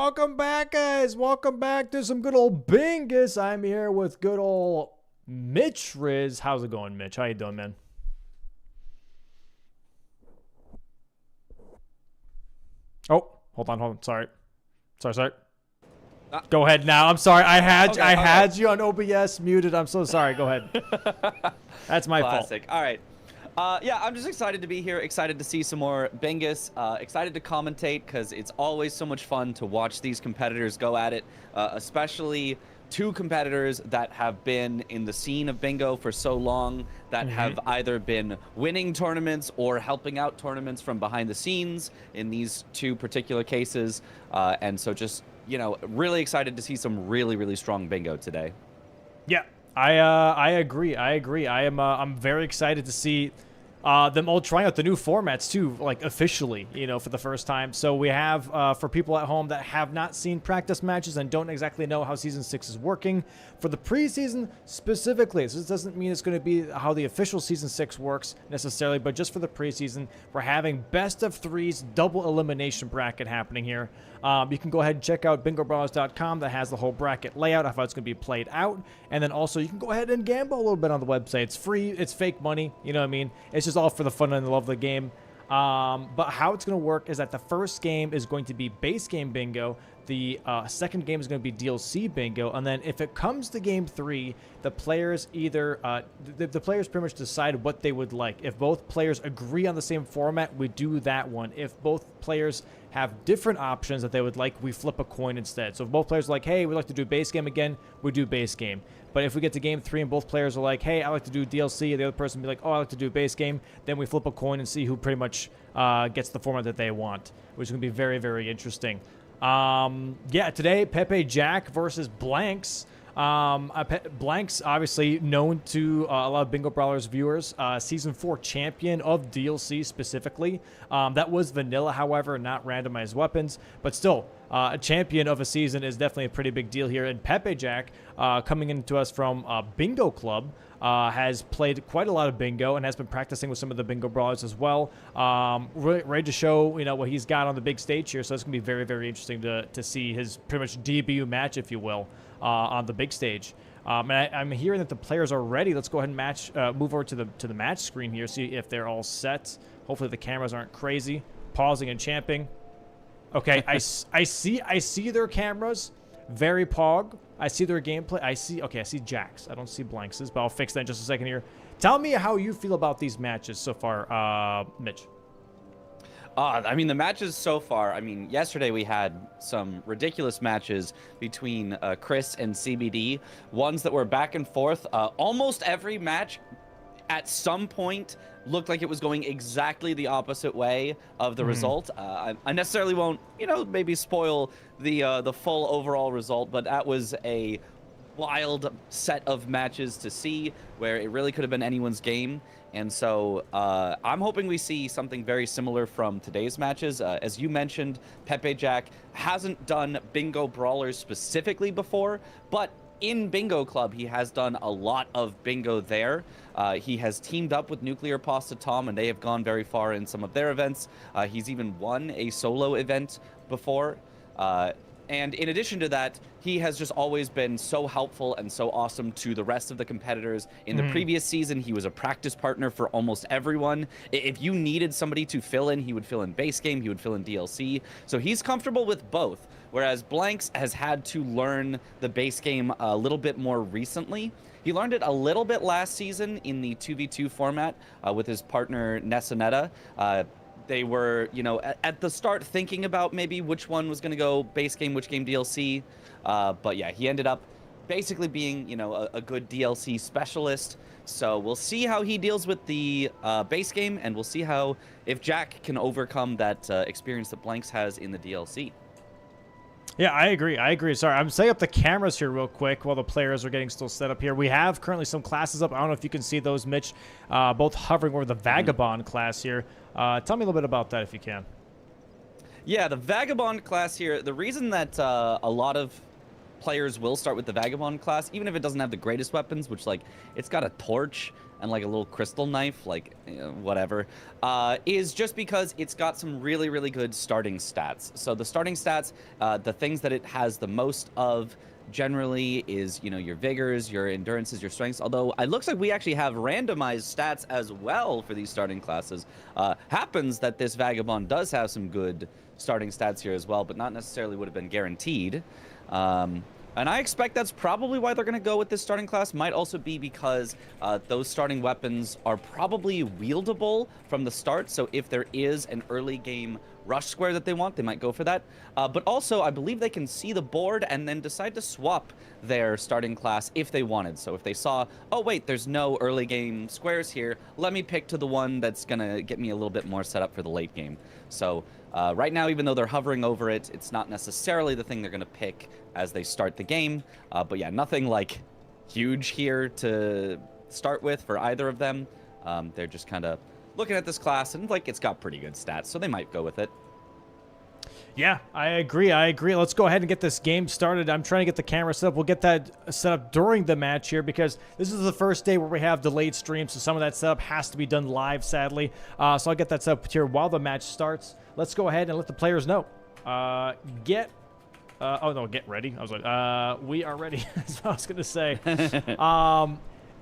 Welcome back, guys. Welcome back to some good old Bingus. I'm here with good old Mitch Riz. How's it going, Mitch? How you doing, man? Oh, hold on. Sorry. Go ahead now. I'm sorry. I had you on OBS muted. I'm so sorry. Go ahead. That's my Classic. fault. All right. Yeah, I'm just excited to be here, excited to see some more Bingus, excited to commentate because it's always so much fun to watch these competitors go at it, especially two competitors that have been in the scene of bingo for so long, that have either been winning tournaments or helping out tournaments from behind the scenes in these two particular cases. And so just, you know, really excited to see some really strong bingo today. Yeah, I agree. I'm very excited to see them all trying out the new formats too, like officially, you know, for the first time. So we have, for people at home that have not seen practice matches and don't exactly know how Season 6 is working, for the preseason specifically, so this doesn't mean it's going to be how the official Season 6 works necessarily, but just for the preseason, we're having best of threes, double elimination bracket happening here. You can go ahead and check out bingobrawlers.com. That has the whole bracket layout of how it's going to be played out. And then also you can go ahead and gamble a little bit on the website. It's free. It's fake money. You know what I mean? It's just all for the fun and the love of the game. But how it's going to work is that the first game is going to be base game bingo. The second game is going to be DLC bingo, and then if it comes to game 3, the players either the players pretty much decide what they would like. If both players agree on the same format, we do that one. If both players have different options that they would like, we flip a coin instead. So if both players are like, hey, we'd like to do base game again, we do base game. But if we get to game 3 and both players are like, hey, I like to do DLC, the other person be like, oh, I like to do base game, then we flip a coin and see who pretty much gets the format that they want, which is going to be very interesting. Yeah, today Pepe Jack versus Blanks. Blanks obviously known to a lot of Bingo Brawlers viewers, Season 4 champion of DLC specifically. That was vanilla, however, not randomized weapons, but still, a champion of a season is definitely a pretty big deal here. And Pepe Jack, coming into us from Bingo Club, has played quite a lot of bingo and has been practicing with some of the Bingo Brawlers as well. Ready to show, you know, what he's got on the big stage here. So it's gonna be very interesting to see his pretty much debut match, if you will, on the big stage. And I'm hearing that the players are ready. Let's go ahead and move over to the match screen here, see if they're all set. Hopefully the cameras aren't crazy. Pausing and champing. Okay, I see their cameras. Very pog. I see their gameplay. I see Jax. I don't see Blanks', but I'll fix that in just a second here. Tell me how you feel about these matches so far, Mitch. I mean, the matches so far, I mean, yesterday we had some ridiculous matches between Chris and CBD, ones that were back and forth. Almost every match at some point looked like it was going exactly the opposite way of the result. I necessarily won't, you know, maybe spoil the full overall result, but that was a wild set of matches to see where it really could have been anyone's game. And so I'm hoping we see something very similar from today's matches. As you mentioned, Pepe Jack hasn't done Bingo Brawlers specifically before, but in Bingo Club, he has done a lot of bingo there. He has teamed up with Nuclear Pasta Tom, and they have gone very far in some of their events. He's even won a solo event before. And in addition to that, he has just always been so helpful and so awesome to the rest of the competitors. In the previous season, he was a practice partner for almost everyone. If you needed somebody to fill in, he would fill in base game, he would fill in DLC. So he's comfortable with both. Whereas Blanks has had to learn the base game a little bit more recently. He learned it a little bit last season in the 2v2 format with his partner Nessanetta. They were, you know, at the start thinking about maybe which one was going to go base game, which game DLC. But yeah, he ended up basically being, you know, a good DLC specialist. So we'll see how he deals with the base game, and we'll see how if Jack can overcome that experience that Blanks has in the DLC. Yeah, I agree. Sorry, I'm setting up the cameras here real quick while the players are getting still set up here. We have currently some classes up. I don't know if you can see those, Mitch, both hovering over the Vagabond class here. Tell me a little bit about that if you can. Yeah, the Vagabond class here, the reason that a lot of players will start with the Vagabond class, even if it doesn't have the greatest weapons, which, like, it's got a torch, and like a little crystal knife, like whatever, is just because it's got some really, really good starting stats. So the starting stats, the things that it has the most of generally is, your vigors, your endurances, your strengths. Although it looks like we actually have randomized stats as well for these starting classes. Happens that this Vagabond does have some good starting stats here as well, but not necessarily would have been guaranteed. And I expect that's probably why they're going to go with this starting class. Might also be because those starting weapons are probably wieldable from the start. So if there is an early game rush square that they want, they might go for that. But also, I believe they can see the board and then decide to swap their starting class if they wanted. So if they saw, oh, wait, there's no early game squares here, let me pick to the one that's going to get me a little bit more set up for the late game. So right now, even though they're hovering over it, it's not necessarily the thing they're going to pick as they start the game. But yeah, nothing like huge here to start with for either of them. They're just kind of looking at this class and like it's got pretty good stats, so they might go with it. Yeah, I agree. Let's go ahead and get this game started. I'm trying to get the camera set up. We'll get that set up during the match here because this is the first day where we have delayed streams, so some of that setup has to be done live, sadly. So I'll get that set up here while the match starts. Let's go ahead and let the players know. Get ready. I was like, we are ready. That's what I was going to say.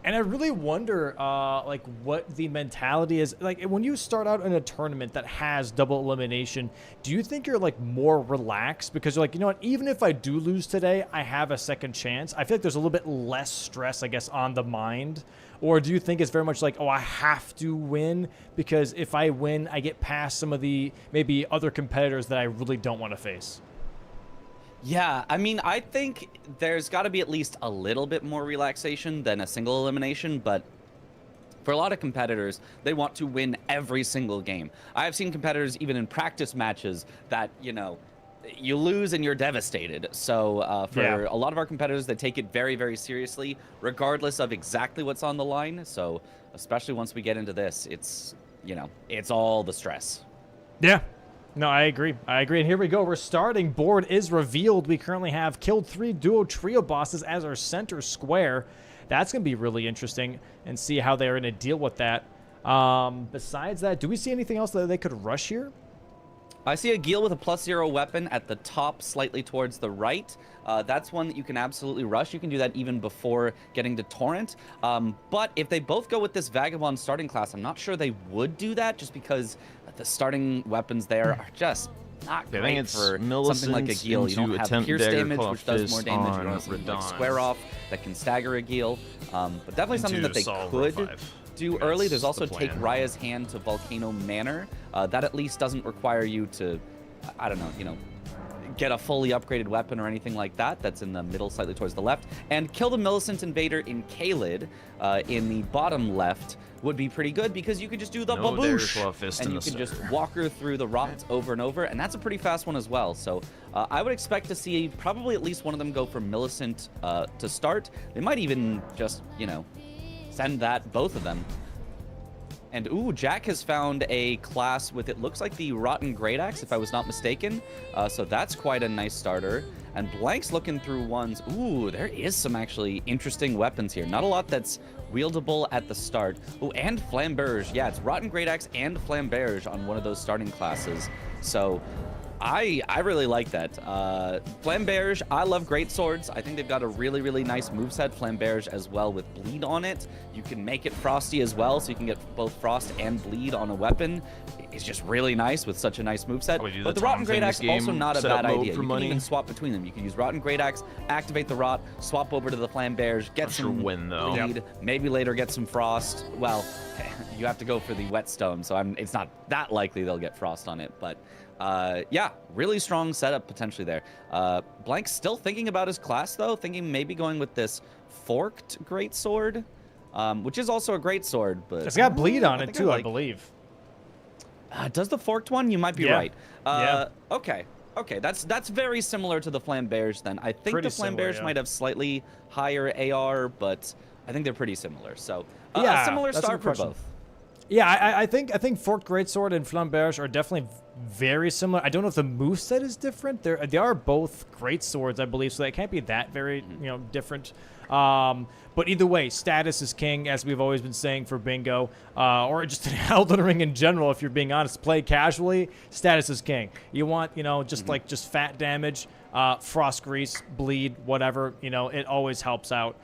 And I really wonder, like, what the mentality is. Like, when you start out in a tournament that has double elimination, do you think you're, like, more relaxed? Because you're like, you know what, even if I do lose today, I have a second chance. I feel like there's a little bit less stress, I guess, on the mind. Or do you think it's very much like, oh, I have to win? Because if I win, I get past some of the maybe other competitors that I really don't want to face. Yeah, I mean, I think there's got to be at least a little bit more relaxation than a single elimination, but for a lot of competitors, they want to win every single game. I've seen competitors, even in practice matches, that, you lose and you're devastated. So for a lot of our competitors, they take it very, very seriously, regardless of exactly what's on the line. So especially once we get into this, it's, it's all the stress. Yeah. No, I agree. And here we go. We're starting. Board is revealed. We currently have killed 3 duo trio bosses as our center square. That's going to be really interesting and see how they're going to deal with that. Besides that, do we see anything else that they could rush here? I see a Geel with a +0 weapon at the top, slightly towards the right. That's one that you can absolutely rush. You can do that even before getting to Torrent. But if they both go with this Vagabond starting class, I'm not sure they would do that, just because the starting weapons there are just not great for something like a Geel. You don't have pierce damage, which does more damage. You don't have something like Square Off that can stagger a Geel. But definitely something that they could do early. There's also Take Raya's Hand to Volcano Manor. That at least doesn't require you to, I don't know, get a fully upgraded weapon or anything like that. That's in the middle, slightly towards the left. And kill the Millicent Invader in Kaled in the bottom left would be pretty good, because you could just do the baboosh and you can just walk her through the rots over and over, and that's a pretty fast one as well. So I would expect to see probably at least one of them go for Millicent to start. They might even just, send both of them. And ooh, Jack has found a class with, it looks like the Rotten Great Axe, if I was not mistaken. So that's quite a nice starter. And Blank's looking through ones. Ooh, there is some actually interesting weapons here. Not a lot that's wieldable at the start. Oh, and Flamberge. Yeah, it's Rotten Great Axe and Flamberge on one of those starting classes. So I really like that. Flamberge, I love great swords. I think they've got a really, really nice moveset. Flamberge as well with bleed on it. You can make it frosty as well, so you can get both frost and bleed on a weapon. It's just really nice with such a nice moveset. But the Rotten Great Axe also not a bad idea. You can even swap between them. You can use Rotten Great Axe, activate the rot, swap over to the Flamberge, get some bleed, maybe later get some frost. Well, you have to go for the whetstone, so it's not that likely they'll get frost on it, but yeah, really strong setup potentially there. Blank's still thinking about his class though, thinking maybe going with this forked greatsword, which is also a great sword, but it's got bleed on it too, I believe. Does the forked one? You might be right. Yeah. Okay, that's very similar to the Flamberge then. I think the Flamberge might have slightly higher AR, but I think they're pretty similar. So yeah, a similar start for both. Yeah, I think Forked Greatsword and Flamberge are definitely very similar. I don't know if the moveset is different. They are both great swords, I believe, so they can't be that very different. But either way, status is king, as we've always been saying for Bingo, or just in Elden Ring in general. If you're being honest, play casually. Status is king. You want just fat damage, frost grease, bleed, whatever. It always helps out.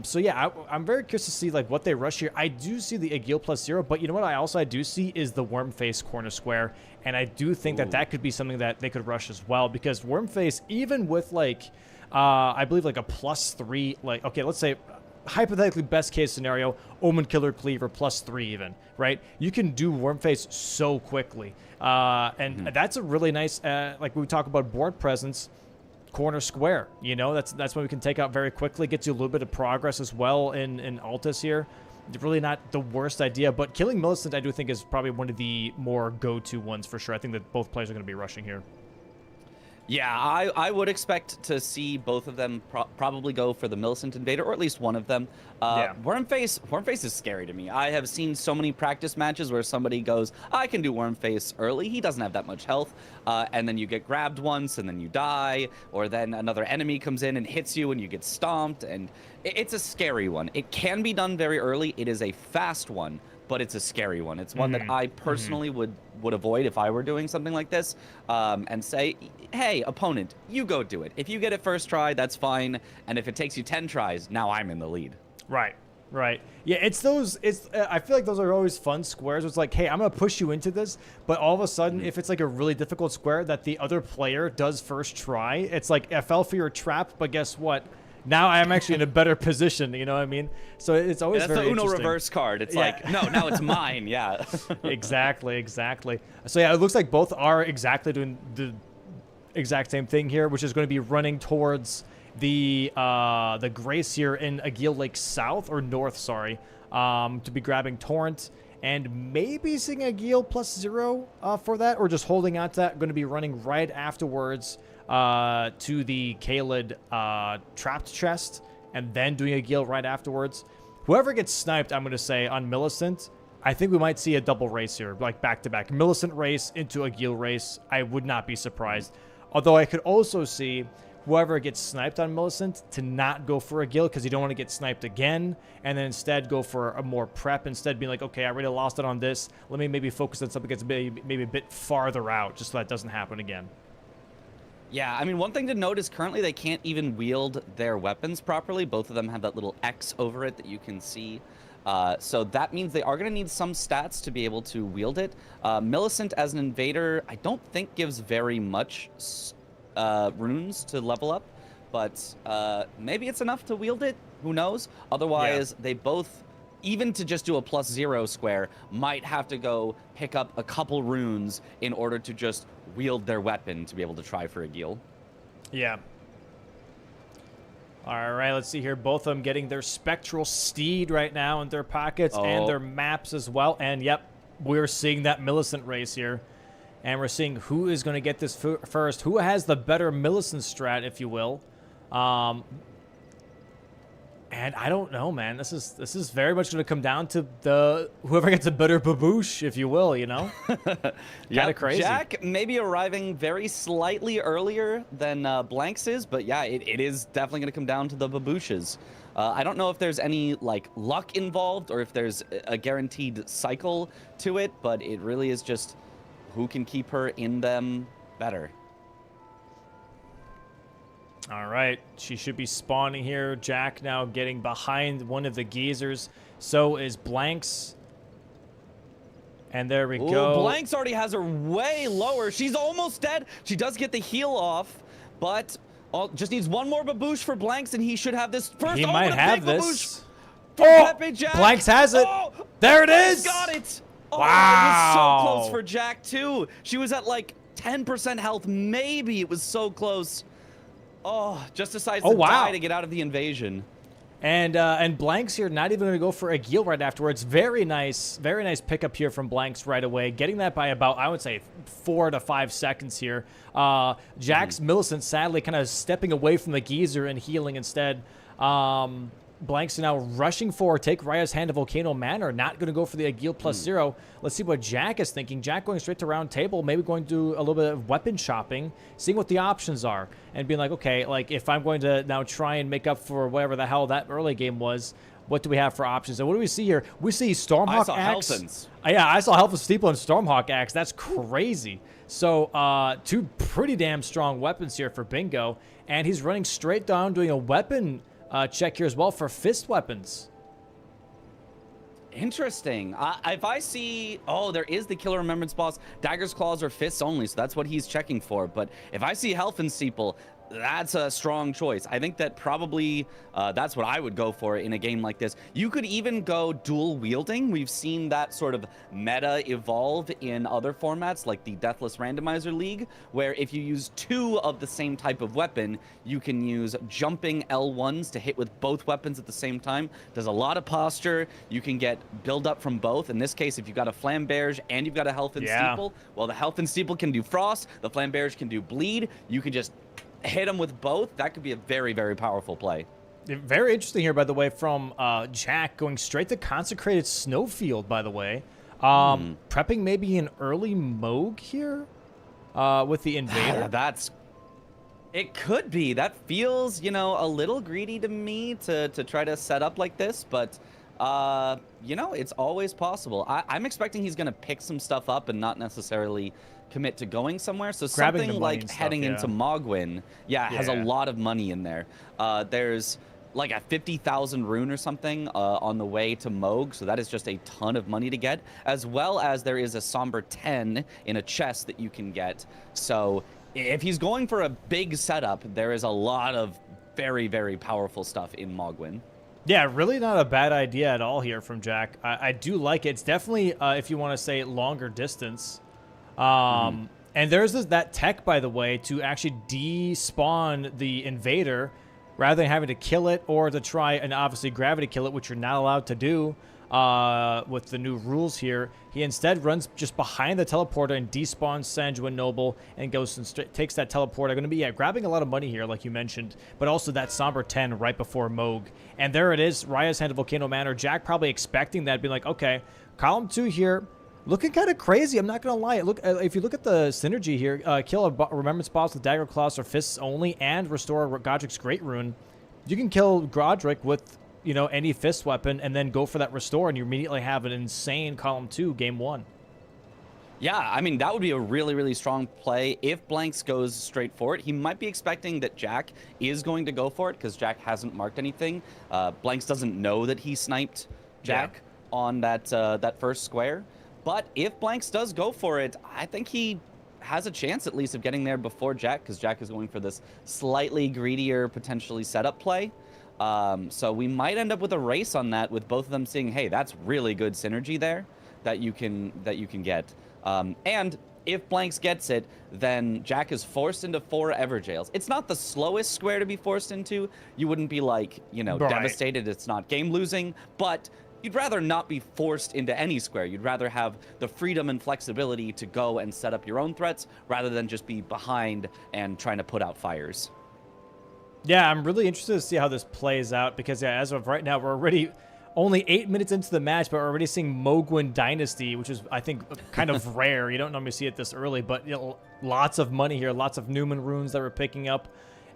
So yeah, I'm very curious to see like what they rush here. I do see the Aguil +0, but you know what I do see is the Wormface corner square, and I do think that could be something that they could rush as well, because Wormface, even with like, I believe like a +3, like, okay, let's say hypothetically best case scenario, Omen Killer Cleaver +3 even, right? You can do Wormface so quickly, and that's a really nice, like we talk about board presence, corner square, that's when we can take out very quickly, gets you a little bit of progress as well in Altus here. Really not the worst idea, but killing Millicent I do think is probably one of the more go-to ones for sure. I think that both players are going to be rushing here. Yeah, I would expect to see both of them probably go for the Millicent Invader, or at least one of them. Wormface is scary to me. I have seen so many practice matches where somebody goes, I can do Wormface early. He doesn't have that much health. And then you get grabbed once and then you die. Or then another enemy comes in and hits you and you get stomped. And it's a scary one. It can be done very early. It is a fast one, but it's a scary one. It's one that I personally would avoid if I were doing something like this, and say, hey, opponent, you go do it. If you get it first try, that's fine. And if it takes you 10 tries, now I'm in the lead. Right. Yeah, I feel like those are always fun squares. It's like, hey, I'm going to push you into this, but all of a sudden, if it's like a really difficult square that the other player does first try, it's like, I fell for your trap, but guess what? Now I'm actually in a better position, you know what I mean? So it's always very interesting. That's the Uno reverse card. It's like, no, now it's mine, yeah. Exactly. So yeah, it looks like both are exactly doing the exact same thing here, which is going to be running towards the Grace here in Aguil Lake South, or North, sorry, to be grabbing Torrent, and maybe seeing Aguil +0 for that, or just holding on to that. Going to be running right afterwards to the Kaled trapped chest, and then doing a Aguil right afterwards. Whoever gets sniped, I'm going to say, on Millicent, I think we might see a double race here, like back-to-back. Millicent race into Aguil race. I would not be surprised. Although I could also see whoever gets sniped on Millicent to not go for Aguil, because you don't want to get sniped again, and then instead go for a more prep, instead being like, okay, I already lost it on this. Let me maybe focus on something that's maybe a bit farther out, just so that doesn't happen again. Yeah, I mean, one thing to note is currently they can't even wield their weapons properly. Both of them have that little X over it that you can see. So that means they are going to need some stats to be able to wield it. Millicent as an invader, I don't think gives very much runes to level up, but maybe it's enough to wield it. Who knows? Otherwise, they both, even to just do a +0 square, might have to go pick up a couple runes in order to just wield their weapon to be able to try for Aguil. Yeah. All right, let's see here. Both of them getting their Spectral Steed right now in their pockets, and their maps as well. And yep, we're seeing that Millicent race here. And we're seeing who is going to get this first. Who has the better Millicent strat, if you will. And I don't know, man. This is very much going to come down to whoever gets a better baboosh, if you will, you know? Kind of crazy. Jack maybe arriving very slightly earlier than Blanks is, but yeah, it is definitely going to come down to the babooshes. I don't know if there's any like luck involved or if there's a guaranteed cycle to it, but it really is just who can keep her in them better. All right, she should be spawning here. Jack now getting behind one of the geezers. So is Blanks. And there we go. Blanks already has her way lower. She's almost dead. She does get the heal off, but just needs one more baboosh for Blanks, and he should have this first. He might have this. Pepe Jack. Blanks has it. There it is. Got it. Wow. It was so close for Jack, too. She was at like 10% health. Maybe it was so close. Oh, just decides to die to get out of the invasion. And Blanks here not even going to go for Aguil right afterwards. Very nice pickup here from Blanks right away. Getting that by about, I would say, 4 to 5 seconds here. Jack's Millicent sadly kind of stepping away from the geezer and healing instead. Blanks are now rushing for take Raya's Hand of Volcano Manor, not going to go for the Agil +0. Let's see what Jack is thinking. Jack going straight to round table, maybe going to do a little bit of weapon shopping, seeing what the options are, and being like, okay, like if I'm going to now try and make up for whatever the hell that early game was, what do we have for options? And what do we see here? We see Stormhawk Axe. Yeah, I saw Helphin' Steeple and Stormhawk Axe. That's crazy. So two pretty damn strong weapons here for Bingo, and he's running straight down, doing a weapon check here as well for fist weapons. Interesting. If I see, oh, there is the Killer Remembrance boss. Daggers, Claws, or Fists only, so that's what he's checking for. But if I see Helphin' Steeple, that's a strong choice. I think that probably that's what I would go for in a game like this. You could even go dual wielding. We've seen that sort of meta evolve in other formats like the Deathless Randomizer League, where if you use two of the same type of weapon, you can use jumping L1s to hit with both weapons at the same time. Does a lot of posture. You can get build up from both. In this case, if you've got a Flamberge and you've got a Helphin' Steeple, well, the Helphin' Steeple can do Frost, the Flamberge can do Bleed. You can just hit them with both. That could be a very, very powerful play. Very interesting here, by the way, from Jack going straight to Consecrated Snowfield, by the way. Prepping maybe an early Moog here with the Invader. It could be. That feels, you know, a little greedy to me to try to set up like this, but you know, it's always possible. I'm expecting he's going to pick some stuff up and not necessarily commit to going somewhere. So something like heading into Mogwin, has a lot of money in there. There's like a 50,000 rune or something on the way to Moog, so that is just a ton of money to get, as well as there is a Somber 10 in a chest that you can get. So if he's going for a big setup, there is a lot of very, very powerful stuff in Mogwin. Yeah, really not a bad idea at all here from Jack. I do like it. It's definitely, if you want to say longer distance. And there's that tech, by the way, to actually despawn the Invader rather than having to kill it or to try and obviously gravity kill it, which you're not allowed to do with the new rules here. He instead runs just behind the teleporter and despawns Sanjuan Noble and goes and takes that teleporter. Going to be grabbing a lot of money here, like you mentioned, but also that Somber 10 right before Moog. And there it is, Raya's Hand of Volcano Manor. Jack probably expecting that, being like, okay, column 2 here. Looking kind of crazy, I'm not going to lie. Look, if you look at the synergy here, kill a Remembrance boss with Dagger, Claws, or Fists only, and restore Godric's Great Rune. You can kill Godric with, you know, any fist weapon and then go for that restore, and you immediately have an insane column 2, game 1. Yeah, I mean, that would be a really, really strong play. If Blanks goes straight for it, he might be expecting that Jack is going to go for it because Jack hasn't marked anything. Blanks doesn't know that he sniped Jack on that that first square. But if Blanks does go for it, I think he has a chance at least of getting there before Jack, because Jack is going for this slightly greedier, potentially setup play. So we might end up with a race on that, with both of them seeing, hey, that's really good synergy there that you can get. And if Blanks gets it, then Jack is forced into 4 Everjails. It's not the slowest square to be forced into. You wouldn't be like, you know, devastated. It's not game losing, but you'd rather not be forced into any square. You'd rather have the freedom and flexibility to go and set up your own threats rather than just be behind and trying to put out fires. Yeah, I'm really interested to see how this plays out because, as of right now, we're already only 8 minutes into the match, but we're already seeing Mogwin Dynasty, which is, I think, kind of rare. You don't normally see it this early, but you know, lots of money here, lots of Newman runes that we're picking up,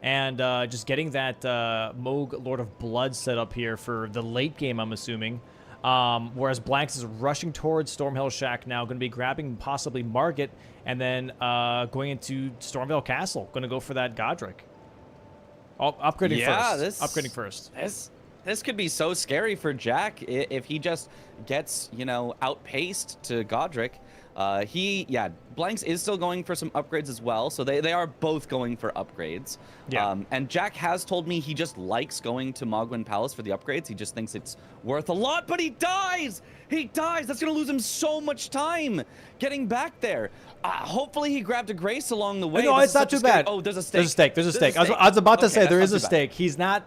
and just getting that Moog Lord of Blood set up here for the late game, I'm assuming. Whereas Blanks is rushing towards Stormhill Shack now, going to be grabbing possibly Margit, and then going into Stormvale Castle, going to go for that Godric. Oh, upgrading first. Upgrading first. This could be so scary for Jack if he just gets, you know, outpaced to Godric. Blanks is still going for some upgrades as well, so they are both going for upgrades. Yeah. And Jack has told me he just likes going to Mogwin Palace for the upgrades. He just thinks it's worth a lot, but he dies! He dies! That's going to lose him so much time getting back there. Hopefully he grabbed a Grace along the way. No, it's not too bad. Oh, there's a stake. There's a stake. I was about to say there is a stake. It's not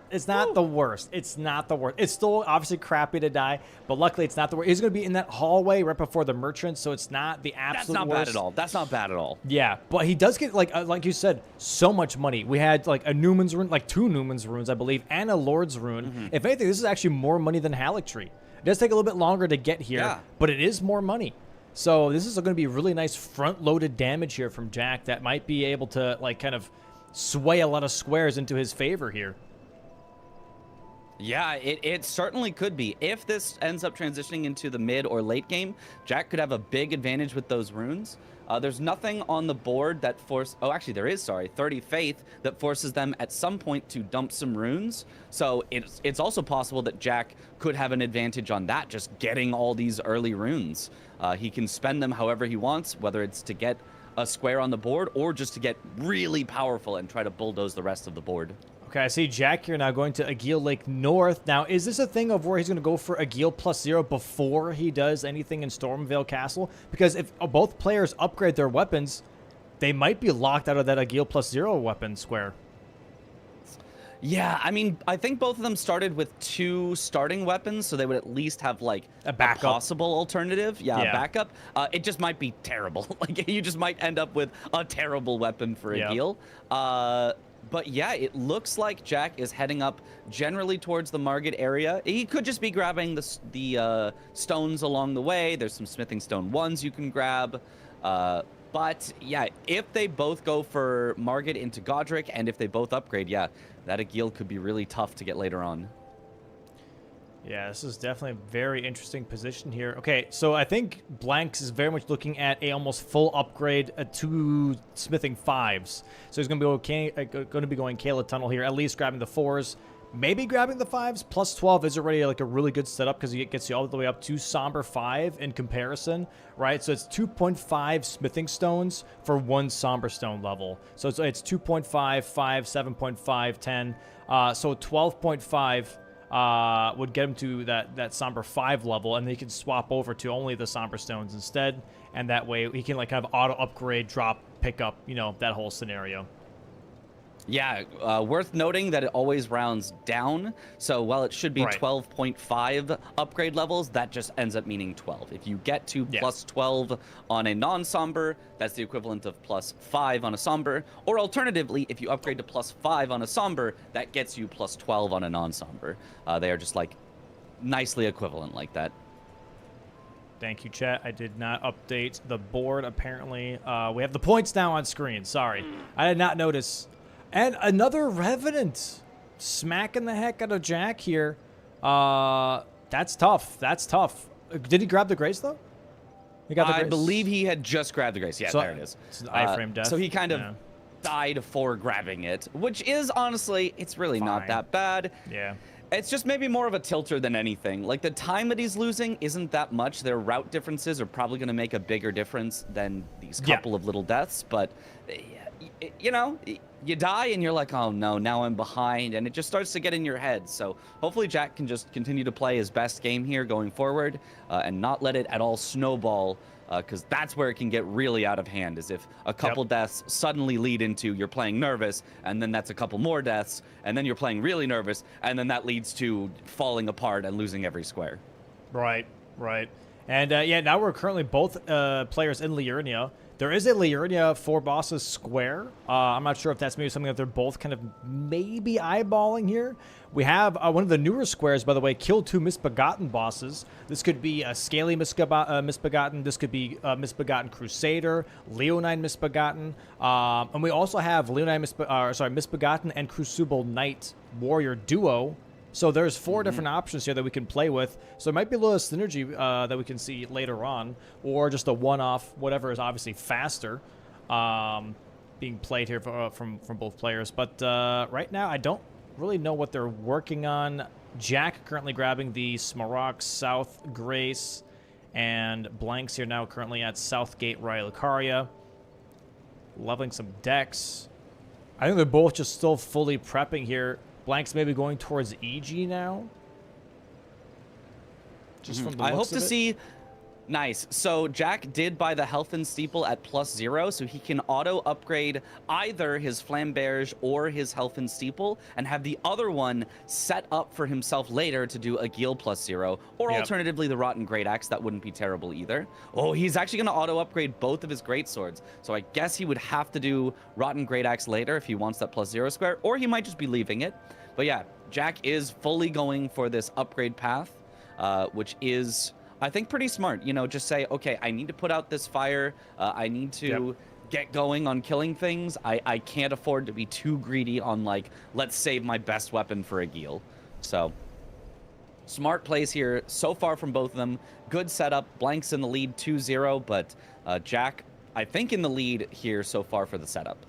the worst. It's not the worst. It's still obviously crappy to die, but luckily it's not the worst. He's going to be in that hallway right before the merchant, so it's not not the absolute That's not worst. bad at all. That's not bad at all. Yeah, but he does get, like you said, so much money. We had like a Newman's rune, like 2 Newman's runes, I believe, and a Lord's rune. If anything, this is actually more money than Halictree. It does take a little bit longer to get here, but it is more money. So this is going to be really nice front-loaded damage here from Jack that might be able to like kind of sway a lot of squares into his favor here. Yeah, it certainly could be. If this ends up transitioning into the mid or late game, Jack could have a big advantage with those runes. There's nothing on the board that oh, actually there is, sorry, 30 Faith that forces them at some point to dump some runes. So it's also possible that Jack could have an advantage on that, just getting all these early runes. He can spend them however he wants, whether it's to get a square on the board or just to get really powerful and try to bulldoze the rest of the board. Okay, I see Jack here now going to Agheel Lake North. Now, is this a thing of where he's going to go for Agheel +0 before he does anything in Stormvale Castle? Because if both players upgrade their weapons, they might be locked out of that Agheel +0 weapon square. Yeah, I mean, I think both of them started with 2 starting weapons, so they would at least have, like, a backup. A possible alternative. Yeah, a backup. It just might be terrible. Like, you just might end up with a terrible weapon for Agheel. But yeah, it looks like Jack is heading up generally towards the Margit area. He could just be grabbing the stones along the way. There's some smithing stone 1s you can grab. But yeah, if they both go for Margit into Godric, and if they both upgrade, yeah, that Agheel could be really tough to get later on. Yeah, this is definitely a very interesting position here. Okay, so I think Blanks is very much looking at a almost full upgrade to smithing 5s. So he's going to be going Kayla Tunnel here, at least grabbing the 4s, maybe grabbing the 5s. +12 is already like a really good setup because it gets you all the way up to Somber 5 in comparison, right? So it's 2.5 smithing stones for 1 Somber stone level. So it's 2.5, 5, 7.5, 10. So 12.5. Would get him to that Somber 5 level, and they can swap over to only the Somber Stones instead, and that way he can like kind of auto upgrade, drop, pick up, you know, that whole scenario. Yeah, worth noting that it always rounds down. So while it should be 12.5 upgrade levels, that just ends up meaning 12. If you get to +12 on a non-somber, that's the equivalent of +5 on a somber. Or alternatively, if you upgrade to +5 on a somber, that gets you +12 on a non-somber. They are just like nicely equivalent like that. Thank you, chat. I did not update the board. Apparently, we have the points now on screen. Sorry, I did not notice. And another Revenant smacking the heck out of Jack here. That's tough. That's tough. Did he grab the Grace, though? He got the Grace? I believe he had just grabbed the Grace. Yeah, so, there it is. It's an iframe death. So he kind of died for grabbing it, which is honestly, it's really not that bad. Yeah. It's just maybe more of a tilter than anything. Like, the time that he's losing isn't that much. Their route differences are probably going to make a bigger difference than these couple of little deaths, but you know, you die and you're like, oh no, now I'm behind, and it just starts to get in your head. So hopefully Jack can just continue to play his best game here going forward, and not let it at all snowball, because that's where it can get really out of hand, is if a couple deaths suddenly lead into you're playing nervous, and then that's a couple more deaths, and then you're playing really nervous, and then that leads to falling apart and losing every square. Right. And yeah, now we're currently both players in Liurnia. There is a Liurnia 4 bosses square. I'm not sure if that's maybe something that they're both kind of maybe eyeballing here. We have one of the newer squares, by the way, kill 2 Misbegotten bosses. This could be a Scaly Misbegotten. This could be Misbegotten Crusader, Leonine Misbegotten. And we also have Leonine Misbegotten and Crucible Knight Warrior duo. So there's 4 different options here that we can play with. So there might be a little synergy that we can see later on, or just a one-off, whatever is obviously faster, being played here from both players. But right now, I don't really know what they're working on. Jack currently grabbing the Smaragd South Grace, and Blanks here now currently at Southgate Rylakaria, leveling some decks. I think they're both just still fully prepping here. Blanks maybe going towards EG now. Just from the looks I hope of to it. see Nice. So Jack did buy the health and steeple at +0, so he can auto upgrade either his flamberge or his health and steeple, and have the other one set up for himself later to do a Gil +0, or alternatively the rotten great axe. That wouldn't be terrible either. Oh, he's actually going to auto upgrade both of his great swords, so I guess he would have to do rotten great axe later if he wants that +0 square, or he might just be leaving it. But yeah, Jack is fully going for this upgrade path, which is, I think, pretty smart. You know, just say, okay, I need to put out this fire. I need to get going on killing things. I can't afford to be too greedy on, like, let's save my best weapon for a Gil. So, smart plays here so far from both of them. Good setup. Blank's in the lead 2-0, but Jack, I think, in the lead here so far for the setup.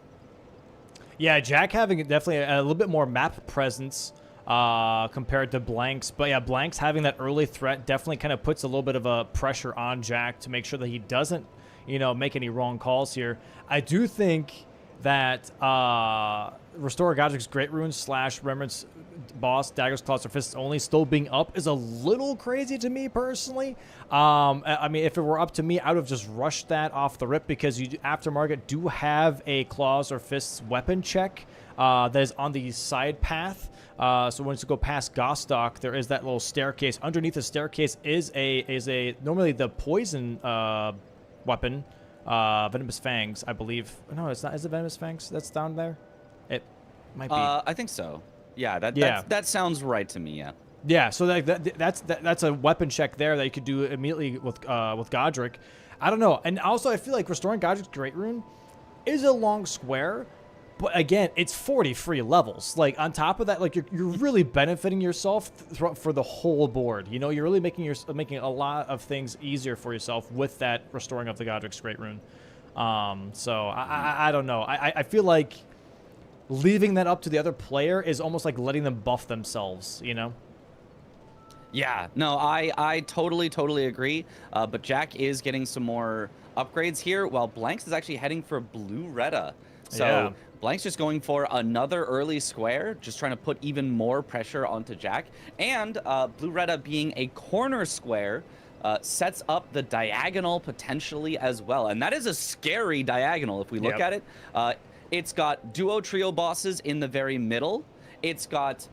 Yeah, Jack having definitely a little bit more map presence compared to Blanks. But yeah, Blanks having that early threat definitely kind of puts a little bit of a pressure on Jack to make sure that he doesn't, you know, make any wrong calls here. I do think that Restore Godric's Great Rune / Remembrance Boss, Daggers, Claws, or Fists only still being up is a little crazy to me personally. I mean, if it were up to me, I would have just rushed that off the rip, because you aftermarket do have a Claws or Fists weapon check that is on the side path. So once you go past Gostock, there is that little staircase. Underneath the staircase is a normally the poison weapon, Venomous Fangs, I believe. No, it's not. Is it Venomous Fangs that's down there? It might be. I think so. Yeah, that sounds right to me. Yeah. Yeah. So that's a weapon check there that you could do immediately with Godric. I don't know. And also, I feel like Restoring Godric's Great Rune is a long square, but again, it's 40 free levels. Like, on top of that, like, you're really benefiting yourself for the whole board. You know, you're really making a lot of things easier for yourself with that Restoring of the Godric's Great Rune. So I don't know. I feel like leaving that up to the other player is almost like letting them buff themselves, you know? Yeah, no, I totally agree. But Jack is getting some more upgrades here, while Blanks is actually heading for Blue Retta. So Blank's just going for another early square, just trying to put even more pressure onto Jack. And Blue Retta being a corner square sets up the diagonal potentially as well. And that is a scary diagonal if we look at it. It's got duo trio bosses in the very middle. It's got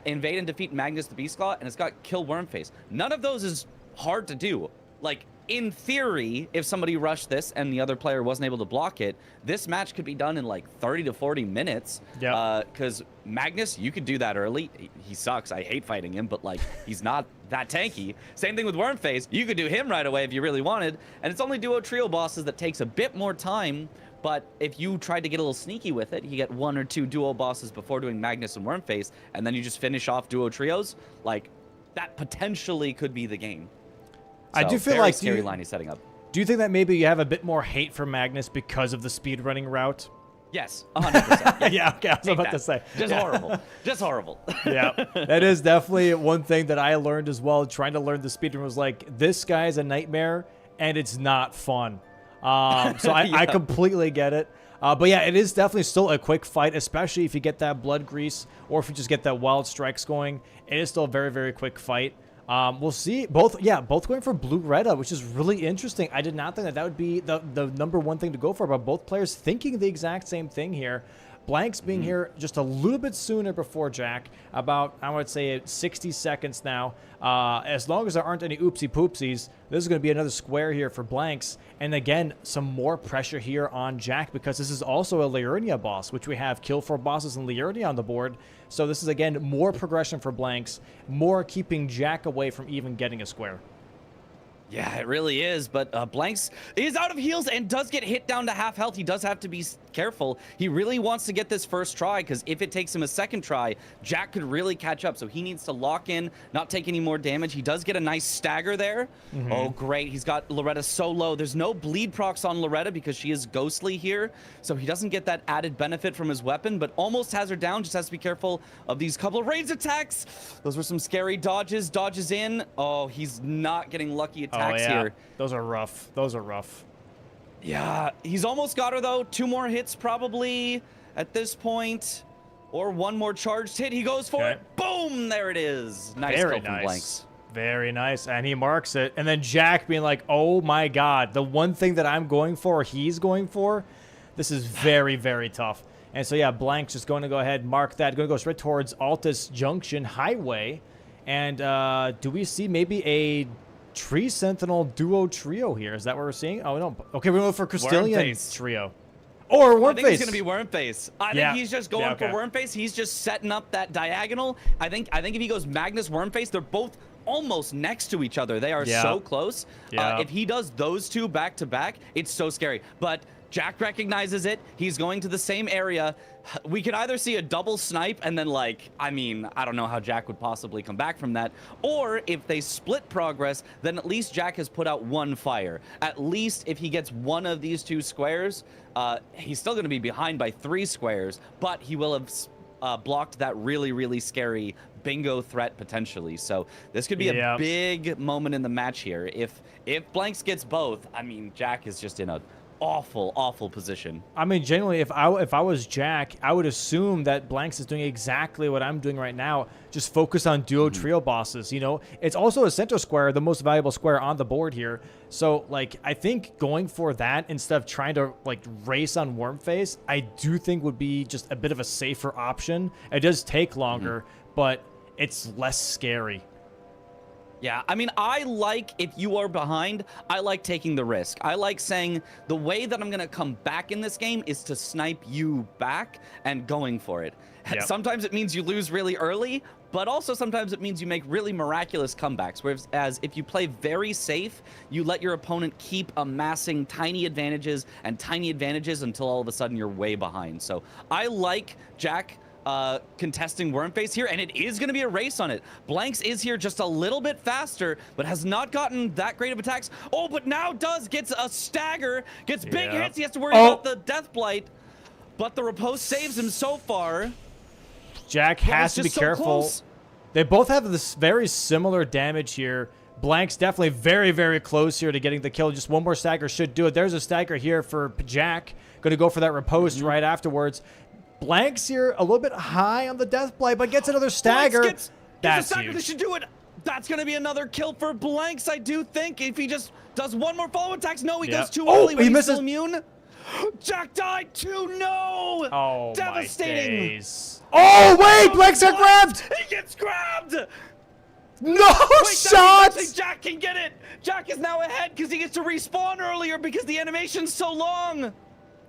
invade and defeat Magnus the Beastclaw, and it's got kill Wormface. None of those is hard to do. Like, in theory, if somebody rushed this and the other player wasn't able to block it, this match could be done in like 30 to 40 minutes. Yeah. Because Magnus, you could do that early. He sucks. I hate fighting him, but like, he's not that tanky. Same thing with Wormface. You could do him right away if you really wanted. And it's only duo trio bosses that takes a bit more time. But if you tried to get a little sneaky with it, you get 1 or 2 duo bosses before doing Magnus and Wormface, and then you just finish off duo trios. Like, that potentially could be the game. So, I do feel like scary line he's setting up. Do you think that maybe you have a bit more hate for Magnus because of the speedrunning route? Yes, 100%. Yeah, okay, I was about to say. Just horrible. Just horrible. Yeah, that is definitely one thing that I learned as well. Trying to learn the speedrun was like, this guy is a nightmare, and it's not fun. So I completely get it. But yeah, it is definitely still a quick fight, especially if you get that blood grease or if you just get that wild strikes going. It is still a very, very quick fight. We'll see. Both going for Blue Retta, which is really interesting. I did not think that would be the number one thing to go for, but both players thinking the exact same thing here. Blanks being here just a little bit sooner before Jack, about, I would say, 60 seconds now. As long as there aren't any oopsie poopsies, this is going to be another square here for Blanks. And again, some more pressure here on Jack, because this is also a Liurnia boss, which we have kill 4 bosses in Liurnia on the board. So this is, again, more progression for Blanks, more keeping Jack away from even getting a square. Yeah, it really is, but Blanks is out of heals and does get hit down to half health. He does have to be careful. He really wants to get this first try, because if it takes him a second try, Jack could really catch up. So he needs to lock in, not take any more damage. He does get a nice stagger there. Oh, great. He's got Loretta so low. There's no bleed procs on Loretta because she is ghostly here, so he doesn't get that added benefit from his weapon, but almost has her down. Just has to be careful of these couple of range attacks. Those were some scary dodges. Dodges in. Oh, he's not getting lucky attacks here. Those are rough. Those are rough. Yeah, he's almost got her, though. 2 more hits probably at this point. Or 1 more charged hit. He goes for it. Boom! There it is. Nice kill from Blanks. Very nice, and he marks it. And then Jack being like, oh my god, the one thing that I'm going for, he's going for. This is very, very tough. And so, yeah, Blank's just going to go ahead and mark that. Going to go straight towards Altus Junction Highway. And do we see maybe a Tree Sentinel duo trio here? Is that what we're seeing? Oh, no. Okay, we're going for Crystallian trio. Or Wormface. I think he's going to be Wormface. I think he's just going for Wormface. He's just setting up that diagonal. I think if he goes Magnus Wormface, they're both almost next to each other. They are so close. If he does those two back to back, it's so scary. But Jack recognizes it. He's going to the same area. We could either see a double snipe and then, like, I mean, I don't know how Jack would possibly come back from that. Or if they split progress, then at least Jack has put out one fire. At least if he gets one of these two squares, he's still going to be behind by 3 squares, but he will have blocked that really, really scary bingo threat potentially. So this could be a big moment in the match here. If Blanks gets both, I mean, Jack is just in a awful position. I mean, genuinely, if I was Jack, I would assume that Blanks is doing exactly what I'm doing right now. Just focus on duo trio bosses. You know, it's also a center square, the most valuable square on the board here. So, like, I think going for that instead of trying to, like, race on Wormface, I do think would be just a bit of a safer option. It does take longer, but it's less scary. Yeah, I mean, I like, if you are behind, I like taking the risk. I like saying the way that I'm going to come back in this game is to snipe you back and going for it. Sometimes it means you lose really early, but also sometimes it means you make really miraculous comebacks. Whereas if you play very safe, you let your opponent keep amassing tiny advantages until all of a sudden you're way behind. So I like Jack contesting Wormface here, and it is going to be a race on it. Blanks is here just a little bit faster, but has not gotten that great of attacks. Oh, but now gets a stagger, gets big hits. He has to worry about the Death Blight, but the Repose saves him so far. Jack has to be careful. They both have this very similar damage here. Blank's definitely very, very close here to getting the kill. Just one more stagger should do it. There's a stagger here for Jack. Going to go for that Repose right afterwards. Blank's here a little bit high on the Death Blight, but gets another stagger. Gets a stagger. This should do it. That's going to be another kill for Blanks, I do think. If he just does one more follow attacks. No, he goes too early. He misses. Still immune. Jack died too. No. Oh, devastating. My days. Oh, wait. Blanks got grabbed. He gets grabbed. No shot. Jack can get it. Jack is now ahead because he gets to respawn earlier because the animation's so long.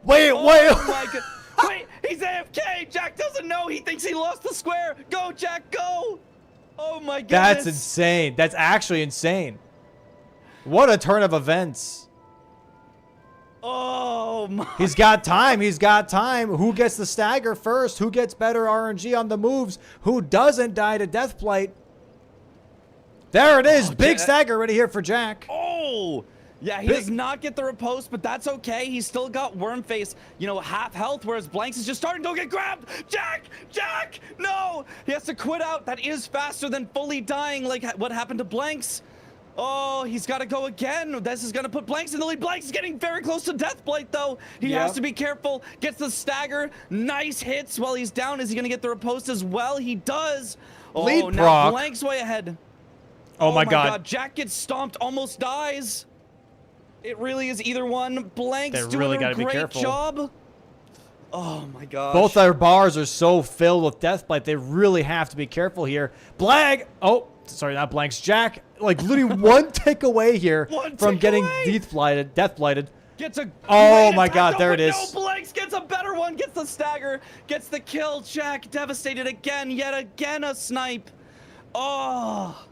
Wait. Oh my God. Wait, he's AFK. Jack doesn't know. He thinks he lost the square. Go, Jack, go. Oh, my goodness. That's insane. That's actually insane. What a turn of events. Oh, my. He's got time. He's got time. Who gets the stagger first? Who gets better RNG on the moves? Who doesn't die to Death Blight? There it is. Big stagger ready here for Jack. Oh. Yeah, he does not get the Repose, but that's okay. He's still got Wormface, you know, half health, whereas Blanks is just starting to get grabbed. Jack, no! He has to quit out. That is faster than fully dying, like what happened to Blanks. Oh, he's got to go again. This is going to put Blanks in the lead. Blanks is getting very close to Death Blight, though. He has to be careful. Gets the stagger. Nice hits while he's down. Is he going to get the Repose as well? He does. Oh, now Blanks way ahead. Oh, my God. Jack gets stomped, almost dies. It really is either one. Blanks really doing a great job. Oh my gosh. Both their bars are so filled with Death Blight. They really have to be careful here. Oh, sorry, not Blanks. Jack, like literally one tick away here from getting Death Blighted. Gets a oh my God, there it is. No, Blanks gets a better one. Gets the stagger. Gets the kill. Jack devastated again. Yet again a snipe. Oh.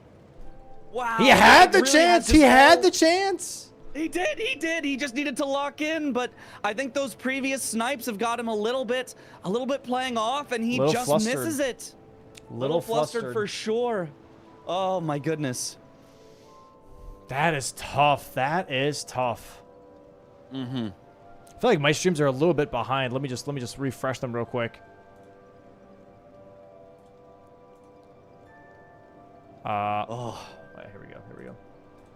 Wow. He had the chance. He had the chance. He did. He just needed to lock in, but I think those previous snipes have got him a little bit playing off, and he just misses it. Little flustered for sure. Oh my goodness. That is tough. That is tough. I feel like my streams are a little bit behind. Let me just refresh them real quick. Here we go.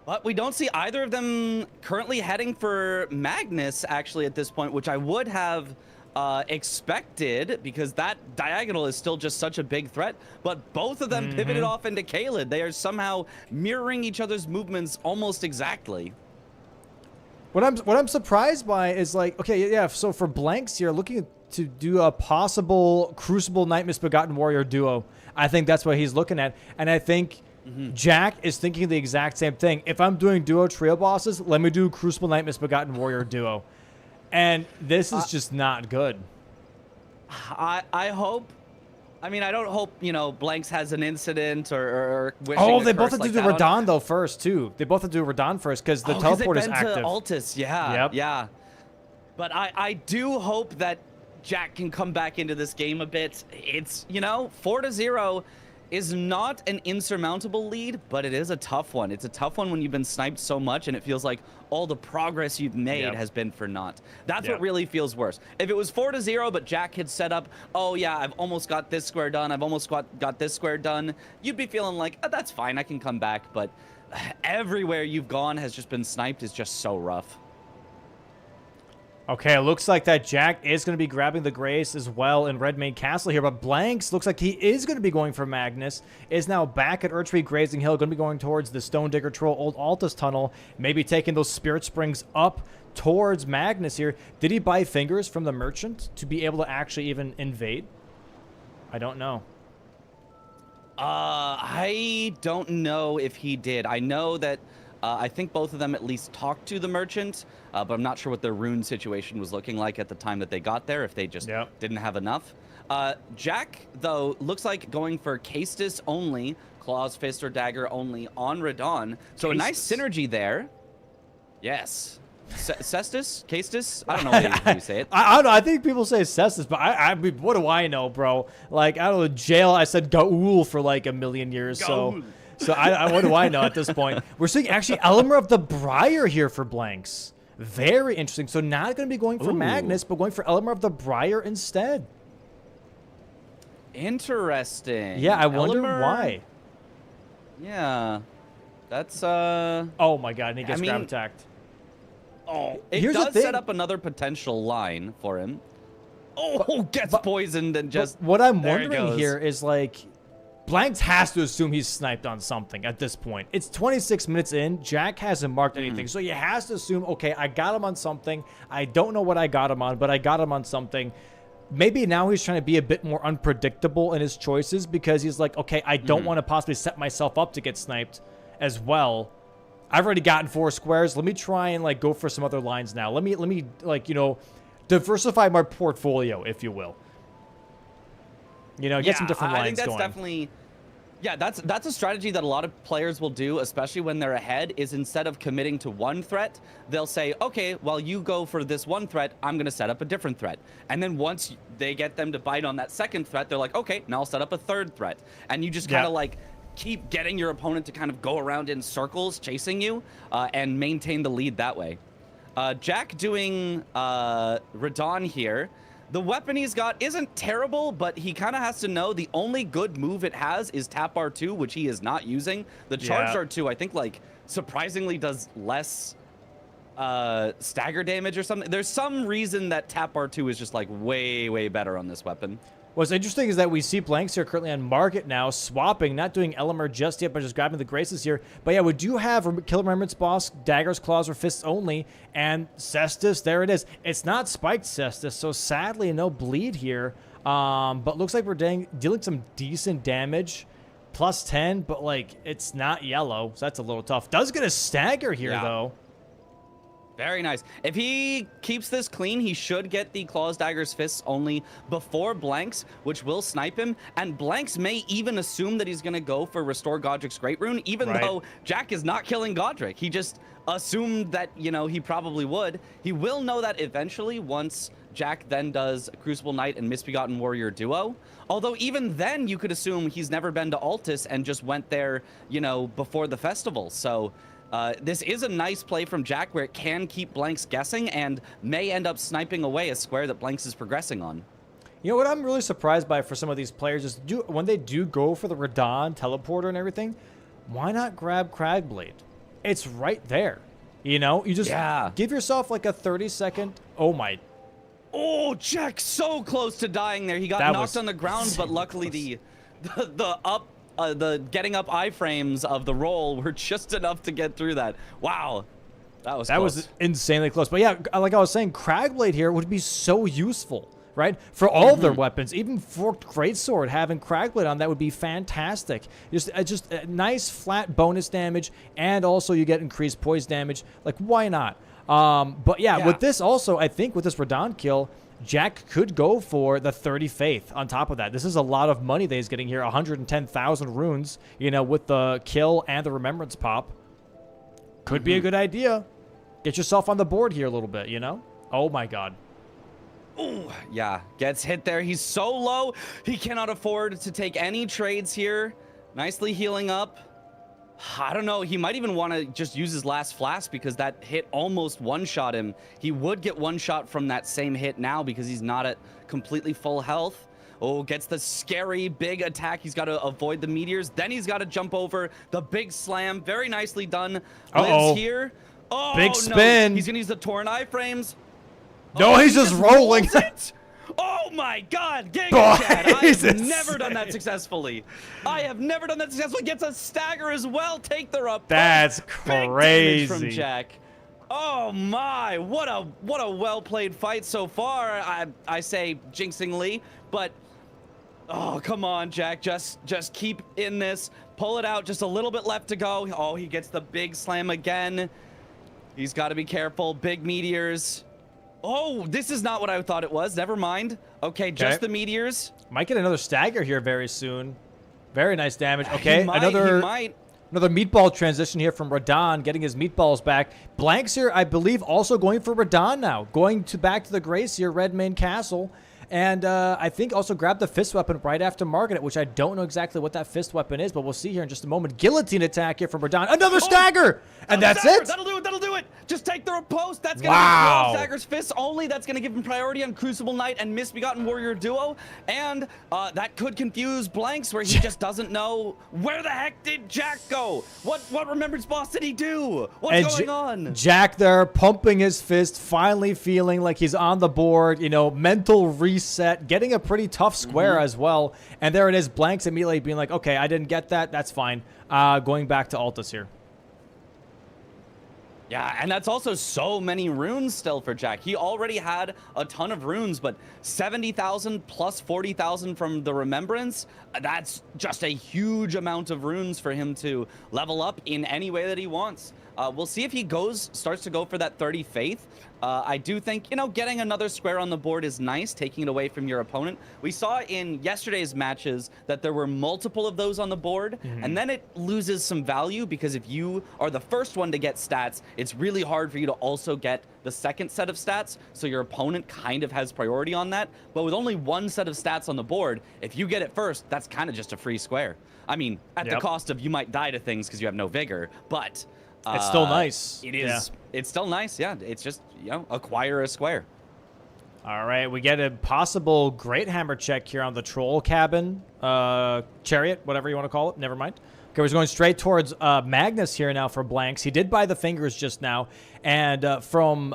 But we don't see either of them currently heading for Magnus, actually, at this point, which I would have expected, because that diagonal is still just such a big threat, but both of them pivoted off into Kaled. They are somehow mirroring each other's movements almost exactly. What I'm surprised by is like, okay, yeah, so for blanks here, looking to do a possible Crucible Knight Misbegotten Warrior duo. I think that's what he's looking at. And I think Jack is thinking the exact same thing. If I'm doing duo trio bosses, let me do Crucible Knight Misbegotten Warrior duo. And this is just not good. I hope. I mean, I don't hope, you know, Blanks has an incident or wishing Oh, a they both curse have to like do that Radon, though, first, too. They both have to do Radon first because the teleport is active. To Altus, yeah. Yep. Yeah. But I do hope that Jack can come back into this game a bit. It's, you know, 4-0 is not an insurmountable lead, but it is a tough one. It's a tough one when you've been sniped so much and it feels like all the progress you've made has been for naught. That's what really feels worse. If it was 4-0, but Jack had set up, oh yeah, I've almost got this square done, I've almost got this square done, you'd be feeling like, oh, that's fine, I can come back. But everywhere you've gone has just been sniped is just so rough. Okay, it looks like that Jack is going to be grabbing the Grace as well in Red Main Castle here, but Blanks looks like he is going to be going for Magnus, is now back at Earthtree Grazing Hill, going to be going towards the Stone Digger Troll Old Altus Tunnel, maybe taking those Spirit Springs up towards Magnus here. Did he buy fingers from the merchant to be able to actually even invade? I don't know. I don't know if he did. I know that I think both of them at least talked to the merchant, but I'm not sure what their rune situation was looking like at the time that they got there, if they just didn't have enough. Jack, though, looks like going for Castus only, Claws, Fist, or Dagger only on Radon. So a nice synergy there. Yes. Cestus? Castus? I don't know how you say it. I don't know. I think people say Cestus, but I mean, what do I know, bro? Like, I don't know, jail, I said Gaul for like a million years, Gaul. So what do I know at this point? We're seeing actually Elemer of the Briar here for Blanks. Very interesting. So not going to be going for Magnus, but going for Elemer of the Briar instead. Interesting. Yeah, I wonder why. Yeah. That's, Oh my god, and he gets grab attacked. Oh, it does set up another potential line for him. Oh, gets poisoned and just... What I'm wondering here is, like, Blanks has to assume he's sniped on something at this point. It's 26 minutes in. Jack hasn't marked anything. So he has to assume, okay, I got him on something. I don't know what I got him on, but I got him on something. Maybe now he's trying to be a bit more unpredictable in his choices because he's like, okay, I don't want to possibly set myself up to get sniped as well. I've already gotten 4 squares. Let me try and, like, go for some other lines now. Let me like, you know, diversify my portfolio, if you will. You know, get some different lines going. I think that's definitely... Yeah, that's a strategy that a lot of players will do, especially when they're ahead, is instead of committing to one threat, they'll say, okay, while you go for this one threat, I'm going to set up a different threat. And then once they get them to bite on that second threat, they're like, okay, now I'll set up a third threat. And you just kind of like keep getting your opponent to kind of go around in circles chasing you and maintain the lead that way. Jack doing Radon here. The weapon he's got isn't terrible, but he kind of has to know the only good move it has is Tap R2, which he is not using. The Charged R2, I think, like, surprisingly does less stagger damage or something. There's some reason that Tap R2 is just, like, way, way better on this weapon. What's interesting is that we see Blanks here currently on market now, swapping, not doing Elemer just yet, but just grabbing the Graces here. But yeah, we do have Killer Remembrance Boss, Daggers, Claws, or Fists only, and Cestus, there it is. It's not spiked Cestus, so sadly no bleed here. But looks like we're dealing some decent damage. Plus 10, but like, it's not yellow, so that's a little tough. Does get a stagger here, though. Very nice. If he keeps this clean, he should get the Claws, Daggers, Fists only before Blanks, which will snipe him. And Blanks may even assume that he's going to go for Restore Godric's Great Rune, even though Jack is not killing Godric. He just assumed that, you know, he probably would. He will know that eventually once Jack then does Crucible Knight and Misbegotten Warrior duo. Although even then you could assume he's never been to Altus and just went there, you know, before the festival. So... this is a nice play from Jack where it can keep Blanks guessing and may end up sniping away a square that Blanks is progressing on. You know what I'm really surprised by for some of these players is when they do go for the Radon teleporter and everything, why not grab Cragblade? It's right there. You know, you just give yourself like a 30-second. Oh my. Oh, Jack, so close to dying there. He got That knocked was on the ground, but insanely luckily close. the getting up iframes of the roll were just enough to get through that. Wow. That was close. Insanely close. But yeah, like I was saying, Cragblade here would be so useful, right? For all of their weapons, even Forked Greatsword, having Cragblade on that would be fantastic. Just a nice flat bonus damage, and also you get increased poise damage. Like, why not? But yeah, with this also, I think with this Radahn kill, Jack could go for the 30 Faith on top of that. This is a lot of money that he's getting here, 110,000 runes, you know, with the kill and the Remembrance pop. Could be a good idea. Get yourself on the board here a little bit, you know? Oh my god. Ooh, yeah, gets hit there. He's so low, he cannot afford to take any trades here. Nicely healing up. I don't know, he might even want to just use his last flask because that hit almost one-shot him. He would get one shot from that same hit now because he's not at completely full health. Oh, gets the scary big attack. He's got to avoid the meteors. Then he's got to jump over the big slam. Very nicely done. Lives here. Oh, big spin. No. He's going to use the torn iframes. No, he's just rolling. Oh my god, Giga Chad. I have never done that successfully. I have never done that successfully. Gets a stagger as well. Take the up. That's big crazy. Damage from Jack. Oh my, what a well-played fight so far. I say jinxingly, but oh, come on, Jack. Just keep in this. Pull it out. Just a little bit left to go. Oh, he gets the big slam again. He's got to be careful. Big meteors. Oh, this is not what I thought it was. Never mind. Okay, just the meteors. Might get another stagger here very soon. Very nice damage. Okay, another meatball transition here from Radahn, getting his meatballs back. Blanks here, I believe, also going for Radahn now. Going back to the Gracier, Redmane Castle. And I think also grab the fist weapon right after Margaret, which I don't know exactly what that fist weapon is, but we'll see here in just a moment. Guillotine attack here from Radahn. Another stagger! And that's it! That'll do it, that'll do it! Just take the riposte. That's going to be Stagger's fists only. That's going to give him priority on Crucible Knight and Misbegotten Warrior Duo. And that could confuse Blanks, where he just doesn't know where the heck did Jack go? What Remembrance boss did he do? What's going on? Jack there, pumping his fist, finally feeling like he's on the board, you know, mental reset, getting a pretty tough square as well. And there it is, Blanks immediately being like, okay, I didn't get that, that's fine. Going back to Altus here. Yeah, and that's also so many runes still for Jack. He already had a ton of runes, but 70,000 plus 40,000 from the Remembrance, that's just a huge amount of runes for him to level up in any way that he wants. We'll see if he starts to go for that 30 Faith. I do think, you know, getting another square on the board is nice, taking it away from your opponent. We saw in yesterday's matches that there were multiple of those on the board, and then it loses some value because if you are the first one to get stats, it's really hard for you to also get the second set of stats, so your opponent kind of has priority on that. But with only one set of stats on the board, if you get it first, that's kind of just a free square. I mean, at the cost of you might die to things because you have no vigor, but it's still nice. It is. Yeah. It's still nice. Yeah. It's just, you know, acquire a square. All right. We get a possible Great Hammer check here on the Troll Cabin, Chariot, whatever you want to call it. Never mind. Okay, we're going straight towards Magnus here now for Blanks. He did buy the fingers just now. And from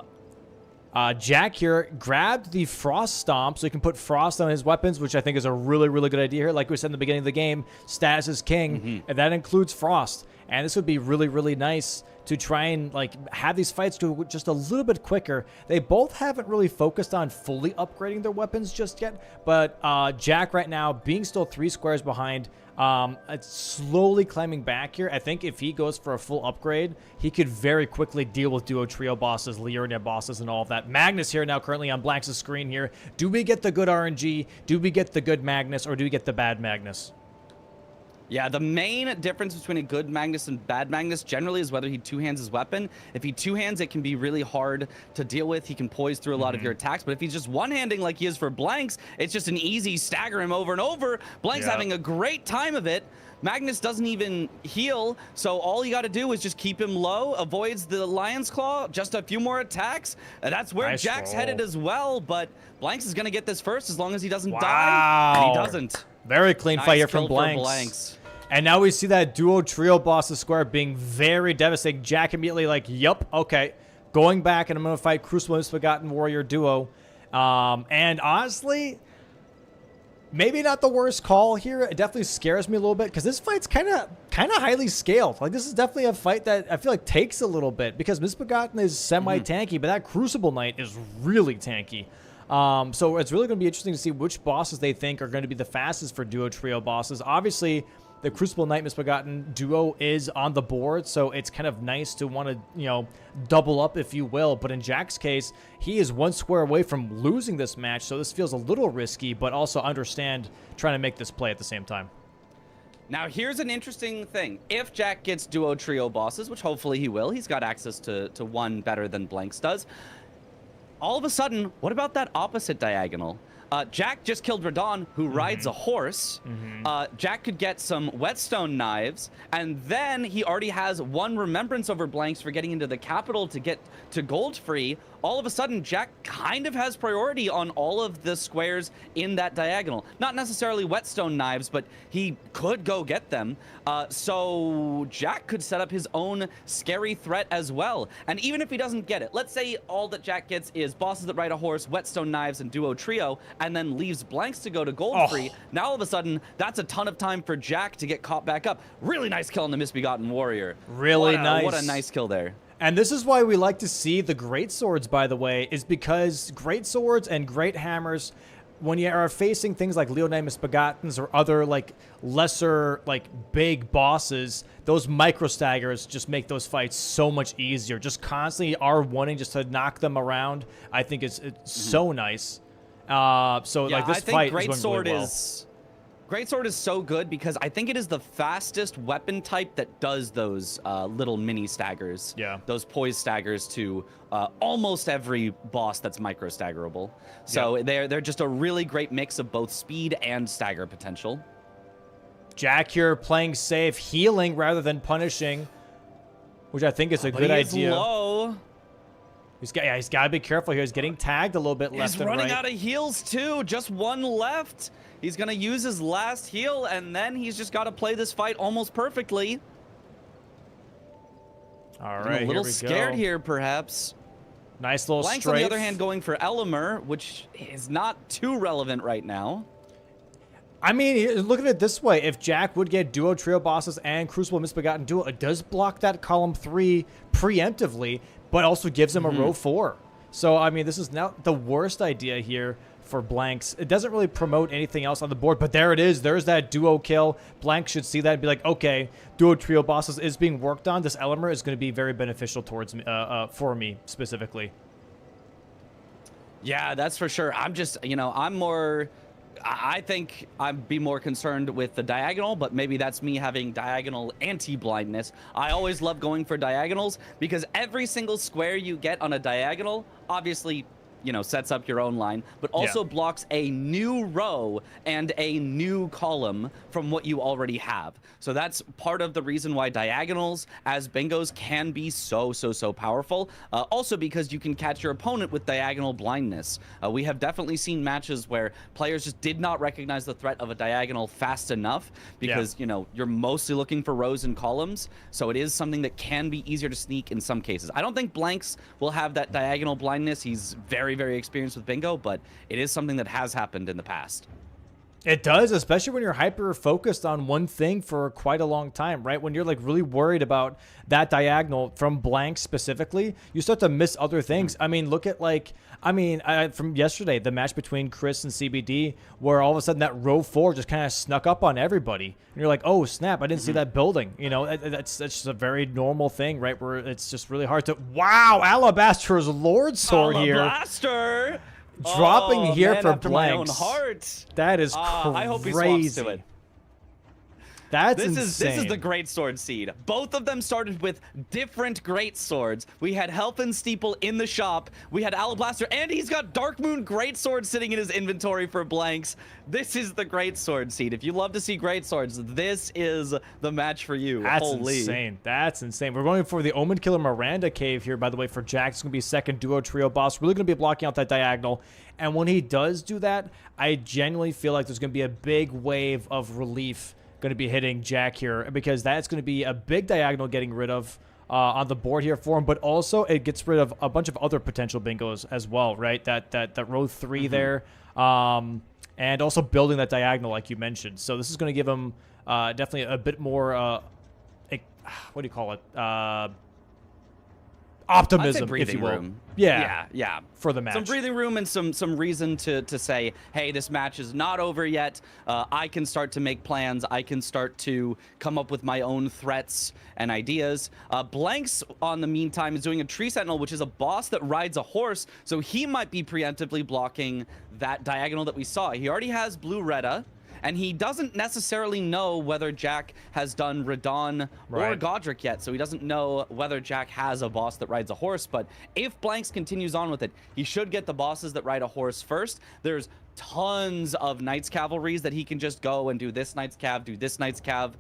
Jack here, grabbed the Frost Stomp so he can put Frost on his weapons, which I think is a really, really good idea here. Like we said in the beginning of the game, status is king, and that includes Frost. And this would be really, really nice to try and like have these fights go just a little bit quicker. They both haven't really focused on fully upgrading their weapons just yet, but Jack right now being still 3 squares behind, it's slowly climbing back here. I think if he goes for a full upgrade, he could very quickly deal with duo trio bosses, Liurnia bosses, and all of that. Magnus here now currently on Blanks' screen here. Do we get the good RNG? Do we get the good Magnus, or do we get the bad Magnus? Yeah, the main difference between a good Magnus and bad Magnus generally is whether he two-hands his weapon. If he two-hands, it can be really hard to deal with. He can poise through a lot of your attacks. But if he's just one-handing like he is for Blanks, it's just an easy stagger him over and over. Blanks having a great time of it. Magnus doesn't even heal, so all you got to do is just keep him low, avoids the Lion's Claw, just a few more attacks. That's where Jack's headed as well, but Blanks is going to get this first as long as he doesn't die, and he doesn't. Very clean fight here from Blanks. And now we see that duo trio boss square being very devastating. Jack immediately like, yup, okay. Going back, and I'm going to fight Crucible Misbegotten Warrior Duo. And honestly, maybe not the worst call here. It definitely scares me a little bit because this fight's kind of highly scaled. Like, this is definitely a fight that I feel like takes a little bit because Misbegotten is semi-tanky, but that Crucible Knight is really tanky. So it's really going to be interesting to see which bosses they think are going to be the fastest for duo trio bosses. Obviously, the Crucible Knight Misbegotten duo is on the board, so it's kind of nice to want to, you know, double up, if you will. But in Jack's case, he is one square away from losing this match, so this feels a little risky, but also understand trying to make this play at the same time. Now, here's an interesting thing. If Jack gets duo trio bosses, which hopefully he will, he's got access to one better than Blanks does. All of a sudden, what about that opposite diagonal? Jack just killed Radon, who rides a horse. Jack could get some whetstone knives, and then he already has one remembrance over Blanks for getting into the capital to get to gold free. All of a sudden, Jack kind of has priority on all of the squares in that diagonal. Not necessarily whetstone knives, but he could go get them. So Jack could set up his own scary threat as well. And even if he doesn't get it, let's say all that Jack gets is bosses that ride a horse, whetstone knives, and duo trio, and then leaves Blanks to go to gold free. Now all of a sudden, that's a ton of time for Jack to get caught back up. Really nice kill on the Misbegotten Warrior. Really nice. What a nice kill there. And this is why we like to see the great swords, by the way, is because great swords and great hammers, when you are facing things like Leonine Misbegottens or other like lesser like big bosses, those micro staggers just make those fights so much easier. Just constantly R1ing just to knock them around, I think it's so nice. So yeah, like this I think fight Greatsword is Greatsword is so good because I think it is the fastest weapon type that does those little mini staggers. Yeah. Those poise staggers to almost every boss that's micro staggerable. So they're just a really great mix of both speed and stagger potential. Jack here playing safe, healing rather than punishing, which I think is a good idea. Low. He's got to be careful here. He's getting tagged a little bit left and right. He's running out of heals too. Just one left. He's going to use his last heal, and then he's just got to play this fight almost perfectly. All right, a little scared here, perhaps. Nice little Blanks, strafe. on the other hand, going for Elimer, which is not too relevant right now. I mean, look at it this way. If Jack would get duo trio bosses and Crucible Misbegotten duo, it does block that column 3 preemptively, but also gives him a row 4. So, I mean, this is not the worst idea here for Blanks. It doesn't really promote anything else on the board, but there it is. There's that duo kill. Blanks should see that and be like, okay, duo trio bosses is being worked on. This Elimer is going to be very beneficial towards me, for me specifically. Yeah, that's for sure. I'm just, you know, I think I'd be more concerned with the diagonal, but maybe that's me having diagonal anti-blindness. I always love going for diagonals because every single square you get on a diagonal, obviously, you know, sets up your own line, but also blocks a new row and a new column from what you already have. So that's part of the reason why diagonals as bingos can be so powerful. Also because you can catch your opponent with diagonal blindness. We have definitely seen matches where players just did not recognize the threat of a diagonal fast enough because, you know, you're mostly looking for rows and columns. So it is something that can be easier to sneak in some cases. I don't think Blanks will have that diagonal blindness. He's very experienced with bingo, but it is something that has happened in the past. It does, especially when you're hyper focused on one thing for quite a long time, right? When you're like really worried about that diagonal from Blanks specifically, you start to miss other things. I mean, look at like, from yesterday, the match between Chris and CBD, where all of a sudden that row 4 just kind of snuck up on everybody. And you're like, oh snap, I didn't see that building. You know, that's just a very normal thing, right? Where it's just really hard to, wow, Alabaster's Lord Sword here. Alabaster! Dropping here for after my own Blanks. Heart. That is crazy. I hope he swaps to it. That's insane. This is the great sword seed. Both of them started with different great swords. We had Helpin' Steeple in the shop. We had Alabaster, and he's got Dark Moon great sword sitting in his inventory for Blanks. This is the great sword seed. If you love to see great swords, this is the match for you. That's Holy. insane. That's insane. We're going for the Omen Killer Miranda cave here, by the way, for Jack. It's going to be second duo trio boss. Really going to be blocking out that diagonal. And when he does do that, I genuinely feel like there's going to be a big wave of relief going to be hitting Jack here, because that's going to be a big diagonal getting rid of. on the board here for him, but also it gets rid of a bunch of other potential bingos as well, right? That row 3 there, and also building that diagonal like you mentioned. So this is going to give him definitely a bit more, what do you call it? Optimism, if you will. Room. Yeah, for the match. Some breathing room and some reason to say, hey, this match is not over yet. I can start to make plans. I can start to come up with my own threats and ideas. Blanks, on the meantime, is doing a Tree Sentinel, which is a boss that rides a horse, so he might be preemptively blocking that diagonal that we saw. He already has Blue Retta, and he doesn't necessarily know whether Jack has done Radon or Godric yet, so he doesn't know whether Jack has a boss that rides a horse. But if Blanks continues on with it, he should get the bosses that ride a horse first. There's tons of Knights Cavalries that he can just go and do this Knights Cav, do this Knights Cav.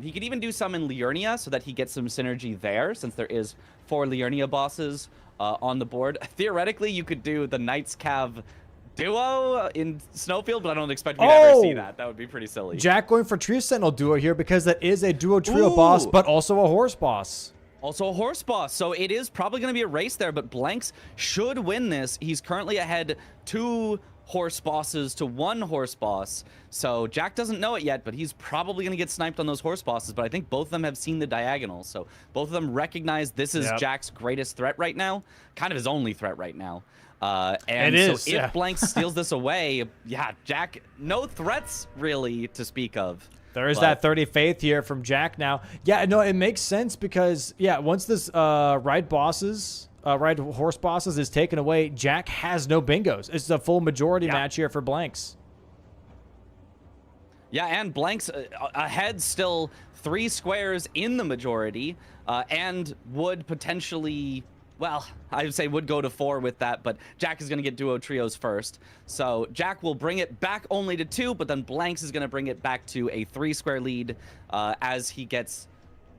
He could even do some in Liurnia so that he gets some synergy there, since there is 4 Liurnia bosses on the board. Theoretically, you could do the Knights Cav duo in Snowfield, but I don't expect we'd ever see that. That would be pretty silly. Jack going for Tree Sentinel duo here because that is a duo trio boss, but also a horse boss. Also a horse boss, so it is probably going to be a race there, but Blanks should win this. He's currently ahead 2 horse bosses to 1 horse boss, so Jack doesn't know it yet, but he's probably going to get sniped on those horse bosses. But I think both of them have seen the diagonal, so both of them recognize this is Jack's greatest threat right now, kind of his only threat right now. And so if Blanks steals this away, Jack, no threats really to speak of. There is that 30 faith here from Jack now. Yeah, no, it makes sense because, once this ride horse bosses is taken away, Jack has no bingos. It's a full majority match here for Blanks. Yeah, and Blanks ahead still 3 squares in the majority, and would potentially... Well, I would say would go to 4 with that, but Jack is going to get duo trios first. So Jack will bring it back only to 2, but then Blanks is going to bring it back to a 3-square lead as he gets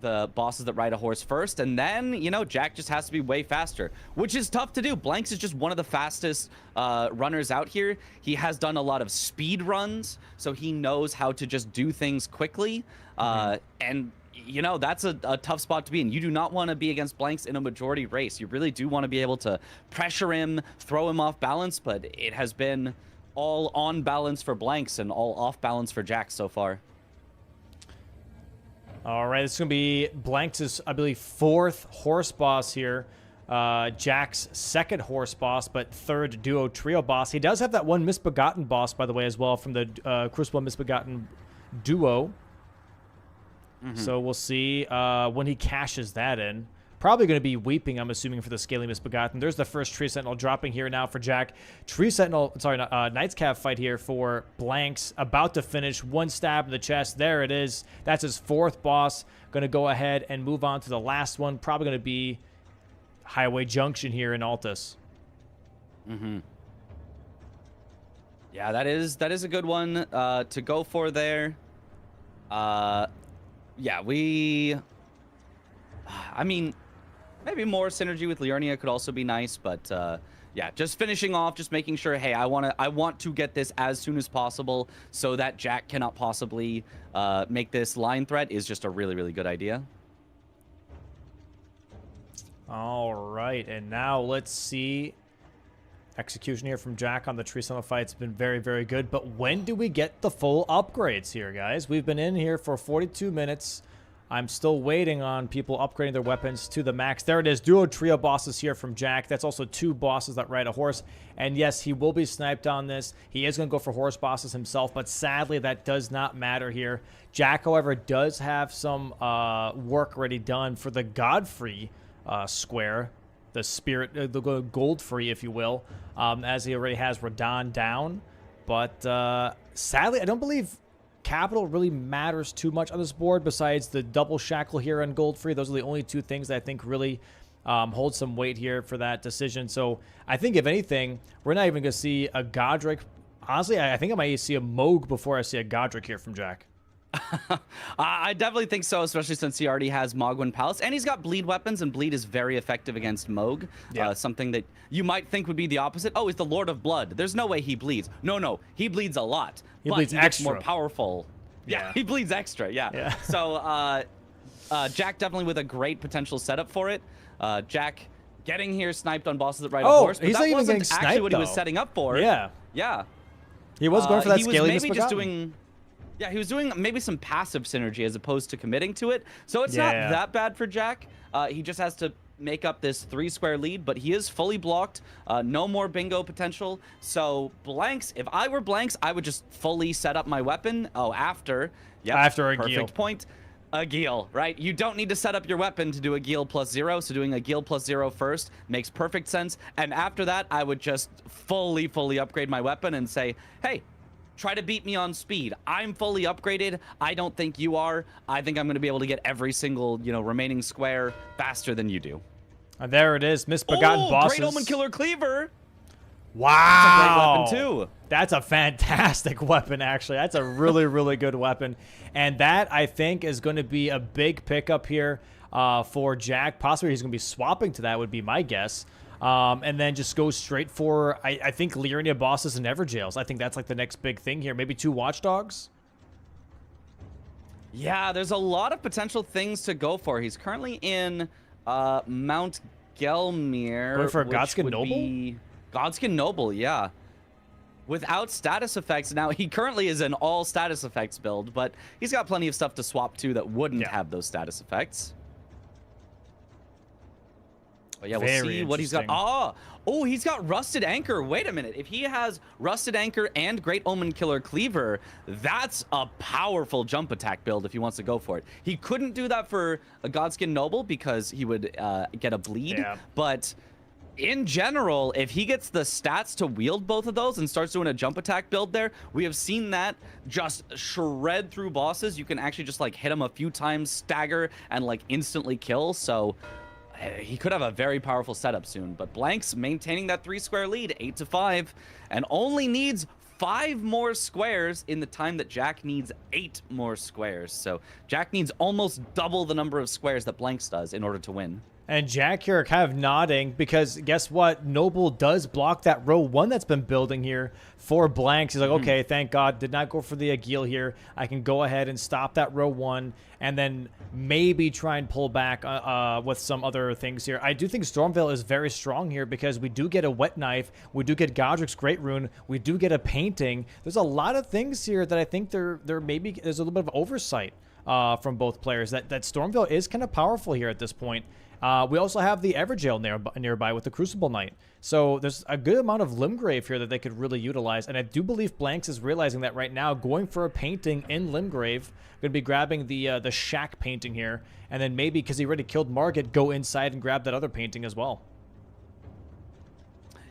the bosses that ride a horse first. And then, you know, Jack just has to be way faster, which is tough to do. Blanks is just one of the fastest runners out here. He has done a lot of speed runs, so he knows how to just do things quickly. And you know, that's a tough spot to be in. You do not want to be against Blanks in a majority race. You really do want to be able to pressure him, throw him off balance, but it has been all on balance for Blanks and all off balance for Jack so far. All right, it's going to be Blanks' I believe 4th horse boss here. Jack's 2nd horse boss, but 3rd duo trio boss. He does have that one Misbegotten boss, by the way, as well, from the Crucible Misbegotten duo. So we'll see when he cashes that in. Probably going to be weeping, I'm assuming, for the Scaly Misbegotten. There's the first Tree Sentinel dropping here now for Jack. Tree Sentinel, sorry, Knights Cav fight here for Blanks. About to finish. 1 stab in the chest. There it is. That's his 4th boss. Going to go ahead and move on to the last one. Probably going to be Highway Junction here in Altus. Yeah, that is a good one to go for there. Yeah, I mean, maybe more synergy with Liurnia could also be nice, but yeah, just finishing off, just making sure, hey, I want to get this as soon as possible so that Jack cannot possibly make this line threat is just a really, really good idea. All right, and now let's see. Execution here from Jack on the Tree Sentinel fight. It's been very, very good. But when do we get the full upgrades here, guys? We've been in here for 42 minutes. I'm still waiting on people upgrading their weapons to the max. There it is. Duo trio bosses here from Jack. That's also 2 bosses that ride a horse. And yes, he will be sniped on this. He is going to go for horse bosses himself, but sadly, that does not matter here. Jack, however, does have some work already done for the Godfrey square. The spirit, the gold free, if you will, as he already has Radon down. But sadly, I don't believe capital really matters too much on this board besides the double shackle here on gold free. Those are the only 2 things that I think really hold some weight here for that decision. So I think, if anything, we're not even going to see a Godric. Honestly, I think I might see a Moog before I see a Godric here from Jack. I definitely think so, especially since he already has Mogwin Palace, and he's got bleed weapons, and bleed is very effective against Moog. Something that you might think would be the opposite. Oh, he's the Lord of Blood. There's no way he bleeds. No, he bleeds a lot. He bleeds extra. More powerful. Yeah, he bleeds extra. Yeah. So Jack definitely with a great potential setup for it. Jack getting here sniped on bosses that ride a Oh, horse, but he's that not even wasn't getting actually sniped, what he was though. setting up for. Yeah. Yeah. He was going for that he was scaling maybe just misbegotten. doing, yeah, he was doing maybe some passive synergy as opposed to committing to it. So it's Yeah. not that bad for Jack. He just has to make up this 3-square lead, but he is fully blocked. No more bingo potential. So Blanks, if I were Blanks, I would just fully set up my weapon. Oh, after. Yep, After a perfect Geel. point. A Geel, right? You don't need to set up your weapon to do a Geel +0, so doing a Geel +0 first makes perfect sense. And after that, I would just fully upgrade my weapon and say, hey, try to beat me on speed. I'm fully upgraded. I don't think you are. I think I'm going to be able to get every single, remaining square faster than you do. And there it is, misbegotten bosses. Great Omen Killer Cleaver. Wow. That's a great weapon, too. That's a fantastic weapon, actually. That's a really good weapon. And that, I think, is going to be a big pickup here for Jack. Possibly he's going to be swapping to that, would be my guess. And then just go straight for, I think, Liurnia bosses and Everjails. I think that's like the next big thing here. Maybe 2 Watchdogs? Yeah, there's a lot of potential things to go for. He's currently in Mount Gelmir. Going for a which Godskin would Noble? be Godskin Noble, yeah. Without status effects. Now, he currently is an all status effects build, but he's got plenty of stuff to swap to that wouldn't have those status effects. But yeah, we'll see what he's got. Oh, he's got Rusted Anchor. Wait a minute. If he has Rusted Anchor and Great Omen Killer Cleaver, that's a powerful jump attack build if he wants to go for it. He couldn't do that for a Godskin Noble because he would get a bleed. Yeah. But in general, if he gets the stats to wield both of those and starts doing a jump attack build there, we have seen that just shred through bosses. You can actually just like hit him a few times, stagger, and like instantly kill. So he could have a very powerful setup soon, but Blanks maintaining that 3-square lead, 8-5, and only needs 5 more squares in the time that Jack needs 8 more squares. So Jack needs almost double the number of squares that Blanks does in order to win. And Jack here kind of nodding because guess what? Noble does block that row 1 that's been building here for Blanks. He's like, okay, thank God. Did not go for the Agil here. I can go ahead and stop that row 1 and then maybe try and pull back with some other things here. I do think Stormveil is very strong here because we do get a Wet Knife. We do get Godric's Great Rune. We do get a Painting. There's a lot of things here that I think there's a little bit of oversight from both players. That Stormveil is kind of powerful here at this point. We also have the Everjail nearby with the Crucible Knight. So there's a good amount of Limgrave here that they could really utilize. And I do believe Blanks is realizing that right now, going for a Painting in Limgrave. Going to be grabbing the Shack Painting here. And then maybe, because he already killed Margit, go inside and grab that other Painting as well.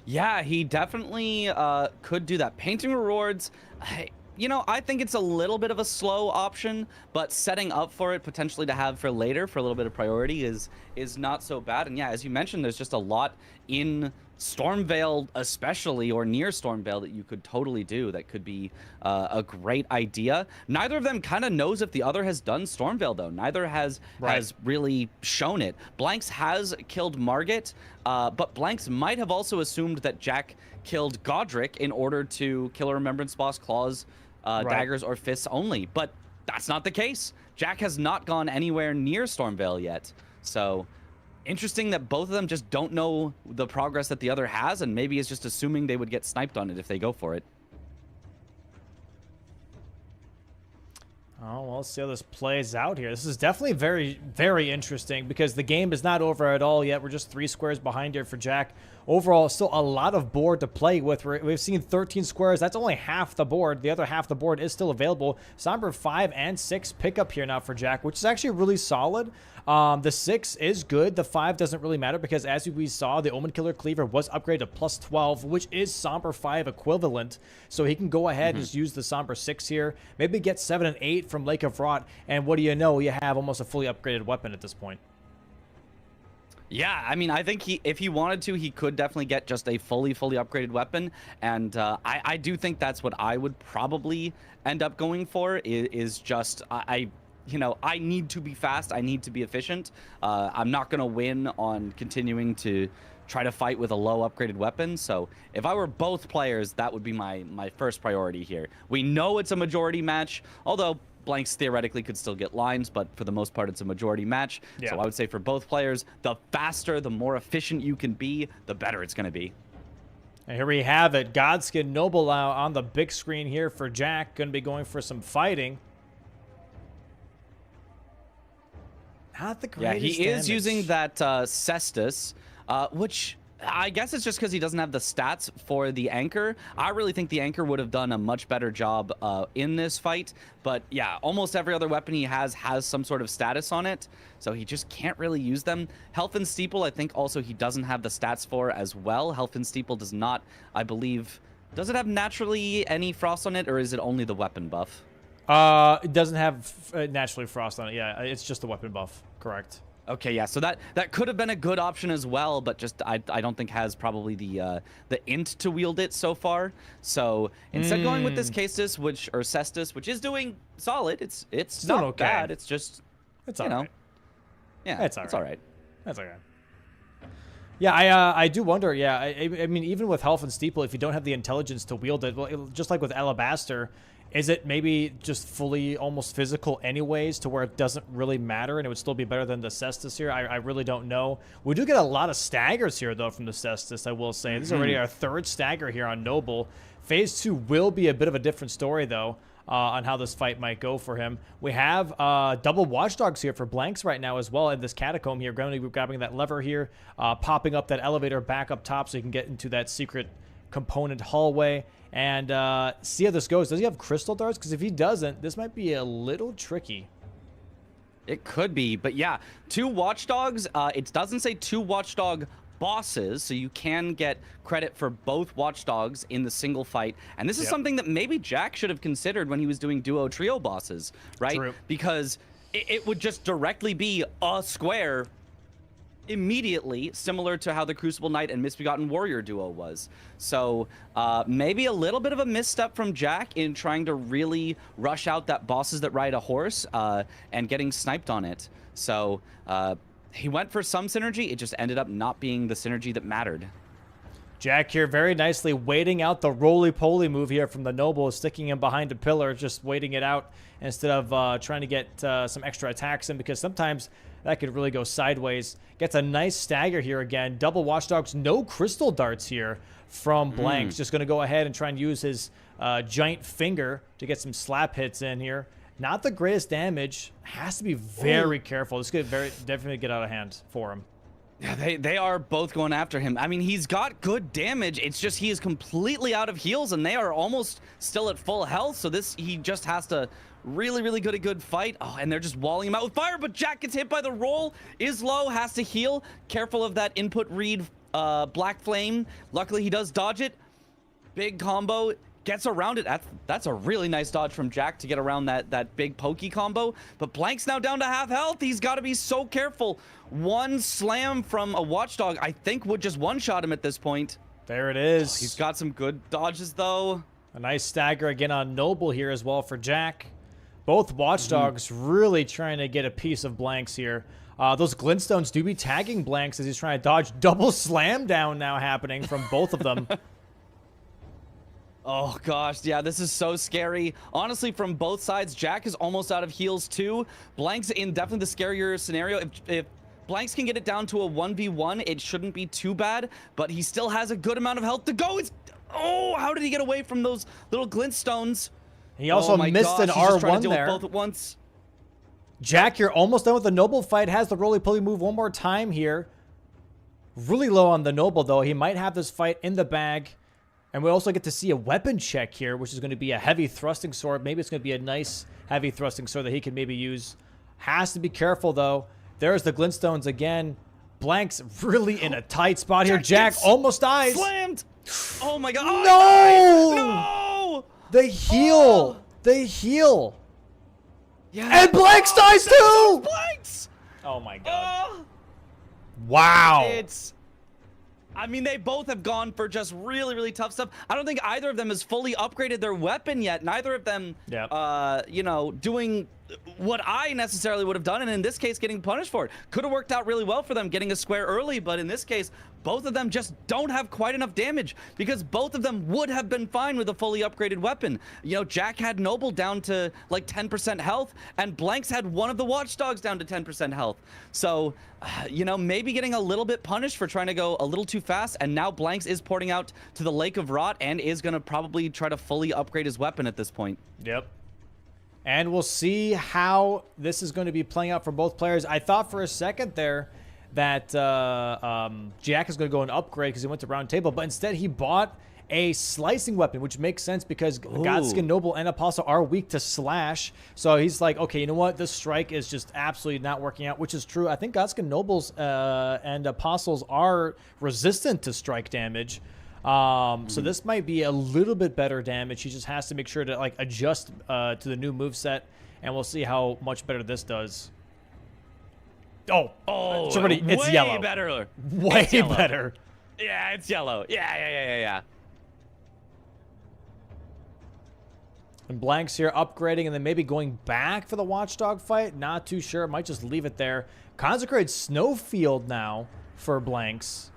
Yeah, he definitely could do that. Painting rewards, I think it's a little bit of a slow option, but setting up for it potentially to have for later for a little bit of priority is not so bad. And yeah, as you mentioned, there's just a lot in Stormveil especially, or near Stormveil, that you could totally do that could be a great idea. Neither of them kind of knows if the other has done Stormveil, though. Neither has really shown it. Blanks has killed Margit, but Blanks might have also assumed that Jack killed Godric in order to kill a Remembrance Boss Claws, daggers, or fists only. But that's not the case. Jack has not gone anywhere near Stormveil yet. So interesting that both of them just don't know the progress that the other has, and maybe is just assuming they would get sniped on it if they go for it. Oh, well, let's see how this plays out here. This is definitely very interesting because the game is not over at all yet. We're just 3 squares behind here for Jack. Overall, still a lot of board to play with. We've seen 13 squares. That's only half the board. The other half of the board is still available. Somber 5 and 6 pickup here now for Jack, which is actually really solid. The 6 is good. The 5 doesn't really matter because as we saw, the Omen Killer Cleaver was upgraded to +12, which is Somber 5 equivalent. So he can go ahead and just use the Somber 6 here. Maybe get 7 and 8 from Lake of Rot. And what do you know? You have almost a fully upgraded weapon at this point. Yeah, I mean, I think if he wanted to, he could definitely get just a fully upgraded weapon. And I do think that's what I would probably end up going for, is just, I need to be fast. I need to be efficient. I'm not going to win on continuing to try to fight with a low upgraded weapon. So if I were both players, that would be my first priority here. We know it's a majority match, although Blanks theoretically could still get lines, but for the most part, it's a majority match. Yeah. So I would say for both players, the faster, the more efficient you can be, the better it's going to be. And here we have it. Godskin Noble on the big screen here for Jack. Going to be going for some fighting. Not the greatest Yeah, he is damage. using that Cestus, which I guess it's just because he doesn't have the stats for the Anchor. I really think the Anchor would have done a much better job in this fight. But yeah, almost every other weapon he has some sort of status on it. So he just can't really use them. Health and Steeple, I think also he doesn't have the stats for as well. Health and Steeple does not, I believe, does it have naturally any frost on it, or is it only the weapon buff? It doesn't have naturally frost on it. Yeah, it's just the weapon buff. Correct. Okay, yeah, so that could have been a good option as well, but just I don't think has probably the int to wield it so far. So instead going with this Cestus, or Cestus, which is doing solid. It's Still not okay. bad. It's just It's you all know, right. yeah, It's it's all all right. right. That's okay. Yeah, I do wonder. Yeah, I mean, even with Health and Steeple, if you don't have the intelligence to wield it, well, just like with Alabaster, is it maybe just fully almost physical anyways to where it doesn't really matter and it would still be better than the Cestus here? I really don't know. We do get a lot of staggers here, though, from the Cestus, I will say. This is already our third stagger here on Noble. Phase 2 will be a bit of a different story, though, on how this fight might go for him. We have double Watchdogs here for Blanks right now as well in this Catacomb here. Going to be grabbing that lever here, popping up that elevator back up top so you can get into that secret component hallway and see how this goes. Does he have crystal darts? Because if he doesn't, this might be a little tricky. It could be, but yeah, 2 Watchdogs. It doesn't say 2 Watchdog bosses, so you can get credit for both Watchdogs in the single fight. And this is something that maybe Jack should have considered when he was doing duo trio bosses, right? True. Because it would just directly be a square immediately, similar to how the Crucible Knight and Misbegotten Warrior duo was. So maybe a little bit of a misstep from Jack in trying to really rush out that bosses that ride a horse and getting sniped on it. So he went for some synergy. It just ended up not being the synergy that mattered. Jack here very nicely waiting out the roly-poly move here from the Noble, sticking him behind a pillar, just waiting it out instead of trying to get some extra attacks in, because sometimes that could really go sideways. Gets a nice stagger here again. Double Watchdogs, no crystal darts here from Blanks. Just going to go ahead and try and use his giant finger to get some slap hits in here. Not the greatest damage. Has to be very careful. This could definitely get out of hand for him. Yeah, they are both going after him. I mean, he's got good damage. It's just he is completely out of heals, and they are almost still at full health. So he just has to really get a good fight. Oh, and they're just walling him out with fire, but Jack gets hit by the roll. Is low, has to heal. Careful of that input read Black Flame. Luckily, he does dodge it. Big combo. Gets around it. That's a really nice dodge from Jack to get around that big pokey combo. But Blank's now down to half health. He's got to be so careful. One slam from a Watchdog, I think, would just one-shot him at this point. There it is. He's got some good dodges, though. A nice stagger again on Noble here as well for Jack. Both Watchdogs really trying to get a piece of Blanks here. Those glintstones do be tagging Blanks as he's trying to dodge. Double slam down now happening from both of them. Oh, gosh. Yeah, this is so scary. Honestly, from both sides, Jack is almost out of heals, too. Blank's in definitely the scarier scenario. If Blanks can get it down to a 1v1, it shouldn't be too bad, but he still has a good amount of health to go. Oh, how did he get away from those little glintstones? He also missed an He's just trying R1 to deal with there. both at once. Jack, you're almost done with the Noble fight. Has the roly-poly move one more time here. Really low on the Noble, though. He might have this fight in the bag. And we also get to see a weapon check here, which is going to be a heavy thrusting sword. Maybe it's going to be a nice heavy thrusting sword that he can maybe use. Has to be careful, though. There's the glintstones again. Blank's really in a tight spot here. Jack almost dies. Slammed. Oh, my God. No! No! They heal. They heal. Yeah. And Blanks dies too! Blanks! Oh, my God. Oh, Wow. I mean, they both have gone for just really tough stuff. I don't think either of them has fully upgraded their weapon yet. Neither of them, Yep. you know, doing what I necessarily would have done, and in this case getting punished for it. Could have worked out really well for them getting a square early, but in this case both of them just don't have quite enough damage, because both of them would have been fine with a fully upgraded weapon. You know, Jack had Noble down to like 10% health, and Blanks had one of the Watchdogs down to 10% health. So, you know, maybe getting a little bit punished for trying to go a little too fast, and now Blanks is porting out to the Lake of Rot and is going to probably try to fully upgrade his weapon at this point. Yep. And we'll see how this is going to be playing out for both players. I thought for a second there that Jack is going to go and upgrade because he went to round table, but instead he bought a slicing weapon, which makes sense because Godskin, Noble, and Apostle are weak to slash. So he's like, okay, you know what? This strike is just absolutely not working out, which is true. I think Godskin, Nobles, and Apostles are resistant to strike damage. So this might be a little bit better damage. He just has to make sure to like adjust to the new moveset, and we'll see how much better this does. Oh, somebody, it's way yellow. Better. Way it's yellow. better. Yeah, it's yellow. Yeah. And Blanks here upgrading and then maybe going back for the Watchdog fight. Not too sure. Might just leave it there. Consecrated Snowfield now for Blanks.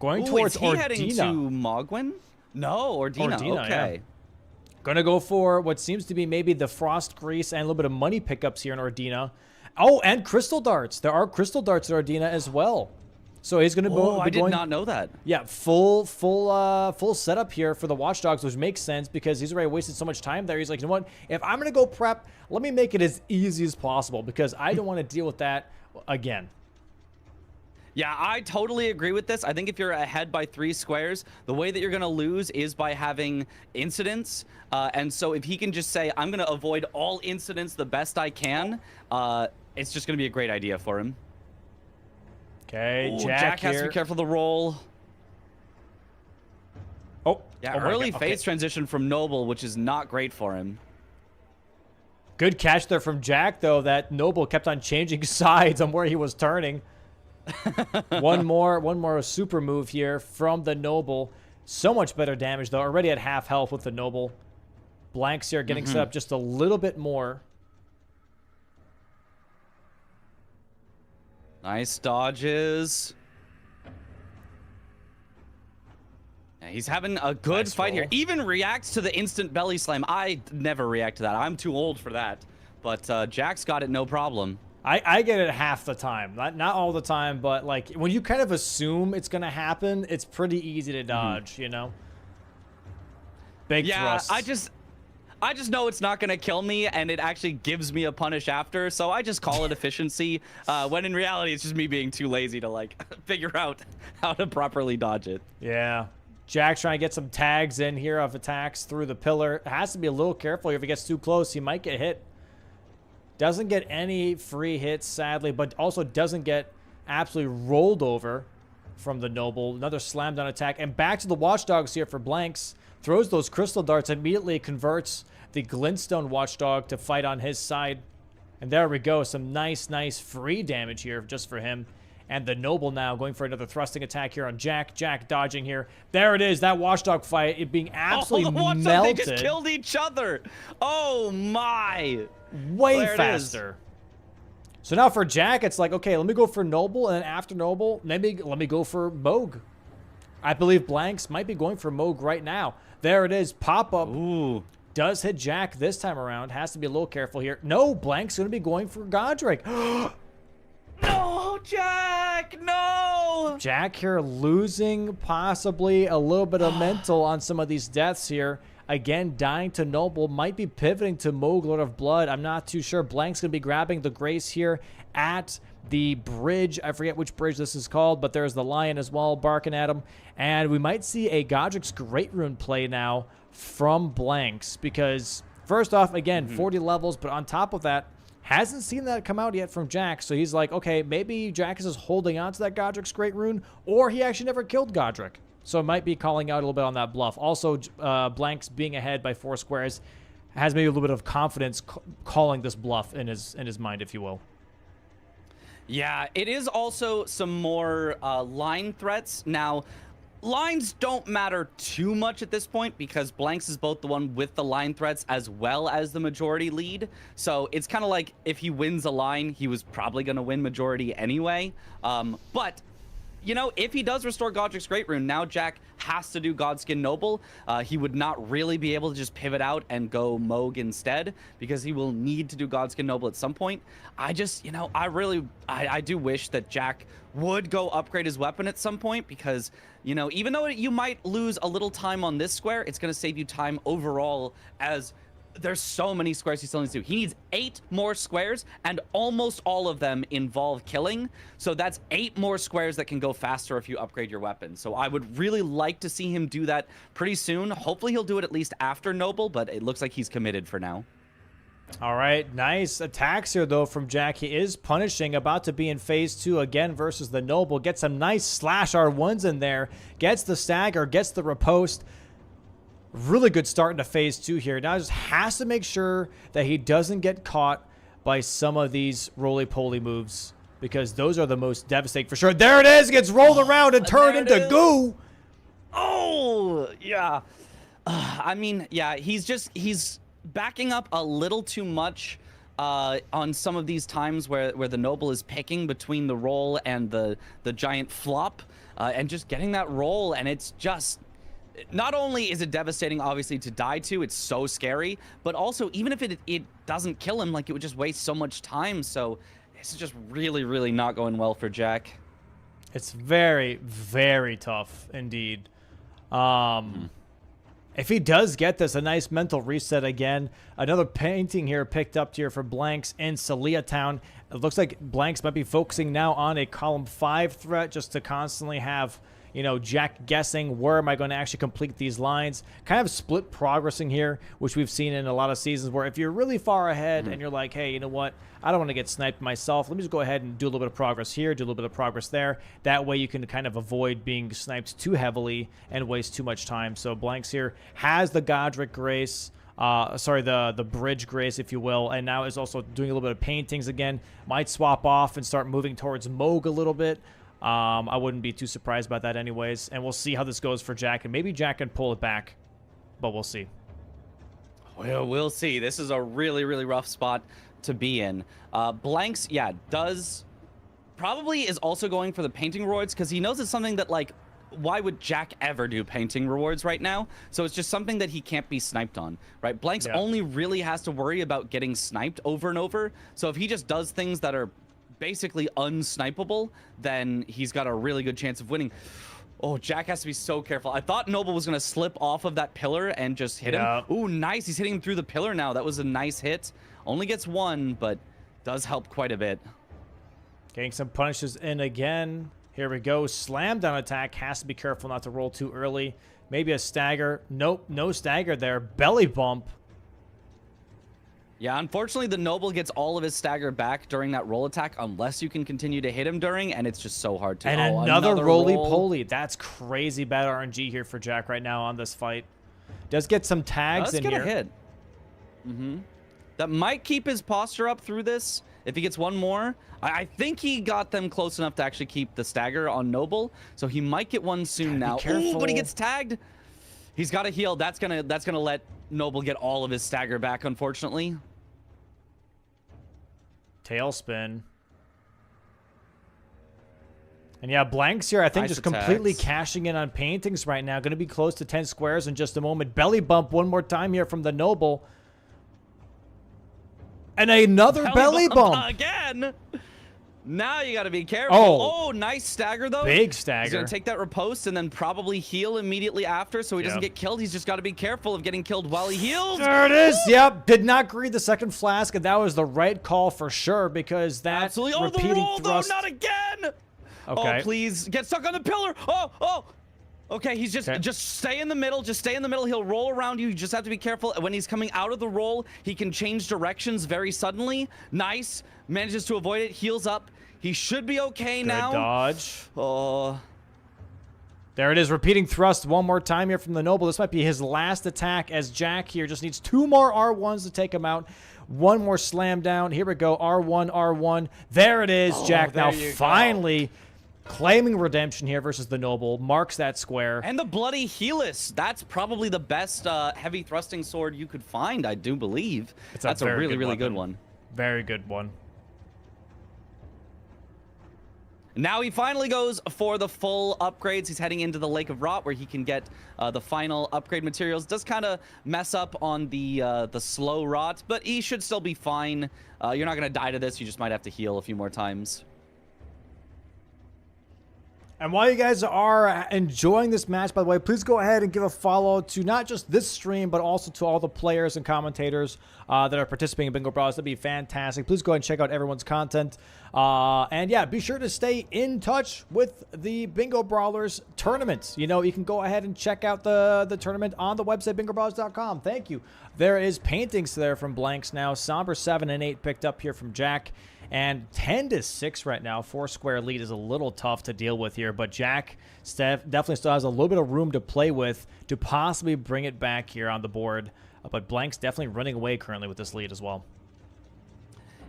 Going towards is he Ordina. Heading to Mogwin? No, Ordina. Okay. Yeah. Going to go for what seems to be maybe the Frost Grease and a little bit of money pickups here in Ordina. Oh, and Crystal Darts. There are Crystal Darts at Ordina as well. So he's going to go. I did not know that. Yeah, full setup here for the Watchdogs, which makes sense because he's already wasted so much time there. He's like, you know what? If I'm going to go prep, let me make it as easy as possible because I don't want to deal with that again. Yeah, I totally agree with this. I think if you're ahead by 3 squares, the way that you're going to lose is by having incidents. And so if he can just say, I'm going to avoid all incidents the best I can, it's just going to be a great idea for him. Okay, Jack has to be careful of the roll. Yeah, early phase transition from Noble, which is not great for him. Good catch there from Jack, though, that Noble kept on changing sides on where he was turning. one more super move here from the Noble. So much better damage, though. Already at half health with the Noble. Blanks here getting set up just a little bit more. Nice dodges. Yeah, he's having a good fight here. Even reacts to the instant belly slam. I never react to that. I'm too old for that. But Jack's got it no problem. I get it half the time. Not all the time, but like when you kind of assume it's going to happen, it's pretty easy to dodge, you know? Big thrust. I just know it's not going to kill me, and it actually gives me a punish after, so I just call it efficiency, when in reality it's just me being too lazy to like figure out how to properly dodge it. Yeah. Jack's trying to get some tags in here of attacks through the pillar. Has to be a little careful here. If he gets too close, he might get hit. Doesn't get any free hits, sadly, but also doesn't get absolutely rolled over from the Noble. Another slam down attack. And back to the Watchdogs here for Blanks. Throws those Crystal Darts, immediately converts the Glintstone Watchdog to fight on his side. And there we go. Some nice free damage here just for him. And the Noble now going for another thrusting attack here on Jack. Jack dodging here. There it is. That Watchdog fight. It being absolutely melted. They just killed each other. Oh, my. Way faster. So now for Jack, it's like, okay, let me go for Noble. And then after Noble, maybe let me go for Moog. I believe Blanks might be going for Moog right now. There it is. Pop-up. Ooh. Does hit Jack this time around. Has to be a little careful here. No, Blank's going to be going for Godric. No, Jack, no! Jack here losing possibly a little bit of mental on some of these deaths here. Again, dying to Noble. Might be pivoting to Moog, Lord of Blood. I'm not too sure. Blank's going to be grabbing the Grace here at the bridge. I forget which bridge this is called, but there's the Lion as well barking at him. And we might see a Godric's Great Rune play now from Blanks because, first off, again, 40 levels, but on top of that, hasn't seen that come out yet from Jack. So he's like, okay, maybe Jack is just holding on to that Godric's Great Rune, or he actually never killed Godric. So it might be calling out a little bit on that bluff. Also, Blanks being ahead by 4 squares has maybe a little bit of confidence calling this bluff in his mind, if you will. Yeah, it is also some more line threats. Now, lines don't matter too much at this point because Blanks is both the one with the line threats as well as the majority lead. So it's kind of like if he wins a line, he was probably going to win majority anyway. But you know, if he does restore Godric's Great Rune, now Jack has to do Godskin Noble. He would not really be able to just pivot out and go Moog instead because he will need to do Godskin Noble at some point. I just, you know, I do wish that Jack would go upgrade his weapon at some point because, you know, even though you might lose a little time on this square, it's going to save you time overall as there's so many squares he still needs to do. He needs 8 more squares, and almost all of them involve killing. So that's 8 more squares that can go faster if you upgrade your weapon. So I would really like to see him do that pretty soon. Hopefully he'll do it at least after Noble, but it looks like he's committed for now. All right, nice attacks here, though, from Jack. He is punishing, about to be in phase 2 again versus the Noble. Gets some nice slash R1s in there. Gets the stagger, gets the riposte. Really good start into phase 2 here. Now just has to make sure that he doesn't get caught by some of these roly-poly moves because those are the most devastating for sure. There it is. Gets rolled around and turned into goo. Oh, yeah. I mean, yeah, he's backing up a little too much on some of these times where the Noble is picking between the roll and the giant flop and just getting that roll, and it's just... Not only is it devastating, obviously, to die to, it's so scary, but also, even if it doesn't kill him, like, it would just waste so much time. So this is just really, really not going well for Jack. It's very, very tough indeed. If he does get this, a nice mental reset again. Another painting here picked up here for Blanks in Celia Town. It looks like Blanks might be focusing now on a column 5 threat just to constantly have... You know, Jack guessing where am I going to actually complete these lines. Kind of split progressing here, which we've seen in a lot of seasons where if you're really far ahead and you're like, hey, you know what? I don't want to get sniped myself. Let me just go ahead and do a little bit of progress here, do a little bit of progress there. That way you can kind of avoid being sniped too heavily and waste too much time. So Blanks here has the Godric Grace. The bridge grace, if you will, and now is also doing a little bit of paintings again. Might swap off and start moving towards Moog a little bit. I wouldn't be too surprised about that anyways. And we'll see how this goes for Jack. And maybe Jack can pull it back. But we'll see. Well, we'll see. This is a really, really rough spot to be in. Blanks, yeah, probably is also going for the painting rewards because he knows it's something that, like, why would Jack ever do painting rewards right now? So it's just something that he can't be sniped on, right? Blanks only really has to worry about getting sniped over and over. So if he just does things that are basically unsnipable, then he's got a really good chance of winning. Oh, Jack has to be so careful. I thought Noble was going to slip off of that pillar and just hit him. Ooh, nice. He's hitting him through the pillar now. That was a nice hit. Only gets 1, but does help quite a bit. Getting some punishes in again. Here we go. Slam down attack. Has to be careful not to roll too early. Maybe a stagger. Nope, no stagger there. Belly bump. Yeah, unfortunately, the Noble gets all of his stagger back during that roll attack unless you can continue to hit him during, and it's just so hard to... And another roly-poly. That's crazy bad RNG here for Jack right now on this fight. Does get some tags in here. Let's get a hit. That might keep his posture up through this. If he gets one more, I think he got them close enough to actually keep the stagger on Noble, so he might get one soon now. Ooh, but he gets tagged. He's got to heal. That's gonna let Noble get all of his stagger back, unfortunately. Tailspin. And yeah, Blanks here, I think, just completely cashing in on paintings right now. Going to be close to 10 squares in just a moment. Belly bump one more time here from the Noble. And another belly bump. Again. Now you got to be careful. Oh, nice stagger, though. Big stagger. He's going to take that riposte and then probably heal immediately after so he doesn't get killed. He's just got to be careful of getting killed while he heals. There it is. Yep. Did not greed the second flask, and that was the right call for sure because that absolutely. Oh, the roll, thrust... though. Not again. Okay. Oh, please. Get stuck on the pillar. Oh. Okay, he's just stay in the middle. Just stay in the middle. He'll roll around you. You just have to be careful. When he's coming out of the roll, he can change directions very suddenly. Nice. Manages to avoid it. Heals up. He should be okay now. Good dodge. Oh. There it is. Repeating thrust one more time here from the Noble. This might be his last attack as Jack here just needs 2 more R1s to take him out. One more slam down. Here we go. R1, R1. There it is, Jack. Now finally claiming redemption here versus the Noble, marks that square. And the Bloody Helix. That's probably the best heavy thrusting sword you could find, I do believe. That's a really, really good one. Very good one. Now he finally goes for the full upgrades. He's heading into the Lake of Rot where he can get the final upgrade materials. Does kind of mess up on the slow rot, but he should still be fine. You're not going to die to this. You just might have to heal a few more times. And while you guys are enjoying this match, by the way, please go ahead and give a follow to not just this stream, but also to all the players and commentators that are participating in Bingo Brawlers. That'd be fantastic. Please go ahead and check out everyone's content. And yeah, be sure to stay in touch with the Bingo Brawlers tournament. You know, you can go ahead and check out the tournament on the website, bingobrawlers.com. Thank you. There is paintings there from Blanks now. Somber 7 and 8 picked up here from Jack. And 10-6 right now. 4-square lead is a little tough to deal with here, but Jack definitely still has a little bit of room to play with to possibly bring it back here on the board. But Blank's definitely running away currently with this lead as well.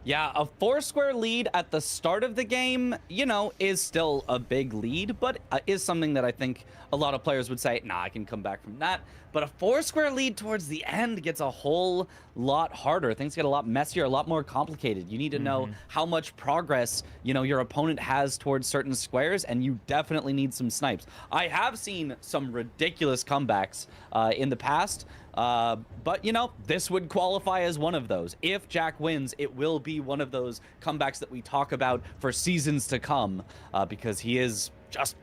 Yeah, a 4-square lead at the start of the game, you know, is still a big lead, but is something that I think a lot of players would say, nah, I can come back from that. But a 4-square lead towards the end gets a whole lot harder. Things get a lot messier, a lot more complicated. You need to know how much progress, you know, your opponent has towards certain squares, and you definitely need some snipes. I have seen some ridiculous comebacks in the past, but, you know, this would qualify as one of those. If Jack wins, it will be one of those comebacks that we talk about for seasons to come, because he is just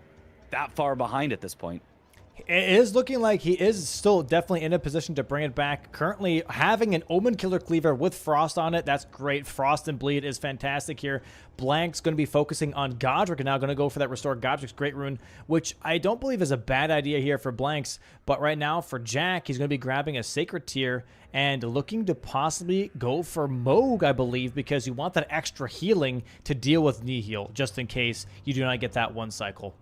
that far behind at this point. It is looking like he is still definitely in a position to bring it back. Currently having an Omen Killer Cleaver with Frost on it, that's great. Frost and Bleed is fantastic here. Blank's going to be focusing on Godric and now going to go for that Restore Godric's Great Rune, which I don't believe is a bad idea here for Blanks. But right now for Jack, he's going to be grabbing a Sacred Tear and looking to possibly go for Moog, I believe, because you want that extra healing to deal with Nihil, just in case you do not get that one cycle.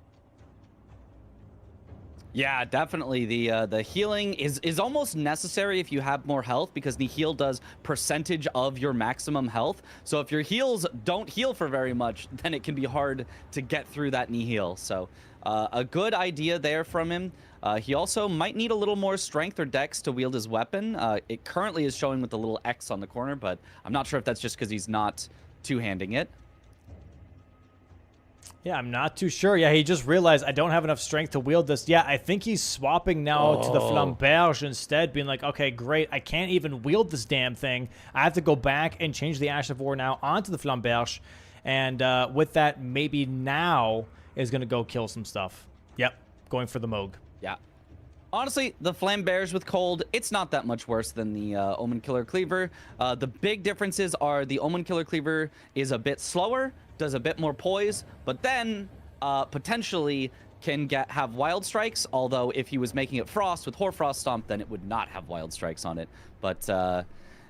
Yeah, definitely. The healing is almost necessary if you have more health, because Nihil does percentage of your maximum health. So if your heals don't heal for very much, then it can be hard to get through that Nihil. So a good idea there from him. He also might need a little more strength or dex to wield his weapon. It currently is showing with the little X on the corner, but I'm not sure if that's just because he's not two-handing it. Yeah, I'm not too sure. Yeah, he just realized I don't have enough strength to wield this. Yeah, I think he's swapping now to the Flamberge instead, being like, okay, great. I can't even wield this damn thing. I have to go back and change the Ash of War now onto the Flamberge. And with that, maybe now is going to go kill some stuff. Yep, going for the Moog. Yeah. Honestly, the Flamberge with Cold, it's not that much worse than the Omen Killer Cleaver. The big differences are the Omen Killer Cleaver is a bit slower, does a bit more poise, but then potentially can have Wild Strikes, although if he was making it Frost with Hoarfrost Stomp, then it would not have Wild Strikes on it. But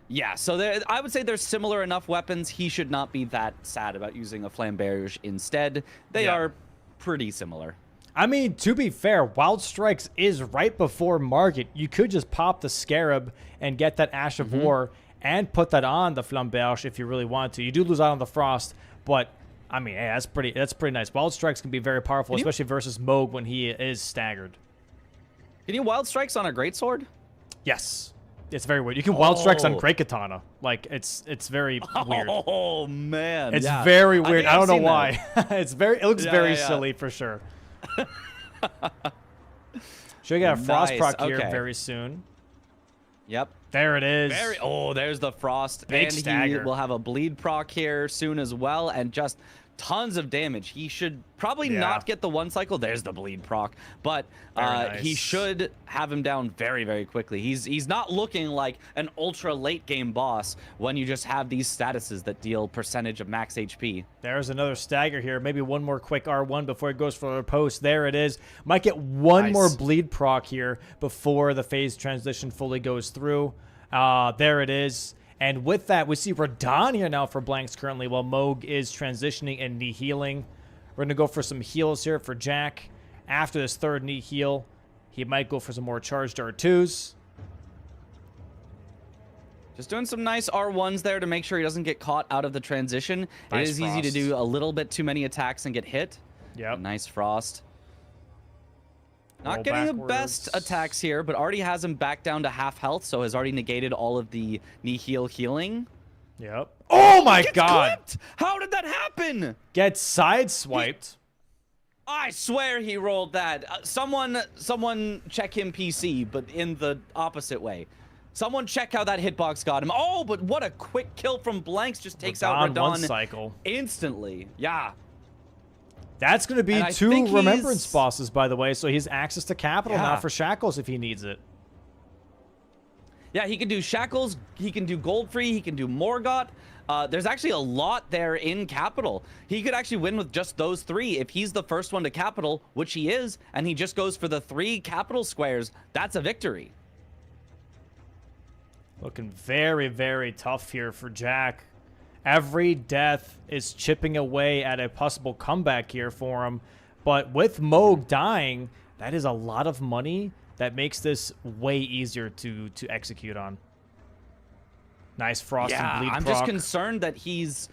yeah, so I would say they're similar enough weapons. He should not be that sad about using a Flamberge instead. They are pretty similar. I mean, to be fair, Wild Strikes is right before Market. You could just pop the Scarab and get that Ash of War and put that on the Flamberge if you really want to. You do lose out on the Frost, but I mean, hey, that's pretty nice. Wild Strikes can be very powerful, especially versus Moog when he is staggered. Can you Wild Strikes on a Greatsword? Yes. It's very weird. You can Wild Strikes on Great Katana. Like, it's very weird. Oh, man. It's very weird. I don't know why. It looks very silly for sure. Should we get a Frost proc here very soon? Yep. There it is. There's the Frost. Big stagger. He will have a Bleed proc here soon as well, and just tons of damage. He should probably not get the one cycle. There's the Bleed proc, but he should have him down very, very quickly. He's not looking like an ultra late game boss when you just have these statuses that deal percentage of max HP. There's another stagger here. Maybe one more quick R1 before it goes for a post. There it is. Might get one more Bleed proc here before the phase transition fully goes through. There it is. And with that, we see Radon here now for Blanks currently while Moog is transitioning and knee healing. We're going to go for some heals here for Jack. After this third knee heal, he might go for some more charged R2s. Just doing some nice R1s there to make sure he doesn't get caught out of the transition. Nice it is easy to do a little bit too many attacks and get hit. Yep. Nice Frost. Not Roll getting the backwards. best attacks here, but already has him back down to half health, so has already negated all of the Nihil healing. Yep. Oh my Gets god! clipped! How did that happen? Gets sideswiped. I swear he rolled that. Someone check him PC, but in the opposite way. Someone check how that hitbox got him. Oh, but what a quick kill from Blanks. Just takes out Radon one Radon cycle. instantly. Yeah. That's going to be And I 2 think Remembrance he's- bosses, by the way, so he has access to Capital now Yeah. for Shackles if he needs it. Yeah, he can do Shackles, he can do Goldfree, he can do Morgott. There's actually a lot there in Capital. He could actually win with just those 3. If he's the first one to Capital, which he is, and he just goes for the 3 Capital squares, that's a victory. Looking very, very tough here for Jack. Every death is chipping away at a possible comeback here for him. But with Moog dying, that is a lot of money that makes this way easier to execute on. Nice Frost and Bleed I'm proc. just concerned that he's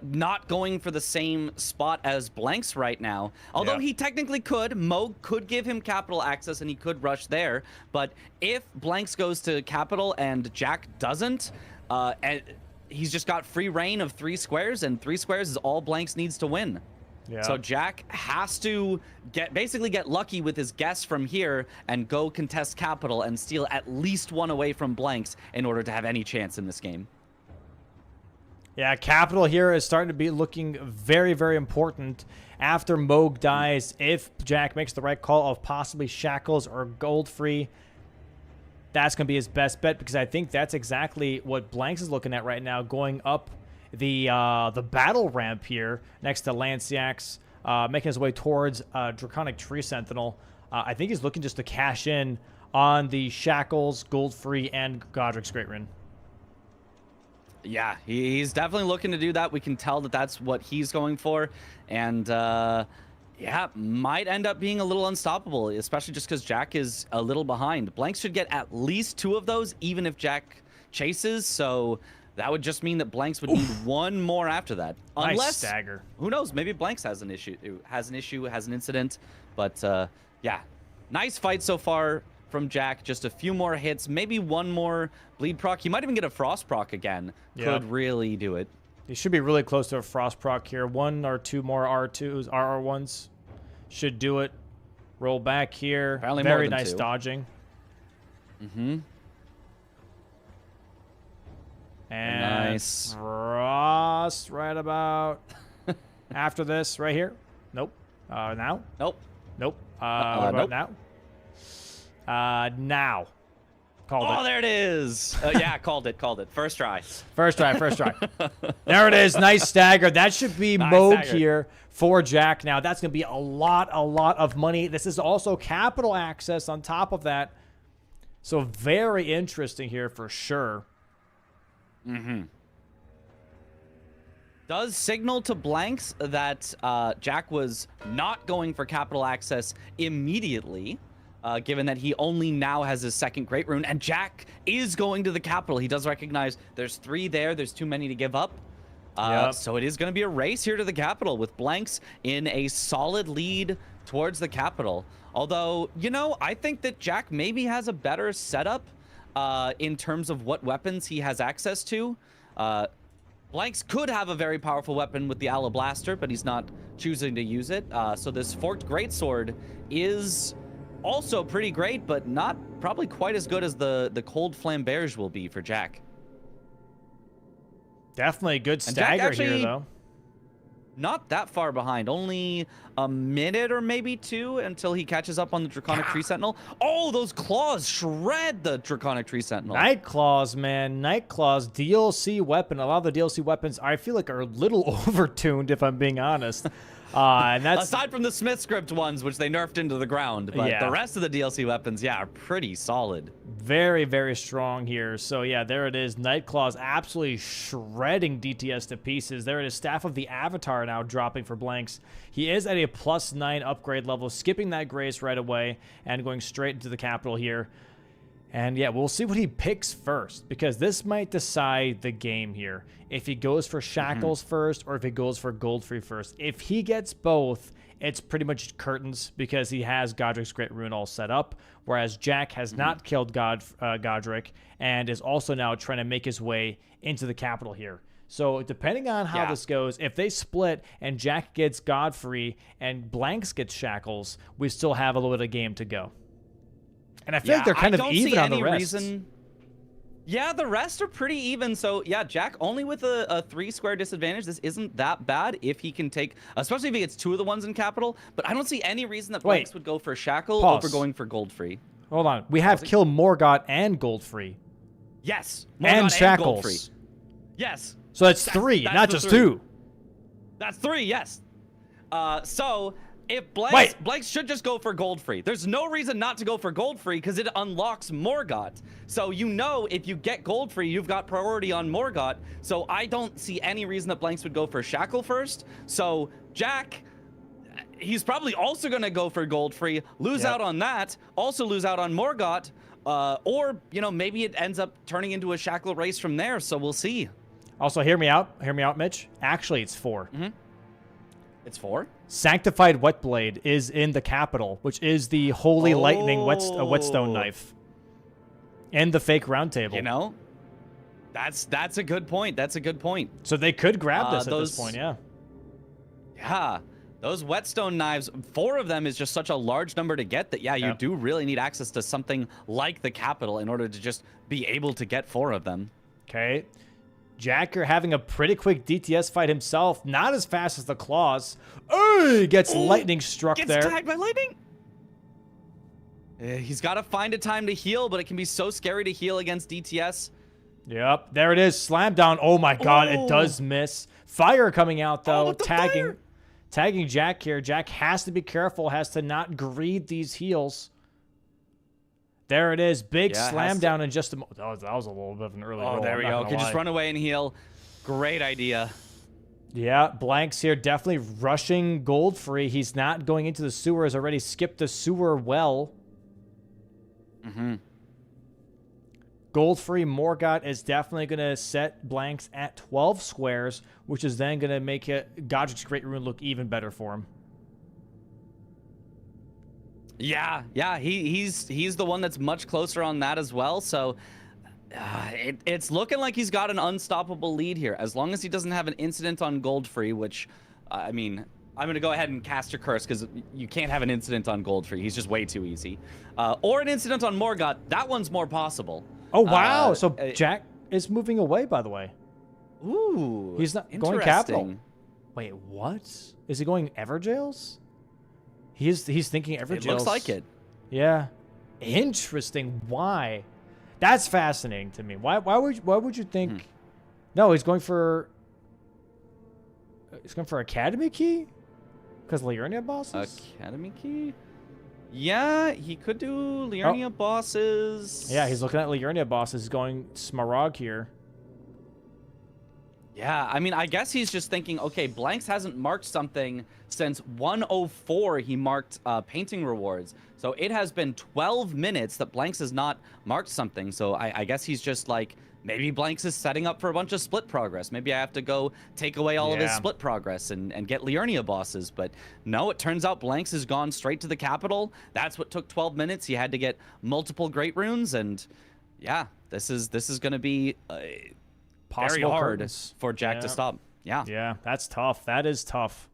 not going for the same spot as Blanks right now. Although Yeah. he technically could. Moog could give him Capital access and he could rush there. But if Blanks goes to Capital and Jack doesn't, and he's just got free reign of 3 squares, and 3 squares is all Blanks needs to win. Yeah. So Jack has to basically get lucky with his guess from here and go contest Capital and steal at least 1 away from Blanks in order to have any chance in this game. Yeah, Capital here is starting to be looking very, very important. After Moog dies, if Jack makes the right call of possibly Shackles or Goldfree, that's going to be his best bet, because I think that's exactly what Blanks is looking at right now, going up the battle ramp here next to Lanciax, making his way towards Draconic Tree Sentinel. I think he's looking just to cash in on the Shackles, Goldfree, and Godric's Great Rune. Yeah, he's definitely looking to do that. We can tell that that's what he's going for. And, yeah, might end up being a little unstoppable, especially just because Jack is a little behind. Blanks should get at least 2 of those, even if Jack chases. So that would just mean that Blanks would need 1 more after that. Nice Unless, stagger. who knows, maybe Blanks has an issue, has an incident. But, yeah, nice fight so far from Jack. Just a few more hits, maybe 1 more bleed proc. He might even get a frost proc again. Yeah. Could really do it. He should be really close to a Frost proc here. 1 or 2 more R2s, RR1s should do it. Roll back here. Apparently more Very than nice 2. dodging. Mm-hmm. And Nice. Frost right about after this right here. Nope. Now? Nope. Nope. What about nope. now? Now. Called Oh, it. there it is. Yeah, called it. First try. First try. There it is. Nice stagger. That should be Nice Moog stagger. here for Jack now. That's going to be a lot of money. This is also Capital access on top of that. So very interesting here for sure. Mm-hmm. Does signal to Blanks that Jack was not going for Capital access immediately, given that he only now has his 2nd Great Rune, and Jack is going to the Capital. He does recognize there's 3 there. There's too many to give up. Yep. So it is going to be a race here to the Capital with Blanks in a solid lead towards the Capital. Although, you know, I think that Jack maybe has a better setup in terms of what weapons he has access to. Blanks could have a very powerful weapon with the Ala Blaster, but he's not choosing to use it. So this Forked Greatsword is also pretty great, but not probably quite as good as the Cold Flamberge will be for Jack. Definitely a good And Jack stagger actually- here, though. Not that far behind. Only a minute or maybe 2 until he catches up on the Draconic Tree Sentinel. Oh, those claws shred the Draconic Tree Sentinel. Night Claws, man. Night Claws, DLC weapon. A lot of the DLC weapons, I feel like, are a little overtuned, if I'm being honest. And that's Aside from the Smith script ones, which they nerfed into the ground. But Yeah. the rest of the DLC weapons, yeah, are pretty solid. very, very strong here. So, yeah, there it is. Night Claws absolutely shredding DTS to pieces. There it is. Staff of the Avatar now dropping for Blanks. He is at a +9 upgrade level, skipping that Grace right away and going straight into the Capital here. And, yeah, we'll see what he picks first, because this might decide the game here. If he goes for Shackles first or if he goes for Goldfree first. If he gets both, it's pretty much curtains because he has Godric's Great Rune all set up, whereas Jack has not killed Godric and is also now trying to make his way into the capital here. So depending on how this goes, if they split and Jack gets Godfrey and Blanks gets Shackles, we still have a little bit of game to go. And I feel like they're kind of even on the rest. Yeah, the rest are pretty even. So, yeah, Jack only with a 3-square disadvantage. This isn't that bad if he can take, especially if he gets 2 of the ones in capital. But I don't see any reason that Blanks would go for Shackle over going for Godfrey. Hold on. We have Kill Morgott and Godfrey. Yes. Morgott and Shackles. Godfrey. Yes. So that's 3, not just 2. That's 3, yes. So if Blanks should just go for Godfrey. There's no reason not to go for Godfrey because it unlocks Morgott. So you know if you get Godfrey, you've got priority on Morgott. So I don't see any reason that Blanks would go for Shackle first. So Jack, he's probably also going to go for Godfrey, lose out on that, also lose out on Morgott, or, you know, maybe it ends up turning into a Shackle race from there. So we'll see. Also, hear me out, Mitch. Actually, it's 4. It's 4? Sanctified Whetblade is in the capital, which is the Holy Lightning Whetstone Knife. And the fake round table. You know, that's a good point. That's a good point. So they could grab this at this point, yeah. Yeah. Those Whetstone knives, 4 of them is just such a large number to get that, you do really need access to something like the capital in order to just be able to get 4 of them. Okay. Jack, you're having a pretty quick DTS fight himself. Not as fast as the Claws. Oh, gets lightning struck there. Gets tagged by lightning. He's got to find a time to heal, but it can be so scary to heal against DTS. Yep, there it is. Slam down. Oh my god, it does miss. Fire coming out though, tagging Jack here. Jack has to be careful, has to not greed these heals. There it is. Big slam down in just a moment. Oh, that was a little bit of an early roll. Oh, there we go. Can just run away and heal. Great idea. Yeah, Blanks here definitely rushing Godfrey. He's not going into the sewer. Has already skipped the sewer well. Godfrey Morgott is definitely going to set Blanks at 12 squares, which is then going to make Godric's Great Rune look even better for him. Yeah, he's the one that's much closer on that as well. So it's looking like he's got an unstoppable lead here. As long as he doesn't have an incident on Godfrey, which, I mean, I'm going to go ahead and cast a curse because you can't have an incident on Godfrey. He's just way too easy. Or an incident on Morgott. That one's more possible. Oh, wow. So Jack is moving away, by the way. Ooh, he's not going capital. Wait, what? Is he going Everjails? He's thinking Everjails. It looks like it. Yeah. Interesting. Why? That's fascinating to me. Why would you think? No, he's going for Academy Key? Because Liurnia bosses? Academy Key? Yeah, he could do Liurnia bosses. Yeah, he's looking at Liurnia bosses. He's going Smaragd here. Yeah, I mean, I guess he's just thinking, okay, Blanks hasn't marked something since 104 he marked painting rewards. So it has been 12 minutes that Blanks has not marked something. So I guess he's just like, maybe Blanks is setting up for a bunch of split progress. Maybe I have to go take away all of his split progress and get Liurnia bosses. But no, it turns out Blanks has gone straight to the capital. That's what took 12 minutes. He had to get multiple great runes. And yeah, this is going to be very hard for Jack to stop. Yeah, that's tough. That is tough.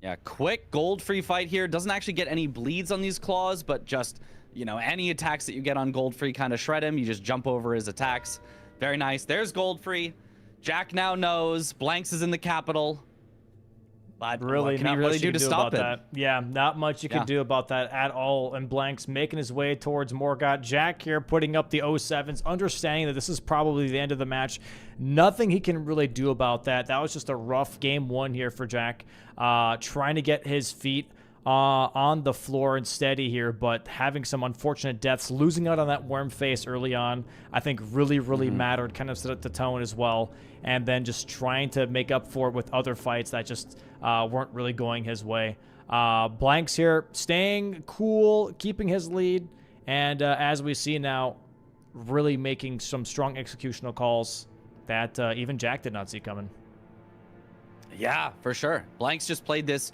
Yeah, quick Godfrey fight here. Doesn't actually get any bleeds on these claws, but just, you know, any attacks that you get on Godfrey kind of shred him. You just jump over his attacks. Very nice. There's Godfrey. Jack now knows Blanks is in the capital. But really, what can he really do to stop it? That. Yeah, not much you can do about that at all. And Blanks making his way towards Morgott. Jack here putting up the 07s, understanding that this is probably the end of the match. Nothing he can really do about that. That was just a rough game one here for Jack. Trying to get his feet on the floor and steady here, but having some unfortunate deaths, losing out on that worm face early on, I think really mattered, kind of set up the tone as well, and then just trying to make up for it with other fights that just weren't really going his way. Blanks here staying cool, keeping his lead, and as we see now, really making some strong executional calls that even Jack did not see coming. Yeah, for sure. Blanks just played this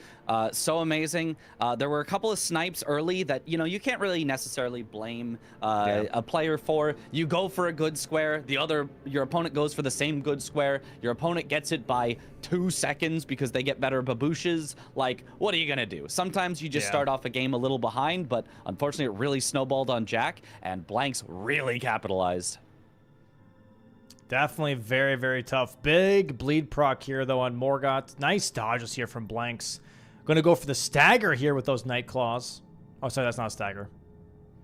so amazing. There were a couple of snipes early that, you can't really necessarily blame a player for. You go for a good square, your opponent goes for the same good square, your opponent gets it by 2 seconds because they get better babooshes. Like, what are you gonna do? Sometimes you just start off a game a little behind, but unfortunately it really snowballed on Jack, and Blanks really capitalized. Definitely very, very tough. Big bleed proc here, though, on Morgott. Nice dodges here from Blanks. Going to go for the stagger here with those Night Claws. Oh, sorry, that's not a stagger.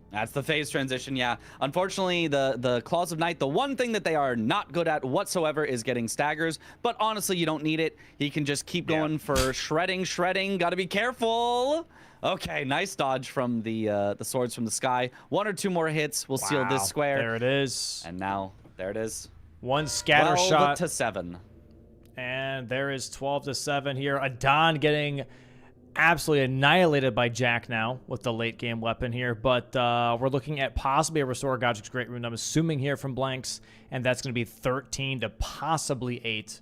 That's the phase transition, yeah. Unfortunately, the Claws of Night, the one thing that they are not good at whatsoever is getting staggers. But honestly, you don't need it. He can just keep going for shredding. Got to be careful. Okay, nice dodge from the swords from the sky. 1 or 2 more hits will seal this square. There it is. And now, there it is. One scatter shot. 12-7. And there is 12-7 here. Adon getting absolutely annihilated by Jack now with the late game weapon here. But we're looking at possibly a Restore Godric's Great Rune, I'm assuming, here from Blanks. And that's going to be 13 to possibly 8.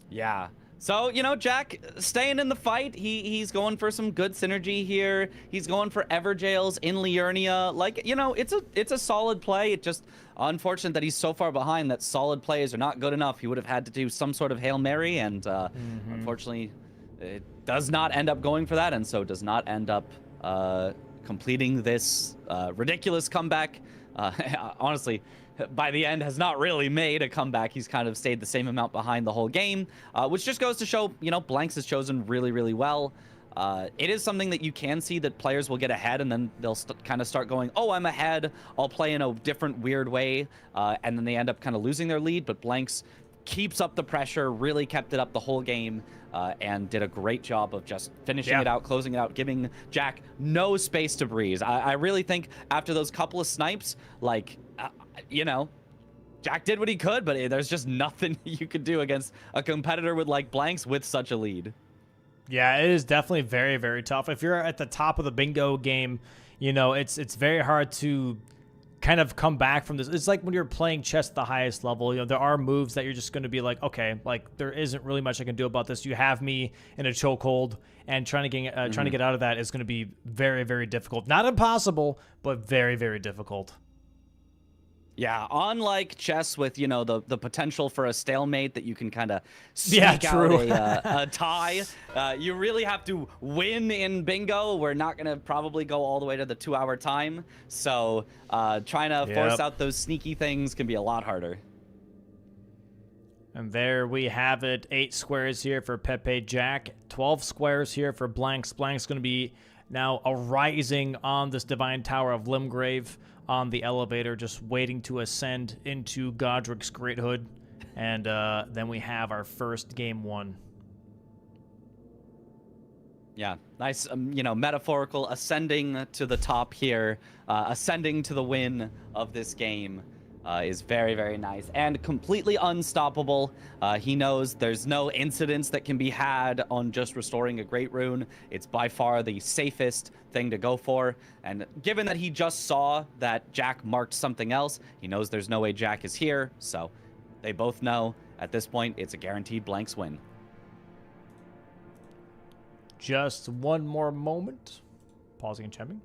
Yeah. So, Jack staying in the fight. He's going for some good synergy here. He's going for Everjails in Liurnia. Like, it's a solid play. It just unfortunate that he's so far behind that solid plays are not good enough. He would have had to do some sort of Hail Mary, and unfortunately, it does not end up going for that, and so does not end up completing this ridiculous comeback. Honestly, by the end has not really made a comeback. He's kind of stayed the same amount behind the whole game, which just goes to show, Blanks is chosen really, really well. It is something that you can see that players will get ahead and then they'll kind of start going, oh, I'm ahead, I'll play in a different weird way, and then they end up kind of losing their lead. But Blanks keeps up the pressure, really kept it up the whole game, and did a great job of just finishing it out, closing it out, giving Jack no space to breathe. I really think after those couple of snipes, like, Jack did what he could, but there's just nothing you could do against a competitor with like Blanks with such a lead. Yeah, it is definitely very, very tough. If you're at the top of the bingo game, it's very hard to kind of come back from this. It's like when you're playing chess at the highest level, there are moves that you're just going to be like, okay, like there isn't really much I can do about this. You have me in a chokehold, and trying to get out of that is going to be very, very difficult. Not impossible, but very, very difficult. Yeah, unlike chess with, the potential for a stalemate that you can kind of sneak out a tie, you really have to win in bingo. We're not going to probably go all the way to the 2-hour time. So trying to force out those sneaky things can be a lot harder. And there we have it. 8 squares here for Pepe Jack. 12 squares here for Blanks. Blanks going to be now arising on this Divine Tower of Limgrave on the elevator, just waiting to ascend into Godric's Great Hood. And then we have our first game 1. Yeah, nice, metaphorical ascending to the top here, ascending to the win of this game. Is very, very nice and completely unstoppable. He knows there's no incidents that can be had on just restoring a Great Rune. It's by far the safest thing to go for. And given that he just saw that Jack marked something else, he knows there's no way Jack is here. So they both know at this point it's a guaranteed Blanks win. Just one more moment. Pausing and checking.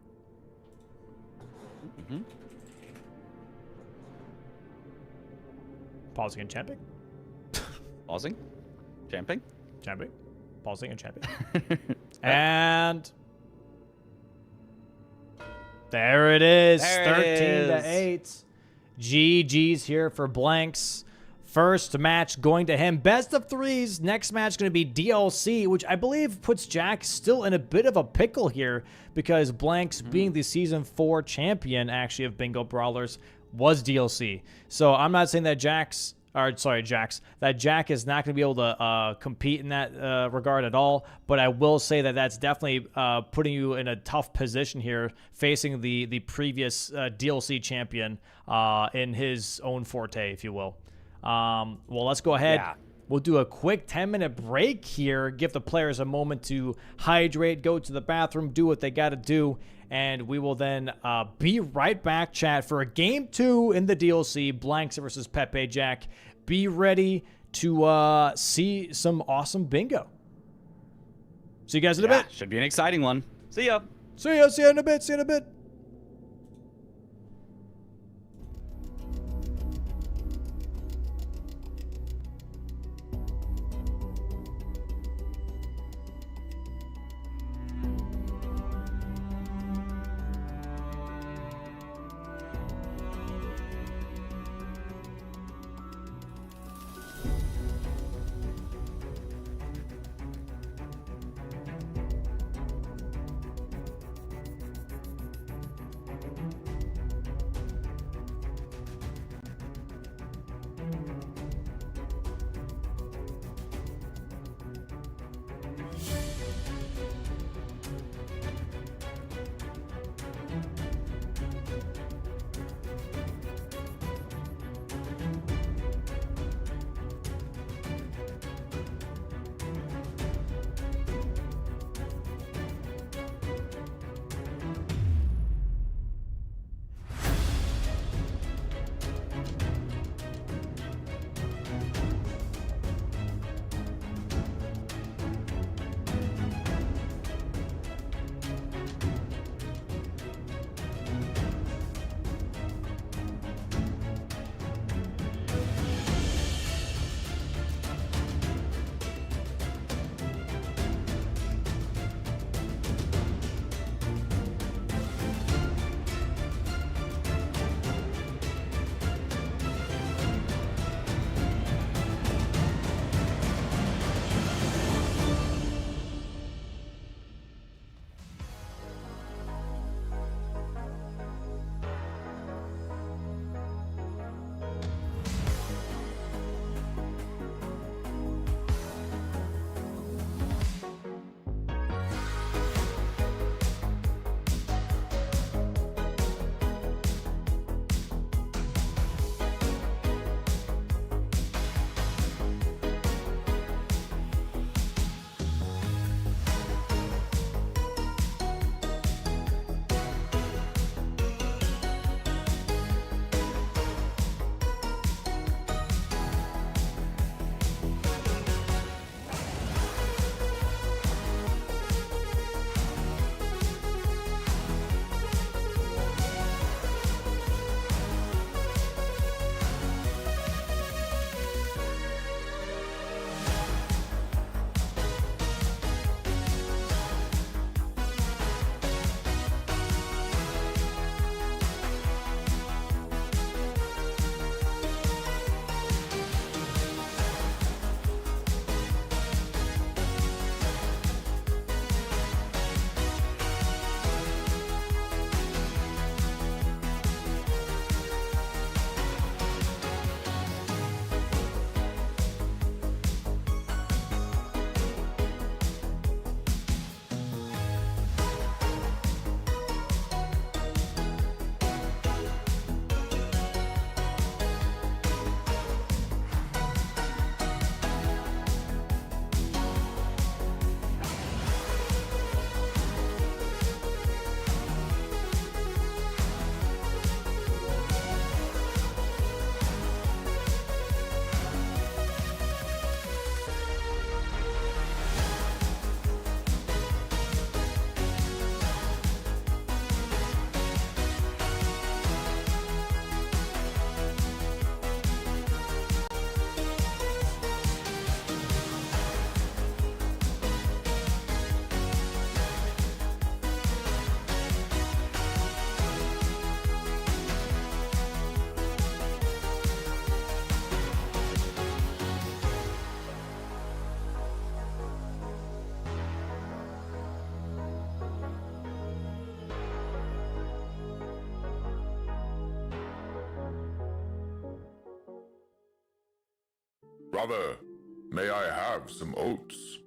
Pausing and champing. Pausing. Champing. Champing. Pausing and champing. And there it is. 13-8. GG's here for Blanks. First match going to him. Best of 3s. Next match going to be DLC, which I believe puts Jack still in a bit of a pickle here because Blanks, being the Season 4 champion, actually, of Bingo Brawlers, was DLC. So I'm not saying that Jack is not going to be able to compete in that regard at all, but I will say that that's definitely putting you in a tough position here, facing the previous DLC champion in his own forte, if you will. Well, let's go ahead. Yeah. We'll do a quick 10-minute break here, give the players a moment to hydrate, go to the bathroom, do what they got to do, and we will then be right back, chat, for a Game 2 in the DLC, Blanks versus Pepe Jack. Be ready to see some awesome bingo. See you guys in a bit. Should be an exciting one. See ya. See ya in a bit. See you in a bit. Brother, may I have some oats?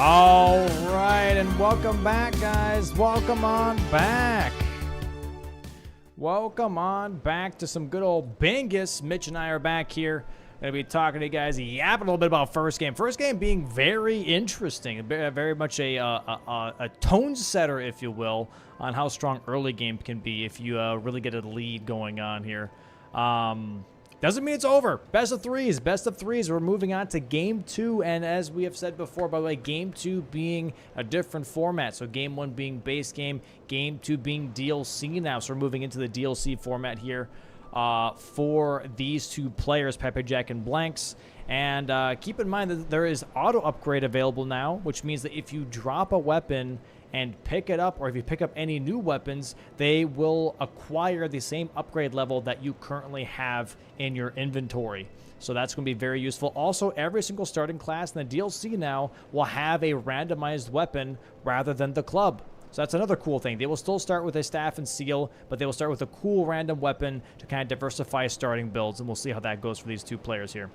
All right, and welcome back, guys. Welcome on back. Welcome on back to some good old Bingus. Mitch and I are back here. Going to be talking to you guys, yapping a little bit about first game. First game being very interesting, very much a tone setter, if you will, on how strong early game can be if you really get a lead going on here. Doesn't mean it's over. Best of threes. We're moving on to game 2, and as we have said before, by the way, game 2 being a different format. So game 1 being base game 2 being DLC now. So we're moving into the DLC format here for these two players, Pepe Jack and Blanks. And keep in mind that there is auto upgrade available now, which means that if you drop a weapon and pick it up, or if you pick up any new weapons, they will acquire the same upgrade level that you currently have in your inventory. So that's going to be very useful. Also, every single starting class in the DLC now will have a randomized weapon rather than the club. So that's another cool thing. They will still start with a staff and seal, but they will start with a cool random weapon to kind of diversify starting builds, and we'll see how that goes for these two players here.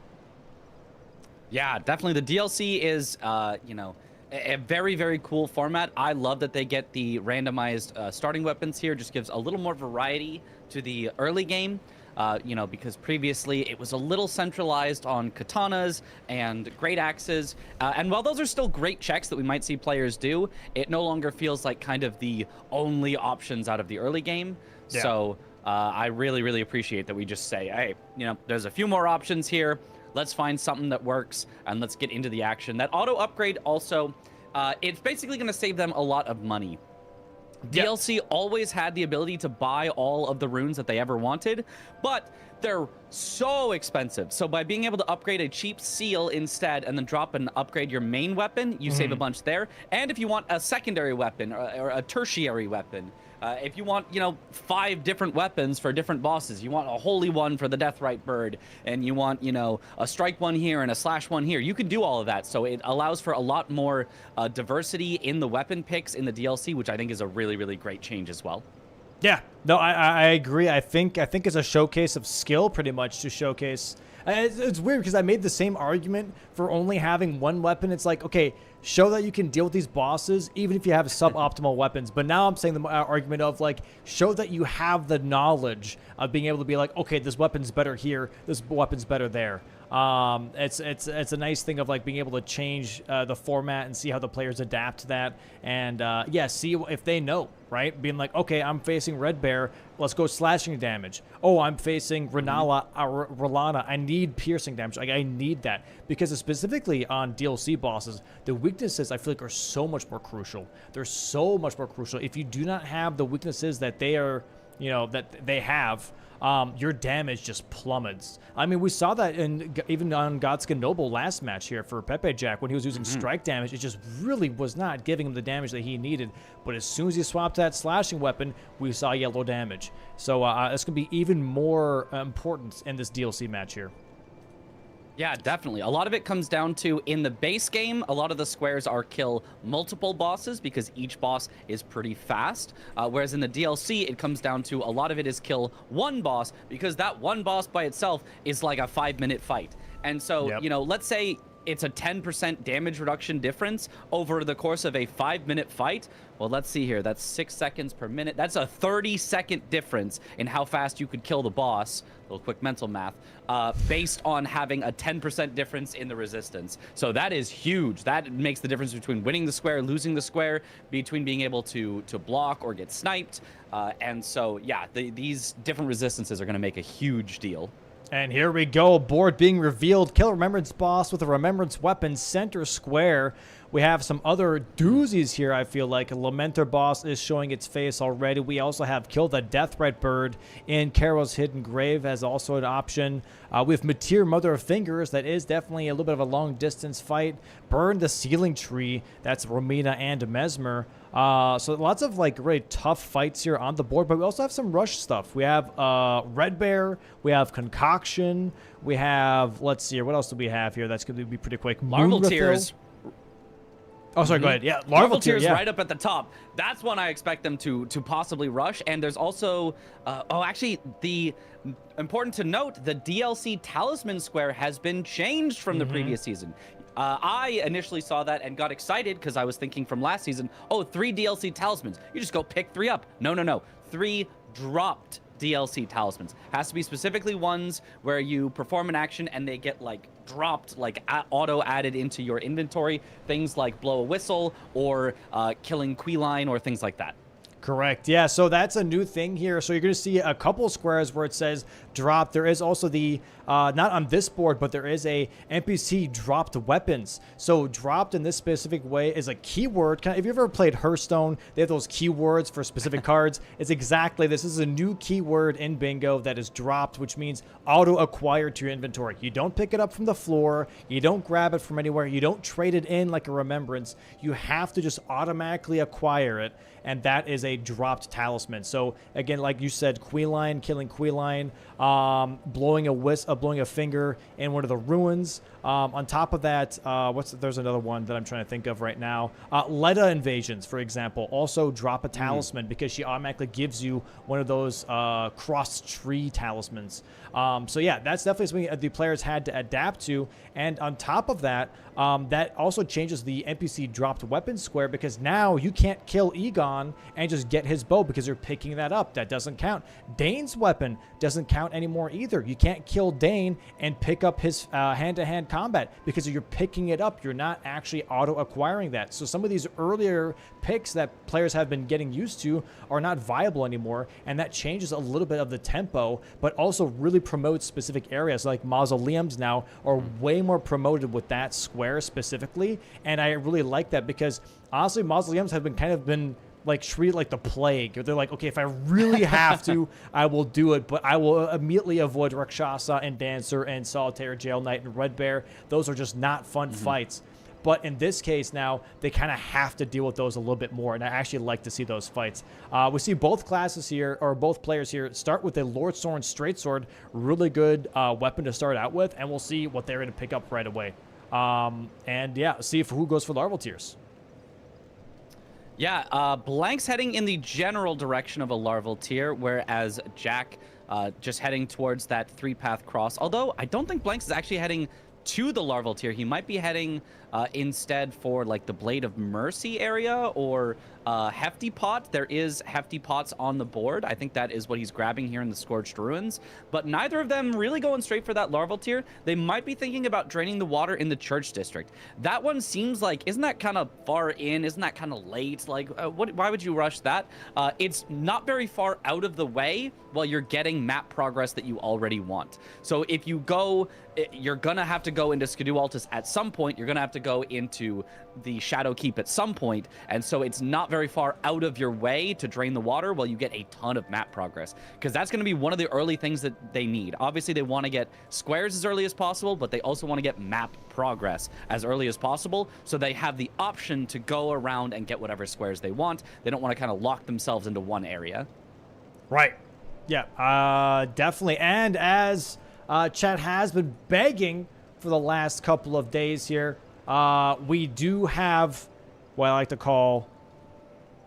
Yeah, definitely. The DLC is, a very, very cool format. I love that they get the randomized starting weapons here. Just gives a little more variety to the early game, because previously it was a little centralized on katanas and great axes. And while those are still great checks that we might see players do, it no longer feels like kind of the only options out of the early game. Yeah. So I really, really appreciate that we just say, hey, there's a few more options here. Let's find something that works, and let's get into the action. That auto upgrade also, it's basically going to save them a lot of money. Yep. DLC always had the ability to buy all of the runes that they ever wanted, but they're so expensive. So by being able to upgrade a cheap seal instead and then drop and upgrade your main weapon, you save a bunch there. And if you want a secondary weapon or a tertiary weapon, if you want, 5 different weapons for different bosses, you want a holy one for the Deathrite bird, and you want, a strike one here and a slash one here, you can do all of that. So it allows for a lot more diversity in the weapon picks in the DLC, which I think is a really, really great change as well. Yeah, no, I agree. I think it's a showcase of skill, pretty much, to showcase. It's weird because I made the same argument for only having one weapon. It's like, okay, show that you can deal with these bosses even if you have suboptimal weapons. But now I'm saying the argument of, like, show that you have the knowledge of being able to be like, okay, this weapon's better here, this weapon's better there. It's a nice thing of, like, being able to change the format and see how the players adapt to that, and yeah, see if they know, right? Being like, okay, I'm facing Red Bear, let's go slashing damage. Oh, I'm facing Ralana, I need piercing damage. Like, I need that, because specifically on DLC bosses, the weaknesses I feel like are so much more crucial. They're so much more crucial. If you do not have the weaknesses that they are, that they have, your damage just plummets. I mean, we saw that even on Godskin Noble last match here for Pepe Jack when he was using strike damage. It just really was not giving him the damage that he needed. But as soon as he swapped that slashing weapon, we saw yellow damage. So it's going to be even more important in this DLC match here. Yeah, definitely. A lot of it comes down to, in the base game, a lot of the squares are kill multiple bosses because each boss is pretty fast. Whereas in the DLC, it comes down to a lot of it is kill one boss, because that one boss by itself is like a 5-minute fight. And so, let's say it's a 10% damage reduction difference over the course of a 5-minute fight. Well, let's see here. That's 6 seconds per minute. That's a 30-second difference in how fast you could kill the boss. A little quick mental math. Based on having a 10% difference in the resistance. So that is huge. That makes the difference between winning the square, losing the square, between being able to block or get sniped. And so, yeah, these different resistances are going to make a huge deal. And here we go, board being revealed. Kill Remembrance boss with a Remembrance weapon, center square. We have some other doozies here, I feel like. A Lamenter boss is showing its face already. We also have Kill the Deathrite bird in Karo's Hidden Grave as also an option. We have Matir, Mother of Fingers. That is definitely a little bit of a long-distance fight. Burn the Ceiling Tree. That's Romina and Mesmer. So lots of, like, really tough fights here on the board, but we also have some rush stuff. We have Red Bear, we have Concoction, we have, let's see here, what else do we have here that's going to be pretty quick? Marvel Tears. Oh, sorry, go ahead. Yeah, Larval Larval Tier, Tier's yeah. right up at the top. That's one I expect them to possibly rush. And there's also, actually, the important to note, the DLC Talisman Square has been changed from the previous season. I initially saw that and got excited because I was thinking from last season, oh, 3 DLC Talismans. You just go pick 3 up. No. 3 dropped DLC Talismans. Has to be specifically ones where you perform an action and they get like dropped, like auto added into your inventory. Things like blow a whistle or killing Queeline or things like that. Correct. Yeah, so that's a new thing here. So you're going to see a couple squares where it says drop. There is also the, not on this board, but there is a NPC dropped weapons. So dropped in this specific way is a keyword. If you ever played Hearthstone, they have those keywords for specific cards. It's exactly this. This is a new keyword in Bingo that is dropped, which means auto-acquired to your inventory. You don't pick it up from the floor. You don't grab it from anywhere. You don't trade it in like a remembrance. You have to just automatically acquire it. And that is a dropped talisman. So again, like you said, Queeline, killing Queeline, blowing a finger in one of the ruins. On top of that, there's another one that I'm trying to think of right now. Leda invasions, for example, also drop a talisman because she automatically gives you one of those cross tree talismans. So yeah, that's definitely something the players had to adapt to. And on top of that, that also changes the NPC dropped weapon square because now you can't kill Egon and just get his bow because you're picking that up. That doesn't count. Dane's weapon doesn't count anymore either. You can't kill Dane and pick up his hand-to-hand combat because you're picking it up. You're not actually auto-acquiring that. So some of these earlier picks that players have been getting used to are not viable anymore, and that changes a little bit of the tempo, but also really promotes specific areas like mausoleums now are way more promoted with that square specifically, and I really like that because honestly mausoleums have been like treated like the plague. They're like, okay, if I really have to, I will do it, but I will immediately avoid Rakshasa and Dancer and Solitaire, Jail Knight, and Red Bear. Those are just not fun fights. But in this case now, they kind of have to deal with those a little bit more, and I actually like to see those fights. We see both classes here, or both players here, start with a Lord Sorin Straight Sword, really good weapon to start out with, and we'll see what they're going to pick up right away. And yeah, see who goes for Larval Tiers. Yeah, Blank's heading in the general direction of a Larval Tier, whereas Jack just heading towards that 3-path cross. Although I don't think Blanks is actually heading to the Larval Tier. He might be heading instead for like the Blade of Mercy area or Hefty Pot. There is Hefty Pots on the board. I think that is what he's grabbing here in the Scorched Ruins. But neither of them really going straight for that Larval Tier. They might be thinking about draining the water in the Church District. That one seems like, isn't that kind of far in? Isn't that kind of late? Like, why would you rush that? It's not very far out of the way while you're getting map progress that you already want. So if you go, you're going to have to go into Skidoo Altus at some point. You're going to have to go into the Shadow Keep at some point. And so it's not very far out of your way to drain the water while you get a ton of map progress, because that's going to be one of the early things that they need. Obviously, they want to get squares as early as possible, but they also want to get map progress as early as possible, so they have the option to go around and get whatever squares they want. They don't want to kind of lock themselves into one area. Right. Yeah, definitely. And as chat has been begging for the last couple of days here, we do have what I like to call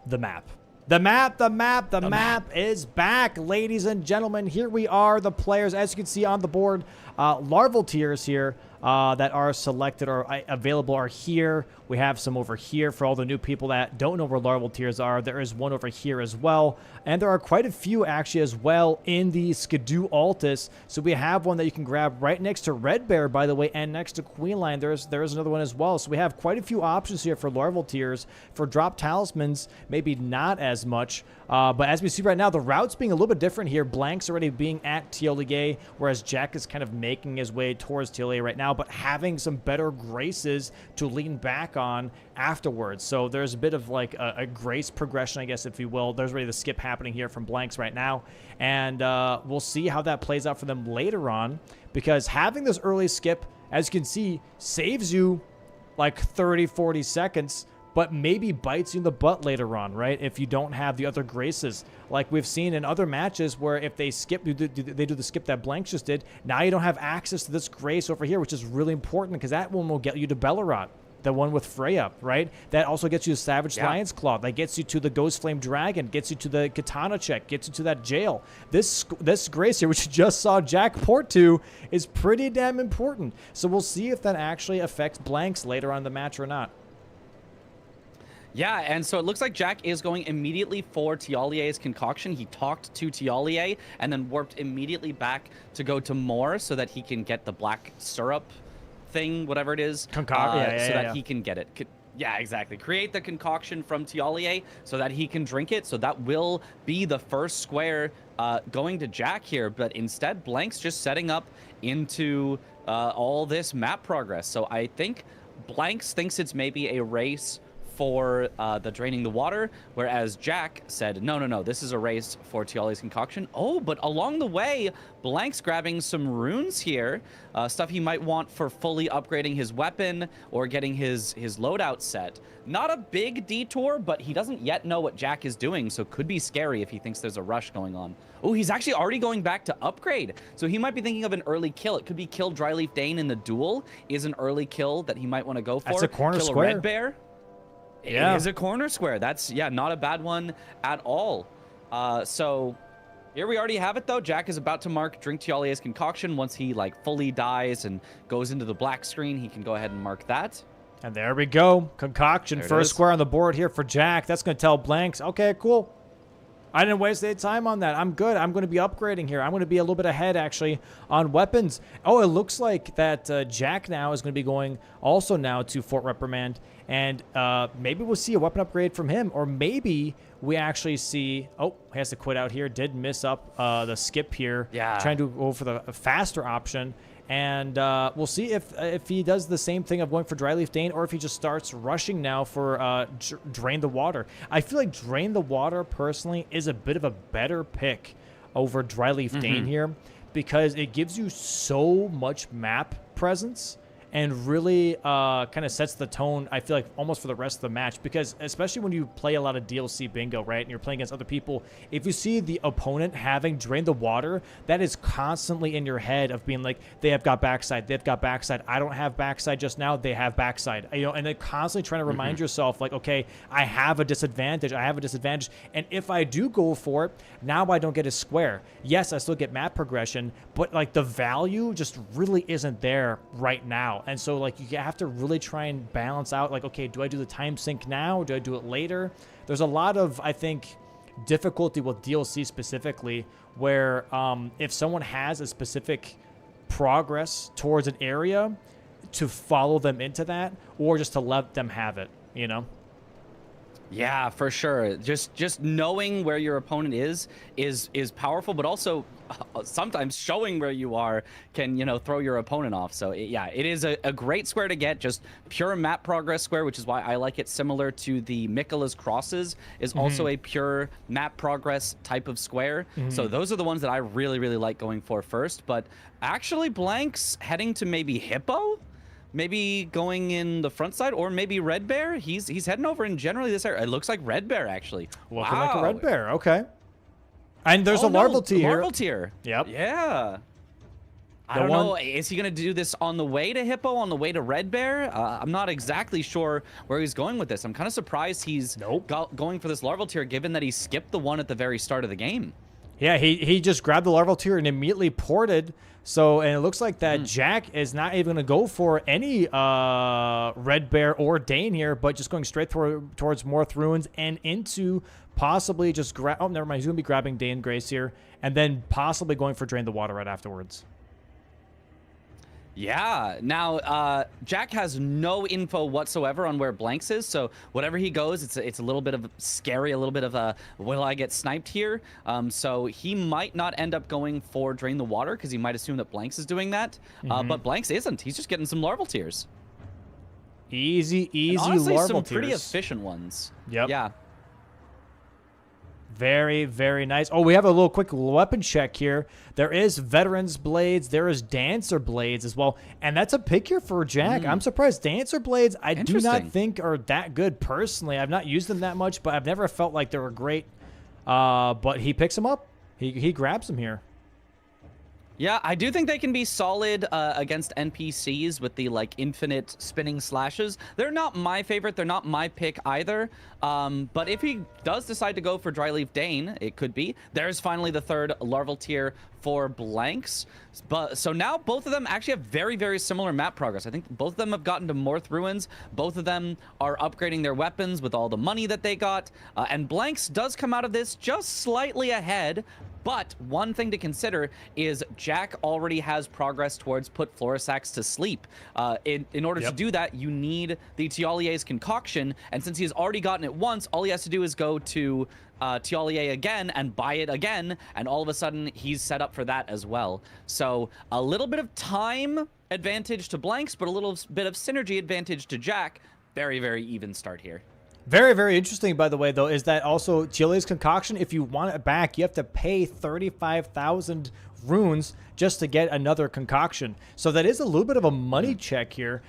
the map. The map is back, ladies and gentlemen. Here we are, the players, as you can see on the board. Larval Tiers here that are selected or available are here. We have some over here for all the new people that don't know where Larval Tiers are. There is one over here as well. And there are quite a few actually as well in the Skidoo Altus. So we have one that you can grab right next to Red Bear, by the way, and next to Queenline. There is another one as well. So we have quite a few options here for Larval Tiers. For drop talismans, maybe not as much. But as we see right now, the route's being a little bit different here. Blank's already being at Teolige, whereas Jack is kind of making his way towards Teolige right now, but having some better graces to lean back on afterwards. So there's a bit of like a grace progression, I guess, if you will. There's already the skip happening here from Blanks right now. And we'll see how that plays out for them later on, because having this early skip, as you can see, saves you like 30, 40 seconds, but maybe bites you in the butt later on, right? If you don't have the other graces. Like we've seen in other matches where if they skip, they do the skip that Blanks just did, now you don't have access to this grace over here, which is really important because that one will get you to Bellerot. the one with Freya, right? That also gets you the Savage Lion's Claw. That gets you to the Ghost Flame Dragon, gets you to the Katana check, gets you to that jail. This Grace here, which you just saw Jack port to, is pretty damn important. So we'll see if that actually affects blanks later on in the match or not. Yeah, and so it looks like Jack is going immediately for Tialie's concoction. He talked to Tialie and then warped immediately back to go to Moore so that he can get the black syrup thing, whatever it is, so that he can get it. Yeah, exactly. Create the concoction from Tialie so that he can drink it. So that will be the first square going to Jack here. But instead, Blank's just setting up into all this map progress. So I think Blanks thinks it's maybe a race for the draining the water, whereas Jack said, no, this is a race for Tialie's concoction. Oh, but along the way, Blank's grabbing some runes here, stuff he might want for fully upgrading his weapon or getting his loadout set. Not a big detour, but he doesn't yet know what Jack is doing, so could be scary if he thinks there's a rush going on. Oh, he's actually already going back to upgrade, so he might be thinking of an early kill. It could be kill Dryleaf Dane in the duel is an early kill that he might want to go for. That's a corner kill square. A Red Bear. Yeah. It is a corner square. That's, yeah, not a bad one at all. So here we already have it, though. Jack is about to mark Drink Tialie's concoction. Once he, like, fully dies and goes into the black screen, he can go ahead and mark that. And there we go. Concoction. First square on the board here for Jack. That's going to tell Blanks, okay, cool. I didn't waste any time on that. I'm good. I'm going to be upgrading here. I'm going to be a little bit ahead, actually, on weapons. Oh, it looks like that Jack now is going to be going also now to Fort Reprimand. And maybe we'll see a weapon upgrade from him. Or maybe we actually see... Oh, he has to quit out here. Did miss up the skip here. Yeah. Trying to go for the faster option. And we'll see if he does the same thing of going for Dryleaf Dane or if he just starts rushing now for Drain the Water. I feel like Drain the Water, personally, is a bit of a better pick over Dryleaf Dane here because it gives you so much map presence and really kind of sets the tone, I feel like, almost for the rest of the match. Because especially when you play a lot of DLC bingo, right, and you're playing against other people, if you see the opponent having Drain the Water, that is constantly in your head of being like, they have got backside, they've got backside, I don't have backside just now, they have backside. You know, and then constantly trying to remind yourself, like, okay, I have a disadvantage, and if I do go for it, now I don't get a square. Yes, I still get map progression, but, like, the value just really isn't there right now. And so, like, you have to really try and balance out, like, okay, do I do the time sync now? Do I do it later? There's a lot of, I think, difficulty with DLC specifically where if someone has a specific progress towards an area, to follow them into that or just to let them have it, you know? Yeah, for sure. Just knowing where your opponent is powerful, but also sometimes showing where you are can, you know, throw your opponent off. So yeah, it is a great square to get, just pure map progress square, which is why I like it. Similar to the Mikola's Crosses is also a pure map progress type of square. So those are the ones that I really, really like going for first. But actually, Blank's heading to maybe Hippo? Maybe going in the front side, or maybe Red Bear. He's heading over in generally this area. It looks like Red Bear, actually. Looking like a Red Bear. Okay. And there's a larval tier. Larval tier. Yep. Yeah. I don't know. Is he going to do this on the way to Hippo, on the way to Red Bear? I'm not exactly sure where he's going with this. I'm kind of surprised he's going for this larval tier, given that he skipped the one at the very start of the game. Yeah, he just grabbed the larval tier and immediately ported. So, and it looks like that Jack is not even going to go for any Red Bear or Dane here, but just going straight towards Morth Ruins and into possibly just grab... Oh, never mind. He's going to be grabbing Dane Grace here and then possibly going for Drain the Water right afterwards. Yeah. Now, Jack has no info whatsoever on where Blanks is, so whatever he goes, it's a little bit of scary, a little bit of a, will I get sniped here? So he might not end up going for Drain the Water because he might assume that Blanks is doing that, but Blanks isn't. He's just getting some larval tiers. Easy and honestly, larval some tiers. pretty efficient ones. Yep. Yeah. Very, very nice. Oh, we have a little quick weapon check here. There is Veterans Blades. There is Dancer Blades as well. And that's a pick here for Jack. I'm surprised. Dancer Blades, I do not think are that good personally. I've not used them that much, but I've never felt like they were great. But he picks them up. He grabs them here. Yeah, I do think they can be solid against NPCs with the like infinite spinning slashes. They're not my favorite. They're not my pick either. But if he does decide to go for Dryleaf Dane, it could be. There's finally the third larval tier for blanks. But so now both of them actually have very, very similar map progress. I think both of them have gotten to Morth Ruins. Both of them are upgrading their weapons with all the money that they got. And blanks does come out of this just slightly ahead. But one thing to consider is Jack already has progress towards put Florisax to sleep. In order to do that, you need the Tialier's concoction. And since he's already gotten it once, all he has to do is go to Tialier again and buy it again. And all of a sudden, he's set up for that as well. So a little bit of time advantage to blanks, but a little bit of synergy advantage to Jack. Very, very even start here. Very, very interesting, by the way, though, is that also Tialia's concoction, if you want it back, you have to pay 35,000 runes just to get another concoction. So that is a little bit of a money check here.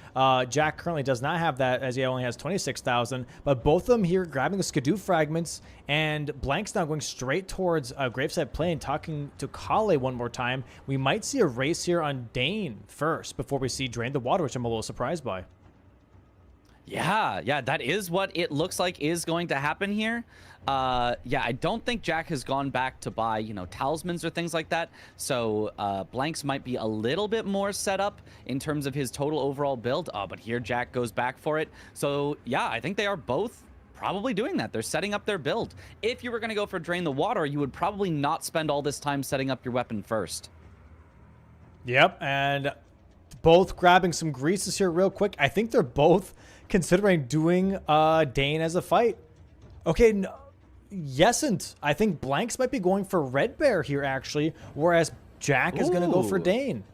Jack currently does not have that, as he only has 26,000, but both of them here grabbing the Skidoo fragments, and Blank's now going straight towards Graveside Plain, talking to Kale one more time. We might see a race here on Dane first before we see Drain the Water, which I'm a little surprised by. Yeah, that is what it looks like is going to happen here. Yeah, I don't think Jack has gone back to buy, talismans or things like that. So blanks might be a little bit more set up in terms of his total overall build. But here Jack goes back for it. So yeah, I think they are both probably doing that. They're setting up their build. If you were going to go for Drain the Water, you would probably not spend all this time setting up your weapon first. Yep, and both grabbing some greases here real quick. I think they're both considering doing Dane as a fight. Okay, no, yesn't. I think blanks might be going for Red Bear here, actually, whereas Jack is going to go for Dane.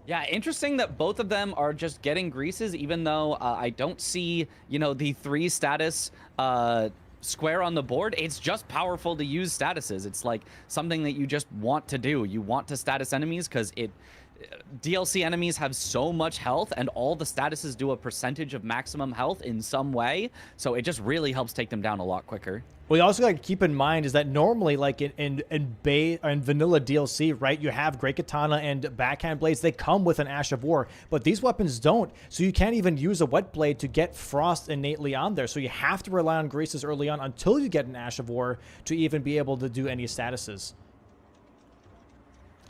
Yeah, interesting that both of them are just getting greases, even though I don't see, the 3 status square on the board. It's just powerful to use statuses. It's like something that you just want to do. You want to status enemies because DLC enemies have so much health, and all the statuses do a percentage of maximum health in some way, so it just really helps take them down a lot quicker. Well, you also got to keep in mind is that normally, like in vanilla DLC, right, you have Great Katana and Backhand Blades. They come with an Ash of War, but these weapons don't, so you can't even use a Wet Blade to get Frost innately on there, so you have to rely on greases early on until you get an Ash of War to even be able to do any statuses.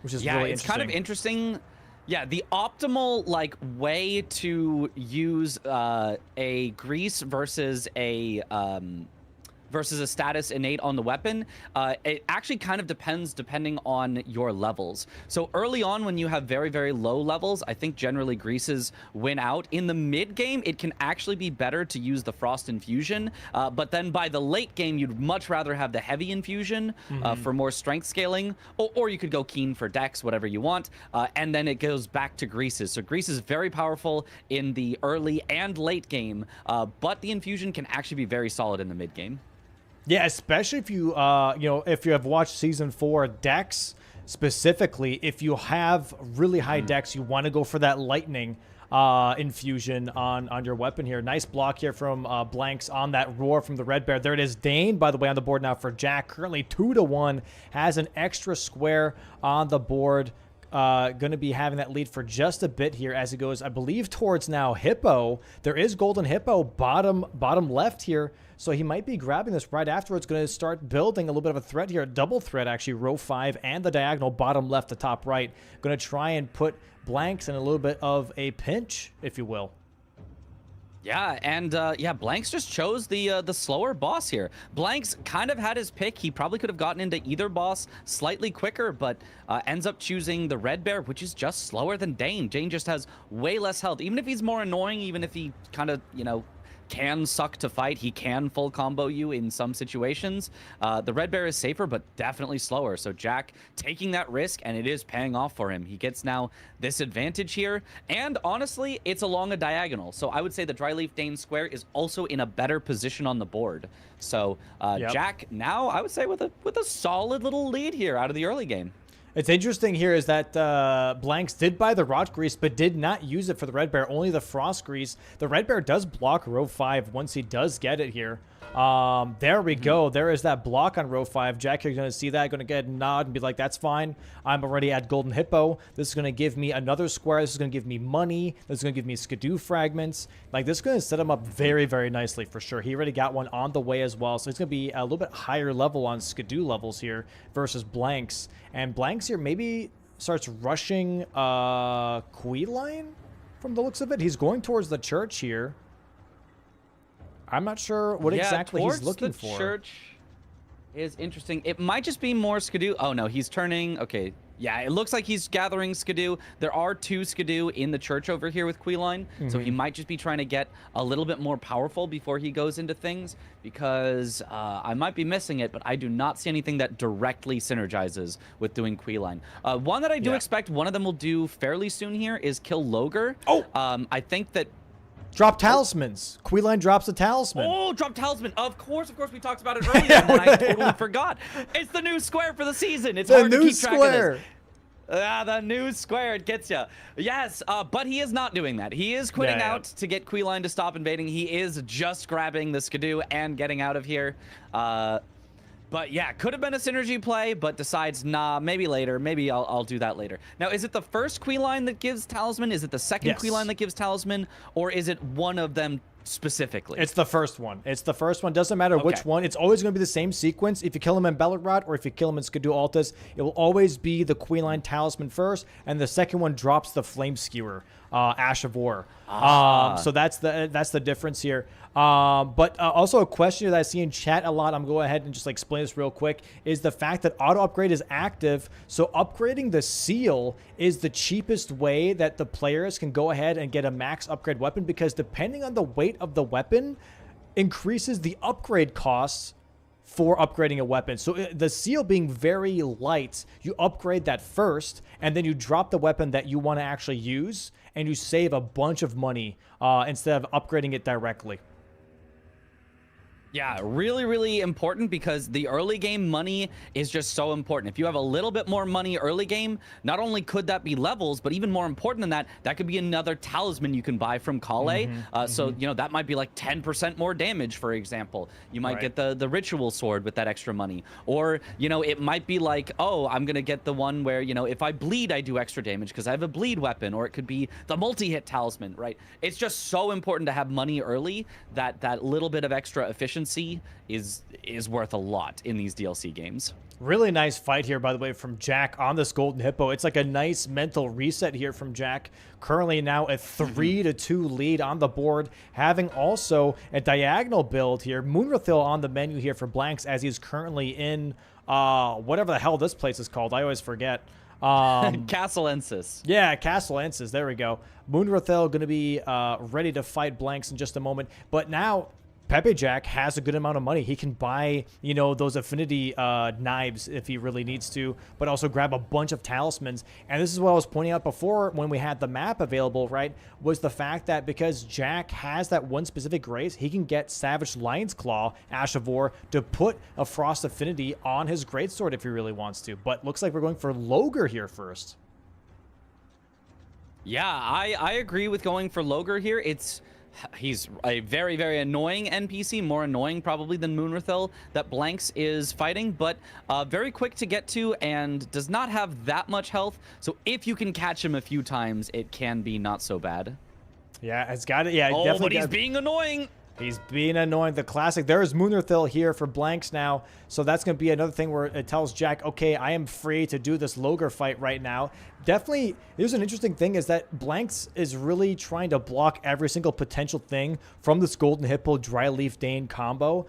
Which is really interesting. It's kind of interesting. Yeah, the optimal way to use a grease versus a status innate on the weapon, it actually kind of depends depending on your levels. So early on when you have very, very low levels, I think generally greases win out. In the mid game, it can actually be better to use the Frost Infusion, but then by the late game, you'd much rather have the Heavy Infusion for more strength scaling, or you could go Keen for Dex, whatever you want, and then it goes back to greases. So grease is very powerful in the early and late game, but the Infusion can actually be very solid in the mid game. Yeah, especially if you, if you have watched Season 4, Dex specifically, if you have really high Dex, you want to go for that Lightning infusion on your weapon here. Nice block here from Blanks on that Roar from the Red Bear. There it is. Dane, by the way, on the board now for Jack. Currently 2-1. Has an extra square on the board. Going to be having that lead for just a bit here as it goes, I believe, towards now Hippo. There is Golden Hippo bottom left here, so he might be grabbing this right afterwards. Going to start building a little bit of a threat here, a double threat actually, row 5 and the diagonal bottom left to top right. Going to try and put Blanks in a little bit of a pinch, if you will. Yeah, and Blanks just chose the slower boss here. Blanks kind of had his pick. He probably could have gotten into either boss slightly quicker, but ends up choosing the Red Bear, which is just slower than Dane. Dane just has way less health. Even if he's more annoying, even if he kind of, can suck to fight, he can full combo you in some situations. The Red Bear is safer, but definitely slower. So Jack taking that risk, and it is paying off for him. He gets now this advantage here, and honestly, it's along a diagonal. So I would say the Dryleaf Dane square is also in a better position on the board. So Jack now, I would say with a solid little lead here out of the early game. It's interesting here is that Blanks did buy the Rot Grease, but did not use it for the Red Bear, only the Frost Grease. The Red Bear does block row 5 once he does get it here. There we go. There is that block on row 5. Jack, you're going to see that. Going to get a nod and be like, that's fine. I'm already at Golden Hippo. This is going to give me another square. This is going to give me money. This is going to give me Skidoo fragments. Like, this is going to set him up very, very nicely for sure. He already got one on the way as well. So it's going to be a little bit higher level on Skidoo levels here versus Blanks. And Blanks here maybe starts rushing Queeline from the looks of it. He's going towards the church here. I'm not sure what exactly he's looking for. Church is interesting. It might just be more Skidoo. Oh, no, he's turning. Okay. Yeah, it looks like he's gathering Skidoo. There are 2 Skidoo in the church over here with Queeline. So he might just be trying to get a little bit more powerful before he goes into things, because I might be missing it, but I do not see anything that directly synergizes with doing Queeline. One that I do expect one of them will do fairly soon here is kill Loger. Oh! I think that... Drop talismans. Queeline drops a talisman. Oh, drop talisman. Of course, we talked about it earlier, and I totally forgot. It's the new square for the season. It's hard to keep track of this. The new square, it gets you. Yes, but he is not doing that. He is quitting out to get Queeline to stop invading. He is just grabbing the Skidoo and getting out of here. But yeah, could have been a synergy play, but decides, nah, maybe later. Maybe I'll do that later. Now, is it the first Queeline that gives talisman? Is it the second Queeline that gives talisman? Or is it one of them specifically? It's the first one. It's the first one. Doesn't matter which one. It's always going to be the same sequence. If you kill him in Bellerot or if you kill him in Skidoo Altus, it will always be the Queeline talisman first, and the second one drops the Flame Skewer, Ash of War. So that's the difference here. But also a question that I see in chat a lot, I'm going to go ahead and just explain this real quick, is the fact that auto upgrade is active. So upgrading the seal is the cheapest way that the players can go ahead and get a max upgrade weapon, because depending on the weight of the weapon increases the upgrade costs for upgrading a weapon. So the seal being very light, you upgrade that first, and then you drop the weapon that you want to actually use, and you save a bunch of money instead of upgrading it directly. Yeah, really, really important, because the early game money is just so important. If you have a little bit more money early game, not only could that be levels, but even more important than that, that could be another talisman you can buy from Kale. So, you know, that might be like 10% more damage, for example. You might get the ritual sword with that extra money. Or, you know, it might be like, oh, I'm going to get the one where, you know, if I bleed, I do extra damage because I have a bleed weapon. Or it could be the multi-hit talisman, right? It's just so important to have money early that that little bit of extra efficiency is worth a lot in these DLC games. Really nice fight here, by the way, from Jack on this Golden Hippo. It's like a nice mental reset here from Jack. Currently now a 3-2 lead on the board, having also a diagonal build here. Moonrathil on the menu here for Blanks, as he's currently in whatever the hell this place is called. I always forget. Castle Ensis. Yeah, Castle Ensis. There we go. Moonrathil going to be ready to fight Blanks in just a moment. But now Pepe Jack has a good amount of money. He can buy, you know, those affinity knives if he really needs to, but also grab a bunch of talismans. And this is what I was pointing out before when we had the map available, right, was the fact that because Jack has that one specific grace, he can get Savage Lion's Claw, Ash of War, to put a Frost Affinity on his greatsword if he really wants to. But looks like we're going for Loger here first. Yeah, I agree with going for Loger here. He's a very, very annoying NPC, more annoying probably than Moonrathil that Blanks is fighting, but very quick to get to and does not have that much health. So if you can catch him a few times, it can be not so bad. Yeah, it's got it. Yeah, oh, definitely. But he's being annoying. He's being annoying. The classic. There is Moonrathil here for Blanks now. So that's going to be another thing where it tells Jack, okay, I am free to do this Loger fight right now. Definitely, here's an interesting thing is that Blanks is really trying to block every single potential thing from this Golden Hippo Dry Leaf Dane combo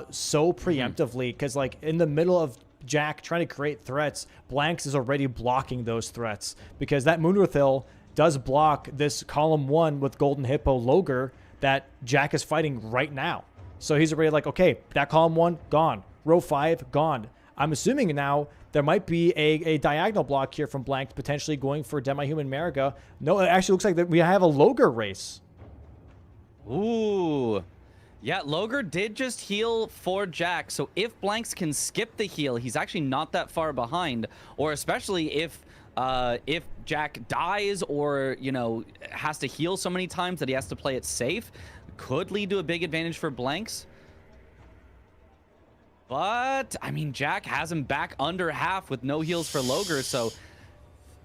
so preemptively, because like in the middle of Jack trying to create threats, Blanks is already blocking those threats, because that Moonrathil does block this column 1 with Golden Hippo Loger that Jack is fighting right now. So he's already like, okay, that column 1, gone. Row 5, gone. I'm assuming now there might be a diagonal block here from Blank, potentially going for Demi-Human Mariga. No, it actually looks like that we have a Loger race. Ooh. Yeah, Logar did just heal for Jack, so if Blanks can skip the heal, he's actually not that far behind, or especially if Jack dies or, you know, has to heal so many times that he has to play it safe, could lead to a big advantage for Blanks. But, I mean, Jack has him back under half with no heals for Logar, so...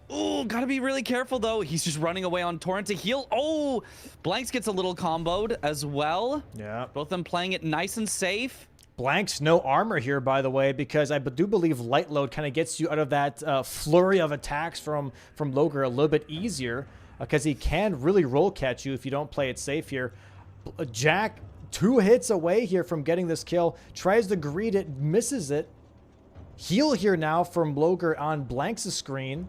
Ooh, gotta be really careful, though. He's just running away on Torrent to heal. Oh, Blanks gets a little comboed as well. Yeah. Both of them playing it nice and safe. Blanks, no armor here, by the way, because I do believe Light Load kind of gets you out of that flurry of attacks from Logar a little bit easier, because he can really roll catch you if you don't play it safe here. Jack, 2 hits away here from getting this kill. Tries to greet it, misses it. Heal here now from Logar on Blanks' screen.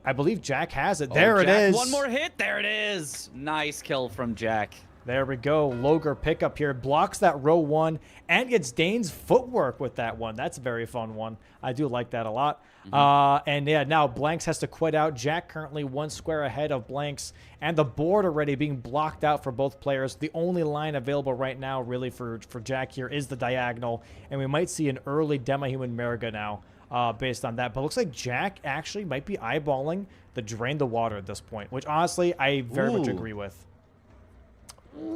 I believe Jack has it. There it is. One more hit. There it is. Nice kill from Jack. There we go. Logar pickup here. Blocks that row 1 and gets Dane's footwork with that one. That's a very fun one. I do like that a lot. And yeah, now Blanks has to quit out. Jack currently 1 square ahead of Blanks, and the board already being blocked out for both players. The only line available right now really for Jack here is the diagonal, and we might see an early Demi-Human Merga now. Based on that, but looks like Jack actually might be eyeballing the Drain the Water at this point, which honestly I very much agree with.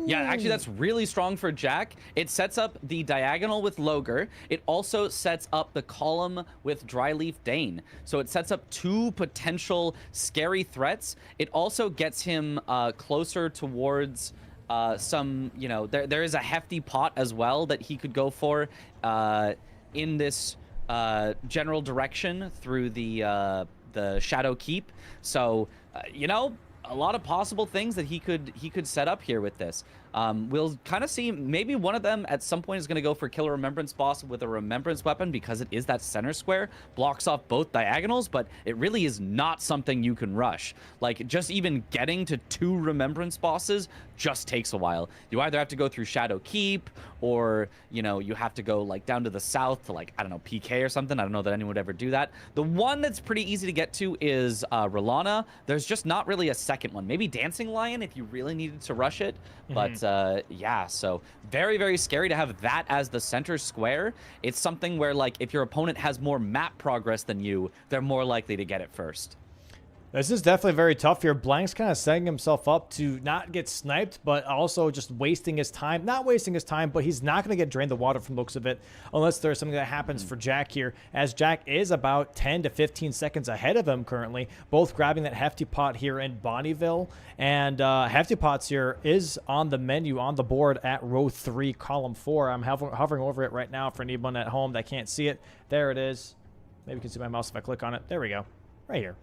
Yeah, actually that's really strong for Jack. It sets up the diagonal with Logar. It also sets up the column with Dryleaf Dane. So it sets up 2 potential scary threats. It also gets him closer towards some, you know, there is a hefty pot as well that he could go for in this general direction through the Shadow Keep. So you know, a lot of possible things that he could set up here with this. We'll kind of see maybe one of them at some point is going to go for Kill a Remembrance Boss with a Remembrance Weapon, because it is that center square, blocks off both diagonals, but it really is not something you can rush. Like, just even getting to 2 Remembrance Bosses just takes a while. You either have to go through Shadow Keep, or, you know, you have to go, like, down to the south to, like, I don't know, PK or something. I don't know that anyone would ever do that. The one that's pretty easy to get to is Rolana. There's just not really a second one. Maybe Dancing Lion if you really needed to rush it, but yeah, so very, very scary to have that as the center square. It's something where, like, if your opponent has more map progress than you, they're more likely to get it first. This is definitely very tough here. Blank's kind of setting himself up to not get sniped, but also just wasting his time. Not wasting his time, but he's not going to get Drained the Water from the looks of it, unless there's something that happens for Jack here, as Jack is about 10 to 15 seconds ahead of him currently, both grabbing that Hefty Pot here in Bonneville. And Hefty Pots here is on the menu, on the board at row 3, column 4. I'm hovering over it right now for anyone at home that can't see it. There it is. Maybe you can see my mouse if I click on it. There we go. Right here.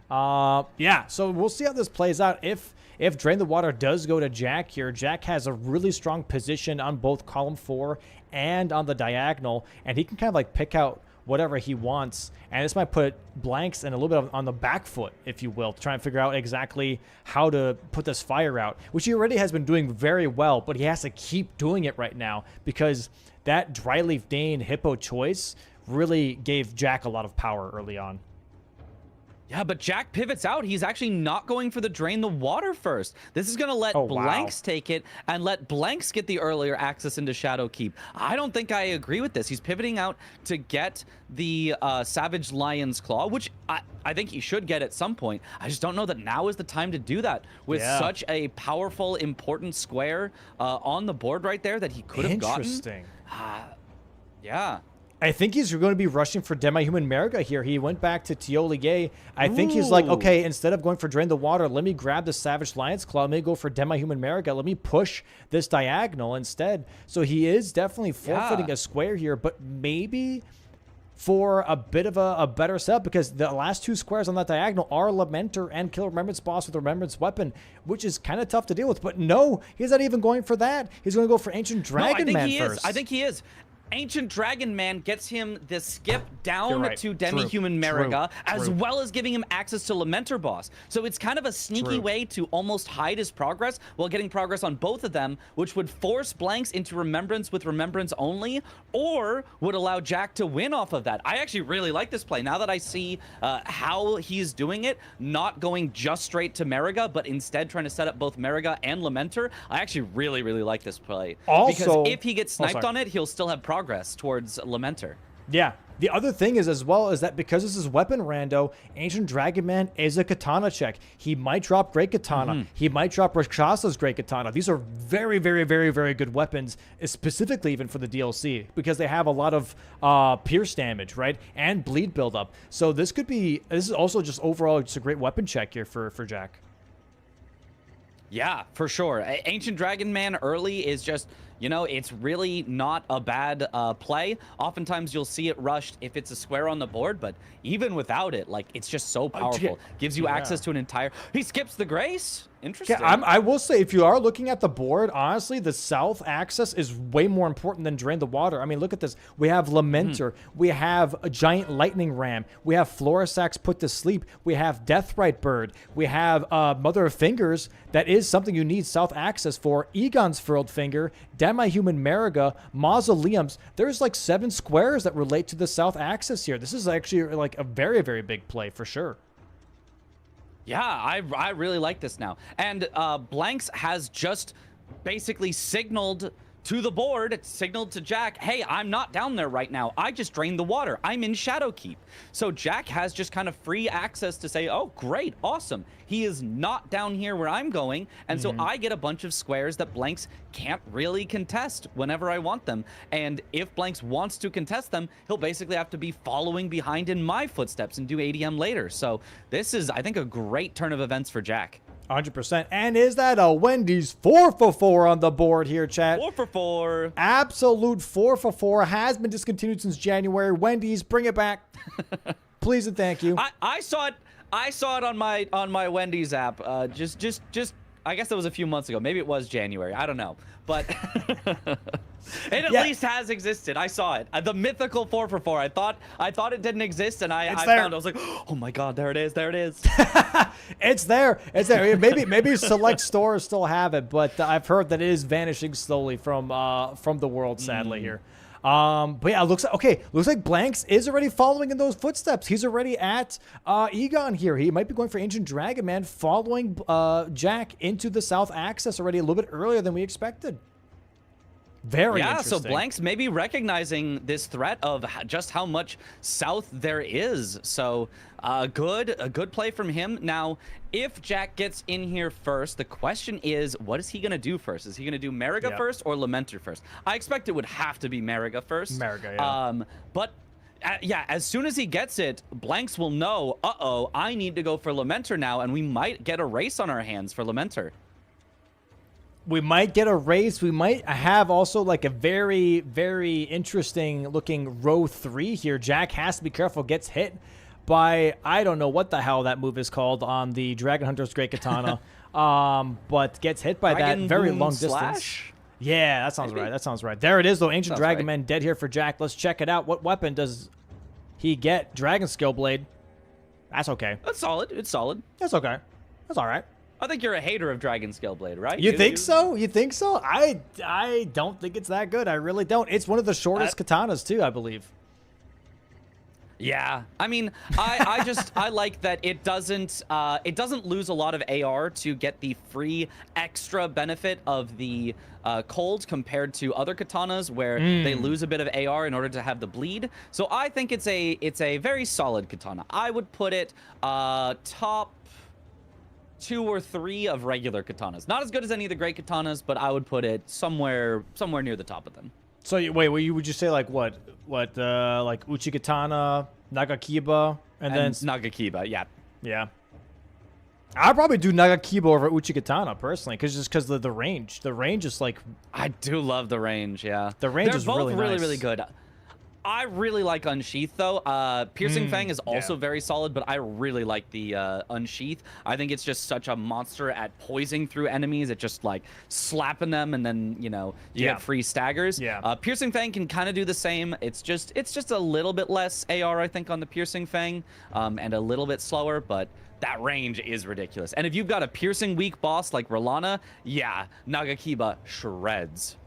Yeah, so we'll see how this plays out. If Drain the Water does go to Jack here, Jack has a really strong position on both column 4 and on the diagonal, and he can kind of like pick out whatever he wants, and this might put Blanks in a little bit on the back foot, if you will, to try and figure out exactly how to put this fire out, which he already has been doing very well, but he has to keep doing it right now because that Dryleaf Dane Hippo choice really gave Jack a lot of power early on. Yeah, but Jack pivots out. He's actually not going for the Drain the Water first. This is going to let Blanks take it and let Blanks get the earlier access into Shadow Keep. I don't think I agree with this. He's pivoting out to get the Savage Lion's Claw, which I think he should get at some point. I just don't know that now is the time to do that with such a powerful, important square on the board right there that he could have gotten. Interesting. Yeah. I think he's going to be rushing for Demi-Human Merga here. He went back to Tiolige. I think he's like, okay, instead of going for Drain the Water, let me grab the Savage Lion's Claw. Let me go for Demi-Human Merga. Let me push this diagonal instead. So he is definitely forfeiting a square here, but maybe for a bit of a better setup, because the last 2 squares on that diagonal are Lamenter and Kill Remembrance Boss with a Remembrance Weapon, which is kind of tough to deal with. But no, he's not even going for that. He's going to go for Ancient Dragon Man first. I think he is. Ancient Dragon Man gets him the skip down right. to Demi-Human Mariga, as True. well as giving him access to Lamenter Boss. So it's kind of a sneaky True. way to almost hide his progress while getting progress on both of them, which would force Blanks into Remembrance with Remembrance only, or would allow Jack to win off of that. I actually really like this play. Now that I see how he's doing it, not going just straight to Mariga, but instead trying to set up both Mariga and Lamenter, I actually really, really like this play. Also- because if he gets sniped sorry. on it, he'll still have progress towards Lamenter. Yeah. The other thing is as well is that because this is weapon rando, Ancient Dragon Man is a katana check. He might drop Great Katana. He might drop Rakshasa's Great Katana. These are very, very, very, very good weapons, specifically even for the DLC, because they have a lot of pierce damage, right? And bleed buildup. So this is also just overall just a great weapon check here for Jack. Yeah, for sure. Ancient Dragon Man early is just, you know, it's really not a bad play. Oftentimes you'll see it rushed if it's a square on the board, but even without it, like, it's just so powerful. Gives you access to an entire... He skips the Grace? Interesting. Yeah, I will say, if you are looking at the board, honestly, the south axis is way more important than Drain the Water. I mean, look at this. We have Lamenter. We have a Giant Lightning Ram. We have Florisax Put to Sleep. We have Deathrite Bird. We have Mother of Fingers. That is something you need south axis for. Egon's Furled Finger. Demi-Human Mariga. Mausoleums. There's like 7 squares that relate to the south axis here. This is actually like a very, very big play for sure. Yeah, I really like this now. And Blanks has just basically signaled to the board, it's signaled to Jack, hey, I'm not down there right now. I just drained the water. I'm in Shadowkeep. So Jack has just kind of free access to say, oh, great, awesome. He is not down here where I'm going. And so I get a bunch of squares that Blanks can't really contest whenever I want them. And if Blanks wants to contest them, he'll basically have to be following behind in my footsteps and do ADM later. So this is, I think, a great turn of events for Jack. 100%. And is that a Wendy's 4 for 4 on the board here, chat? 4 for 4. Absolute 4 for 4. Has been discontinued since January. Wendy's, bring it back. Please and thank you. I saw it on my Wendy's app. Just I guess that was a few months ago. Maybe it was January. I don't know. But it at least has existed. I saw it. The mythical 4 for 4. I thought it didn't exist, and I found it. I was like, oh my god, there it is. There it is. It's there. It's there. Maybe select stores still have it, but I've heard that it is vanishing slowly from the world, sadly here. But yeah, looks like Blanks is already following in those footsteps. He's already at Egon here. He might be going for Ancient Dragon Man, following Jack into the south axis already a little bit earlier than we expected. Very interesting. So Blanks may be recognizing this threat of just how much south there is. So a good play from him. Now, if Jack gets in here first, the question is, what is he going to do first? Is he going to do Mariga first or Lamenter first? I expect it would have to be Mariga first. Mariga, yeah. But yeah, as soon as he gets it, Blanks will know, uh-oh, I need to go for Lamenter now, and we might get a race on our hands for Lamenter. We might get a race. We might have also like a very, very interesting looking row 3 here. Jack has to be careful. Gets hit by, I don't know what the hell that move is called on the Dragon Hunter's Great Katana. But gets hit by Dragon that very Boom long Slash? distance. Yeah, that sounds right. That sounds right. There it is, though. Ancient Sounds Dragon right. Man dead here for Jack. Let's check it out. What weapon does he get? Dragon Skill Blade. That's okay. That's solid. It's solid. That's okay. That's all right. I think you're a hater of Dragon Scale Blade, right? You think so? You think so? I don't think it's that good. I really don't. It's one of the shortest katanas too, I believe. Yeah, I mean, I like that it doesn't lose a lot of AR to get the free extra benefit of the cold compared to other katanas where they lose a bit of AR in order to have the bleed. So I think it's a very solid katana. I would put it top 2 or 3 of regular katanas. Not as good as any of the great katanas, but I would put it somewhere near the top of them. So wait, would you say like what like Uchikatana, Nagakiba, and then Nagakiba, yeah. Yeah. I'd probably do Nagakiba over Uchikatana personally, because the range. The range is like, I do love the range, yeah. The range They're is both really nice. really good. I really like Unsheath, though. Piercing Fang is also yeah. very solid, but I really like the Unsheath. I think it's just such a monster at poising through enemies. It just, like, slapping them, and then, you know, you get free staggers. Yeah. Piercing Fang can kind of do the same. It's just a little bit less AR, I think, on the Piercing Fang, and a little bit slower, but that range is ridiculous. And if you've got a piercing weak boss like Rolana, yeah, Nagakiba shreds.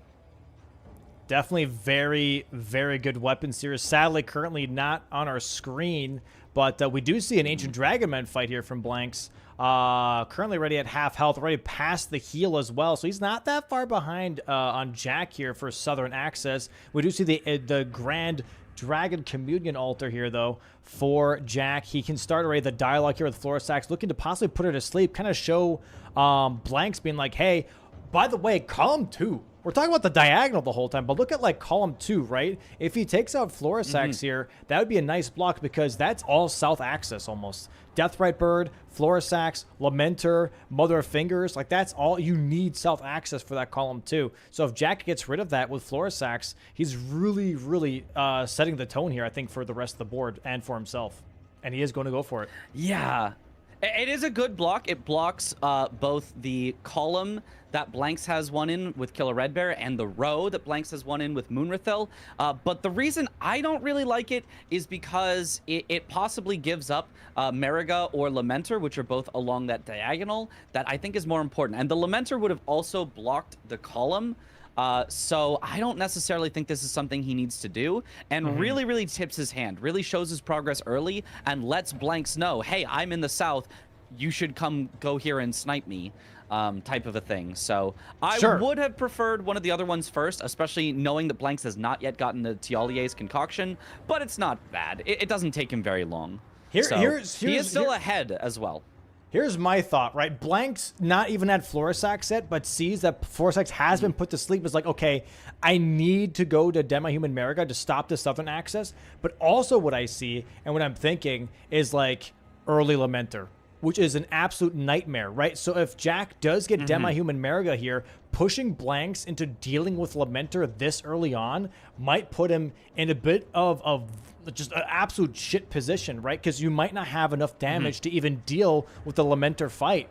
Definitely very, very good weapons here. Sadly, currently not on our screen, but we do see an Ancient Dragonman fight here from Blanks. Currently already at half health, already past the heal as well. So he's not that far behind on Jack here for Southern Access. We do see the Grand Dragon Communion Altar here, though, for Jack. He can start already the dialogue here with Florisax, looking to possibly put her to sleep, kind of show Blanks being like, hey, by the way, column 2. We're talking about the diagonal the whole time, but look at, like, column 2, right? If he takes out Florisax here, that would be a nice block because that's all South Access almost. Deathrite Bird, Florisax, Lamenter, Mother of Fingers, like, that's all you need South Access for that column 2. So if Jack gets rid of that with Florisax, he's really, really setting the tone here, I think, for the rest of the board and for himself. And he is going to go for it. Yeah. It is a good block. It blocks both the column that Blanks has one in with Killer Red Bear and the row that Blanks has one in with Moonrathel. But the reason I don't really like it is because it possibly gives up Mariga or Lamenter, which are both along that diagonal, that I think is more important. And the Lamenter would have also blocked the column. So I don't necessarily think this is something he needs to do, and really, really tips his hand, really shows his progress early, and lets Blanks know, hey, I'm in the south, you should come go here and snipe me, type of a thing. So I would have preferred one of the other ones first, especially knowing that Blanks has not yet gotten the Tialier's concoction, but it's not bad. It doesn't take him very long. He is still ahead as well. Here's my thought, right? Blanks not even had Florisax yet, but sees that Florisax has been put to sleep. Is like, okay, I need to go to Demi-Human Mariga to stop the Southern Access. But also what I see and what I'm thinking is like early Lamenter, which is an absolute nightmare, right? So if Jack does get Demi-Human Mariga here, pushing Blanks into dealing with Lamenter this early on might put him in a bit of just an absolute shit position, right? Because you might not have enough damage to even deal with the Lamenter fight.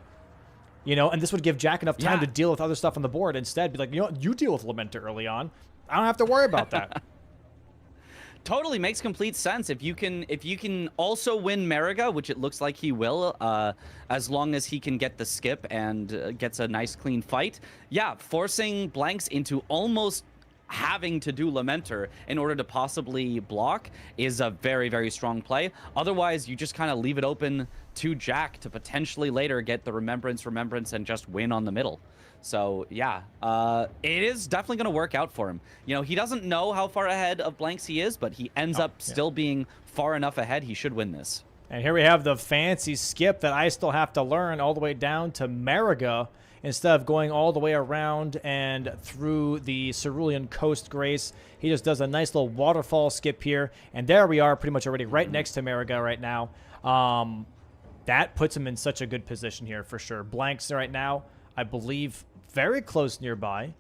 You know, and this would give Jack enough time to deal with other stuff on the board. Instead, be like, you know what? You deal with Lamenter early on. I don't have to worry about that. Totally makes complete sense. If you can also win Mariga, which it looks like he will, as long as he can get the skip and gets a nice clean fight. Yeah, forcing Blanks into almost having to do Lamenter in order to possibly block is a very, very strong play. Otherwise, you just kind of leave it open to Jack to potentially later get the Remembrance, and just win on the middle. So, yeah, it is definitely going to work out for him. You know, he doesn't know how far ahead of Blanks he is, but he ends up still being far enough ahead. He should win this. And here we have the fancy skip that I still have to learn all the way down to Mariga, instead of going all the way around and through the Cerulean Coast Grace. He just does a nice little waterfall skip here. And there we are, pretty much already right next to Mariga right now. That puts him in such a good position here for sure. Blanks right now, I believe, very close nearby.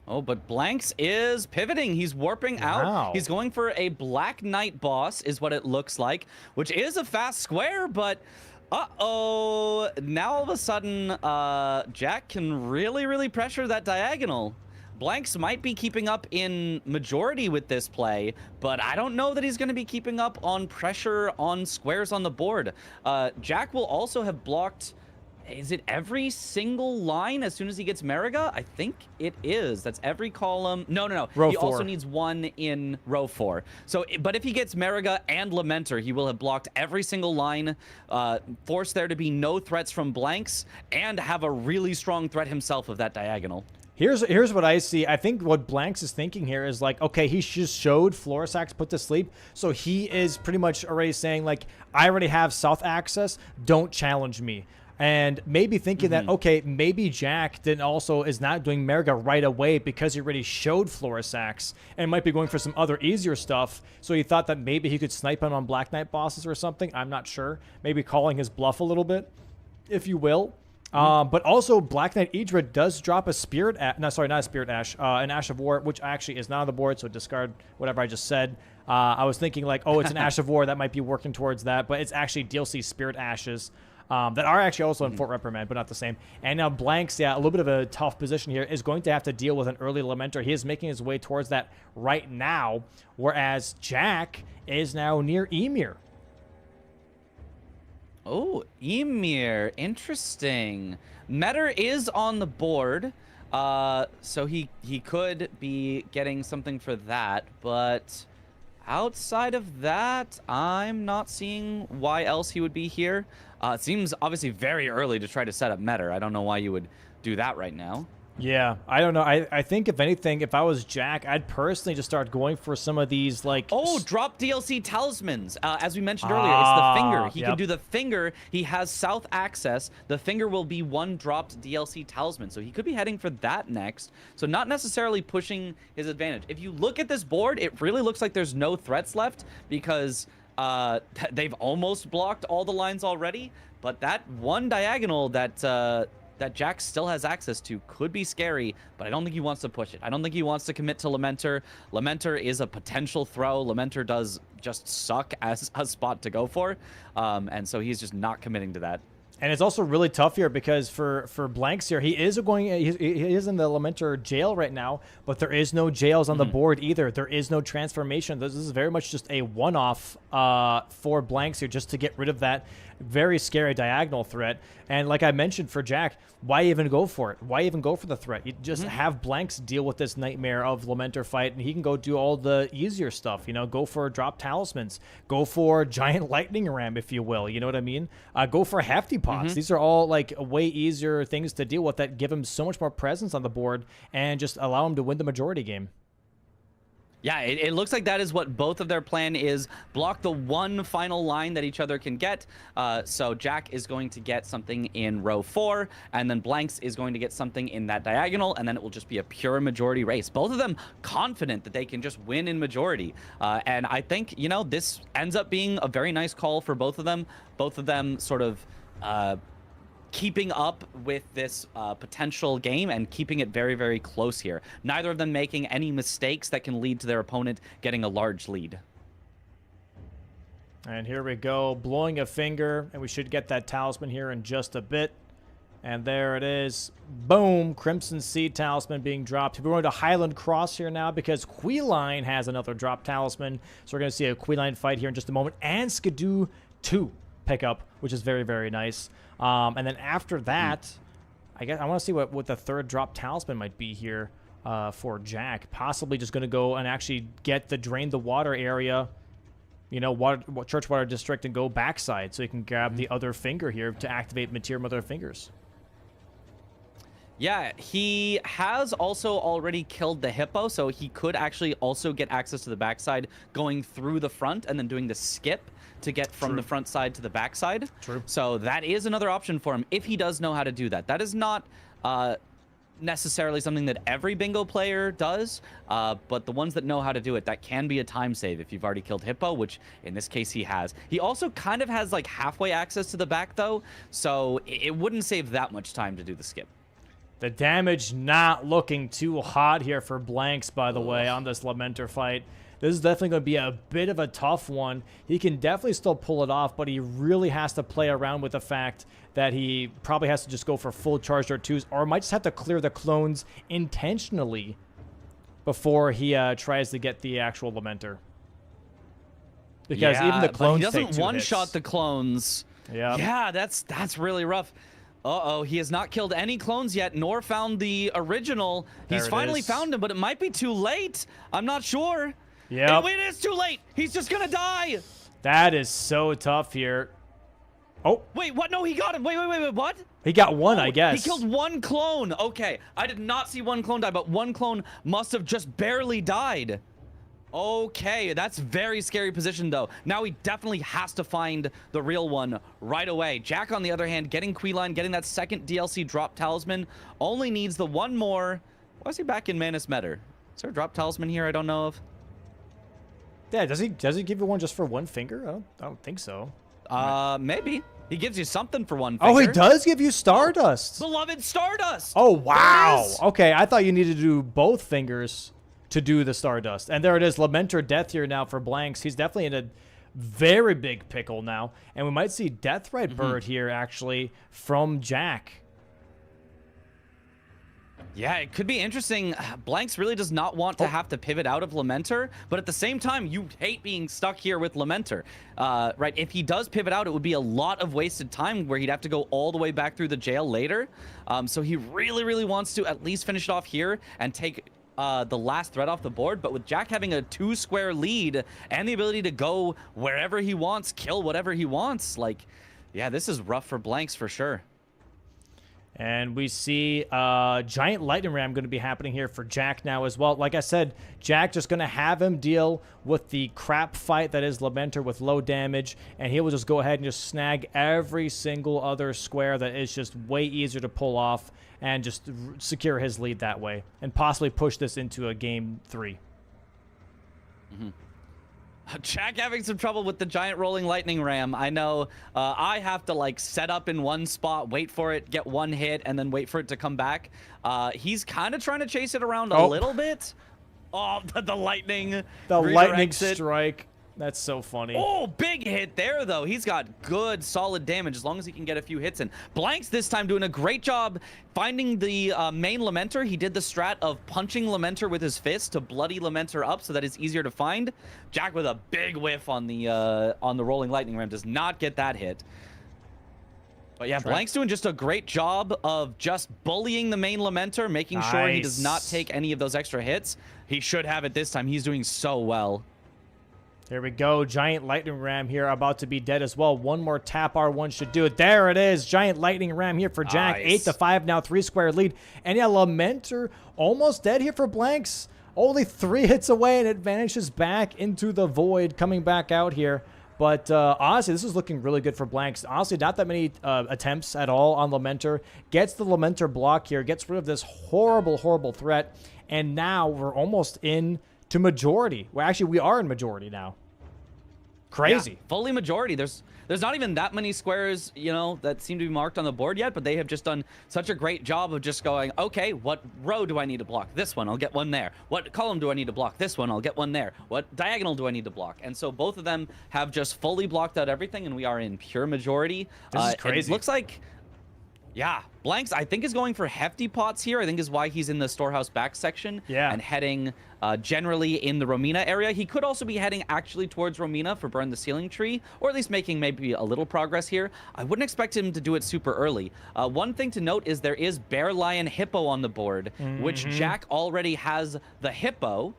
Oh, but Blanks is pivoting. He's warping out. He's going for a Black Knight boss, is what it looks like, which is a fast square, but... uh-oh, now all of a sudden, Jack can really, really pressure that diagonal. Blanks might be keeping up in majority with this play, but I don't know that he's going to be keeping up on pressure on squares on the board. Jack will also have blocked... Is it every single line as soon as he gets Mariga? I think it is. That's every column. No. Row he 4. also needs one in row 4. So, but if he gets Mariga and Lamenter, he will have blocked every single line, force there to be no threats from Blanks, and have a really strong threat himself of that diagonal. Here's what I see. I think what Blanks is thinking here is like, okay, he just showed Florisax put to sleep, so he is pretty much already saying like, I already have South Access, don't challenge me. And maybe thinking that, okay, maybe Jack then also is not doing Mariga right away because he already showed Florisax and might be going for some other easier stuff. So he thought that maybe he could snipe him on Black Knight bosses or something. I'm not sure. Maybe calling his bluff a little bit, if you will. But also, Black Knight Idra does drop a Spirit no, sorry, not a Spirit Ash, an Ash of War, which actually is not on the board, so discard whatever I just said. I was thinking like, oh, it's an Ash of War, that might be working towards that, but it's actually DLC Spirit Ashes that are actually also in Fort Reprimand, but not the same. And now Blanks, yeah, a little bit of a tough position here, is going to have to deal with an early Lamenter. He is making his way towards that right now, whereas Jack is now near Emir. Oh, Emir, interesting. Metter is on the board, so he could be getting something for that, but outside of that, I'm not seeing why else he would be here. It seems obviously very early to try to set up Metter. I don't know why you would do that right now. Yeah, I don't know. I think if anything, if I was Jack, I'd personally just start going for some of these, like... Oh, drop DLC talismans. As we mentioned earlier, it's the finger. He can do the finger. He has south access. The finger will be one dropped DLC talisman. So he could be heading for that next. So not necessarily pushing his advantage. If you look at this board, it really looks like there's no threats left because they've almost blocked all the lines already. But that one diagonal that Jack still has access to could be scary, but I don't think he wants to push it. I don't think he wants to commit to Lamenter. Lamenter is a potential throw. Lamenter does just suck as a spot to go for, and so he's just not committing to that. And it's also really tough here because for Blanks here, he is in the Lamenter jail right now, but there is no jails on the board either. There is no transformation. This is very much just a one-off for Blanks here, just to get rid of that very scary diagonal threat. And like I mentioned for Jack, why even go for it? Why even go for the threat? You just have Blanks deal with this nightmare of Lamenter fight, and he can go do all the easier stuff. You know, go for drop talismans, go for giant lightning ram, if you will. You know what I mean? Go for hefty pots. These are all like way easier things to deal with that give him so much more presence on the board and just allow him to win the majority game. Yeah, it looks like that is what both of their plan is. Block the one final line that each other can get. So Jack is going to get something in row 4, and then Blanks is going to get something in that diagonal, and then it will just be a pure majority race. Both of them confident that they can just win in majority. And I think, you know, this ends up being a very nice call for both of them. Both of them sort of keeping up with this potential game and keeping it very, very close here. Neither of them making any mistakes that can lead to their opponent getting a large lead. And here we go, blowing a finger, and we should get that talisman here in just a bit. And there it is. Boom, Crimson Seed talisman being dropped. We're going to Highland Cross here now because Queeline has another drop talisman. So we're going to see a Queeline fight here in just a moment. And Skidoo 2 pickup, which is very, very nice. And then after that, I guess I want to see what the third drop talisman might be here for Jack. Possibly just going to go and actually get the Drain the Water area, you know, Churchwater District, and go backside so he can grab the other finger here to activate Mateer Mother Fingers. Yeah, he has also already killed the hippo, so he could actually also get access to the backside going through the front and then doing the skip to get from the front side to the back side. True. So that is another option for him if he does know how to do that. That is not necessarily something that every bingo player does, but the ones that know how to do it, that can be a time save if you've already killed hippo, which in this case he has. He also kind of has like halfway access to the back though, so it wouldn't save that much time to do the skip. The damage not looking too hot here for Blanks, by the way, on this Lamenter fight. This is definitely going to be a bit of a tough one. He can definitely still pull it off, but he really has to play around with the fact that he probably has to just go for full charged R2s, or might just have to clear the clones intentionally before he tries to get the actual Lamenter. Because even the clones he doesn't one-shot hits. the clones. Yeah, that's really rough. Uh-oh, he has not killed any clones yet, nor found the original. He's finally found him, but it might be too late. I'm not sure. Yeah, it is too late. He's just gonna die. That is so tough here. Oh. Wait, what? No, he got him. Wait, what? He got one, I guess. He killed one clone. Okay, I did not see one clone die, but one clone must have just barely died. Okay, that's very scary position, though. Now he definitely has to find the real one right away. Jack, on the other hand, getting Queeline, getting that second DLC drop talisman, only needs the one more. Why is he back in Manus Metter? Is there a drop talisman here I don't know of? Yeah, does he give you one just for one finger? I don't think so. Maybe. He gives you something for one finger. Oh, he does give you Stardust. Beloved Stardust. Oh, wow. There it is. Okay, I thought you needed to do both fingers to do the Stardust. And there it is, Lamenter Death here now for Blanks. He's definitely in a very big pickle now. And we might see Deathrite Bird here, actually, from Jack. Yeah, it could be interesting. Blanks really does not want to have to pivot out of Lamenter, but at the same time, you hate being stuck here with Lamenter, right? If he does pivot out, it would be a lot of wasted time where he'd have to go all the way back through the jail later. So he really, really wants to at least finish it off here and take the last threat off the board. But with Jack having a 2-square lead and the ability to go wherever he wants, kill whatever he wants, like, yeah, this is rough for Blanks for sure. And we see Giant Lightning Ram going to be happening here for Jack now as well. Like I said, Jack just going to have him deal with the crap fight that is Lamenter with low damage, and he will just go ahead and just snag every single other square that is just way easier to pull off and just secure his lead that way and possibly push this into a game 3. Jack having some trouble with the giant rolling lightning ram. I know I have to like set up in one spot, wait for it, get one hit, and then wait for it to come back. He's kind of trying to chase it around a little bit. Oh, the lightning. The lightning redirects it. strike. That's so funny. Oh, big hit there, though. He's got good, solid damage as long as he can get a few hits in. Blanks this time doing a great job finding the main Lamenter. He did the strat of punching Lamenter with his fist to bloody Lamenter up so that it's easier to find. Jack with a big whiff on the rolling lightning ram does not get that hit. But yeah, Blank's doing just a great job of just bullying the main Lamenter, making sure he does not take any of those extra hits. He should have it this time. He's doing so well. There we go. Giant Lightning Ram here about to be dead as well. One more tap R1 should do it. There it is. Giant Lightning Ram here for Jack. Nice. 8-5 now, 3-square lead. And yeah, Lamenter almost dead here for Blanks. Only 3 hits away, and it vanishes back into the void, coming back out here. But honestly, this is looking really good for Blanks. Honestly, not that many attempts at all on Lamenter. Gets the Lamenter block here. Gets rid of this horrible, horrible threat. And now we're almost in to majority. Well, actually, we are in majority now. Crazy. Yeah, fully majority. There's not even that many squares, you know, that seem to be marked on the board yet, but they have just done such a great job of just going, okay, what row do I need to block? This one, I'll get one there. What column do I need to block? This one, I'll get one there. What diagonal do I need to block? And so both of them have just fully blocked out everything, and we are in pure majority. This is crazy. It looks like, yeah, Blanks, I think, is going for hefty pots here. I think is why he's in the storehouse back section and heading generally in the Romina area. He could also be heading actually towards Romina for Burn the Ceiling Tree, or at least making maybe a little progress here. I wouldn't expect him to do it super early. One thing to note is there is Bear, Lion, Hippo on the board, which Jack already has the Hippo,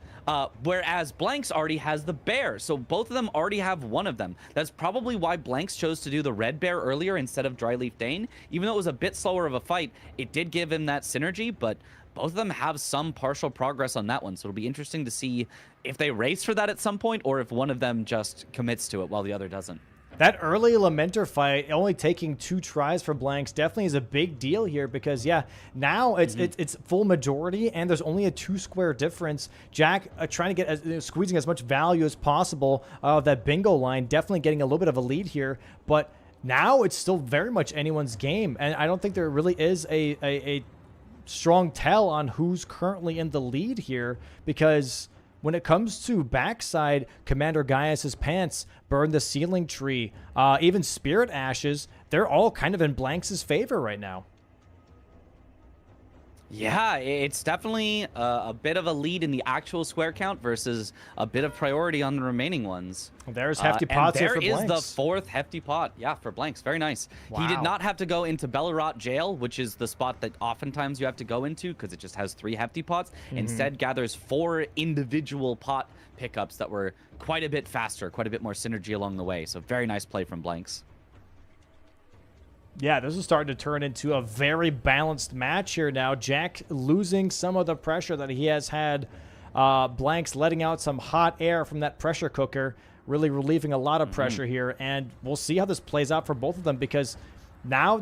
whereas Blanks already has the Bear. So both of them already have one of them. That's probably why Blanks chose to do the Red Bear earlier instead of Dryleaf Dane. Even though it was a bit slower of a fight, it did give him that synergy, but both of them have some partial progress on that one. So it'll be interesting to see if they race for that at some point or if one of them just commits to it while the other doesn't. That early Lamenter fight, only taking 2 tries for Blanks, definitely is a big deal here because, yeah, now it's full majority and there's only a 2-square difference. Jack trying to get squeezing as much value as possible of that bingo line, definitely getting a little bit of a lead here, but now it's still very much anyone's game, and I don't think there really is a strong tell on who's currently in the lead here because when it comes to backside, Commander Gaius's Pants, Burn the Ceiling Tree, even Spirit Ashes, they're all kind of in Blanks' favor right now. Yeah, it's definitely a bit of a lead in the actual square count versus a bit of priority on the remaining ones. There's hefty pots here for Blanks. There is the 4th hefty pot. Yeah, for Blanks. Very nice. Wow. He did not have to go into Bellerot Jail, which is the spot that oftentimes you have to go into because it just has 3 hefty pots. Instead, gathers 4 individual pot pickups that were quite a bit faster, quite a bit more synergy along the way. So very nice play from Blanks. Yeah, this is starting to turn into a very balanced match here now. Jack losing some of the pressure that he has had. Blanks letting out some hot air from that pressure cooker, really relieving a lot of pressure here. And we'll see how this plays out for both of them because now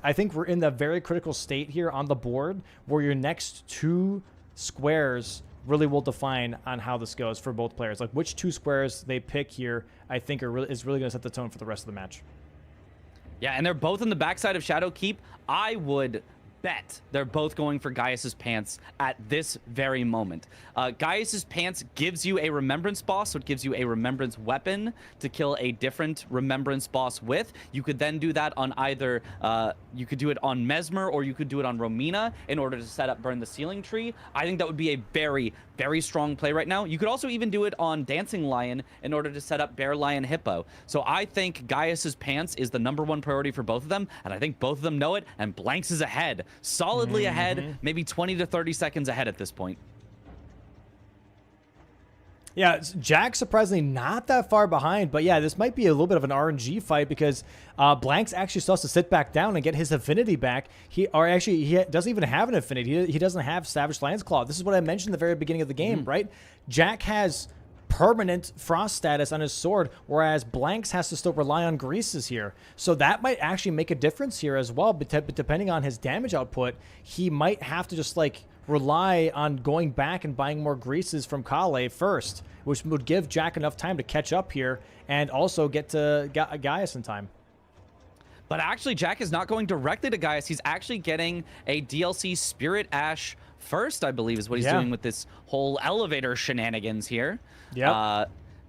I think we're in the very critical state here on the board where your next 2 squares really will define on how this goes for both players. Like which 2 squares they pick here, I think is really going to set the tone for the rest of the match. Yeah, and they're both in the backside of Shadow Keep. I would bet they're both going for Gaius's pants at this very moment. Gaius's pants gives you a remembrance boss, so it gives you a remembrance weapon to kill a different remembrance boss with. You could then do that on either, you could do it on Mesmer or you could do it on Romina in order to set up Burn the Ceiling Tree. I think that would be a very, very strong play right now. You could also even do it on Dancing Lion in order to set up Bear, Lion, Hippo. So I think Gaius's pants is the #1 priority for both of them, and I think both of them know it, and Blanks is ahead. Solidly ahead, maybe 20 to 30 seconds ahead at this point. Yeah, Jack surprisingly not that far behind, but yeah, this might be a little bit of an RNG fight because Blanks actually still has to sit back down and get his affinity back. He doesn't even have an affinity. He doesn't have Savage Lance Claw. This is what I mentioned at the very beginning of the game, right? Jack has permanent frost status on his sword, whereas Blanks has to still rely on greases here. So that might actually make a difference here as well, but depending on his damage output, he might have to just like rely on going back and buying more greases from Kale first, which would give Jack enough time to catch up here and also get to Gaius in time. But actually, Jack is not going directly to Gaius. He's actually getting a DLC Spirit Ash first, I believe, is what he's doing with this whole elevator shenanigans here. Yeah.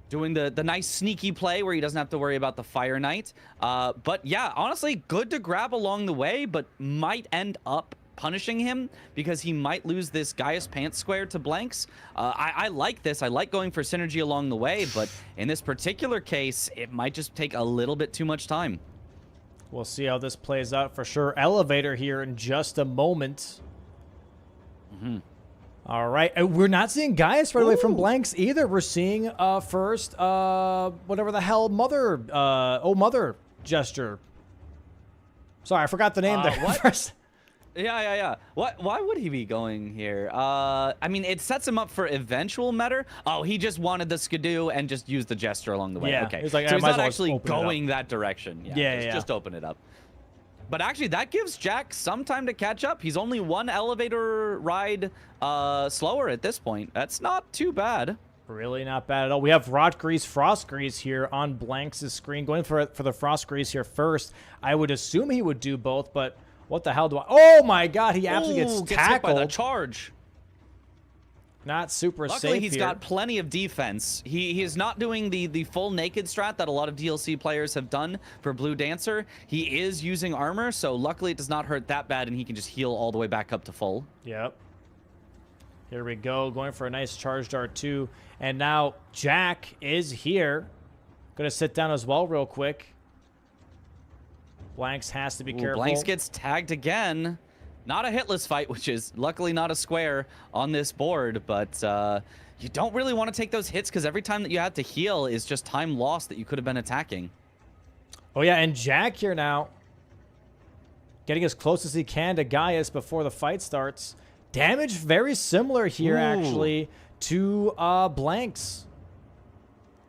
Doing the nice sneaky play where he doesn't have to worry about the Fire Knight. But yeah, honestly, good to grab along the way, but might end up punishing him because he might lose this Gaius Pants square to Blanks. I like this. I like going for synergy along the way, but in this particular case, it might just take a little bit too much time. We'll see how this plays out for sure. Elevator here in just a moment. All right. We're not seeing Gaius right away from Blanks either. We're seeing first, whatever the hell, Mother gesture. Sorry, I forgot the name there. What? Yeah. Why would he be going here? I mean, it sets him up for eventual meta. Oh, he just wanted the skidoo and just used the gesture along the way. Yeah. Okay. He's like, so I he's might as not well actually open it up. going that direction. Just open it up. But actually, that gives Jack some time to catch up. He's only one elevator ride slower at this point. That's not too bad. Really not bad at all. We have Rot Grease, Frost Grease here on Blanks' screen. Going for the Frost Grease here first. I would assume he would do both, but what the hell do I... Oh my god, he absolutely gets tackled. Hit by the charge. Not super safe Luckily, he's here. got plenty of defense. He is not doing the full naked strat that a lot of DLC players have done for Blue Dancer. He is using armor, so luckily it does not hurt that bad, and he can just heal all the way back up to full. Yep. Here we go, going for a nice charge dart too. And now Jack is here. Gonna sit down as well real quick. Blanks has to be careful. Blanks gets tagged again. Not a hitless fight, which is luckily not a square on this board, but you don't really want to take those hits because every time that you have to heal is just time lost that you could have been attacking. Oh yeah, and Jack here now, getting as close as he can to Gaius before the fight starts. Damage very similar here, actually, to Blanks.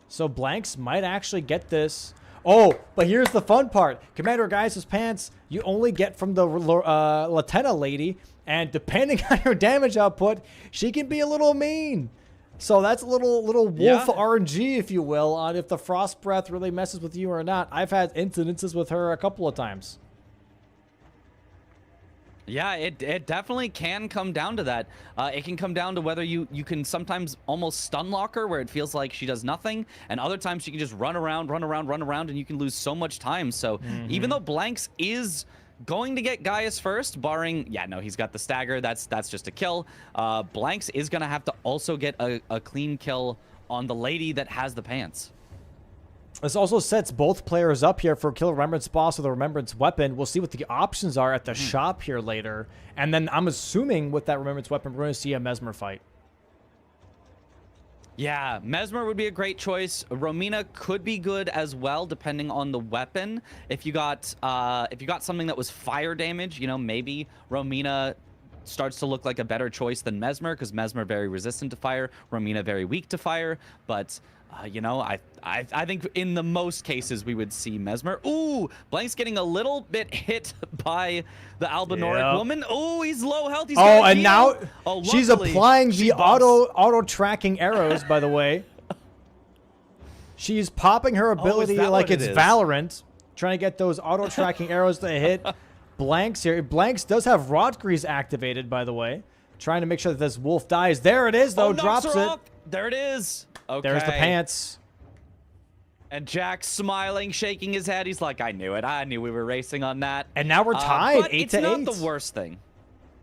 So Blanks might actually get this. Oh, but here's the fun part. Commander Gaius' pants, you only get from the Latenna lady, and depending on her damage output, she can be a little mean. So that's a little wolf RNG, if you will, on if the Frost Breath really messes with you or not. I've had incidences with her a couple of times. Yeah, it definitely can come down to that. It can come down to whether you can sometimes almost stun lock her where it feels like she does nothing, and other times she can just run around, and you can lose so much time. So even though Blanks is going to get Gaius first, barring, he's got the stagger. That's just a kill. Blanks is going to have to also get a clean kill on the lady that has the pants. This also sets both players up here for Kill Remembrance Boss or the Remembrance Weapon. We'll see what the options are at the shop here later. And then I'm assuming with that Remembrance Weapon, we're going to see a Mesmer fight. Yeah, Mesmer would be a great choice. Romina could be good as well, depending on the weapon. If you got something that was fire damage, maybe Romina starts to look like a better choice than Mesmer, because Mesmer very resistant to fire, Romina very weak to fire. But I think in the most cases we would see Mesmer. Ooh, Blank's getting a little bit hit by the Albinoric woman. Oh, he's low health. He's and heal. now she's applying the auto tracking arrows, by the way. She's popping her ability like it's Valorant. trying to get those auto-tracking arrows to hit Blanks here. Blanks does have Rot Grease activated, by the way. Trying to make sure that this wolf dies. There it is, though. Drops it. Off. There it is. Okay. There's the pants. And Jack's smiling, shaking his head. He's like, I knew it. I knew we were racing on that. And now we're tied, but 8 it's to 8. not the worst thing.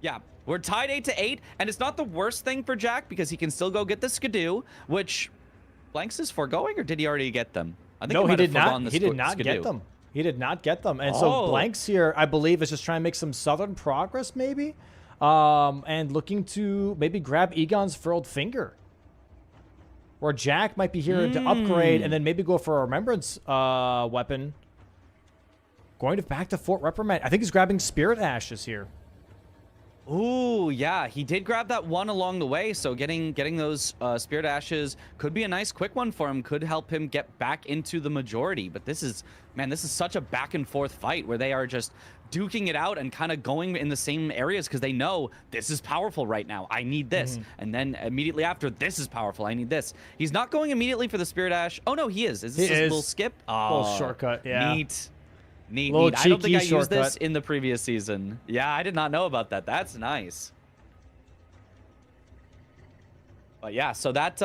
Yeah, we're tied 8 to 8, and it's not the worst thing for Jack because he can still go get the Skidoo, which Blanks is foregoing, or did he already get them? I think No, he did not. The He did not Skidoo. get them. He did not get them. And so Blanks here, I believe, is just trying to make some southern progress, maybe, and looking to maybe grab Egon's furled finger. Or Jack might be here to upgrade and then maybe go for a remembrance weapon. Going to back to Fort Reprimand. I think he's grabbing Spirit Ashes here. Ooh, yeah, he did grab that one along the way, so getting those Spirit Ashes could be a nice quick one for him, could help him get back into the majority. But this is, man, this is such a back and forth fight where they are just duking it out and kind of going in the same areas because they know this is powerful right now. I need this. And then immediately after, this is powerful. I need this. He's not going immediately for the Spirit Ash. Oh, no, he is. Is this a little skip? Oh, little shortcut, yeah. Neat. Neat. Little I don't think I cheeky used this shortcut. in the previous season. Yeah, I did not know about that. That's nice. But yeah, so that,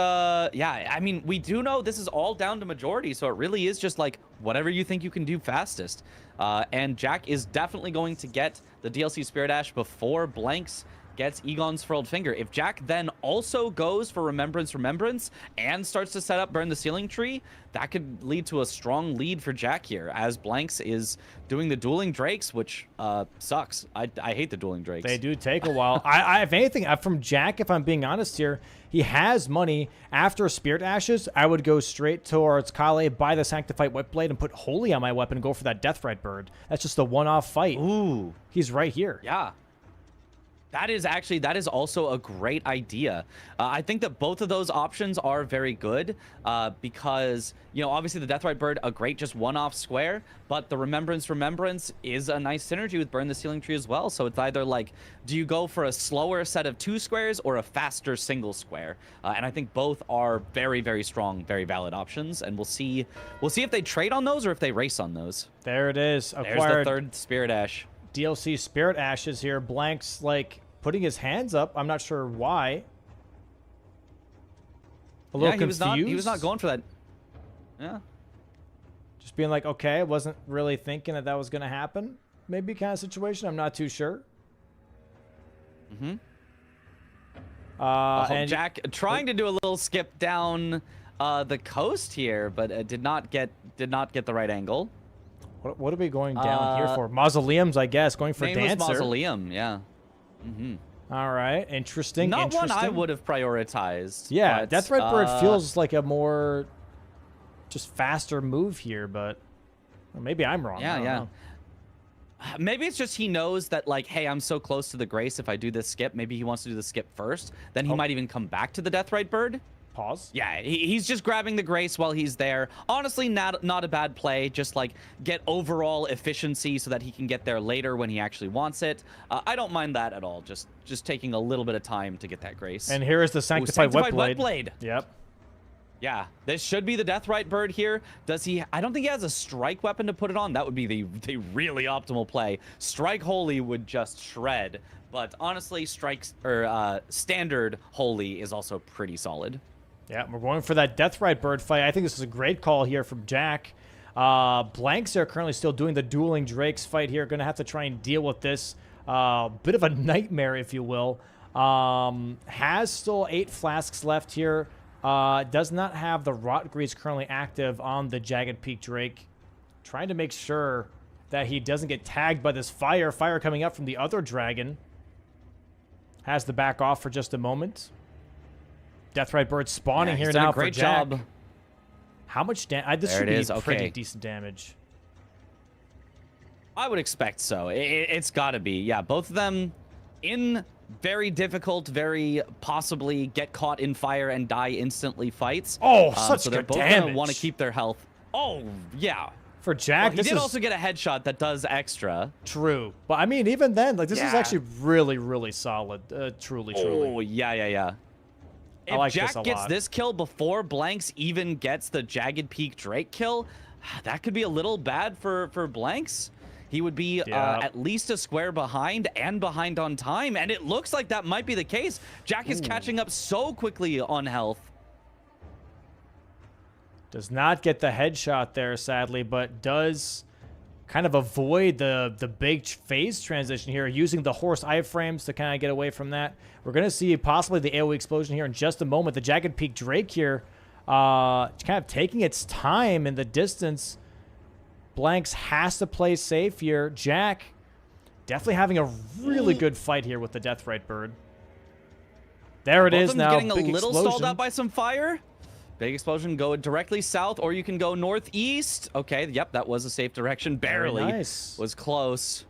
yeah, I mean, we do know this is all down to majority, so it really is just like whatever you think you can do fastest. And Jack is definitely going to get the DLC Spirit Ash before Blanks gets Egon's Furled Finger. If Jack then also goes for Remembrance and starts to set up Burn the Ceiling Tree, that could lead to a strong lead for Jack here, as Blanks is doing the Dueling Drakes, which sucks. I hate the Dueling Drakes. They do take a while. If anything, from Jack, if I'm being honest here, he has money. After Spirit Ashes, I would go straight towards Kale, buy the Sanctified Whipblade, and put Holy on my weapon and go for that Deathrite Bird. That's just a one-off fight. Ooh. He's right here. Yeah. That is also a great idea. I think that both of those options are very good because, you know, obviously the Deathrite Bird, a great just one-off square, but the Remembrance is a nice synergy with Burn the Ceiling Tree as well. So it's either like, do you go for a slower set of 2 squares or a faster single square? And I think both are very, very strong, very valid options. And we'll see if they trade on those or if they race on those. There it is. There's the third Spirit Ash. DLC Spirit Ashes here. Blanks, like, putting his hands up. I'm not sure why. A little confused. He was not going for that. Yeah. Just being like, okay, I wasn't really thinking that was going to happen. Maybe kind of situation. I'm not too sure. And Jack trying to do a little skip down the coast here, but did not get the right angle. What are we going down here for? Mausoleums, I guess. Going for Nameless Dancer. Mausoleum, yeah. All right. Interesting. Not one I would have prioritized. Yeah, but, Deathrite Bird feels like a more just faster move here, but or maybe I'm wrong. I don't know. Maybe it's just he knows that, like, hey, I'm so close to the Grace. If I do this skip, maybe he wants to do the skip first. Then he might even come back to the Deathrite Bird. Pause. Yeah, he's just grabbing the Grace while he's there. Honestly, not a bad play. Just, like, get overall efficiency so that he can get there later when he actually wants it. I don't mind that at all. Just taking a little bit of time to get that Grace. And here is the Sanctified Whipblade. Whipblade. Yep. Yeah, this should be the Deathrite Bird here. Does he? I don't think he has a strike weapon to put it on. That would be the really optimal play. Strike Holy would just shred. But honestly, standard Holy is also pretty solid. Yeah, we're going for that Deathrite Bird fight. I think this is a great call here from Jack. Blanks are currently still doing the Dueling Drakes fight here. Going to have to try and deal with this. Bit of a nightmare, if you will. Has still 8 flasks left here. Does not have the Rot Grease currently active on the Jagged Peak Drake. Trying to make sure that he doesn't get tagged by this fire. Fire coming up from the other dragon. Has to back off for just a moment. Deathrite Bird spawning here now for Jack. Job. How much damage? This should be pretty decent damage. I would expect so. It's got to be. Yeah, both of them in very difficult, very possibly get caught in fire and die instantly fights. Oh, so they're both gonna want to keep their health. Oh, yeah. For Jack, he did also get a headshot that does extra. True. But I mean, even then, like, this is actually really, really solid. Truly. Oh, yeah. If like Jack this a gets lot. this kill before Blanks even gets the Jagged Peak Drake kill, that could be a little bad for Blanks. He would be at least a square behind and behind on time, and it looks like that might be the case. Jack is catching up so quickly on health. Does not get the headshot there, sadly, but does kind of avoid the big phase transition here, using the horse iframes to kind of get away from that. We're going to see possibly the AoE explosion here in just a moment. The Jagged Peak Drake here kind of taking its time in the distance. Blanks has to play safe here. Jack definitely having a really good fight here with the Deathrite Bird. There it is now. Getting a little stalled out by some fire. Big explosion, go directly south, or you can go northeast. Okay, yep, that was a safe direction. Barely. Nice. Was close.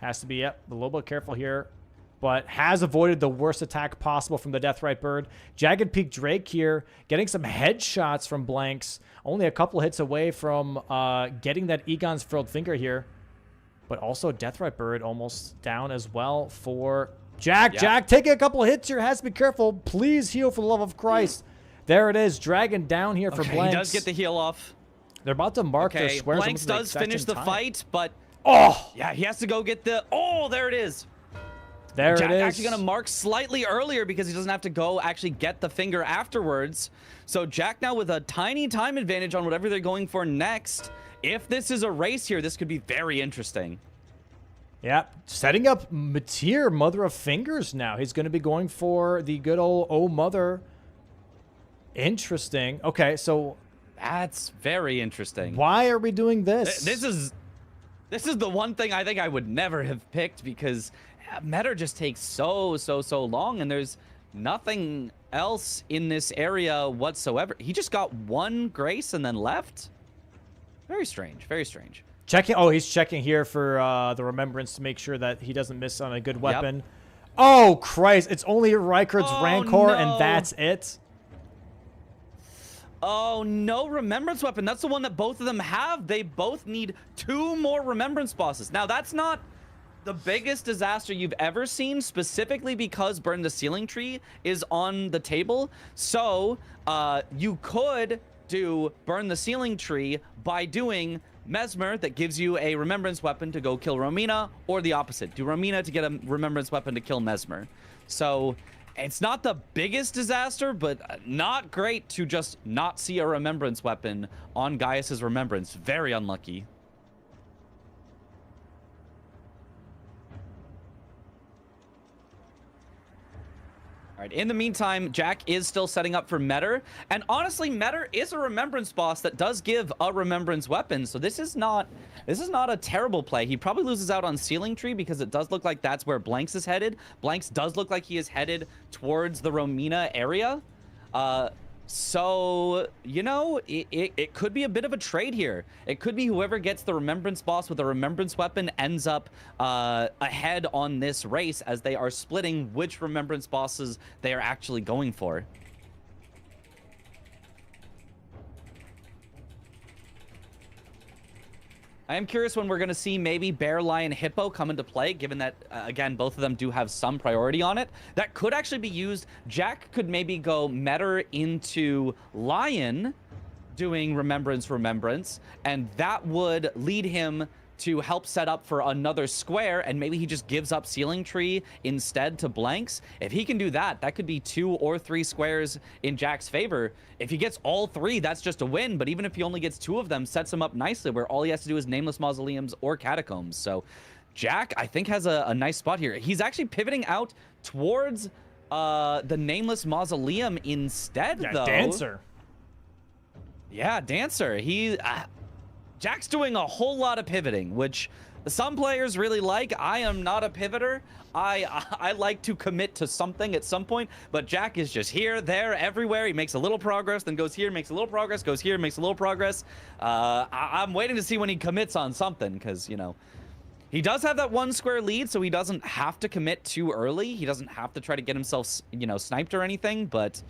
Has to be, yep, a little bit careful here. But has avoided the worst attack possible from the Deathrite Bird. Jagged Peak Drake here, getting some headshots from Blanks. Only a couple hits away from getting that Egon's Furled Finger here. But also Deathrite Bird almost down as well for Jack. Yep. Jack taking a couple hits here. Has to be careful. Please heal for the love of Christ. There it is. Dragon down here for Blanks. He does get the heal off. They're about to mark their squares. Blanks does finish the fight, but... Oh! Yeah, he has to go get the... Oh, there it is. There Jack it is. Actually going to mark slightly earlier because he doesn't have to go actually get the finger afterwards. So Jack now with a tiny time advantage on whatever they're going for next. If this is a race here, this could be very interesting. Yeah, setting up Matir, Mother of Fingers now. He's going to be going for the good old Oh Mother. Interesting. Okay, so... That's very interesting. Why are we doing this? This is the one thing I think I would never have picked because Meta just takes so long, and there's nothing else in this area whatsoever. He just got one grace and then left. Very strange. Very strange. Checking. Oh, he's checking here for the remembrance to make sure that he doesn't miss on a good weapon. Yep. Oh, Christ. It's only Rykard's Rancor, no. and that's it? Oh, no remembrance weapon. That's the one that both of them have. They both need 2 more remembrance bosses. Now, that's not the biggest disaster you've ever seen, specifically because Burn the Ceiling Tree is on the table. So, you could do Burn the Ceiling Tree by doing Mesmer, that gives you a remembrance weapon to go kill Romina, or the opposite. Do Romina to get a remembrance weapon to kill Mesmer. So... it's not the biggest disaster, but not great to just not see a remembrance weapon on Gaius's remembrance. Very unlucky. All right, in the meantime, Jack is still setting up for Metter. And honestly, Metter is a remembrance boss that does give a remembrance weapon. So this is not a terrible play. He probably loses out on Ceiling Tree because it does look like that's where Blanks is headed. Blanks does look like he is headed towards the Romina area. So, you know, it could be a bit of a trade here. It could be whoever gets the remembrance boss with a remembrance weapon ends up ahead on this race as they are splitting which remembrance bosses they are actually going for. I am curious when we're going to see maybe Bear, Lion, Hippo come into play, given that, again, both of them do have some priority on it. That could actually be used. Jack could maybe go Metter into Lion, doing Remembrance, and that would lead him to help set up for another square, and maybe he just gives up Ceiling Tree instead to Blanks. If he can do that, that could be 2 or 3 squares in Jack's favor. If he gets all 3, that's just a win, but even if he only gets 2 of them, sets him up nicely, where all he has to do is Nameless Mausoleums or Catacombs. So Jack, I think, has a nice spot here. He's actually pivoting out towards the Nameless Mausoleum instead, though. Dancer. Yeah, Dancer. Jack's doing a whole lot of pivoting, which some players really like. I am not a pivoter. I like to commit to something at some point, but Jack is just here, there, everywhere. He makes a little progress, then goes here, makes a little progress, goes here, makes a little progress. I'm waiting to see when he commits on something, because, you know, he does have that 1 square lead, so he doesn't have to commit too early. He doesn't have to try to get himself, you know, sniped or anything, but...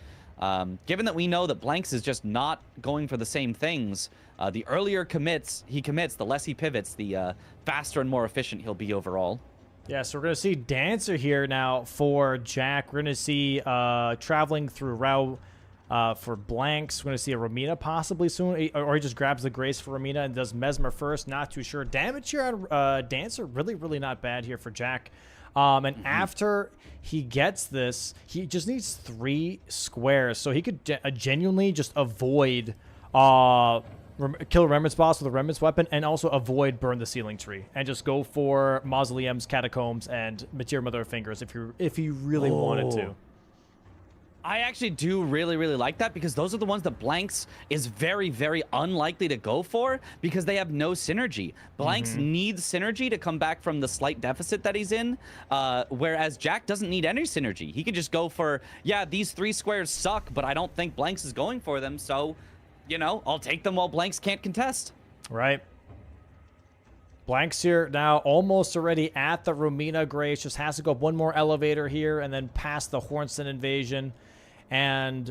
given that we know that Blanks is just not going for the same things, the earlier he commits, the less he pivots, the faster and more efficient he'll be overall. Yeah, so we're going to see Dancer here now for Jack. We're going to see traveling through For Blanks, we're going to see a Romina possibly soon, or he just grabs the Grace for Romina and does Mesmer first. Not too sure. Damage here on Dancer, really, really not bad here for Jack. And after he gets this, he just needs 3 squares, so he could genuinely just avoid kill Remnant's boss with a Remnant's weapon, and also avoid burn the ceiling tree, and just go for Mausoleums, Catacombs, and Materia Mother of Fingers if you really wanted to. I actually do really, really like that, because those are the ones that Blanks is very, very unlikely to go for, because they have no synergy. Blanks needs synergy to come back from the slight deficit that he's in, whereas Jack doesn't need any synergy. He could just go for, yeah, these 3 squares suck, but I don't think Blanks is going for them, so, you know, I'll take them while Blanks can't contest. Right. Blanks here now almost already at the Romina Grace. Just has to go up 1 more elevator here and then past the Hornston invasion. And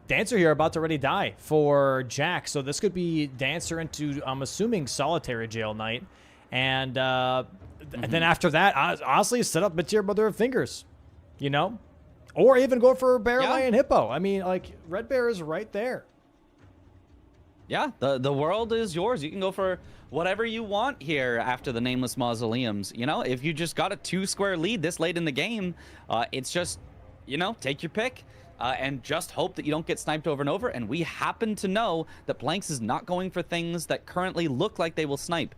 Dancer here about to already die for Jack. So this could be Dancer into, I'm assuming, Solitary Jail Knight. And then after that, honestly, set up Materia Mother of Fingers, you know? Or even go for Bear Lion Hippo. I mean, like, Red Bear is right there. Yeah, the world is yours. You can go for whatever you want here after the Nameless Mausoleums. You know, if you just got a 2-square lead this late in the game, it's just, you know, take your pick and just hope that you don't get sniped over and over. And we happen to know that Blanks is not going for things that currently look like they will snipe.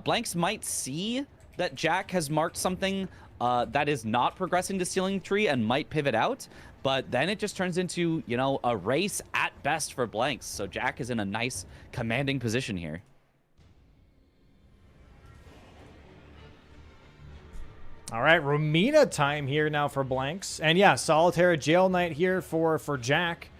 Blanks might see that Jack has marked something that is not progressing to ceiling tree and might pivot out, but then it just turns into, you know, a race at best for Blanks. So Jack is in a nice commanding position here. All right, Romina time here now for Blanks. And yeah, Solitary Jail Knight here for Jack.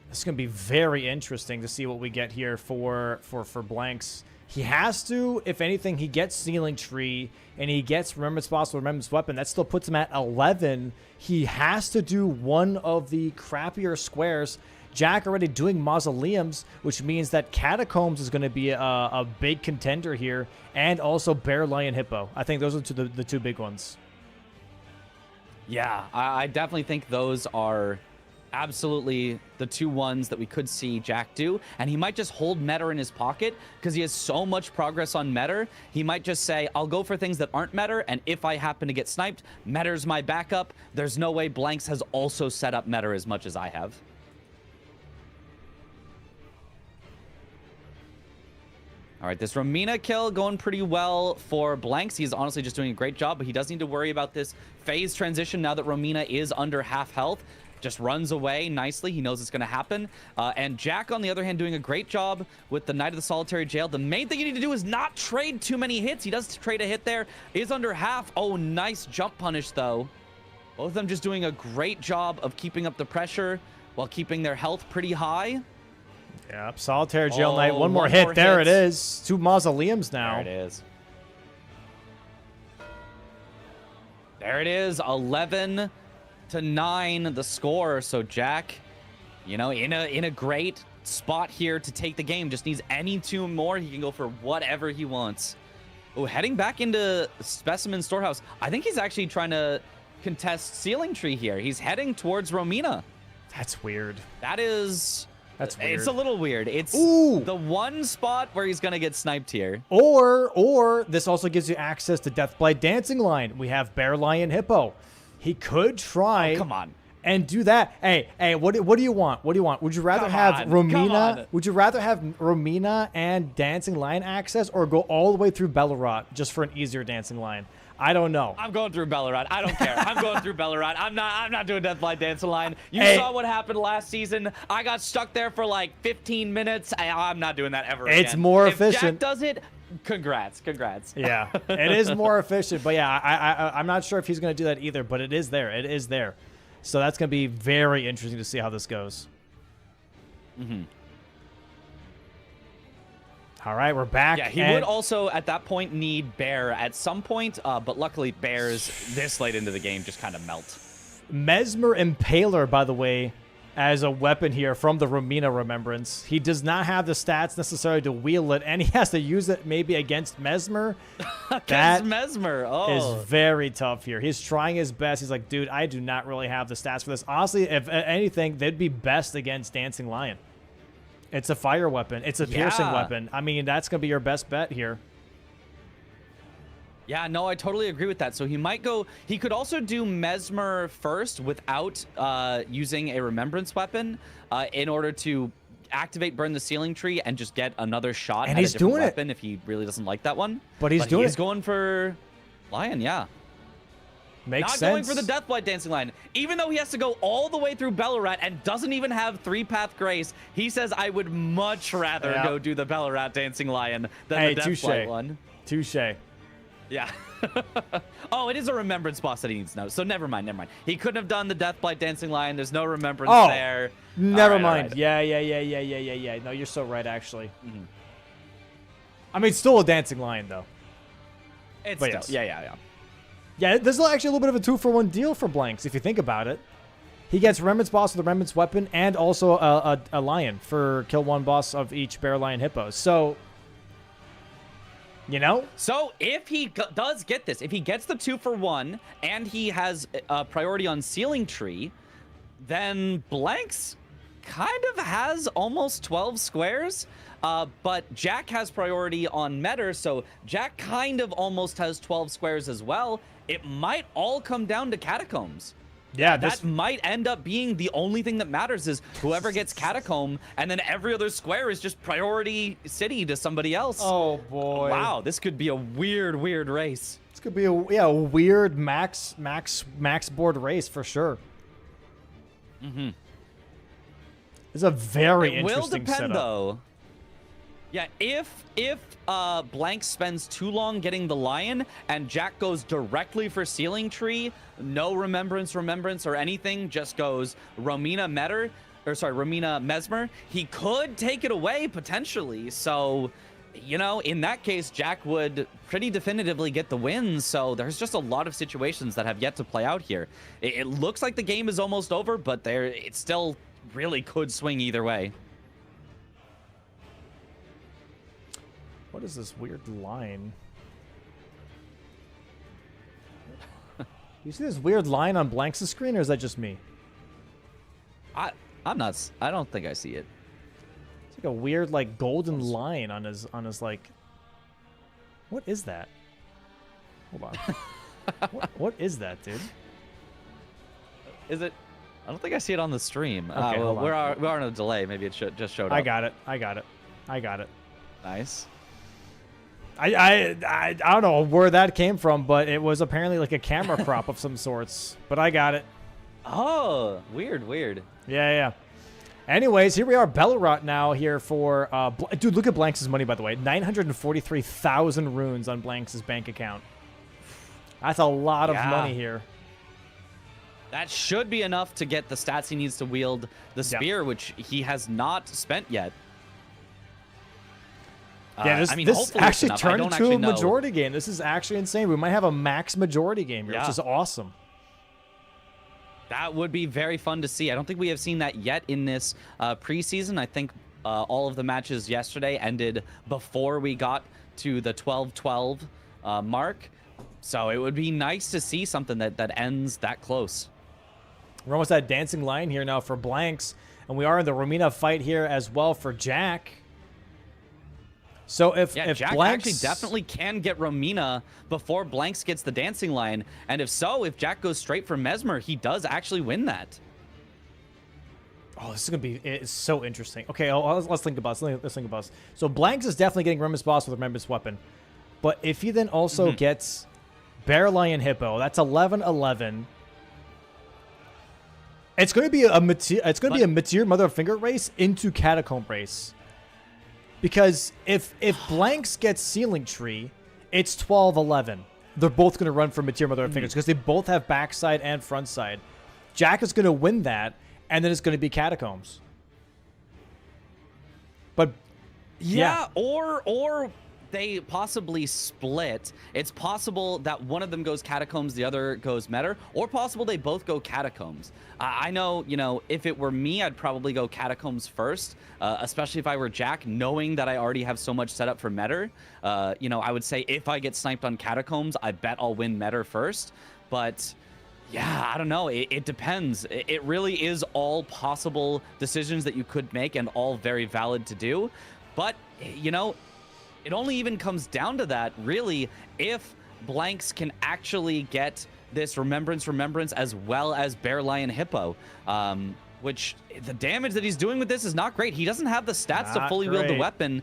This is going to be very interesting to see what we get here for Blanks. He has to, if anything, he gets Ceiling Tree and he gets Remembrance Boss or Remembrance Weapon. That still puts him at 11. He has to do one of the crappier squares. Jack already doing Mausoleums, which means that Catacombs is going to be a big contender here, and also Bear Lion Hippo. I think those are the 2 big ones. Yeah, I definitely think those are absolutely the 2 ones that we could see Jack do. And he might just hold Metter in his pocket because he has so much progress on Metter. He might just say, I'll go for things that aren't Metter, and if I happen to get sniped, Metter's my backup. There's no way Blanks has also set up Metter as much as I have. All right, this Romina kill going pretty well for Blanks. He's honestly just doing a great job, but he does need to worry about this phase transition now that Romina is under half health. Just runs away nicely. He knows it's going to happen. And Jack, on the other hand, doing a great job with the Knight of the Solitary Jail. The main thing you need to do is not trade too many hits. He does trade a hit there. Is under half. Oh, nice jump punish, though. Both of them just doing a great job of keeping up the pressure while keeping their health pretty high. Yep, Solitary Jail Knight. One more hit. There it is. 2 Mausoleums now. There it is. There it is. 11-9 the score. So Jack, you know, in a great spot here to take the game. Just needs any 2 more. He can go for whatever he wants. Oh, heading back into Specimen Storehouse. I think he's actually trying to contest Ceiling Tree here. He's heading towards Romina. That's weird. That's weird. It's a little weird. It's the one spot where he's going to get sniped here. Or this also gives you access to Deathblight Dancing Line. We have Bear Lion Hippo. He could try come on. And do that. Hey, what do you want? What do you want? Would you rather have Romina? Would you rather have Romina and Dancing Line access, or go all the way through Bellerot just for an easier Dancing Line? I don't know. I'm going through Bellerot. I don't care. I'm going through Bellerot. I'm not doing Deathblight Dancing Line. You saw what happened last season. I got stuck there for like 15 minutes. I'm not doing that ever again. It's more efficient. If Jack does it, congrats. Yeah, it is more efficient. But yeah, I'm not sure if he's going to do that either, but it is there. It is there. So that's going to be very interesting to see how this goes. All right, we're back. Yeah, he would also at that point need Bear at some point, but luckily Bears this late into the game just kind of melt. Mesmer Impaler, by the way, as a weapon here from the Romina Remembrance. He does not have the stats necessarily to wield it, and he has to use it maybe against Mesmer. Against Mesmer. Oh. Is very tough here. He's trying his best. He's like, dude, I do not really have the stats for this. Honestly, if anything, they'd be best against Dancing Lion. It's a fire weapon. It's a piercing weapon. I mean, that's going to be your best bet here. Yeah, no, I totally agree with that. So he might go... He could also do Mesmer first without using a Remembrance weapon in order to activate Burn the Ceiling Tree and just get another shot at a different weapon if he really doesn't like that one. But he's going for Lion, yeah. Makes sense. Not going for the Deathblight Dancing Lion. Even though he has to go all the way through Bellarat and doesn't even have 3-path Grace, he says, I would much rather go do the Bellarat Dancing Lion than the Deathblight one. Touche. Yeah. Oh, it is a Remembrance boss that he needs to know. So never mind. He couldn't have done the Deathblight Dancing Lion. There's no Remembrance there. Never mind. Yeah. No, you're so right, actually. I mean, it's still a Dancing Lion, though. It's still, yeah. Yeah, this is actually a little bit of a 2-for-1 deal for Blanks, if you think about it. He gets Remembrance boss with a Remembrance weapon and also a Lion for kill 1 boss of each Bear, Lion, Hippo. So... You know? So if he does get this, if he gets the 2-for-1 and he has a priority on Ceiling Tree, then Blanks kind of has almost 12 squares. But Jack has priority on Metter, so Jack kind of almost has 12 squares as well. It might all come down to Catacombs. Yeah, that might end up being the only thing that matters is whoever gets Catacomb, and then every other square is just priority city to somebody else. Oh, boy. Wow, this could be a weird race. This could be a weird max board race for sure. It's a very interesting setup. It will depend, though. Yeah, if Blank spends too long getting the Lion and Jack goes directly for Ceiling Tree, no Remembrance or anything, just goes Romina Mesmer, he could take it away potentially. So, you know, in that case, Jack would pretty definitively get the win. So there's just a lot of situations that have yet to play out here. It looks like the game is almost over, but it still really could swing either way. What is this weird line? You see this weird line on Blanks' screen, or is that just me? I'm not. I don't think I see it. It's like a weird, like, golden line on his like. What is that? Hold on. what is that, dude? Is it? I don't think I see it on the stream. Okay, well, we are on a delay. Maybe it just showed up. I got it. Nice. I don't know where that came from, but it was apparently like a camera crop of some sorts. But I got it. Oh, weird. Yeah. Anyways, here we are, Bellarat now here for... dude, look at Blanks' money, by the way. 943,000 runes on Blanks' bank account. That's a lot of money here. That should be enough to get the stats he needs to wield the spear, which he has not spent yet. Yeah, this actually turned into a majority game. This is actually insane. We might have a max majority game here, which is awesome. That would be very fun to see. I don't think we have seen that yet in this preseason. I think all of the matches yesterday ended before we got to the 12-12 mark. So it would be nice to see something that ends that close. We're almost at Dancing Lion here now for Blanks. And we are in the Romina fight here as well for Jack. So if Jack Blanks actually definitely can get Romina before Blanks gets the Dancing Lion, and if Jack goes straight for Mesmer, he does actually win that. Oh, this is gonna be—it's so interesting. Okay, let's think about this. Let's think about this. So Blanks is definitely getting Remembrance boss with a Remembrance weapon, but if he then also gets Bear, Lion, Hippo, that's 11-11. It's gonna be a Mateer Mother of Finger race into Catacomb race. Because if Blanks gets Ceiling Tree, it's 12-11. They're both going to run for Mateer Mother of Fingers because they both have backside and front side. Jack is going to win that, and then it's going to be Catacombs. But or they possibly split. It's possible that one of them goes Catacombs, the other goes Metter, or possible they both go Catacombs. I know, you know, if it were me, I'd probably go Catacombs first, especially if I were Jack, knowing that I already have so much set up for Metter. You know, I would say if I get sniped on Catacombs, I bet I'll win Metter first. But yeah, I don't know. It depends. It really is all possible decisions that you could make and all very valid to do. But, you know, it only even comes down to that, really, if Blanks can actually get this Remembrance as well as Bear, Lion, Hippo, which the damage that he's doing with this is not great. He doesn't have the stats to fully wield the weapon.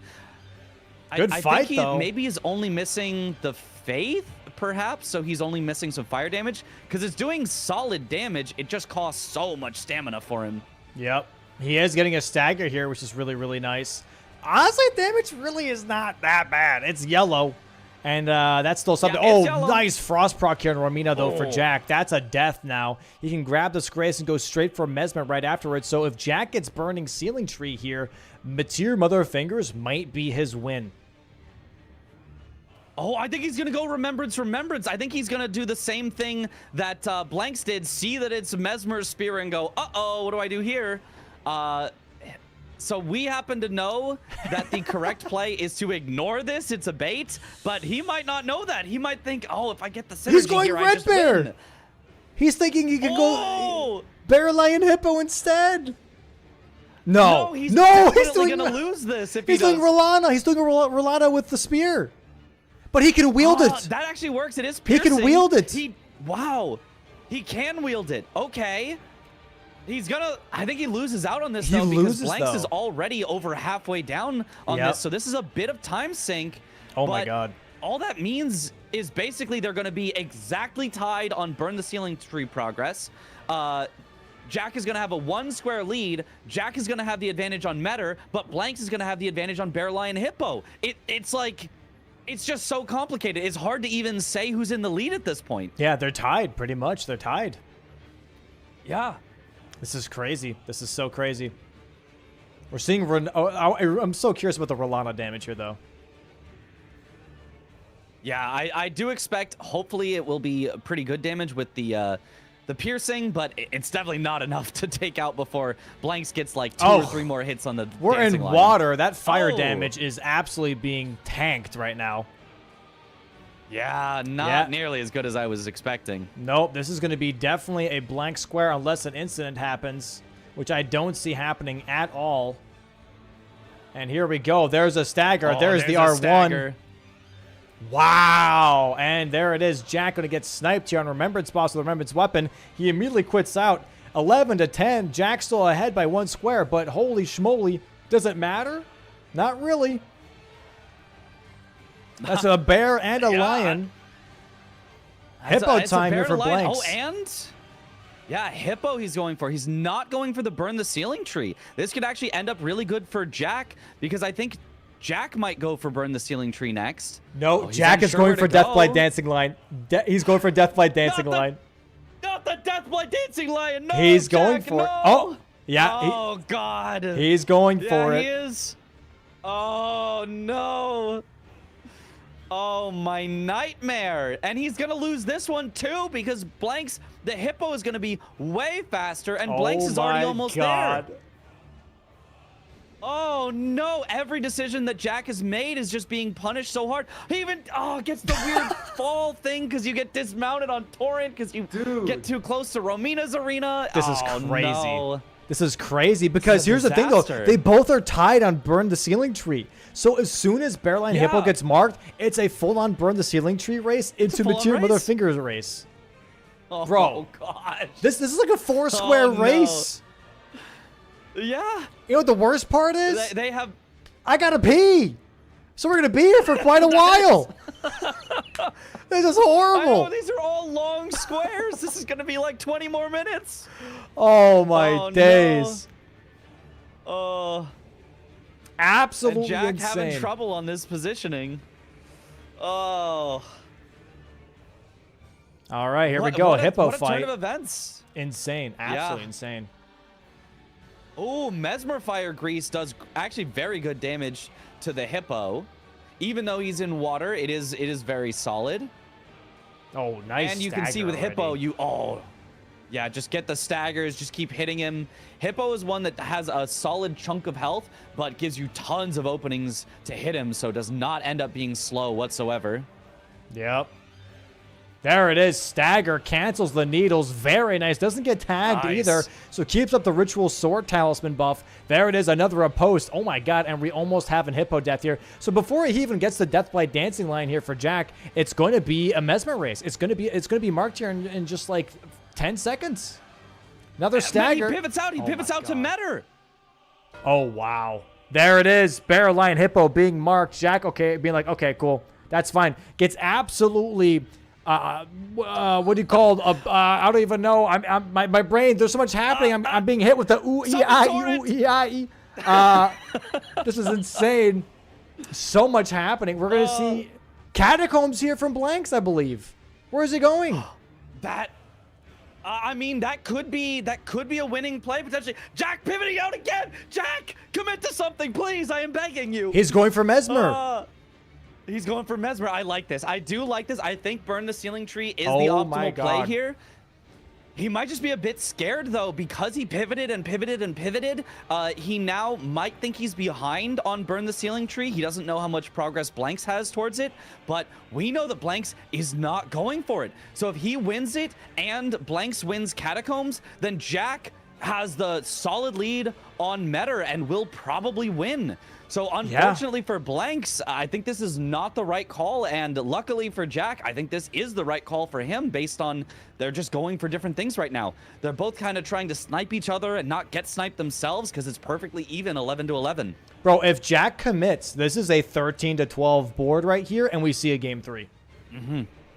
Good fight, think though. Maybe he's only missing the Faith, perhaps, so he's only missing some fire damage, because it's doing solid damage. It just costs so much stamina for him. Yep. He is getting a stagger here, which is really, really nice. Honestly, damage really is not that bad. It's yellow, and that's still something. Yeah, oh, yellow. Nice Frost proc here on Romina, though, for Jack. That's a death now. He can grab Disgrace and go straight for Mesmer right afterwards. So if Jack gets Burning Ceiling Tree here, Mateer Mother of Fingers might be his win. Oh, I think he's going to go Remembrance. I think he's going to do the same thing that Blanks did. See that it's Mesmer's Spear and go, uh-oh, what do I do here? So we happen to know that the correct play is to ignore this. It's a bait, but he might not know that. He might think, oh, if I get the synergy He's going here, I Red just Bear. win. He's thinking he can Oh! go Bear, Lion, Hippo instead. No, he's no, he's definitely doing going to lose this if He's he does. doing Rolana. He's doing a Rolana with the spear. But he can wield it. That actually works. It is He piercing. can wield it. Wow. He can wield it. Okay. He's gonna. I think he loses out on this He though, because loses, Blanks though. is already over halfway down on Yep. this. So this is a bit of time sink. Oh my but god. All that means is basically they're going to be exactly tied on Burn the Ceiling Tree progress. Jack is going to have a 1 square lead. Jack is going to have the advantage on Metter, but Blanks is going to have the advantage on Bear, Lion, Hippo. It's like, it's just so complicated. It's hard to even say who's in the lead at this point. Yeah, they're tied pretty much. They're tied. Yeah. This is crazy. This is so crazy. We're seeing... I'm so curious about the Rolana damage here, though. Yeah, I do expect, hopefully, it will be pretty good damage with the piercing, but it's definitely not enough to take out before Blanks gets like 2 or 3 more hits on the We're dancing in line. water. That fire Oh. damage is absolutely being tanked right now. Yeah, not nearly as good as I was expecting. Nope, this is going to be definitely a blank square unless an incident happens, which I don't see happening at all. And here we go. There's a stagger. Oh, there's the a R1. stagger. Wow. And there it is. Jack going to get sniped here on Remembrance Boss with the Remembrance Weapon. He immediately quits out. 11 to 10. Jack still ahead by 1 square, but holy schmoly. Does it matter? Not really. That's a bear and a lion. Hippo It's a time here bear for lion. Blanks. Oh, and yeah, Hippo he's going for. He's not going for the Burn the Ceiling Tree. This could actually end up really good for Jack, because I think Jack might go for Burn the Ceiling Tree next. No, Oh, he's Jack is unsure going where for to go. Deathblight Dancing Line. He's going for Deathblight Dancing Line. Not the Deathblight Dancing Lion. No, He's going Jack, for it. no. Oh, yeah. Oh, God. He's going for He it. is. Oh, no. Oh, my nightmare. And he's going to lose this one, too, because Blanks, the Hippo is going to be way faster, and Blanks is already almost there. Oh, no. Every decision that Jack has made is just being punished so hard. He even, gets the weird fall thing because you get dismounted on Torrent because you get too close to Romina's arena. This is Oh, crazy. no. This is crazy because This here's is a the thing, though. disaster. They both are tied on Burn the Ceiling Tree. So as soon as Bearline Hippo Yeah. gets marked, it's a full-on Burn the Ceiling Tree race into full-on Mateer Mother race. Fingers race. Oh, Bro. gosh. This is like a 4-square no. race. Yeah. You know what the worst part is? They have... I gotta pee. So we're gonna be here for quite a while. This is I horrible. know, these are all long squares. This is going to be like 20 more minutes. Oh my Oh, days. no. Oh. Absolutely And Jack insane. having trouble on this positioning. Oh. All right, here we What- go. what a- Hippo what a fight. turn of events. Insane. Absolutely insane. Oh, Mesmer Fire Grease does actually very good damage to the Hippo. even though he's in water, it is very solid. Oh, nice. And you can see with Hippo, already. yeah, just get the staggers, just keep hitting him. Hippo is one that has a solid chunk of health, but gives you tons of openings to hit him, so does not end up being slow whatsoever. Yep. There it is. Stagger cancels the needles. Very nice. Doesn't get tagged either. So keeps up the Ritual Sword Talisman buff. There it is. Another riposte. Oh my god. And we almost have an Hippo death here. So before he even gets the Deathblight dancing line here for Jack, it's going to be a Mesmer race. It's going to be marked here in just like 10 seconds. Another stagger. He pivots out. He pivots out to Metter. Oh wow. There it is. Barrel Line Hippo being marked. Jack, okay, being like, okay, cool. That's fine. Gets absolutely what do you call I don't even know. My brain, there's so much happening. I'm being hit with the this is insane. So much happening. We're gonna see Catacombs here from Blanks, I believe. Where is he going? I mean, that could be a winning play potentially. Jack pivoting out again. Jack, commit to something, please. I am begging you. He's going for Mesmer. He's going for Mesmer. I like this. I do like this. I think Burn the Ceiling Tree is the optimal play here. He might just be a bit scared, though, because he pivoted and pivoted and pivoted. He now might think he's behind on Burn the Ceiling Tree. He doesn't know how much progress Blanks has towards it, but we know that Blanks is not going for it. So if he wins it and Blanks wins Catacombs, then Jack has the solid lead on Metter and will probably win. So unfortunately for Blanks, I think this is not the right call, and luckily for Jack, I think this is the right call for him based on they're just going for different things right now. They're both kind of trying to snipe each other and not get sniped themselves because it's perfectly even 11-11. Bro, if Jack commits, this is a 13-12 board right here, and we see a game 3.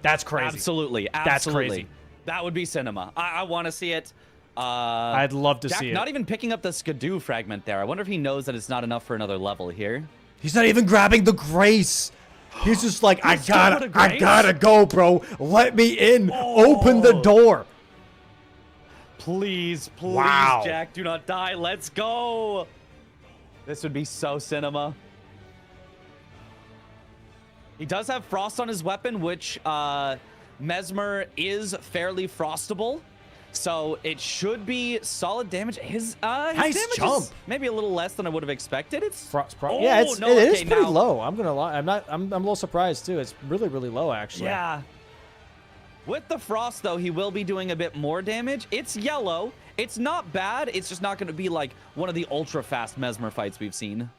That's crazy. Absolutely. That's crazy. That would be cinema. I want to see it. I'd love to Jack see it. Not even picking up the Skidoo fragment there. I wonder if he knows that it's not enough for another level here. He's not even grabbing the Grace. He's just like, I gotta go, bro. Let me in. Open the door. Please, Wow. Jack, do not die. Let's go. This would be so cinema. He does have Frost on his weapon, which Mesmer is fairly frostable. So it should be solid damage. His nice damage jump. is maybe a little less than I would have expected. It's yeah, it is pretty low. I'm gonna lie. I'm a little surprised too. It's really, really low actually. Yeah. With the frost though, he will be doing a bit more damage. It's yellow. It's not bad. It's just not going to be like one of the ultra fast Mesmer fights we've seen.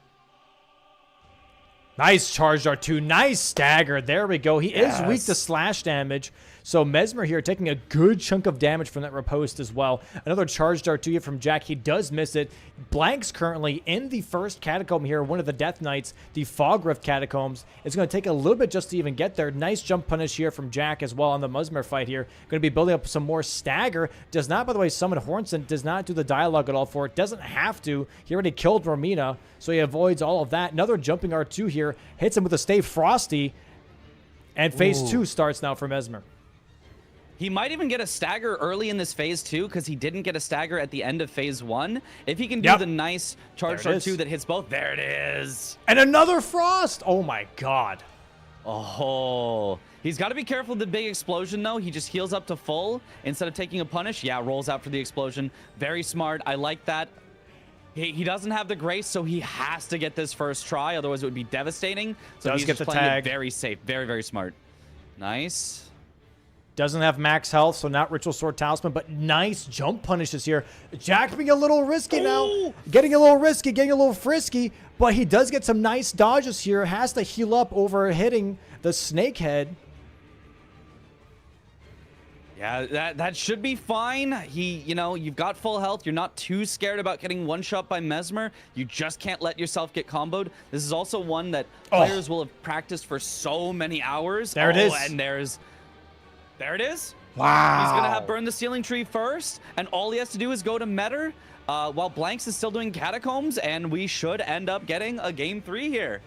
Nice charge R2. Nice stagger. There we go. He is weak to slash damage. So Mesmer here taking a good chunk of damage from that riposte as well. Another charged R2 here from Jack. He does miss it. Blank's currently in the first catacomb here, one of the Death Knights, the Fog Rift catacombs. It's going to take a little bit just to even get there. Nice jump punish here from Jack as well on the Mesmer fight here. Going to be building up some more stagger. Does not, by the way, summon Hornson. Does not do the dialogue at all for it. Doesn't have to. He already killed Romina, so he avoids all of that. Another jumping R2 here. Hits him with a Stay Frosty. And phase 2 starts now for Mesmer. He might even get a stagger early in this phase 2 because he didn't get a stagger at the end of phase 1. If he can do the nice charge R2 that hits both, there it is. And another frost. Oh my god. Oh, he's got to be careful of the big explosion though. He just heals up to full instead of taking a punish. Yeah, rolls out for the explosion. Very smart. I like that. He doesn't have the grace, so he has to get this first try. Otherwise, it would be devastating. So he's just playing it very safe. Very, very smart. Nice. Doesn't have max health, so not Ritual Sword Talisman, but nice jump punishes here. Jack being a little risky now. Getting a little risky, getting a little frisky, but he does get some nice dodges here. Has to heal up over hitting the snake head. Yeah, that should be fine. You've got full health. You're not too scared about getting one shot by Mesmer. You just can't let yourself get comboed. This is also one that players will have practiced for so many hours. There it is. And there it is. Wow. He's going to have Burn the Ceiling Tree first, and all he has to do is go to Metter while Blanks is still doing Catacombs, and we should end up getting a game 3 here.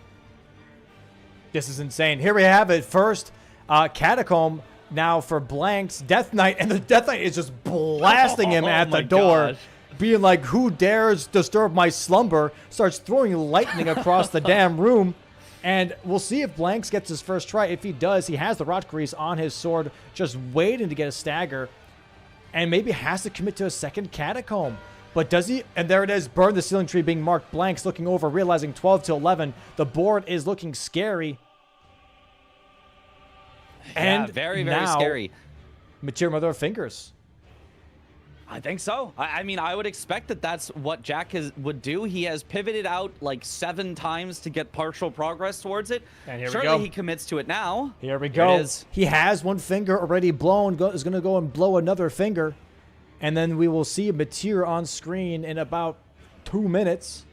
This is insane. Here we have it. First Catacomb now for Blanks. Death Knight, and the Death Knight is just blasting him at the door. Gosh. Being like, who dares disturb my slumber? Starts throwing lightning across the damn room. And we'll see if Blanks gets his first try. If he does, he has the rot grease on his sword, just waiting to get a stagger. And maybe has to commit to a second catacomb. But does he? And there it is. Burn the ceiling tree being marked. Blanks looking over, realizing 12 to 11. The board is looking scary. And yeah, very, very scary. Materia Mother of Fingers. I think so. I mean, I would expect that that's what Jack would do. He has pivoted out like 7 times to get partial progress towards it. And here we Certainly go. he commits to it now. Here we Here go. it is. He has one finger already blown. Is going to go and blow another finger. And then we will see Materia on screen in about 2 minutes.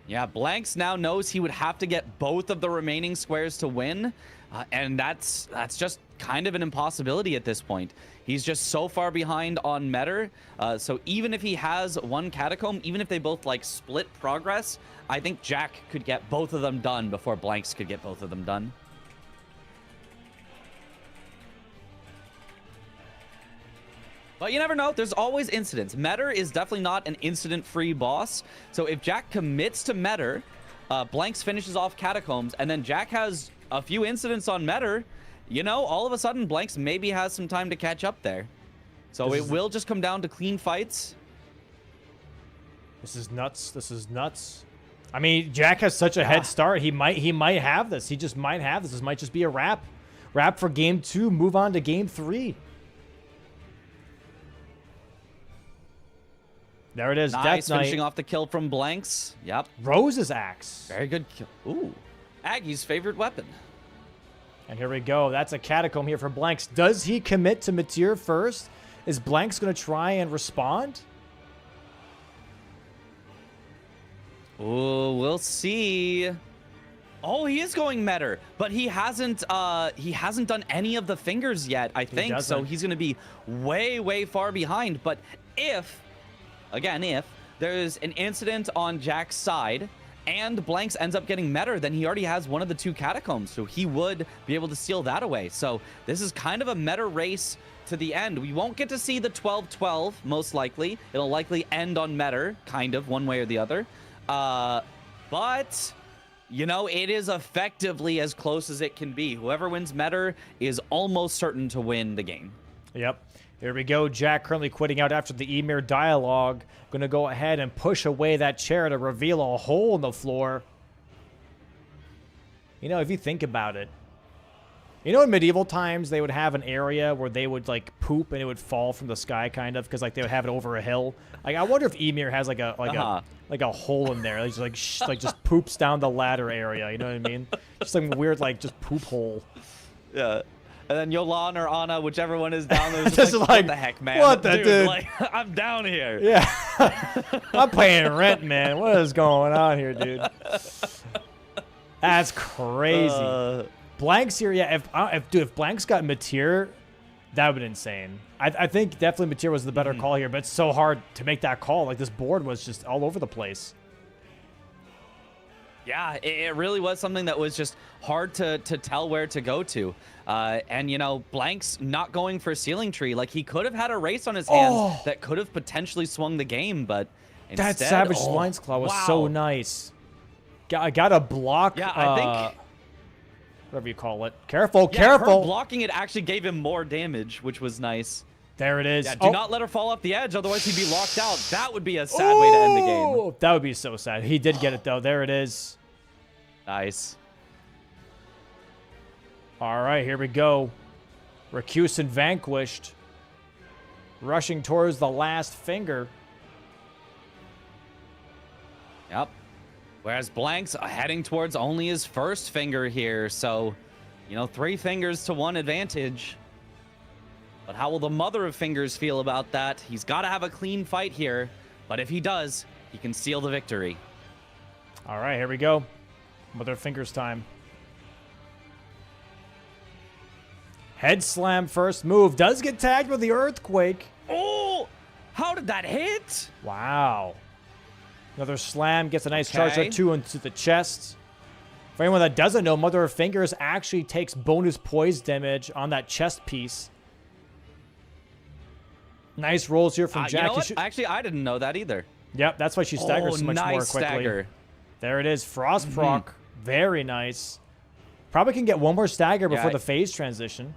Yeah, Blanks now knows he would have to get both of the remaining squares to win. And that's just kind of an impossibility at this point. He's just so far behind on Metter. So even if he has one catacomb, even if they both like split progress, I think Jack could get both of them done before Blanks could get both of them done. But you never know. There's always incidents. Metter is definitely not an incident-free boss. So if Jack commits to Metter, Blanks finishes off Catacombs, and then Jack has a few incidents on Metter, you know, all of a sudden Blanks maybe has some time to catch up there. So it will just come down to clean fights. This is nuts. This is nuts. I mean, Jack has such a head start. He might have this. He just might have this. This might just be a wrap. Wrap for game 2. Move on to game 3. There it is. Nice, Death Knight. finishing off the kill from Blanks. Yep. Rose's axe. Very good kill. Ooh. Aggie's favorite weapon. And here we go. That's a catacomb here for Blanks. Does he commit to Materia first? Is Blanks going to try and respond? Oh, we'll see. Oh, he is going Metter, but he hasn't done any of the fingers yet, I think. So he's going to be way, way far behind. But if there's an incident on Jack's side and Blanks ends up getting Metter, then he already has one of the 2 catacombs, so he would be able to steal that away. So this is kind of a Metter race to the end. We won't get to see the 12-12, most likely. It'll likely end on Metter, kind of, one way or the other. But, you know, it is effectively as close as it can be. Whoever wins Metter is almost certain to win the game. Yep. Here we go. Jack currently quitting out after the Emir dialogue. Going to go ahead and push away that chair to reveal a hole in the floor. You know, if you think about it, you know, in medieval times, they would have an area where they would, like, poop and it would fall from the sky, kind of, because, like, they would have it over a hill. Like, I wonder if Emir has, like, a hole in there. Like, just poops down the ladder area. You know what I mean? Just like weird, like, just poop hole. Yeah. And then Yolan or Anna, whichever one is down there, is just like, like, what the heck, man? what the dude? Like, I'm down here. Yeah. I'm paying rent, man. What is going on here, dude? That's crazy. Blanks here, yeah. If Blanks got Materia, that would be insane. I think definitely Materia was the better call here, but it's so hard to make that call. Like, this board was just all over the place. Yeah, it really was something that was just hard to tell where to go to. And, you know, Blanks not going for Ceiling Tree. Like, he could have had a race on his hands that could have potentially swung the game, but instead... That Savage Lion's Claw was so nice. I got a block. Yeah, I think... Whatever you call it. Careful, yeah, careful. Her blocking it actually gave him more damage, which was nice. There it is. Yeah, do not let her fall off the edge, otherwise he'd be locked out. That would be a sad way to end the game. That would be so sad. He did get it, though. There it is. Nice. All right, here we go. Rakusin vanquished. Rushing towards the last finger. Yep. Whereas Blanks heading towards only his first finger here. So, you know, 3 fingers to 1 advantage. But how will the Mother of Fingers feel about that? He's got to have a clean fight here. But if he does, he can seal the victory. All right, here we go. Mother of Fingers time. Head slam first move. Does get tagged with the Earthquake. Oh! How did that hit? Wow. Another slam. Gets a nice charge or 2 into the chest. For anyone that doesn't know, Mother of Fingers actually takes bonus poise damage on that chest piece. Nice rolls here from Jack. You know what? Actually, I didn't know that either. Yep, that's why she staggers so much more quickly. Stagger. There it is. Frost proc. Very nice. Probably can get one more stagger before the phase transition.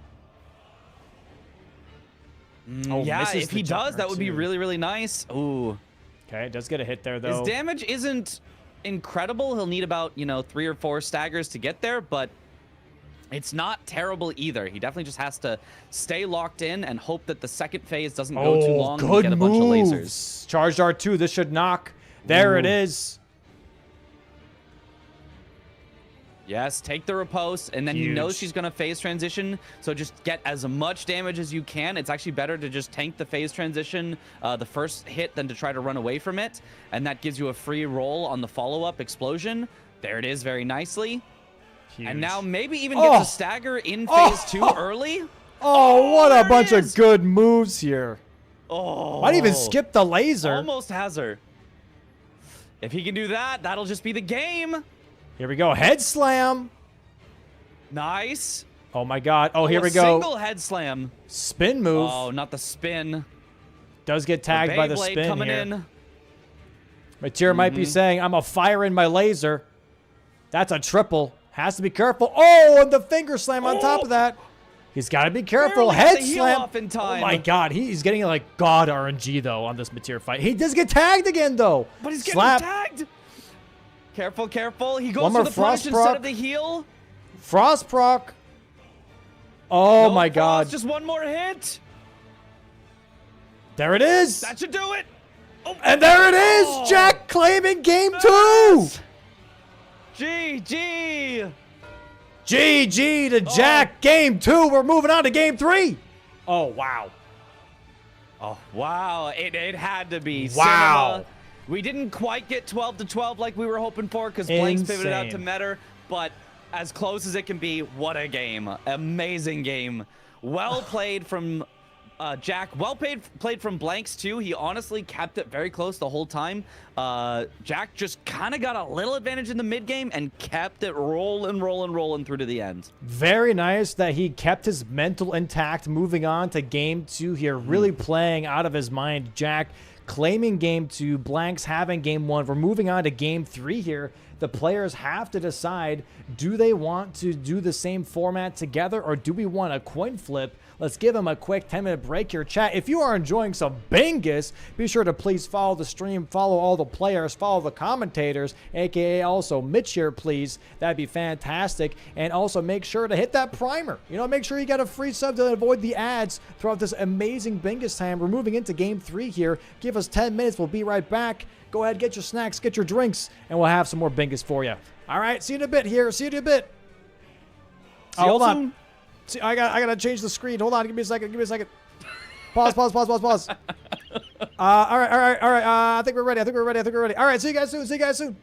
Oh, yeah, misses if the he does, jumper, that would be too. really, really nice. Ooh. Okay, it does get a hit there, though. His damage isn't incredible. He'll need about, 3 or 4 staggers to get there, but it's not terrible either. He definitely just has to stay locked in and hope that the second phase doesn't go too long and we get a bunch of lasers. Charged R2. This should knock. There it is. Yes, take the riposte, and then he knows she's going to phase transition, so just get as much damage as you can. It's actually better to just tank the phase transition, the first hit, than to try to run away from it, and that gives you a free roll on the follow-up explosion. There it is, very nicely. Huge. And now maybe even gets a stagger in phase 2 early. Oh, what a bunch it of is. good moves here. Oh. Might even skip the laser. Almost has her. If he can do that, that'll just be the game. Here we go. Head slam. Nice. Oh, my God. Oh, here A we go. Single head slam. Spin move. Oh, not the spin. Does get tagged by the Beyblade spin coming here. in. Mateer might be saying, I'm a firing my laser. That's a triple. Has to be careful. Oh, and the finger slam on top of that. He's got to be careful. Barely got Head the heel slam. off in time. Oh, my God. He's getting like God RNG, though, on this Mateer fight. He does get tagged again, though. But he's getting Slap. tagged. Careful, careful. He goes One for more the frost punish instead proc. of the heel. Frost proc. Oh, No my frost, God. Just one more hit. There it is. That should do it. Oh. And there it is. Oh. Jack claiming game 2. Yes. GG. GG to Jack. Game 2. We're moving on to game 3. Oh, wow. Oh, wow. It had to be. Wow. Cinema. We didn't quite get 12 to 12 like we were hoping for because Blanks pivoted out to Insane. Metter, but as close as it can be, what a game. Amazing game. Well played from Jack. Well played from Blanks, too. He honestly kept it very close the whole time. Jack just kind of got a little advantage in the mid-game and kept it rolling through to the end. Very nice that he kept his mental intact moving on to game 2 here. Really playing out of his mind. Jack claiming game 2, Blanks having game 1. We're moving on to game 3 here. The players have to decide, do they want to do the same format together or do we want a coin flip? Let's give them a quick 10-minute break here. Chat, if you are enjoying some Bingus, be sure to please follow the stream, follow all the players, follow the commentators, aka also Mitch here, please. That'd be fantastic. And also make sure to hit that primer. Make sure you got a free sub to avoid the ads throughout this amazing Bingus time. We're moving into game 3 here. Give us 10 minutes. We'll be right back. Go ahead, get your snacks, get your drinks, and we'll have some more Bingus for you. All right, see you in a bit here. See you in a bit. Hold on. See, I gotta change the screen. Hold on, give me a second. Pause. All right. I think we're ready. All right, see you guys soon.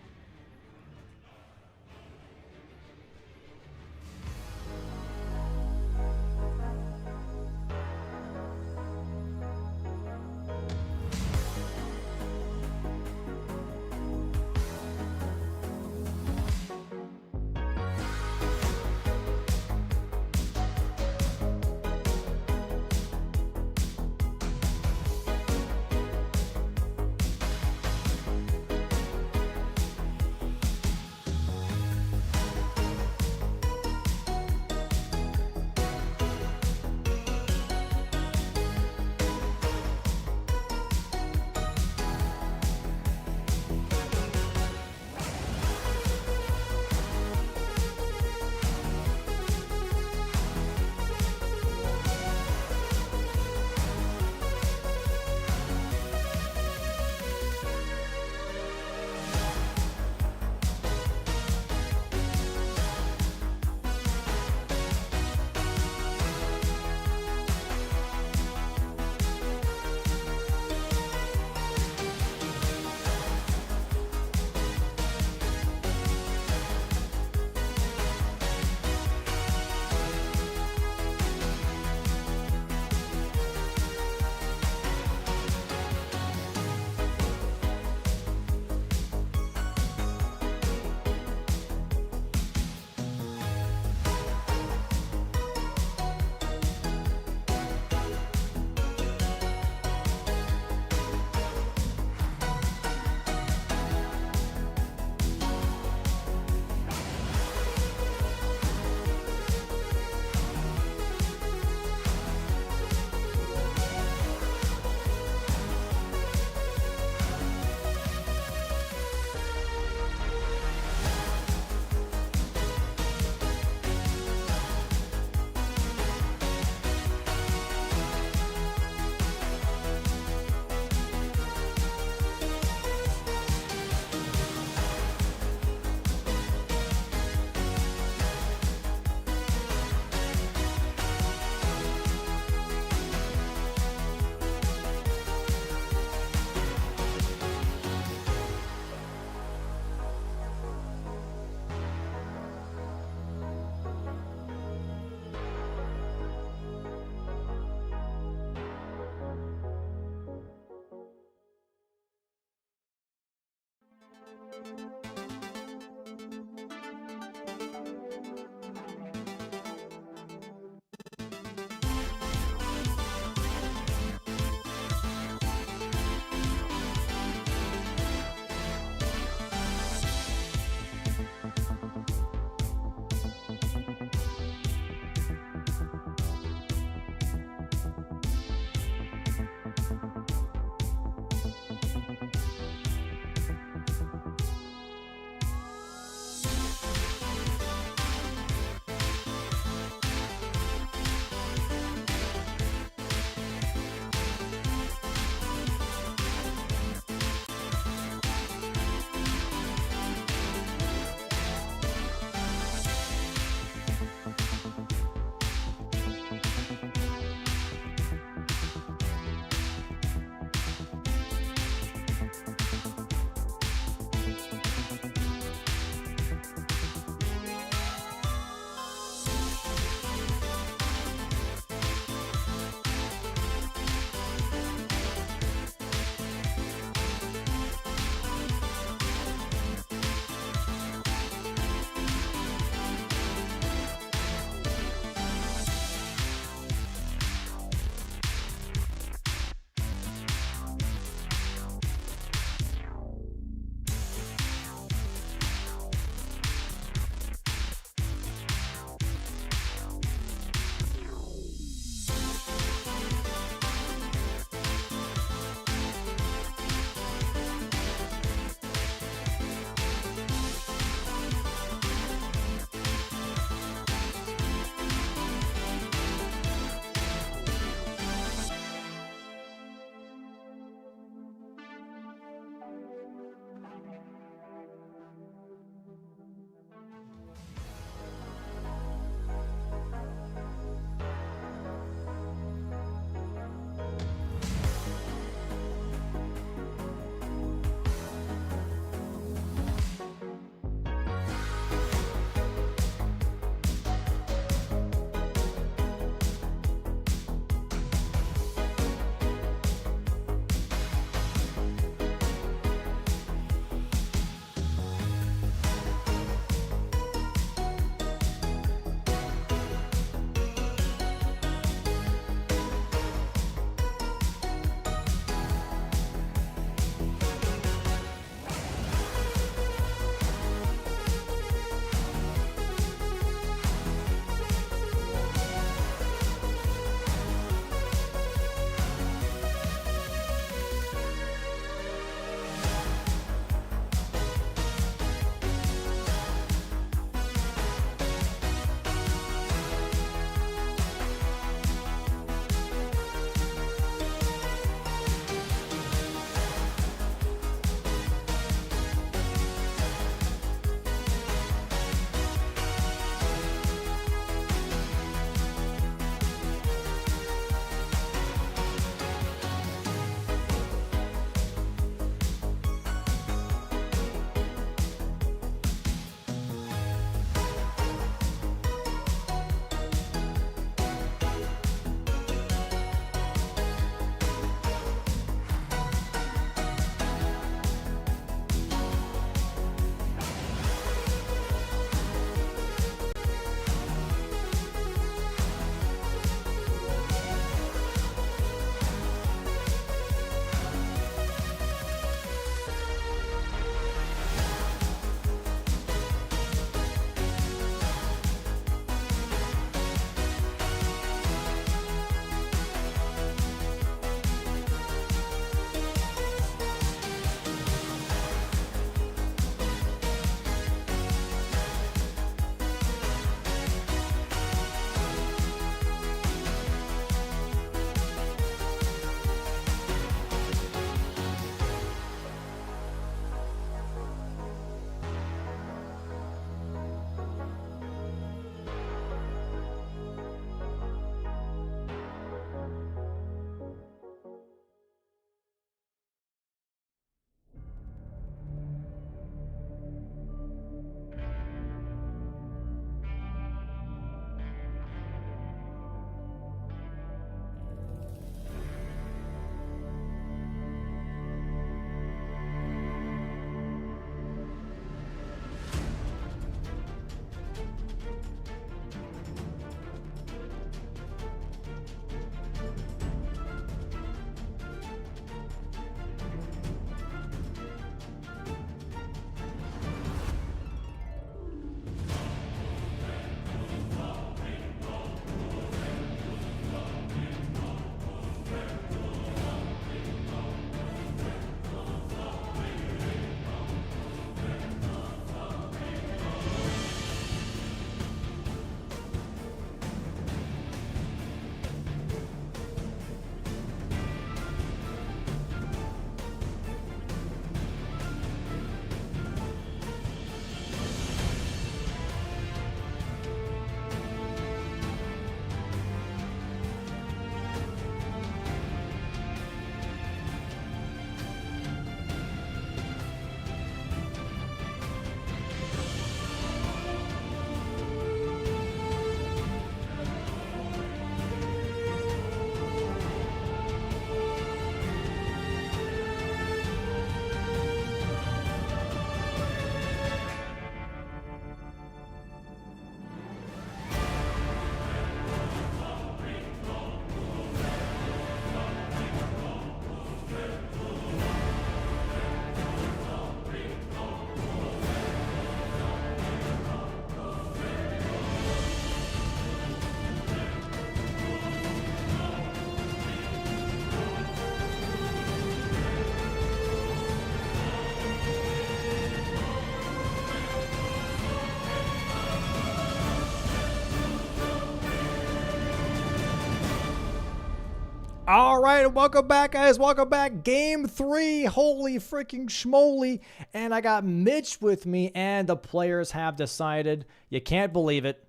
All right, welcome back, guys. Welcome back. Game 3. Holy freaking schmoly. And I got Mitch with me, and the players have decided, you can't believe it,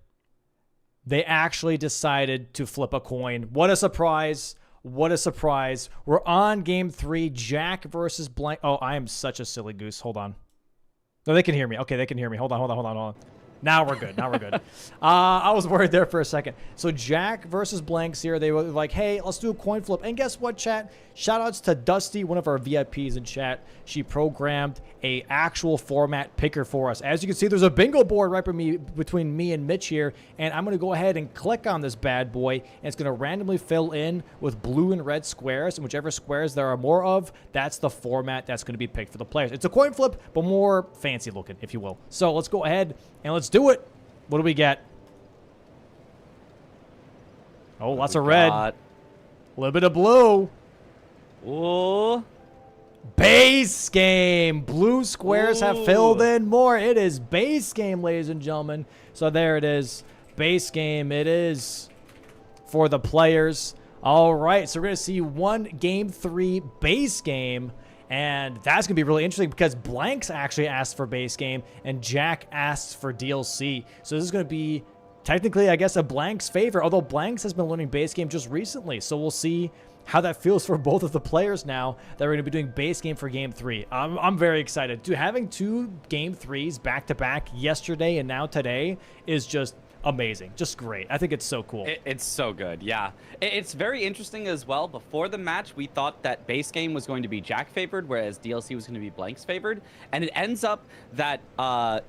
they actually decided to flip a coin. What a surprise. What a surprise. We're on Game 3, Jack versus Blank. Oh, I am such a silly goose. Hold on. No, they can hear me. Okay, they can hear me. Hold on. Now we're good. I was worried there for a second. So Jack versus Blanks here. They were like, hey, let's do a coin flip. And guess what, chat? Shout outs to Dusty, one of our VIPs in chat. She programmed a actual format picker for us. As you can see, there's a bingo board right between me and Mitch here. And I'm going to go ahead and click on this bad boy. And it's going to randomly fill in with blue and red squares. And whichever squares there are more of, that's the format that's going to be picked for the players. It's a coin flip, but more fancy looking, if you will. So let's go ahead and let's do it. What do we get? Oh, lots of red. A little bit of blue. Ooh. Base game. Blue squares have filled in more. It is base game, ladies and gentlemen. So there it is. Base game it is for the players. All right, so we're going to see one Game 3 base game. And that's going to be really interesting because Blanks actually asked for base game and Jack asks for DLC. So this is going to be technically, I guess, a Blanks favor, although Blanks has been learning base game just recently. So we'll see how that feels for both of the players now that we're going to be doing base game for Game 3. I'm very excited. Dude, having 2 Game 3s back-to-back yesterday and now today is just amazing. Just great. I think it's so cool. It's so good, yeah. It's very interesting as well. Before the match, we thought that base game was going to be Jack favored, whereas DLC was going to be Blanks favored. And it ends up that,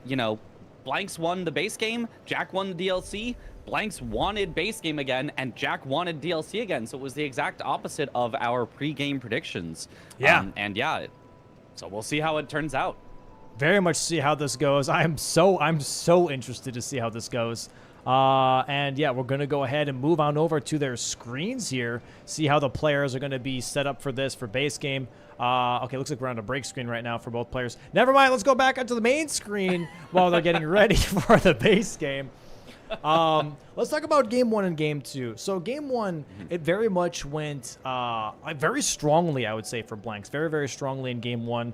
you know, Blanks won the base game, Jack won the DLC, Blanks wanted base game again, and Jack wanted DLC again. So it was the exact opposite of our pre-game predictions. Yeah. And yeah, so we'll see how it turns out. Very much see how this goes. I'm so interested to see how this goes. And yeah, we're going to go ahead and move on over to their screens here, see how the players are going to be set up for this for base game. Okay, looks like we're on a break screen right now for both players. Never mind, let's go back onto the main screen while they're getting ready for the base game. Let's talk about Game 1 and Game 2. So Game 1, it very much went very strongly, I would say, for Blanks. Very, very strongly in Game 1.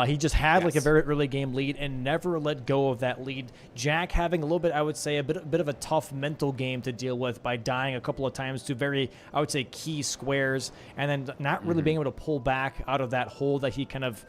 He just had like a very early game lead and never let go of that lead. Jack having a little bit, I would say, a bit of a tough mental game to deal with by dying a couple of times to very, I would say, key squares, and then not really being able to pull back out of that hole that he kind of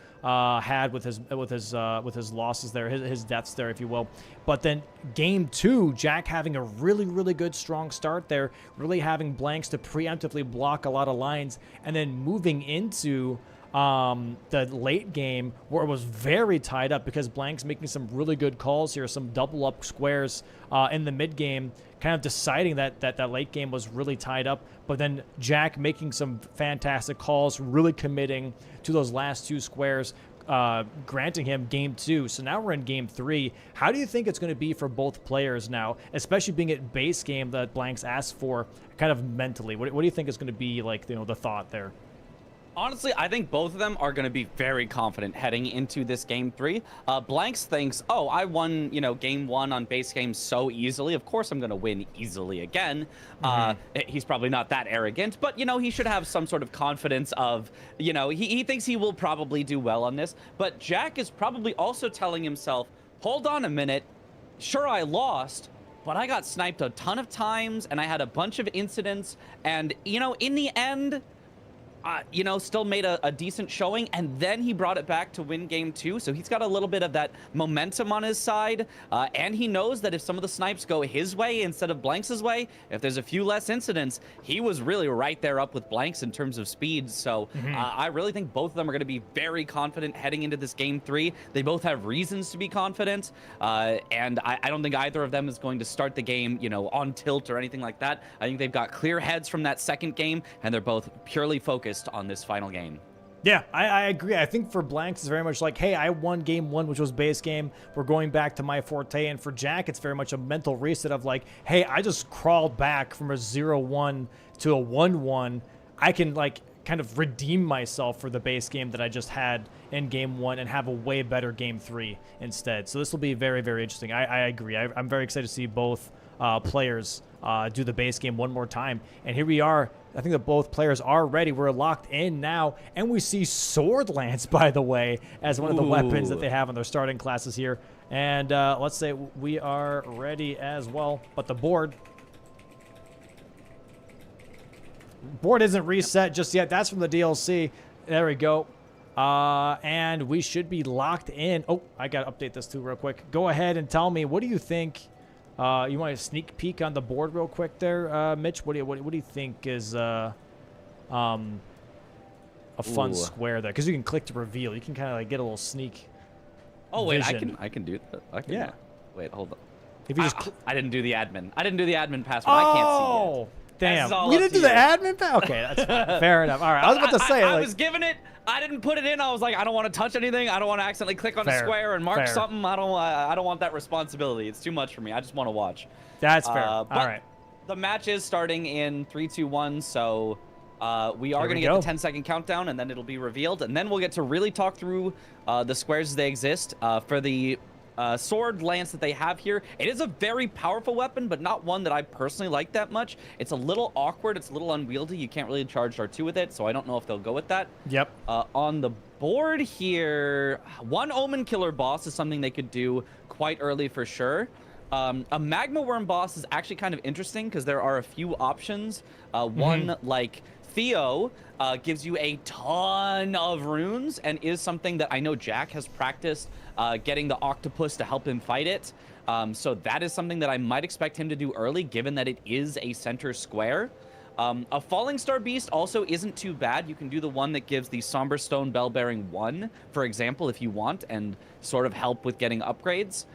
had with his losses there, his deaths there, if you will. But then Game 2, Jack having a really, really good strong start there, really having Blanks to preemptively block a lot of lines, and then moving into the late game where it was very tied up because Blanks making some really good calls here, some double up squares in the mid game, kind of deciding that late game was really tied up. But then Jack making some fantastic calls, really committing to those last 2 squares, granting him Game 2. So now we're in Game 3. How do you think it's going to be for both players now, especially being at base game that Blanks asked for, kind of mentally? What do you think is going to be like, you know, the thought there? Honestly, I think both of them are going to be very confident heading into this Game 3. Blanks thinks, oh, I won, you know, Game 1 on base game so easily. Of course I'm going to win easily again. He's probably not that arrogant, but, you know, he should have some sort of confidence of, you know, he thinks he will probably do well on this. But Jack is probably also telling himself, hold on a minute. Sure, I lost, but I got sniped a ton of times and I had a bunch of incidents. And, you know, in the end, you know, still made a decent showing, and then he brought it back to win Game 2. So he's got a little bit of that momentum on his side, and he knows that if some of the snipes go his way instead of Blanks' way, if there's a few less incidents, he was really right there up with Blanks in terms of speed. So I really think both of them are going to be very confident heading into this Game 3. They both have reasons to be confident, and I don't think either of them is going to start the game, you know, on tilt or anything like that. I think they've got clear heads from that second game, and they're both purely focused on this final game. Yeah, I agree. I think for Blanks, it's very much like, hey, I won Game 1, which was base game. We're going back to my forte. And for Jack, it's very much a mental reset of like, hey, I just crawled back from a 0-1 to a 1-1. I can, like, kind of redeem myself for the base game that I just had in Game 1 and have a way better Game 3 instead. So this will be very, very interesting. I agree. I'm very excited to see both players do the base game one more time. And here we are. I think that both players are ready. We're locked in now, and we see Sword Lance, by the way, as one of the weapons that they have in their starting classes here. And let's say we are ready as well, but the board isn't reset just yet. That's from the DLC. There we go. And we should be locked in. Oh, I got to update this too real quick. Go ahead and tell me, what do you think? You want a sneak peek on the board real quick there, Mitch? What do you think is a fun square there? Because you can click to reveal. You can kind of like get a little sneak. Oh wait, vision. I can do that. I can, yeah. Wait, hold on. If you just I didn't do the admin. I didn't do the admin password. I can't see it. Damn. We didn't do the admin pass? Okay, that's fine. Fair enough. All right. I was about to say. I was giving it. I didn't put it in. I was like, I don't want to touch anything. I don't want to accidentally click on a square and mark something. I don't want that responsibility. It's too much for me. I just want to watch. That's fair. All right. The match is starting in 3, 2, 1. So we are going to get the 10-second countdown, and then it'll be revealed. And then we'll get to really talk through the squares as they exist. For the sword lance that they have here, it is a very powerful weapon, but not one that I personally like that much. It's a little awkward. It's a little unwieldy. You can't really charge R2 with it, so I don't know if they'll go with that. Yep. On the board here, one Omen Killer boss is something they could do quite early for sure. A Magma Worm boss is actually kind of interesting because there are a few options. One like Theo gives you a ton of runes and is something that I know Jack has practiced getting the octopus to help him fight it. So that is something that I might expect him to do early, given that it is a center square. A Falling Star Beast also isn't too bad. You can do the one that gives the Somber Stone Bell Bearing 1, for example, if you want, and sort of help with getting upgrades.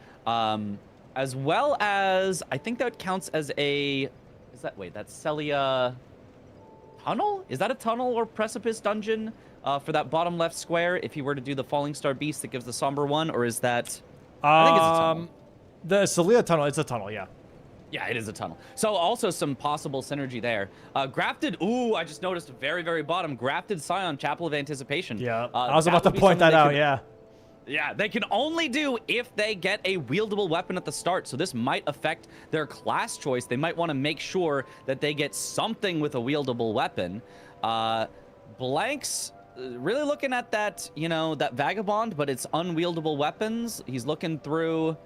As well as, I think that counts as a, that's Celia tunnel? Is that a tunnel or precipice dungeon for that bottom left square if you were to do the Falling Star Beast that gives the somber one, or is that, I think it's a tunnel. The Celia tunnel, it's a tunnel, yeah. Yeah, it is a tunnel. So also some possible synergy there. Grafted, ooh, I just noticed very, very bottom, Grafted Scion, Chapel of Anticipation. Yeah, I was about to point that out, yeah. Yeah, they can only do if they get a wieldable weapon at the start. So this might affect their class choice. They might want to make sure that they get something with a wieldable weapon. Blanks, really looking at that, you know, that Vagabond, but it's unwieldable weapons. He's looking through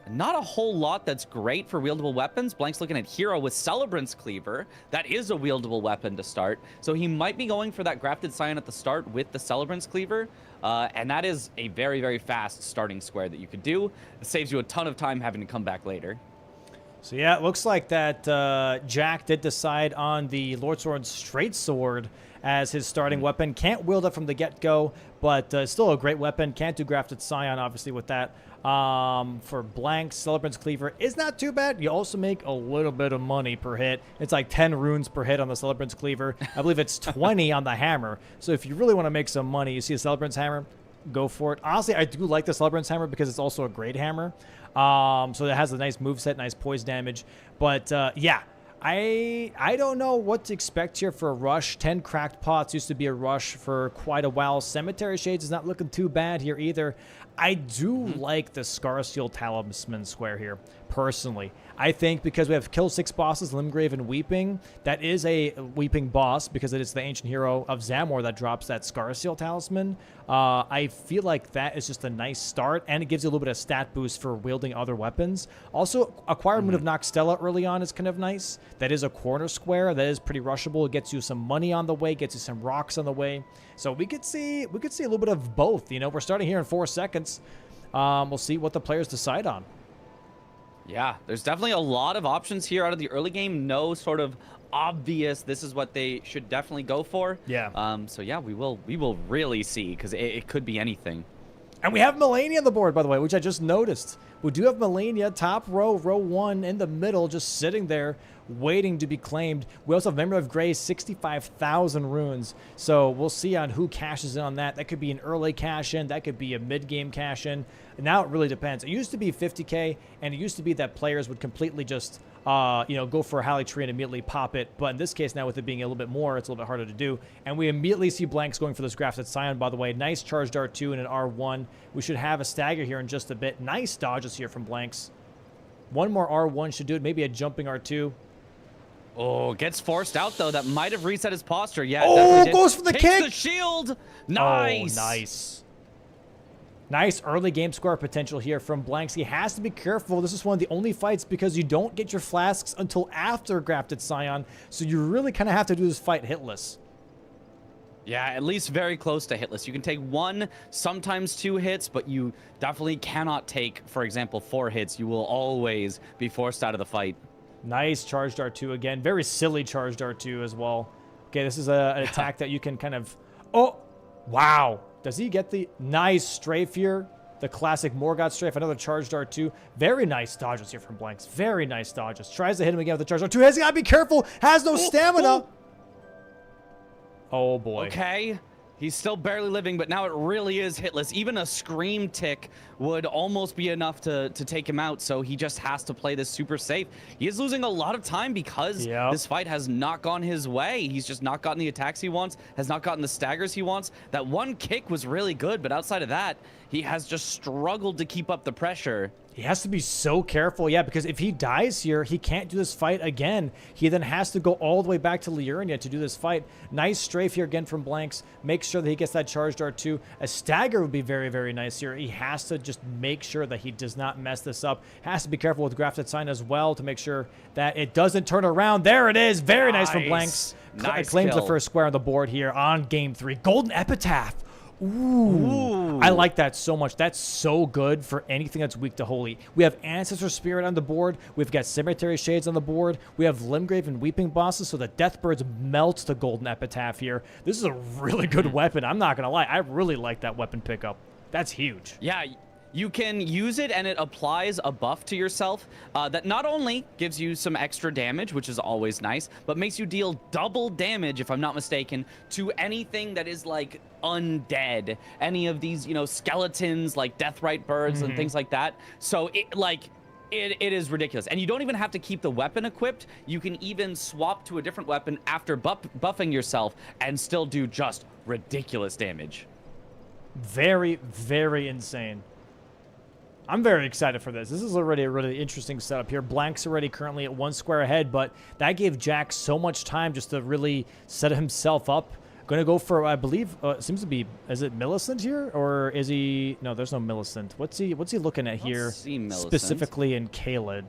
not a whole lot that's great for wieldable weapons. Blank's looking at Hero with Celebrant's Cleaver. That is a wieldable weapon to start. So he might be going for that Grafted Scion at the start with the Celebrant's Cleaver. And that is a very, very fast starting square that you could do. It saves you a ton of time having to come back later. So yeah, it looks like that Jack did decide on the Lord Sword's Straight Sword as his starting weapon. Can't wield it from the get-go, but still a great weapon. Can't do Grafted Scion, obviously, with that. For Blank, Celebrant's Cleaver is not too bad. You also make a little bit of money per hit. It's like 10 runes per hit on the Celebrant's Cleaver. I believe it's 20 on the hammer. So if you really want to make some money, you see a Celebrant's Hammer, go for it. Honestly, I do like the Celebrant's Hammer because it's also a great hammer. So it has a nice moveset, nice poise damage. But yeah, I don't know what to expect here for a rush. 10 Cracked Pots used to be a rush for quite a while. Cemetery Shades is not looking too bad here either. I do like the Scarseal Talisman square here, personally. I think because we have Kill 6 bosses, Limgrave and Weeping, that is a Weeping boss because it is the ancient hero of Zamor that drops that Scarseal Talisman. I feel like that is just a nice start, and it gives you a little bit of stat boost for wielding other weapons. Also, Acquirement of Noxtella early on is kind of nice. That is a corner square. That is pretty rushable. It gets you some money on the way, gets you some rocks on the way. So we could see a little bit of both. You know, we're starting here in 4 seconds. We'll see what the players decide on. Yeah, there's definitely a lot of options here out of the early game. No sort of obvious, this is what they should definitely go for. Yeah. So yeah, we will really see, because it could be anything. And we have Melania on the board, by the way, which I just noticed. We do have Melania, top row, row 1 in the middle, just sitting there, waiting to be claimed. We also have Memory of Grace, 65,000 runes. So we'll see on who cashes in on that. That could be an early cash-in. That could be a mid-game cash-in. Now it really depends. It used to be 50K, and it used to be that players would completely just, go for a Halley Tree and immediately pop it. But in this case, now with it being a little bit more, it's a little bit harder to do. And we immediately see Blanks going for this Grafted Scion, by the way. Nice charged R2 and an R1. We should have a stagger here in just a bit. Nice dodges here from Blanks. One more R1 should do it. Maybe a jumping R2. Oh, gets forced out, though. That might have reset his posture. Yeah, Oh, definitely did. goes for the Takes kick. the shield. Nice. Oh, nice. Nice early game score potential here from Blanks. He has to be careful. This is one of the only fights because you don't get your flasks until after Grafted Scion. So you really kind of have to do this fight hitless. Yeah, at least very close to hitless. You can take 1, sometimes 2 hits, but you definitely cannot take, for example, 4 hits. You will always be forced out of the fight. Nice charged R2 again. Very silly charged R2 as well. Okay, this is an attack that you can kind of... Oh, wow. Does he get the nice strafe here? The classic Morgoth strafe. Another charged R2. Very nice dodges here from Blanks. Very nice dodges. Tries to hit him again with the charged R2. Has got to be careful. Has no stamina. Oh, boy. Okay. He's still barely living, but now it really is hitless. Even a scream tick would almost be enough to take him out, so he just has to play this super safe. He is losing a lot of time because this fight has not gone his way. He's just not gotten the attacks he wants, has not gotten the staggers he wants. That one kick was really good, but outside of that, he has just struggled to keep up the pressure. He has to be so careful, yeah, because if he dies here, he can't do this fight again. He then has to go all the way back to Liurnia to do this fight. Nice strafe here again from Blanks. Make sure that he gets that charged R2. A stagger would be very, very nice here. He has to just make sure that he does not mess this up. Has to be careful with Grafted Sign as well to make sure that it doesn't turn around. There it is. Very nice from Blanks. Nice claims kill. the first square on the board here on game 3. Golden Epitaph. Ooh. I like that so much. That's so good for anything that's weak to Holy. We have Ancestor Spirit on the board. We've got Cemetery Shades on the board. We have Limgrave and Weeping bosses, so the Deathbirds melts the Golden Epitaph here. This is a really good weapon. I'm not going to lie. I really like that weapon pickup. That's huge. Yeah, you can use it and it applies a buff to yourself that not only gives you some extra damage, which is always nice, but makes you deal double damage, if I'm not mistaken, to anything that is like undead. Any of these, you know, skeletons like Deathrite birds and things like that. So it is ridiculous. And you don't even have to keep the weapon equipped. You can even swap to a different weapon after buffing yourself and still do just ridiculous damage. Very, very insane. I'm very excited for this. This is already a really interesting setup here. Blank's already currently at 1 square ahead, but that gave Jack so much time just to really set himself up. Going to go for, I believe, it seems to be, is it Millicent here? Or is he, no, there's no Millicent. What's he looking at here? Specifically in Kaled?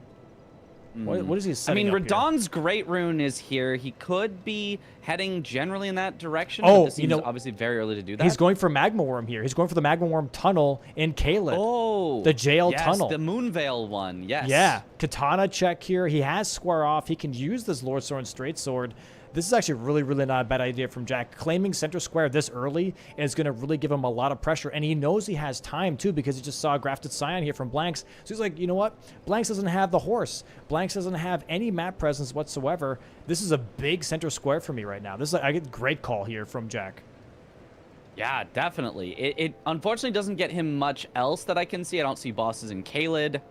What is he setting up here? Radahn's Great Rune is here. He could be heading generally in that direction. Oh, but this seems obviously very early to do that. He's going for Magma Worm here. He's going for the Magma Worm tunnel in Kaled. Oh, the jail yes, tunnel. The Moonveil one. Yes. Yeah. Katana check here. He has Square Off. He can use this Lord Sword and Straight Sword. This is actually really, really not a bad idea from Jack. Claiming center square this early is going to really give him a lot of pressure. And he knows he has time, too, because he just saw a Grafted Scion here from Blanks. So he's like, you know what? Blanks doesn't have the horse. Blanks doesn't have any map presence whatsoever. This is a big center square for me right now. This is I get a great call here from Jack. Yeah, definitely. It unfortunately doesn't get him much else that I can see. I don't see bosses in Kaled.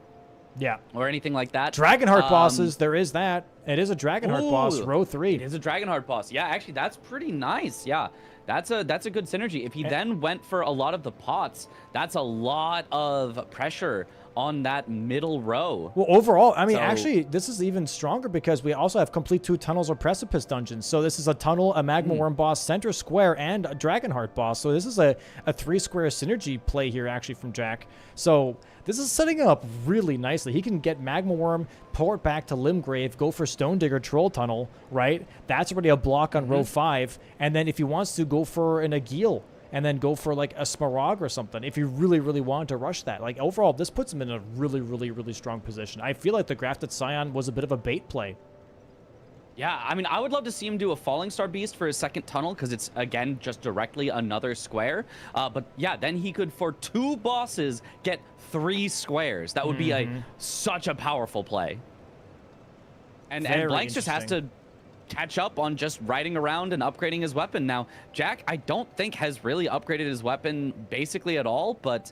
Yeah. Or anything like that. Dragonheart bosses, there is that. It is a Dragonheart boss, row 3. It is a Dragonheart boss. Yeah, actually, that's pretty nice. Yeah, that's a good synergy. If he then went for a lot of the pots, that's a lot of pressure on that middle row. Well, overall, I mean, actually, this is even stronger because we also have complete 2 tunnels or precipice dungeons. So this is a tunnel, a Magma Worm boss, center square, and a Dragonheart boss. So this is a 3-square synergy play here, actually, from Jack. So this is setting up really nicely. He can get Magma Worm, port back to Limgrave, go for Stone Digger Troll Tunnel, right? That's already a block on row 5. And then if he wants to, go for an Agil, and then go for like a Smaragd or something if you really, really want to rush that. Like overall, this puts him in a really, really, really strong position. I feel like the Grafted Scion was a bit of a bait play. Yeah, I mean, I would love to see him do a Falling Star Beast for his second tunnel because it's, again, just directly another square. But yeah, then he could, for 2 bosses, get 3 squares. That would be such a powerful play. And Blanks just has to catch up on just riding around and upgrading his weapon. Now, Jack, I don't think has really upgraded his weapon basically at all, but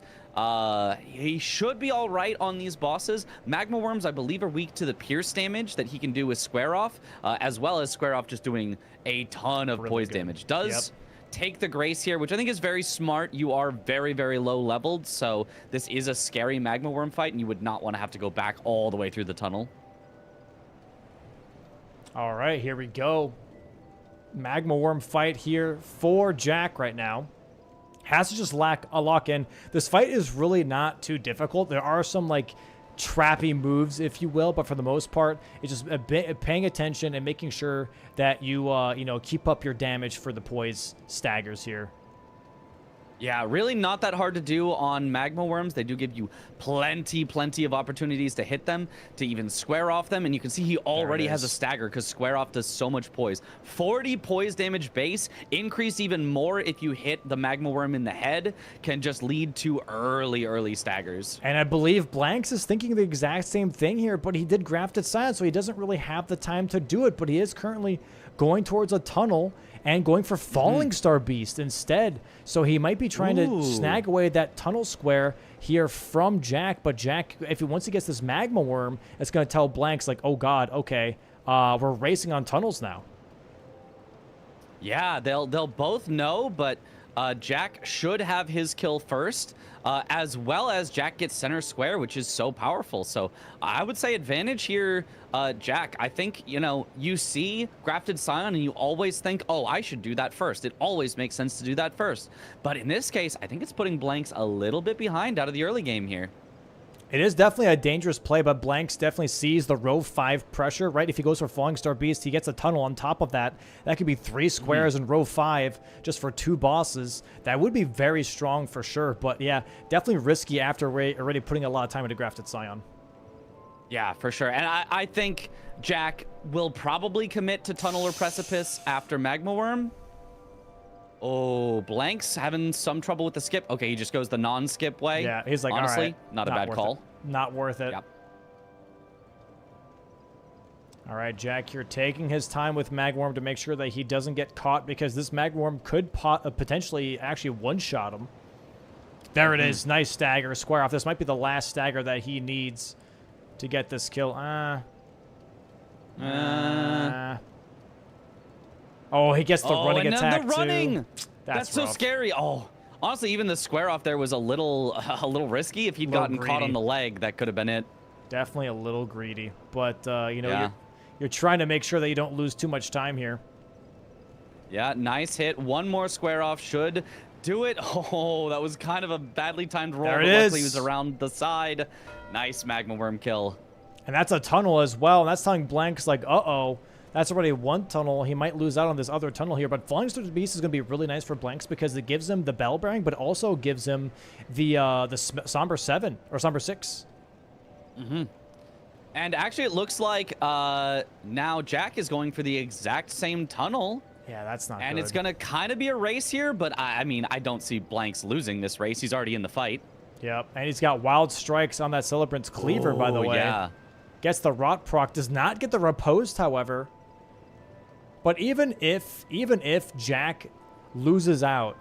he should be all right on these bosses. Magma Worms, I believe, are weak to the pierce damage that he can do with Square Off, as well as Square Off just doing a ton of poise damage. Does take the Grace here, which I think is very smart. You are very, very low leveled, so this is a scary Magma Worm fight, and you would not want to have to go back all the way through the tunnel. All right, here we go. Magma Worm fight here for Jack right now. Has to just lock in. This fight is really not too difficult. There are some, like, trappy moves, if you will, but for the most part, it's just a bit paying attention and making sure that you, you know, keep up your damage for the poise staggers here. Yeah, really not that hard to do on magma worms. They do give you plenty of opportunities to hit them, to even square off them. And you can see he already has a stagger because square off does so much poise. 40 poise damage base, increase even more if you hit the magma worm in the head, can just lead to early staggers. And I believe Blanks is thinking the exact same thing here, but he did Grafted Silence, so he doesn't really have the time to do it, but he is currently going towards a tunnel and going for Falling Star Beast instead. So he might be trying to snag away that tunnel square here from Jack. But Jack, if once he gets this Magma Worm, it's going to tell Blanks, like, oh, God, okay, we're racing on tunnels now. Yeah, they'll both know, but Jack should have his kill first, as well as Jack gets center square, which is so powerful. So I would say advantage here, Jack. I think, you know, you see Grafted Scion and you always think, oh, I should do that first. It always makes sense to do that first. But in this case, I think it's putting Blanks a little bit behind out of the early game here. It is definitely a dangerous play, but Blanks definitely sees the row 5 pressure, right? If he goes for Falling Star Beast, he gets a tunnel on top of that. That could be 3 squares in row 5 just for 2 bosses. That would be very strong for sure, but yeah, definitely risky after already putting a lot of time into Grafted Scion. Yeah, for sure. And I think Jack will probably commit to Tunnel or Precipice after Magma Worm. Oh, Blanks having some trouble with the skip. Okay, he just goes the non-skip way. Yeah, he's like, honestly, all right, not a bad call. Not worth it. Yep. All right, Jack here taking his time with Magworm to make sure that he doesn't get caught, because this Magworm could potentially actually one-shot him. There it is. Nice stagger. Square off. This might be the last stagger that he needs to get this kill. Oh, he gets the running attack the running. too. That's so scary. Oh, honestly, even the square off there was a little risky. If he'd gotten caught on the leg, that could have been it. Definitely a little greedy, but you know, you're trying to make sure that you don't lose too much time here. Yeah, nice hit. One more square off should do it. Oh, that was kind of a badly timed roll. There but it luckily is. he was around the side. Nice Magma Worm kill. And that's a tunnel as well. And that's telling Blanks, like, uh-oh, that's already one tunnel. He might lose out on this other tunnel here. But Falling Star Beast is going to be really nice for Blanks because it gives him the Bell Bearing, but also gives him the Somber 7 or Somber 6. And actually, it looks like now Jack is going for the exact same tunnel. Yeah, that's not And good. it's going to kind of be a race here, but I mean, I don't see Blanks losing this race. He's already in the fight. Yep, and he's got Wild Strikes on that Celebrant's Cleaver, by the way. Yeah. Gets the Rot proc, does not get the Riposte, however. But even if Jack loses out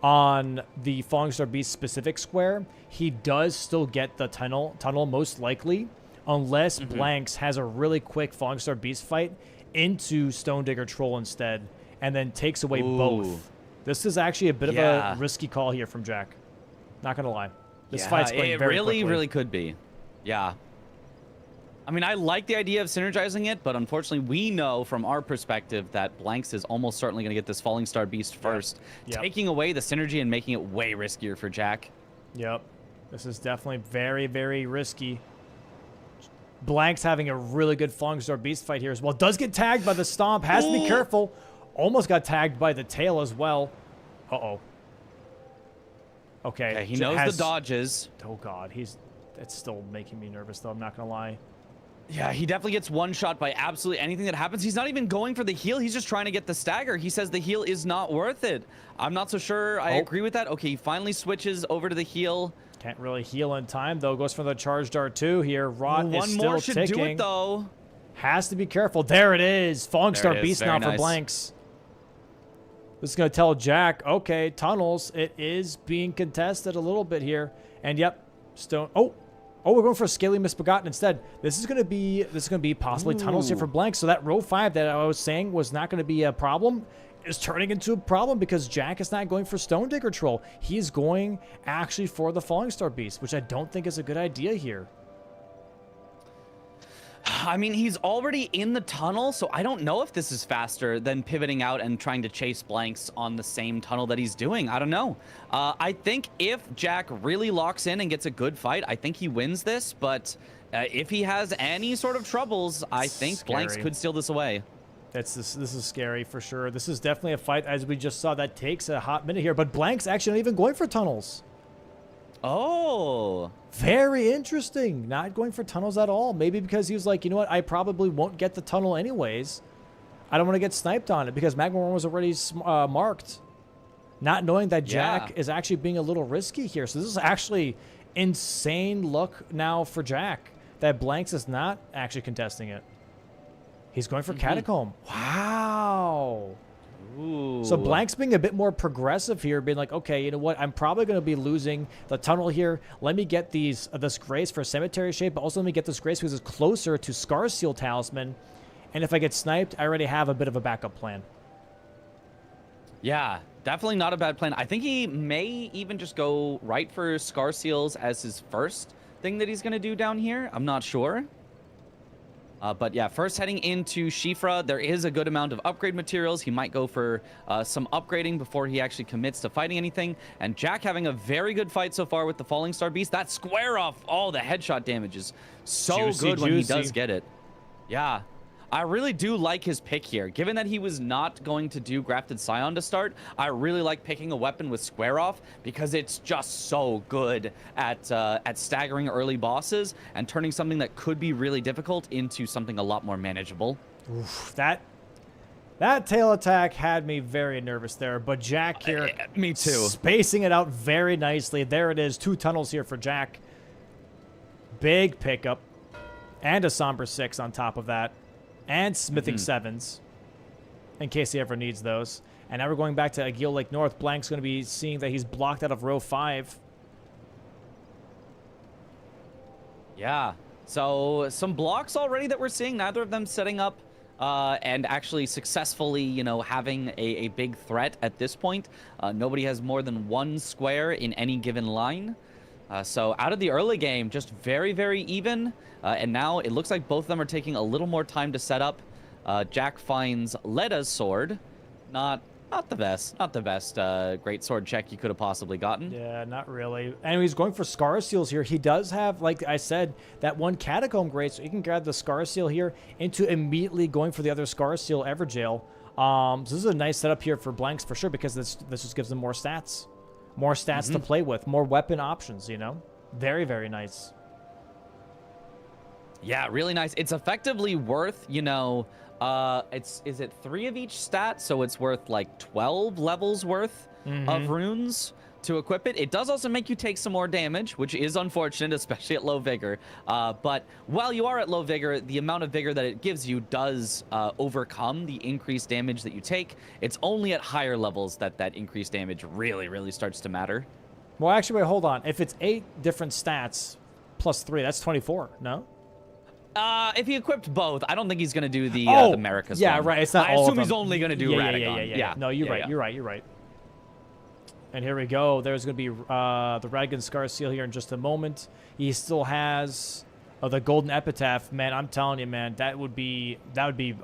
on the Falling Star Beast specific square, he does still get the tunnel most likely, unless Blanks has a really quick Falling Star Beast fight into Stone Digger Troll instead, and then takes away both. This is actually a bit of a risky call here from Jack. Not gonna lie. This fight's going very quickly. It really could be. Yeah. I mean, I like the idea of synergizing it, but unfortunately, we know from our perspective that Blanks is almost certainly going to get this Falling Star Beast first, taking away the synergy and making it way riskier for Jack. Yep. This is definitely very, very risky. Blanks having a really good Falling Star Beast fight here as well. Does get tagged by the Stomp. Has to be careful. Almost got tagged by the tail as well. Uh-oh. Okay. He knows the dodges. Oh, God. It's still making me nervous, though. I'm not going to lie. Yeah, he definitely gets one shot by absolutely anything that happens. He's not even going for the heal. He's just trying to get the stagger. He says the heal is not worth it. I'm not so sure I agree with that. Okay, he finally switches over to the heal. Can't really heal in time, though. Goes for the Charge Dart, too, here. Rot is still ticking. One more should do it, though. Has to be careful. There it is. Falling Star Beast now for Blanks. This is going to tell Jack, okay, tunnels. It is being contested a little bit here. And, yep, Stone... Oh, we're going for a Scaly Misbegotten instead. This is going to be possibly tunnels here for Blanks. So that row 5 that I was saying was not going to be a problem is turning into a problem because Jack is not going for Stone Digger Troll. He is going actually for the Falling Star Beast, which I don't think is a good idea here. I mean, he's already in the tunnel, so I don't know if this is faster than pivoting out and trying to chase blanks on the same tunnel that he's doing. I don't know. I think if Jack really locks in and gets a good fight, I think he wins this. But if he has any sort of troubles, I think blanks could steal this away. This is scary for sure. This is definitely a fight, as we just saw, that takes a hot minute here. But blank's actually not even going for tunnels. Oh. Very interesting. Not going for tunnels at all. Maybe because he was like, you know what? I probably won't get the tunnel anyways. I don't want to get sniped on it because Magma Worm was already marked. Not knowing that Jack is actually being a little risky here. So this is actually insane luck now for Jack that Blanks is not actually contesting it. He's going for Catacomb. Wow. Ooh. So Blank's being a bit more progressive here, being like, okay, you know what? I'm probably going to be losing the tunnel here. Let me get this Grace for Cemetery Shape, but also let me get this Grace because it's closer to Scar Seal Talisman. And if I get sniped, I already have a bit of a backup plan. Yeah, definitely not a bad plan. I think he may even just go right for Scar Seals as his first thing that he's going to do down here. I'm not sure. But yeah, first heading into Shifra, there is a good amount of upgrade materials. He might go for some upgrading before he actually commits to fighting anything. And Jack having a very good fight so far with the Falling Star Beast. That square off all the headshot damage is so good when he does get it. Yeah. I really do like his pick here. Given that he was not going to do Grafted Scion to start, I really like picking a weapon with Square Off because it's just so good at staggering early bosses and turning something that could be really difficult into something a lot more manageable. Oof, that tail attack had me very nervous there, but Jack here... me too. Spacing it out very nicely. There it is. 2 tunnels here for Jack. Big pickup. And a Somber 6 on top of that. And smithing 7s, in case he ever needs those. And now we're going back to Aguil Lake North. Blank's going to be seeing that he's blocked out of row 5. Yeah. So some blocks already that we're seeing. Neither of them setting up and actually successfully, you know, having a big threat at this point. Nobody has more than 1 square in any given line. So out of the early game, just very, very even. And now it looks like both of them are taking a little more time to set up. Jack finds Leda's sword. Not the best great sword check you could have possibly gotten. Yeah, not really. And he's going for Scar Seals here. He does have, like I said, that 1 Catacomb Grade, so he can grab the Scar Seal here into immediately going for the other Scar Seal Everjail. So this is a nice setup here for Blanks for sure because this just gives them more stats. More stats to play with, more weapon options, you know? Very, very nice. Yeah, really nice. It's effectively worth, you know, is it 3 of each stat? So it's worth like 12 levels worth of runes to equip it. It does also make you take some more damage, which is unfortunate, especially at low vigor. But while you are at low vigor, the amount of vigor that it gives you does overcome the increased damage that you take. It's only at higher levels that that increased damage really, really starts to matter. Well, actually, wait, hold on. If it's 8 different stats plus 3, that's 24, no? If he equipped both, I don't think he's going to do the Americas one. Right. It's not I all assume of he's them. only going to do Radagon. Yeah. No, you're right. You're right. And here we go. There's going to be the Radagon Scar Seal here in just a moment. He still has the Golden Epitaph. Man, I'm telling you, man, that would be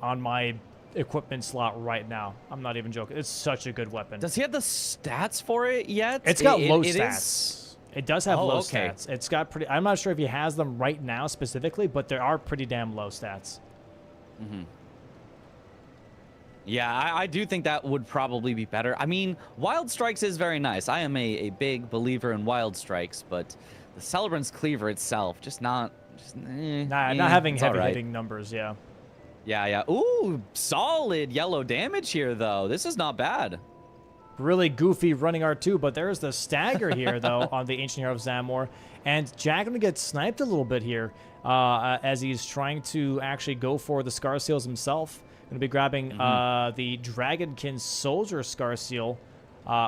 on my equipment slot right now. I'm not even joking. It's such a good weapon. Does he have the stats for it yet? It's got low stats. It does have low stats. It's got pretty... I'm not sure if he has them right now specifically, but there are pretty damn low stats. Yeah, I do think that would probably be better. I mean, Wild Strikes is very nice. I am a big believer in Wild Strikes, but the Celebrant's Cleaver itself, not having heavy hitting numbers, yeah. Yeah. Ooh, solid yellow damage here, though. This is not bad. Really goofy running R2, but there's the stagger here, though, on the Ancient Hero of Zamor. And Jack going to get sniped a little bit here as he's trying to actually go for the Scar Seals himself. Going to be grabbing the Dragonkin Soldier Scar Seal,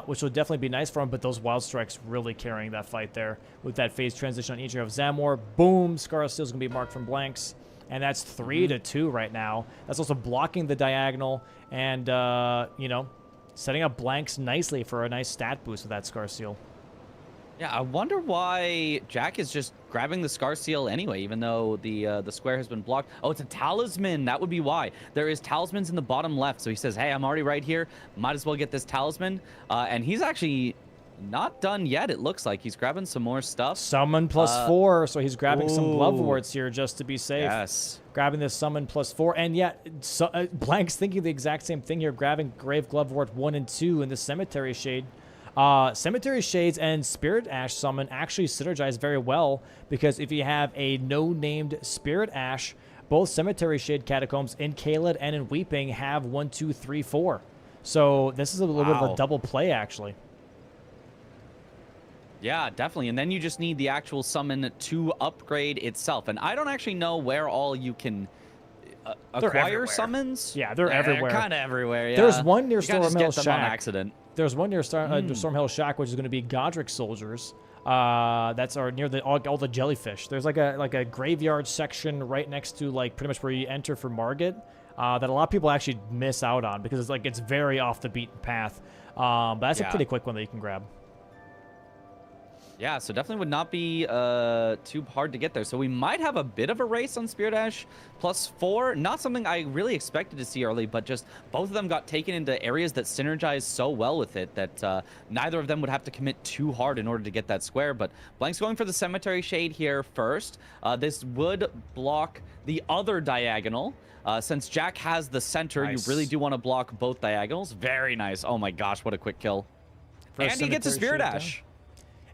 which will definitely be nice for him, but those Wild Strikes really carrying that fight there with that phase transition on Ancient Hero of Zamor. Boom! Scar Seal's going to be marked from Blanks. And that's 3-2 right now. That's also blocking the diagonal and, you know, setting up Blanks nicely for a nice stat boost with that Scar Seal. Yeah, I wonder why Jack is just grabbing the Scar Seal anyway, even though the square has been blocked. Oh, it's a talisman. That would be why. There is talismans in the bottom left. So he says, hey, I'm already right here. Might as well get this talisman. And he's actually not done yet. It looks like he's grabbing some more stuff. Summon +4, so he's grabbing some glove warts here just to be safe. Yes. Grabbing this summon +4, and yet Blank's thinking the exact same thing here, grabbing Grave Glovewort 1 and 2 in the Cemetery Shade. Cemetery Shades and Spirit Ash summon actually synergize very well, because if you have a no-named Spirit Ash, both Cemetery Shade Catacombs in Kaled and in Weeping have 1, 2, 3, 4. So this is a little bit of a double play, actually. Yeah, definitely. And then you just need the actual summon to upgrade itself. And I don't actually know where all you can acquire summons. Yeah, they're everywhere. Kind of everywhere, yeah. There's one near You can't just Stormhill get them on Shack. accident. There's one near Stormhill Shack, which is going to be Godric soldiers. That's near all the jellyfish. There's like a graveyard section right next to like pretty much where you enter for Margit, that a lot of people actually miss out on because it's very off the beaten path. But that's a pretty quick one that you can grab. Yeah, so definitely would not be too hard to get there. So we might have a bit of a race on Spirit Ash +4. Not something I really expected to see early, but just both of them got taken into areas that synergize so well with it that neither of them would have to commit too hard in order to get that square. But Blank's going for the Cemetery Shade here first. This would block the other diagonal. Since Jack has the center, you really do want to block both diagonals. Very nice. Oh my gosh, what a quick kill. And he gets a Spirit Ash.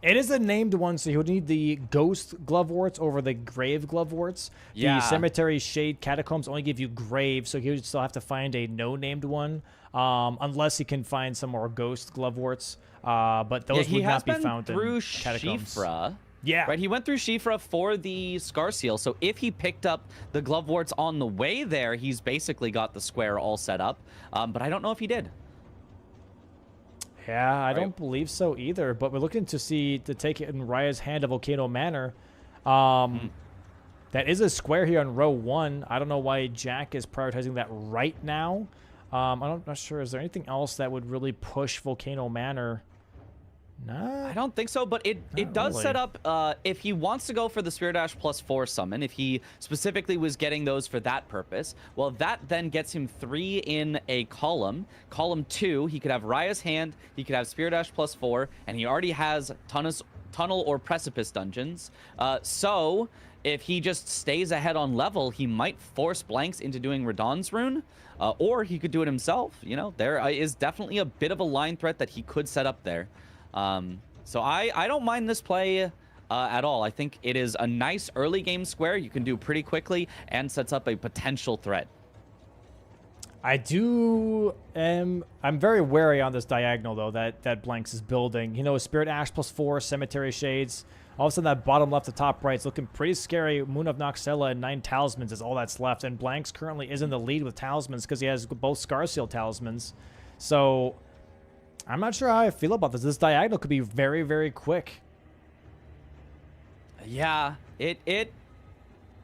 It is a named one, so he would need the Ghost Gloveworts over the Grave Gloveworts. Yeah. The Cemetery Shade Catacombs only give you Grave, so he would still have to find a no-named one, unless he can find some more Ghost Gloveworts. But those would not be found in Catacombs. Shifra. Yeah. Right, he went through Shifra for the Scar Seal, so if he picked up the Gloveworts on the way there, he's basically got the square all set up. But I don't know if he did. Yeah, I don't believe so either. But we're looking to take it in Raya's hand of Volcano Manor. That is a square here on row 1. I don't know why Jack is prioritizing that right now. I'm not sure. Is there anything else that would really push Volcano Manor? Nah. I don't think so, but it does set up, if he wants to go for the Spirit Ash +4 summon, if he specifically was getting those for that purpose, well, that then gets him 3 in a column. Column 2, he could have Raya's Hand, he could have Spirit Ash +4, and he already has Tunnel or Precipice dungeons. So if he just stays ahead on level, he might force Blanks into doing Radahn's Rune, or he could do it himself. You know, there is definitely a bit of a line threat that he could set up there. So I don't mind this play at all. I think it is a nice early game square you can do pretty quickly and sets up a potential threat. I'm very wary on this diagonal though that Blanks is building. You know, Spirit Ash +4, Cemetery Shades. All of a sudden that bottom left to top right is looking pretty scary. Moon of Noxella and 9 talismans is all that's left, and Blanks currently is in the lead with talismans because he has both Scar Seal talismans. So I'm not sure how I feel about this. This diagonal could be very, very quick. Yeah,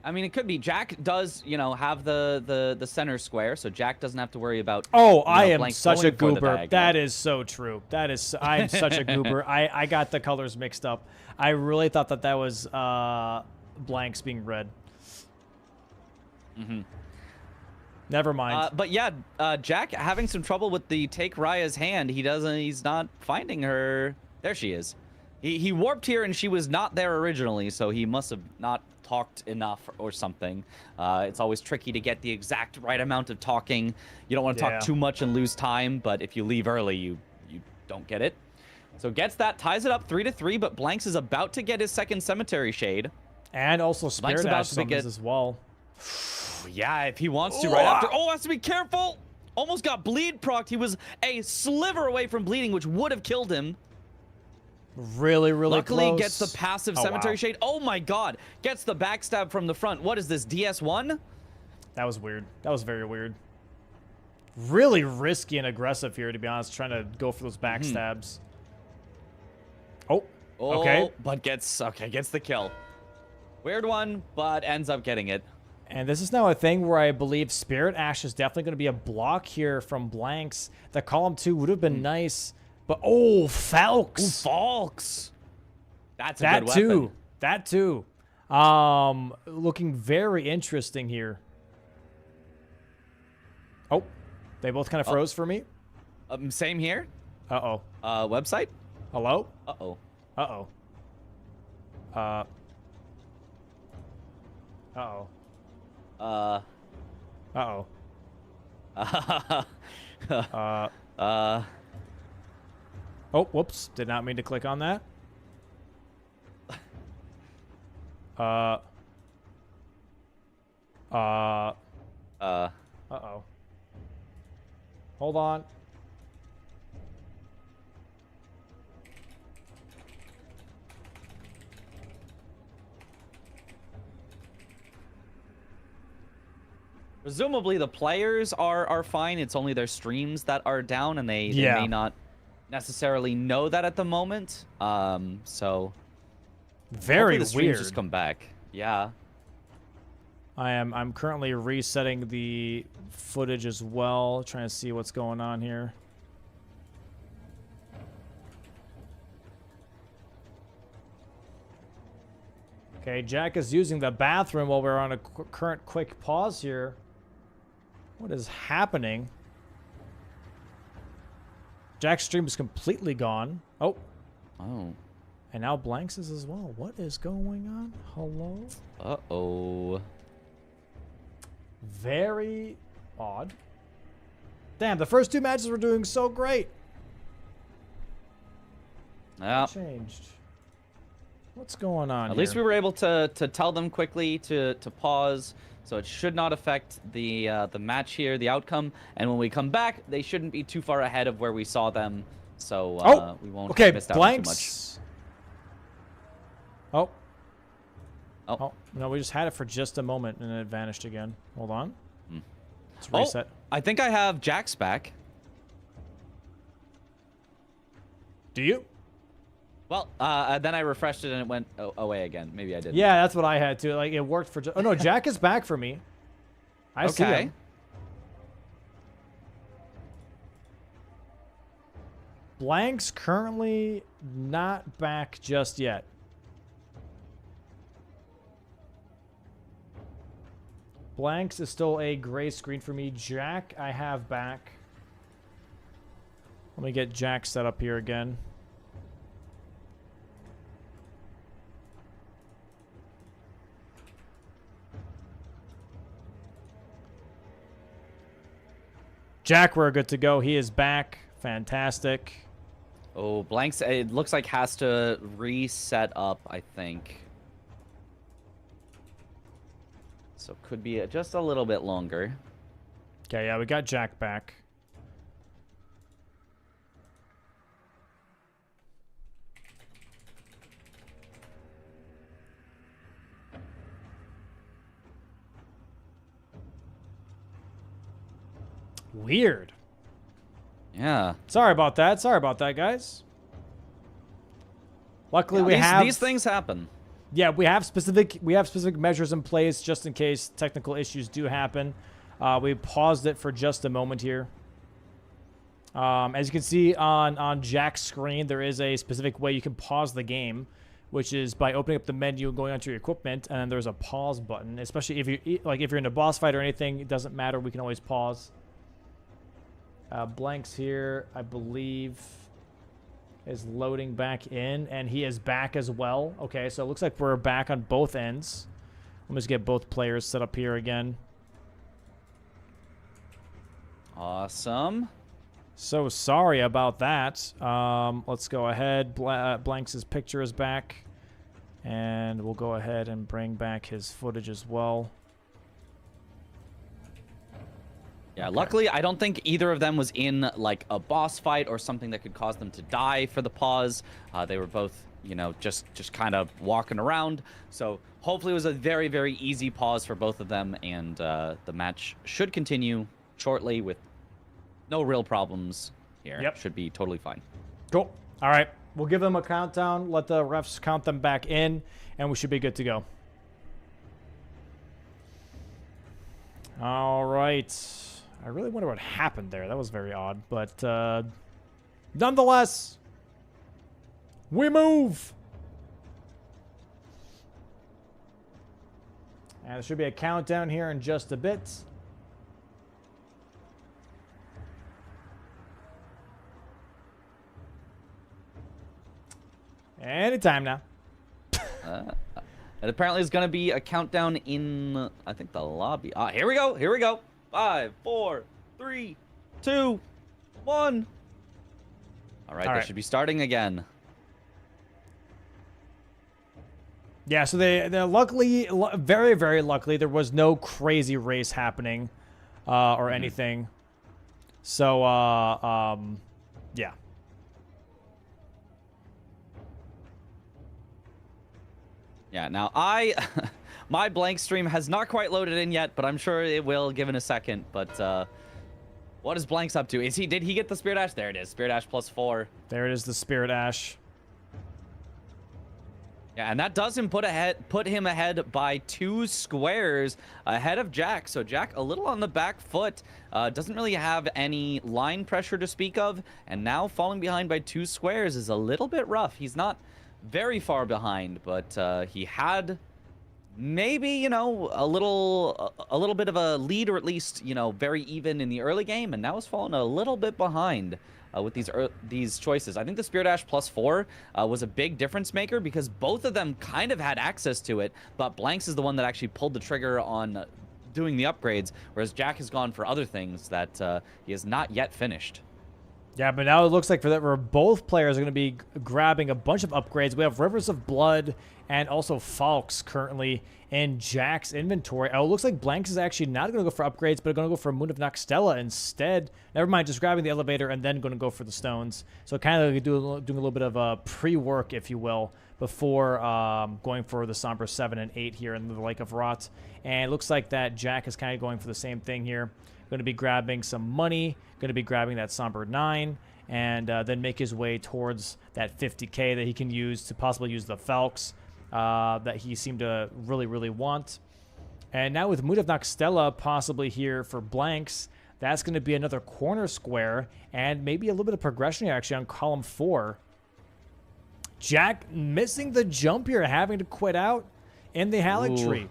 I mean, it could be. Jack does, you know, have the center square, so Jack doesn't have to worry about. Oh, I am such a goober. That is so true. I'm such a goober. I got the colors mixed up. I really thought that was Blanks being red. Mm-hmm. Never mind. But yeah, Jack having some trouble with the take Raya's hand. He's not finding her. There she is. He warped here and she was not there originally, so he must have not talked enough or something. It's always tricky to get the exact right amount of talking. You don't want to talk too much and lose time, but if you leave early, you don't get it. So gets that, ties it up 3-3, but Blanks is about to get his second Cemetery Shade. And also Spirit Ash summons as well. Yeah, if he wants to right after. Oh, has to be careful. Almost got bleed procced. He was a sliver away from bleeding, which would have killed him. Really, really Luckily, close. gets the passive Cemetery Shade. Oh my god. Gets the backstab from the front. What is this, DS1? That was weird. That was very weird. Really risky and aggressive here, to be honest, trying to go for those backstabs. Oh, okay. But gets the kill. Weird one, but ends up getting it. And this is now a thing where I believe Spirit Ash is definitely going to be a block here from Blanks. The column 2 would have been nice, but oh, Falx. Ooh, Falx. That's a good weapon. That too. Looking very interesting here. Oh, they both kind of froze for me. Same here. Uh-oh. Website? Hello? Uh-oh. Uh-oh. Uh-oh. Uh-oh. Oh, whoops. Did not mean to click on that. Uh-oh. Hold on. Presumably the players are fine. It's only their streams that are down, and they may not necessarily know that at the moment. So very the streams weird. just come back. Yeah. I'm currently resetting the footage as well, trying to see what's going on here. Okay, Jack is using the bathroom while we're on a current quick pause here. What is happening? Jack's stream is completely gone. Oh. Oh. And now Blanks is as well. What is going on? Hello? Uh-oh. Very odd. Damn, the first two matches were doing so great. Yeah. What changed? What's going on At least we were able to tell them quickly to pause, so it should not affect the match here, the outcome. And when we come back, they shouldn't be too far ahead of where we saw them, so we won't miss out too much. Oh. Oh, no, we just had it for just a moment and then it vanished again. Hold on. Let's reset. I think I have Jack's back. Do you? Well, then I refreshed it and it went away again. Maybe I didn't. Yeah, that's what I had too. Like, it worked for... Oh, no, Jack is back for me. I see him. Blank's currently not back just yet. Blanks is still a gray screen for me. Jack, I have back. Let me get Jack set up here again. Jack, we're good to go. He is back. Fantastic. Oh, Blanks, it looks like has to reset up, I think. So could be just a little bit longer. Okay, yeah, we got Jack back. Weird. Yeah. Sorry about that. Sorry about that, guys. Luckily, these things happen. Yeah, we have specific measures in place just in case technical issues do happen. We paused it for just a moment here. As you can see on Jack's screen, there is a specific way you can pause the game, which is by opening up the menu and going onto your equipment, and then there's a pause button. Especially if you're in a boss fight or anything, it doesn't matter. We can always pause. Blanks here, I believe, is loading back in, and he is back as well. Okay, so it looks like we're back on both ends. Let me just get both players set up here again. Awesome. So sorry about that. Let's go ahead. Blanks' picture is back, and we'll go ahead and bring back his footage as well. Yeah, luckily, I don't think either of them was in, like, a boss fight or something that could cause them to die for the pause. They were both, you know, just kind of walking around. So hopefully it was a very, very easy pause for both of them, and the match should continue shortly with no real problems here. Yep. Should be totally fine. Cool. All right. We'll give them a countdown, let the refs count them back in, and we should be good to go. All right. I really wonder what happened there. That was very odd. But nonetheless, we move. And there should be a countdown here in just a bit. Anytime now. And apparently there's going to be a countdown in, I think, the lobby. Here we go. Here we go. 5, 4, 3, 2, 1. All right, they should be starting again. Yeah, so they're luckily, very, very luckily, there was no crazy race happening or anything. So, yeah. Yeah, now my blank stream has not quite loaded in yet, but I'm sure it will given a second. But what is Blank's up to? Did he get the Spirit Ash? There it is, Spirit Ash +4. There it is, the Spirit Ash. Yeah, and that does him put him ahead by 2 squares ahead of Jack. So Jack a little on the back foot, doesn't really have any line pressure to speak of, and now falling behind by 2 squares is a little bit rough. He's not very far behind, but he had maybe, you know, a little bit of a lead, or at least, you know, very even in the early game, and now has fallen a little bit behind with these choices. I think the Spirit Ash +4 was a big difference maker because both of them kind of had access to it, but Blanks is the one that actually pulled the trigger on doing the upgrades, whereas Jack has gone for other things that he has not yet finished. Yeah, but now it looks like for both players are going to be grabbing a bunch of upgrades. We have Rivers of Blood and also Falks currently in Jack's inventory. Oh, it looks like Blanks is actually not going to go for upgrades, but going to go for Moon of Noxtella instead. Never mind, just grabbing the elevator and then going to go for the stones. So kind of doing a little bit of pre-work, if you will, before going for the Somber 7 and 8 here in the Lake of Rot. And it looks like that Jack is kind of going for the same thing here. Going to be grabbing some money, going to be grabbing that Somber 9, and then make his way towards that 50k that he can use to possibly use the Falks that he seemed to really, really want. And now with Moon of Noxtella possibly here for Blanks, that's going to be another corner square and maybe a little bit of progression here actually on column 4. Jack missing the jump here, having to quit out in the Halleck tree.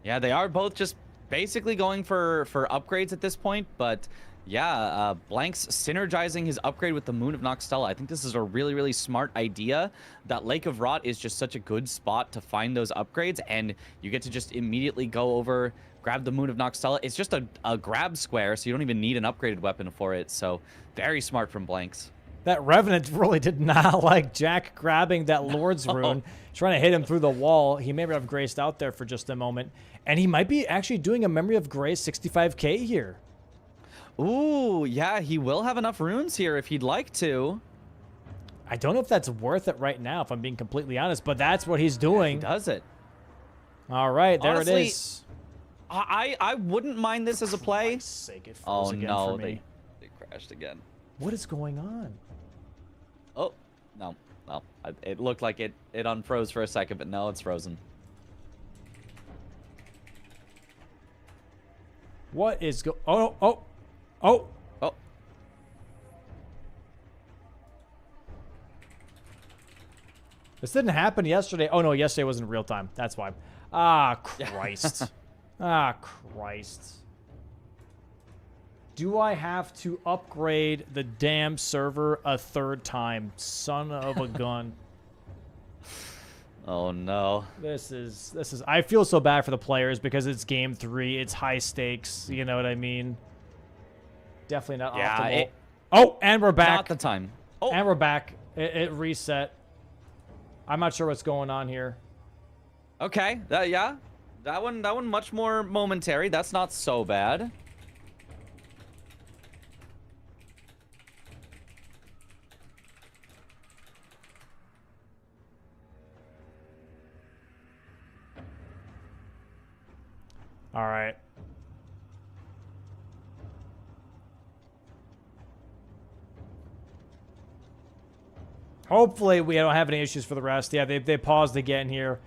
Yeah, they are both just basically going for upgrades at this point, but yeah, Blank's synergizing his upgrade with the Moon of Noxtella. I think this is a really, really smart idea. That Lake of Rot is just such a good spot to find those upgrades, and you get to just immediately go over, grab the Moon of Noxtella. It's just a grab square, so you don't even need an upgraded weapon for it. So very smart from Blanks. That Revenant really did not like Jack grabbing that Lord's Rune, trying to hit him through the wall. He may have graced out there for just a moment. And he might be actually doing a Memory of Grace 65k here. Ooh, yeah, he will have enough runes here if he'd like to. I don't know if that's worth it right now, if I'm being completely honest, but that's what he's doing. He does it. All right, there Honestly, it is. I wouldn't mind this as a play. For Christ's sake, it froze again for me. They crashed again. What is going on? Oh, no. Well, it looked like it unfroze for a second, but no, it's frozen. What is oh. Oh. This didn't happen yesterday. Oh, no, yesterday wasn't real time. That's why. Ah, Christ. Ah, Christ. Do I have to upgrade the damn server a 3rd time? Son of a gun. Oh no. This is I feel so bad for the players because it's game 3. It's high stakes, you know what I mean? Definitely not optimal. Oh, and we're back. Not the time. Oh. And we're back. It reset. I'm not sure what's going on here. Okay. Yeah. That one much more momentary. That's not so bad. All right. Hopefully we don't have any issues for the rest. Yeah, they paused again here.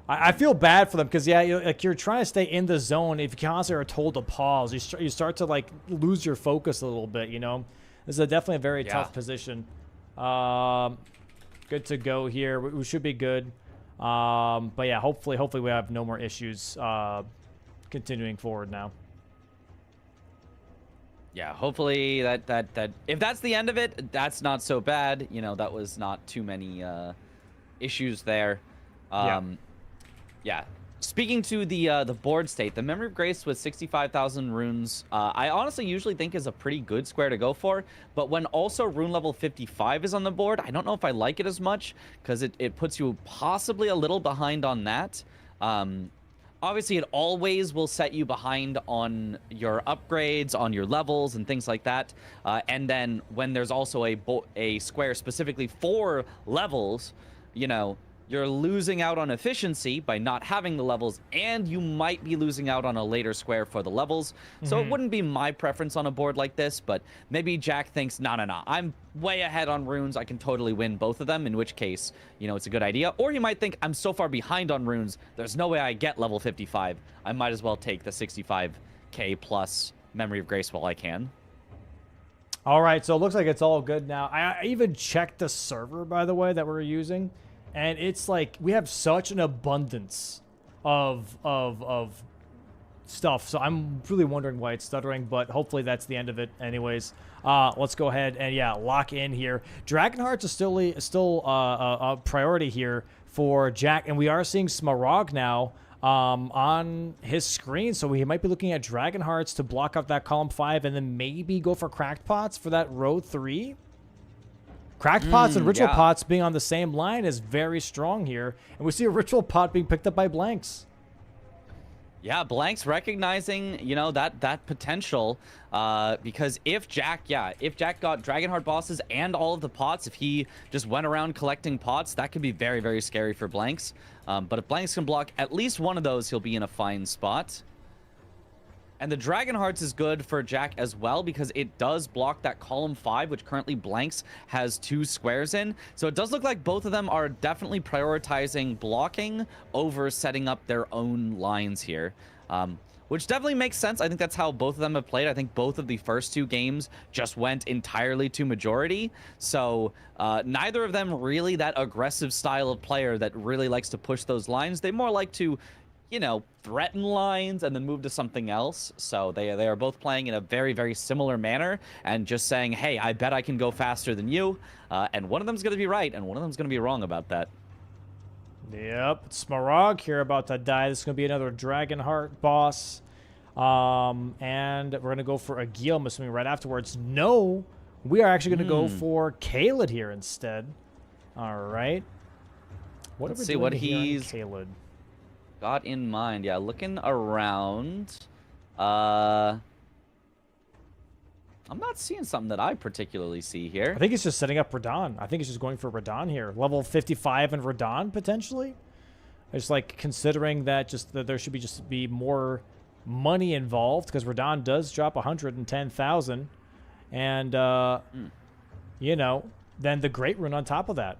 I feel bad for them because, yeah, you're trying to stay in the zone. If you constantly are told to pause, you start to, like, lose your focus a little bit, you know? This is definitely a very tough position. Good to go here. We should be good. But yeah, hopefully we have no more issues continuing forward now. Yeah, hopefully that if that's the end of it, that's not so bad. You know, that was not too many issues there. Yeah. Yeah. Speaking to the board state, the Memory of Grace with 65,000 runes, I honestly usually think is a pretty good square to go for. But when also rune level 55 is on the board, I don't know if I like it as much because it puts you possibly a little behind on that. Obviously, it always will set you behind on your upgrades, on your levels, and things like that. And then when there's also a square specifically for levels, you know, you're losing out on efficiency by not having the levels, and you might be losing out on a later square for the levels. So it wouldn't be my preference on a board like this, but maybe Jack thinks, no, I'm way ahead on runes. I can totally win both of them, in which case, you know, it's a good idea. Or he might think, I'm so far behind on runes, there's no way I get level 55. I might as well take the 65k plus Memory of Grace while I can. All right, so it looks like it's all good now. I even checked the server, by the way, that we're using. And it's like we have such an abundance of stuff. So I'm really wondering why it's stuttering, but hopefully that's the end of it anyways. Let's go ahead and, yeah, lock in here. Dragon Hearts is still a priority here for Jack, and we are seeing Smaragd now on his screen. So he might be looking at Dragon Hearts to block out that column 5 and then maybe go for Cracked Pots for that row 3. Cracked Pots and Ritual Pots being on the same line is very strong here. And we see a Ritual Pot being picked up by Blanks. Yeah, Blanks recognizing, you know, that potential, because if Jack got Dragonheart bosses and all of the pots, if he just went around collecting pots, that could be very, very scary for Blanks. But if Blanks can block at least one of those, he'll be in a fine spot. And the Dragonhearts is good for Jack as well because it does block that column 5, which currently Blanks has 2 squares in. So it does look like both of them are definitely prioritizing blocking over setting up their own lines here, which definitely makes sense. I think that's how both of them have played. I think both of the first 2 games just went entirely to majority. So neither of them really that aggressive style of player that really likes to push those lines. They more like to, you know, threaten lines and then move to something else. So they are both playing in a very, very similar manner and just saying, hey, I bet I can go faster than you. And one of them's going to be right and one of them's going to be wrong about that. Yep, it's Smaragd here about to die. This is going to be another Dragonheart boss. And we're going to go for a Gil, I'm assuming, right afterwards. No, we are actually going to go for Kaled here instead. All right. Let's see what he's Kaled got in mind. Yeah, looking around. I'm not seeing something that I particularly see here. I think he's just setting up Radahn. I think he's just going for Radahn here. Level 55 and Radahn, potentially. Just like considering that there should be more money involved because Radahn does drop 110,000. And, you know, then the Great Rune on top of that.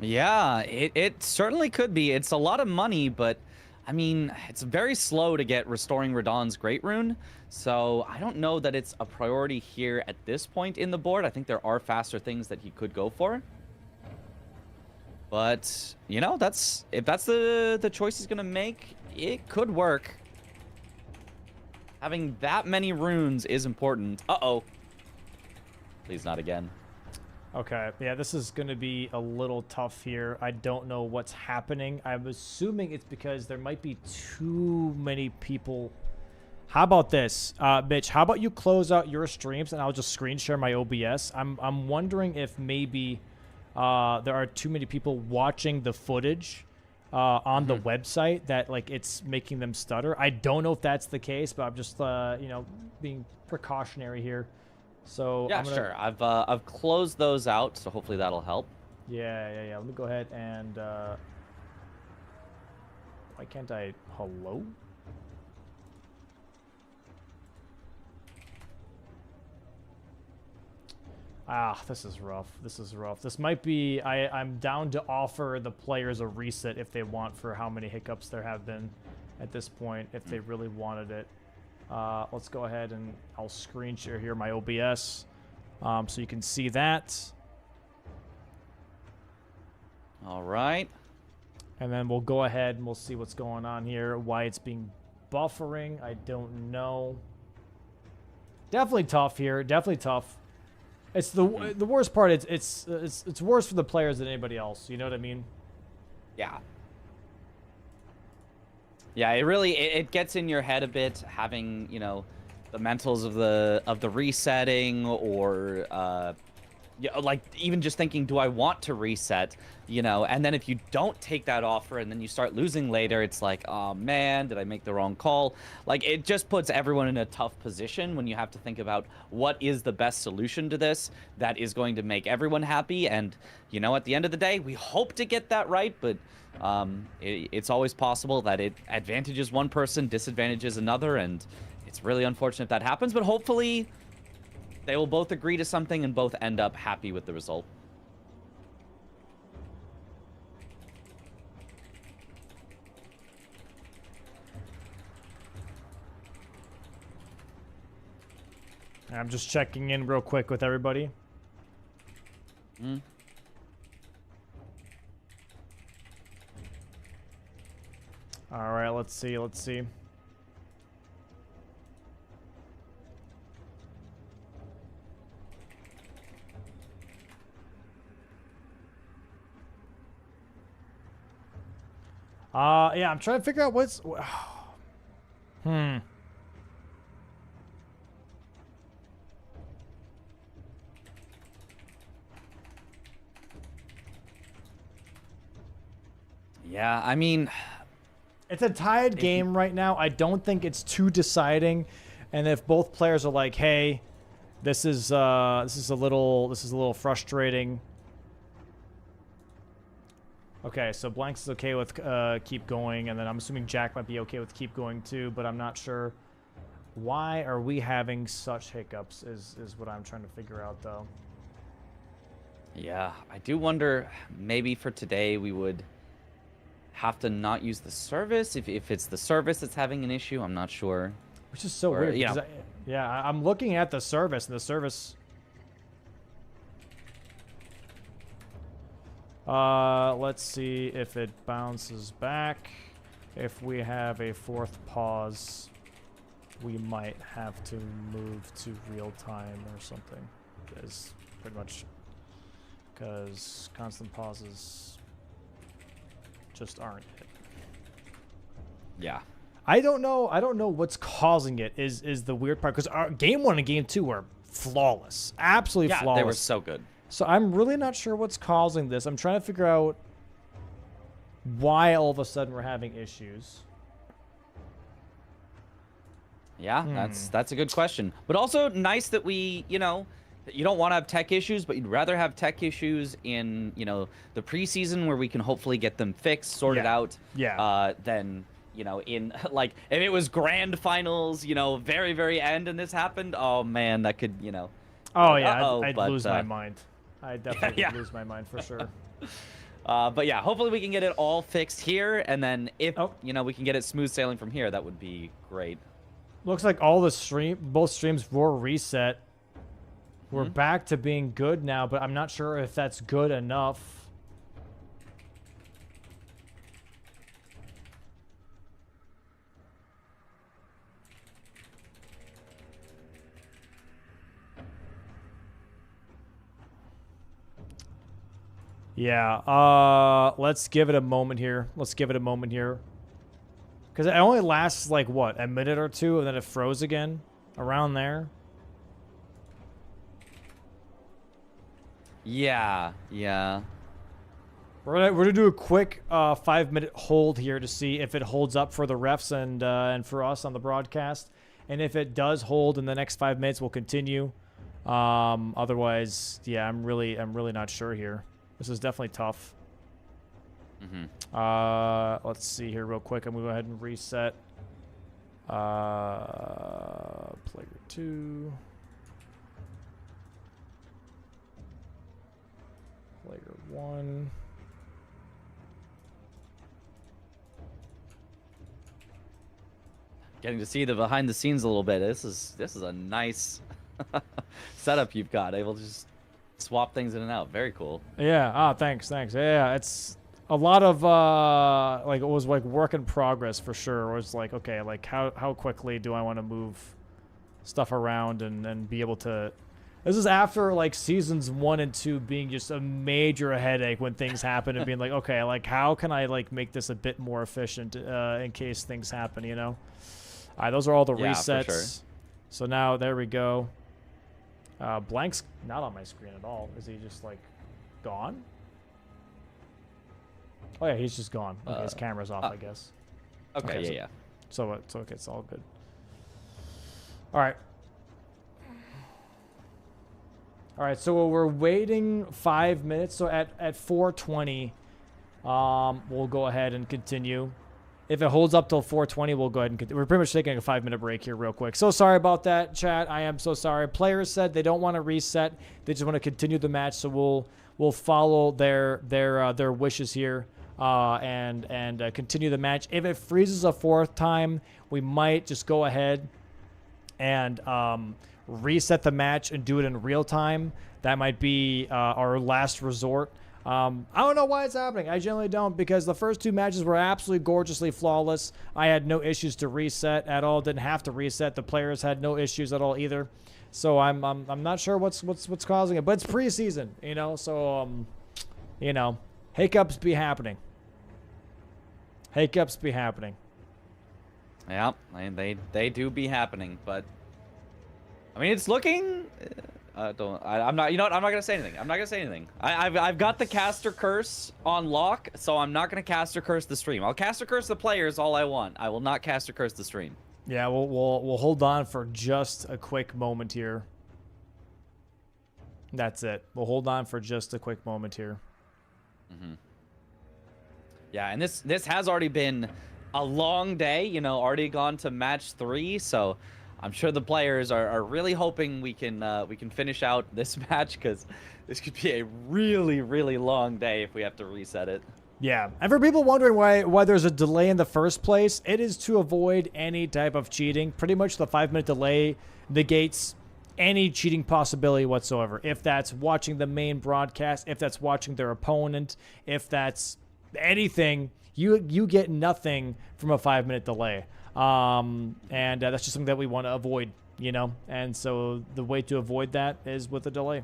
Yeah, it certainly could be. It's a lot of money, but I mean, it's very slow to get Restoring Radahn's Great Rune, so I don't know that it's a priority here at this point in the board. I think there are faster things that he could go for. But, you know, if that's the choice he's going to make, it could work. Having that many runes is important. Uh-oh. Please not again. Okay, yeah, this is going to be a little tough here. I don't know what's happening. I'm assuming it's because there might be too many people. How about this, Mitch? How about you close out your streams and I'll just screen share my OBS? I'm wondering if maybe there are too many people watching the footage on the website that like it's making them stutter. I don't know if that's the case, but I'm just you know, being precautionary here. So yeah, sure. I've closed those out, so hopefully that'll help. Yeah. Let me go ahead and why can't I? Hello? Ah, this is rough. This might be. I'm down to offer the players a reset if they want for how many hiccups there have been at this point, if they really wanted it. Let's go ahead and I'll screen share here my OBS so you can see that. All right. And then we'll go ahead and we'll see what's going on here. Why it's being buffering, I don't know. Definitely tough here. Definitely tough. It's the worst part. It's worse for the players than anybody else. You know what I mean? Yeah. Yeah, it really it gets in your head a bit having, you know, the mentals of the resetting or yeah, like even just thinking, do I want to reset, you know? And then if you don't take that offer and then you start losing later, it's like, oh man, did I make the wrong call? Like it just puts everyone in a tough position when you have to think about what is the best solution to this that is going to make everyone happy. And you know, at the end of the day, we hope to get that right, but it's always possible that it advantages one person, disadvantages another, and it's really unfortunate that happens, but hopefully they will both agree to something and both end up happy with the result. I'm just checking in real quick with everybody. All right, let's see. Let's see. Yeah, I'm trying to figure out what's. Yeah, I mean, It's a tied game right now. I don't think it's too deciding, and if both players are like, "Hey, this is a little frustrating." Okay, so Blanks is okay with keep going, and then I'm assuming Jack might be okay with keep going too, but I'm not sure. Why are we having such hiccups is what I'm trying to figure out, though. yeah, I do wonder, maybe for today we would have to not use the service if it's the service that's having an issue. I'm not sure. Which is so Or, weird. you Because know. I'm looking at the service, and the service. Let's see if it bounces back. If we have a fourth pause, we might have to move to real time or something. Because pretty much, because constant pauses just aren't it. Yeah. I don't know. I don't know what's causing it. Is the weird part, because our game 1 and game 2 were flawless, absolutely Yeah, flawless. they were so good. So I'm really not sure what's causing this. I'm trying to figure out why all of a sudden we're having issues. Yeah, that's a good question. But also nice that we, you know, you don't want to have tech issues, but you'd rather have tech issues in, you know, the preseason where we can hopefully get them fixed, sorted out. Yeah. Than, you know, in like if it was grand finals, you know, very, very end and this happened, oh man, that could, you know. Oh yeah, I'd but, lose my mind. I definitely yeah. would lose my mind for sure. But yeah, hopefully we can get it all fixed here, and then if Oh. you know we can get it smooth sailing from here, that would be great. Looks like both streams were reset. We're back to being good now, but I'm not sure if that's good enough. Yeah, let's give it a moment here. Let's give it a moment here. Because it only lasts, like, what, a minute or two, and then it froze again? Around there? Yeah. We're gonna do a quick 5-minute hold here to see if it holds up for the refs and for us on the broadcast. And if it does hold in the next 5 minutes, we'll continue. Otherwise, yeah, I'm really not sure here. This is definitely tough. Let's see here real quick. I'm gonna go ahead and reset. Player 2. Player 1. Getting to see the behind the scenes a little bit. This is a nice setup you've got. Able to just swap things in and out. Very cool. Yeah. Ah, thanks. Yeah, it's a lot of like it was like work in progress for sure. It was like, okay, like how quickly do I want to move stuff around and be able to. This is after like seasons 1 and 2 being just a major headache when things happen and being like, okay, like how can I like make this a bit more efficient in case things happen, you know? All right, those are all the resets. For sure. So now there we go. Blank's not on my screen at all. Is he just like gone? Oh yeah, he's just gone. Okay, his camera's off, I guess. Okay, yeah. So it's okay. It's all good. All right. All right, so we're waiting 5 minutes. So at 4:20, we'll go ahead and continue. If it holds up till 4:20, we'll go ahead and continue. We're pretty much taking a 5-minute break here real quick. So sorry about that, chat. I am so sorry. Players said they don't want to reset. They just want to continue the match. So we'll follow their wishes here and continue the match. If it freezes a 4th time, we might just go ahead and reset the match and do it in real time. That might be our last resort. I don't know why it's happening. I generally don't, because the first 2 matches were absolutely gorgeously flawless. I had no issues to reset at all. Didn't have to reset. The players had no issues at all either. So I'm not sure what's causing it, but it's preseason, you know. So you know, hiccups be happening. Hiccups be happening. Yeah, they do be happening, but I mean, it's looking. I'm not. You know what? I'm not gonna say anything. I'm not gonna say anything. I've got the caster curse on lock, so I'm not gonna caster curse the stream. I'll caster curse the players all I want. I will not caster curse the stream. Yeah, we'll hold on for just a quick moment here. That's it. We'll hold on for just a quick moment here. Mm-hmm. Yeah, and this has already been a long day. You know, already gone to match 3, so I'm sure the players are really hoping we can finish out this match, because this could be a really, really long day if we have to reset it. Yeah, and for people wondering why there's a delay in the first place, it is to avoid any type of cheating. Pretty much the 5-minute delay negates any cheating possibility whatsoever. If that's watching the main broadcast, if that's watching their opponent, if that's anything, you get nothing from a 5-minute delay. And that's just something that we want to avoid, you know? And so the way to avoid that is with a delay.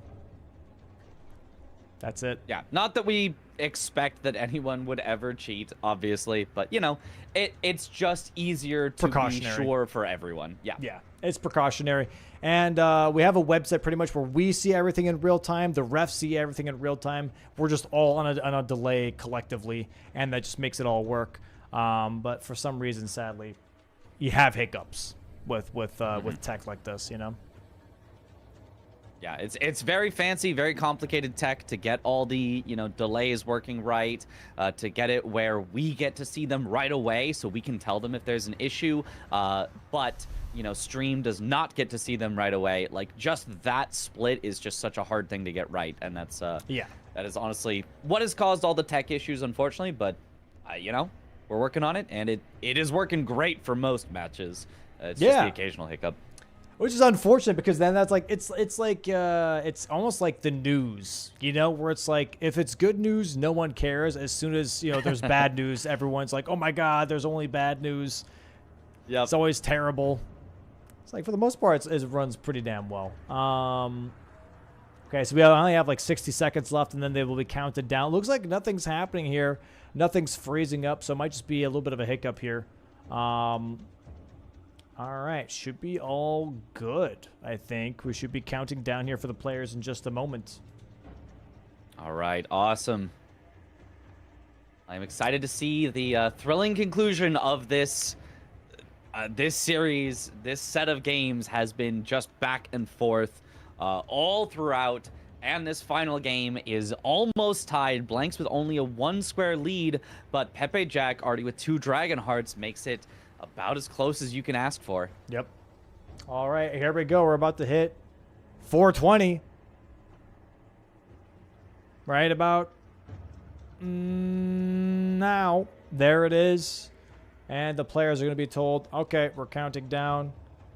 That's it. Yeah, not that we expect that anyone would ever cheat, obviously, but, you know, it's just easier to be sure for everyone. Yeah. Yeah, it's precautionary. And we have a website pretty much where we see everything in real time. The refs see everything in real time. We're just all on a delay collectively, and that just makes it all work. But for some reason, sadly, you have hiccups with tech like this, you know? Yeah, it's very fancy, very complicated tech to get all the, you know, delays working right, to get it where we get to see them right away so we can tell them if there's an issue, but, you know, stream does not get to see them right away. Like, just that split is just such a hard thing to get right, and that's, yeah, that is honestly what has caused all the tech issues, unfortunately, but, you know, we're working on it, and it is working great for most matches. It's just the occasional hiccup. Which is unfortunate, because then that's like it's almost like the news, you know, where it's like if it's good news, no one cares. As soon as, you know, there's bad news, everyone's like, oh my god, there's only bad news. Yeah, it's always terrible. It's like for the most part, it runs pretty damn well. Okay, so we only have like 60 seconds left, and then they will be counted down. Looks like nothing's happening here. Nothing's freezing up, so it might just be a little bit of a hiccup here. All right, should be all good, I think. We should be counting down here for the players in just a moment. All right, awesome. I'm excited to see the thrilling conclusion of this series. This set of games has been just back and forth all throughout, and this final game is almost tied. Blanks with only a 1 square lead, but Pepe Jack already with 2 Dragon Hearts makes it about as close as you can ask for. Yep. All right, here we go. We're about to hit 420. Right about now. There it is. And the players are going to be told, okay, we're counting down.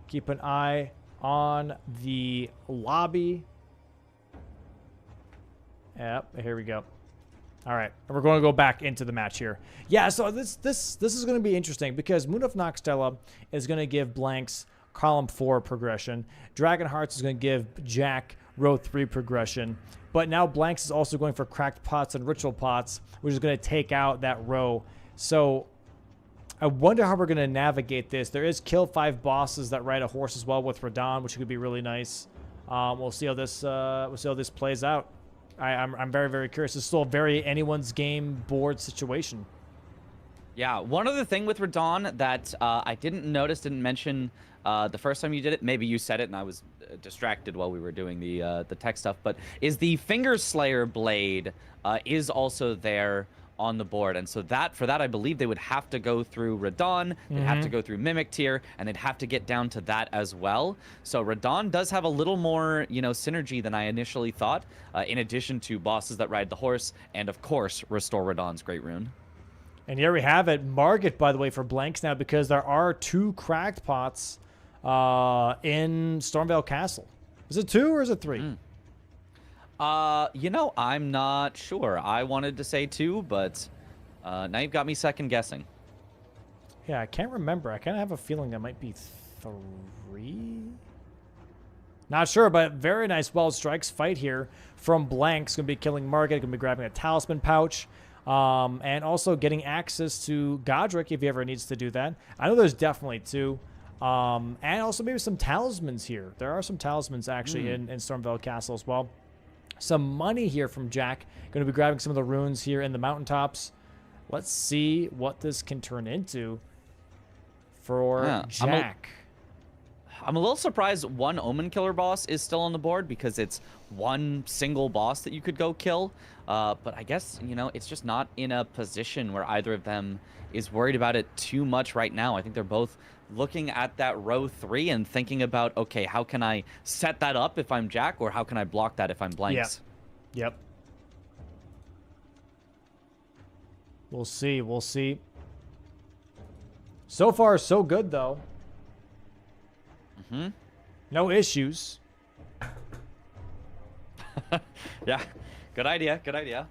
Keep an eye on the lobby. Yep, here we go. All right, we're going to go back into the match here. Yeah, so this is going to be interesting because Moon of Noxtella is going to give Blanks column 4 progression. Dragon Hearts is going to give Jack row 3 progression. But now Blanks is also going for Cracked Pots and Ritual Pots, which is going to take out that row. So I wonder how we're going to navigate this. There is kill 5 bosses that ride a horse as well with Radon, which could be really nice. We'll see how this plays out. I'm very, very curious. It's still a very anyone's game board situation. Yeah, one other thing with Radon that I didn't mention the first time you did it. Maybe you said it and I was distracted while we were doing the tech stuff. But is the Finger Slayer blade is also there on the board, and so for that I believe they would have to go through Radon, they'd have to go through Mimic Tier, and they'd have to get down to that as well. So Radon does have a little more, synergy than I initially thought, in addition to bosses that ride the horse, and of course Restore Radon's Great Rune. And here we have it. Market, by the way, for Blanks now, because there are 2 Cracked Pots in Stormvale Castle. Is it 2 or is it 3? I'm not sure. I wanted to say 2, but now you've got me second guessing. Yeah, I can't remember. I kind of have a feeling that might be 3. Not sure, but very nice Wild Strikes fight here from Blanks. Going to be killing Margit. Going to be grabbing a Talisman Pouch. And also getting access to Godric if he ever needs to do that. I know there's definitely 2. And also maybe some talismans here. There are some talismans actually in Stormvale Castle as well. Some money here from Jack. Going to be grabbing some of the runes here in the mountaintops. Let's see what this can turn into for Jack. I'm a little surprised one Omen Killer boss is still on the board because it's one single boss that you could go kill. But I guess, it's just not in a position where either of them is worried about it too much right now. I think they're both looking at that row 3 and thinking about, okay, how can I set that up if I'm Jack, or how can I block that if I'm Blanks? Yep. We'll see. We'll see. So far, so good, though. No issues. Yeah. Good idea. Good idea.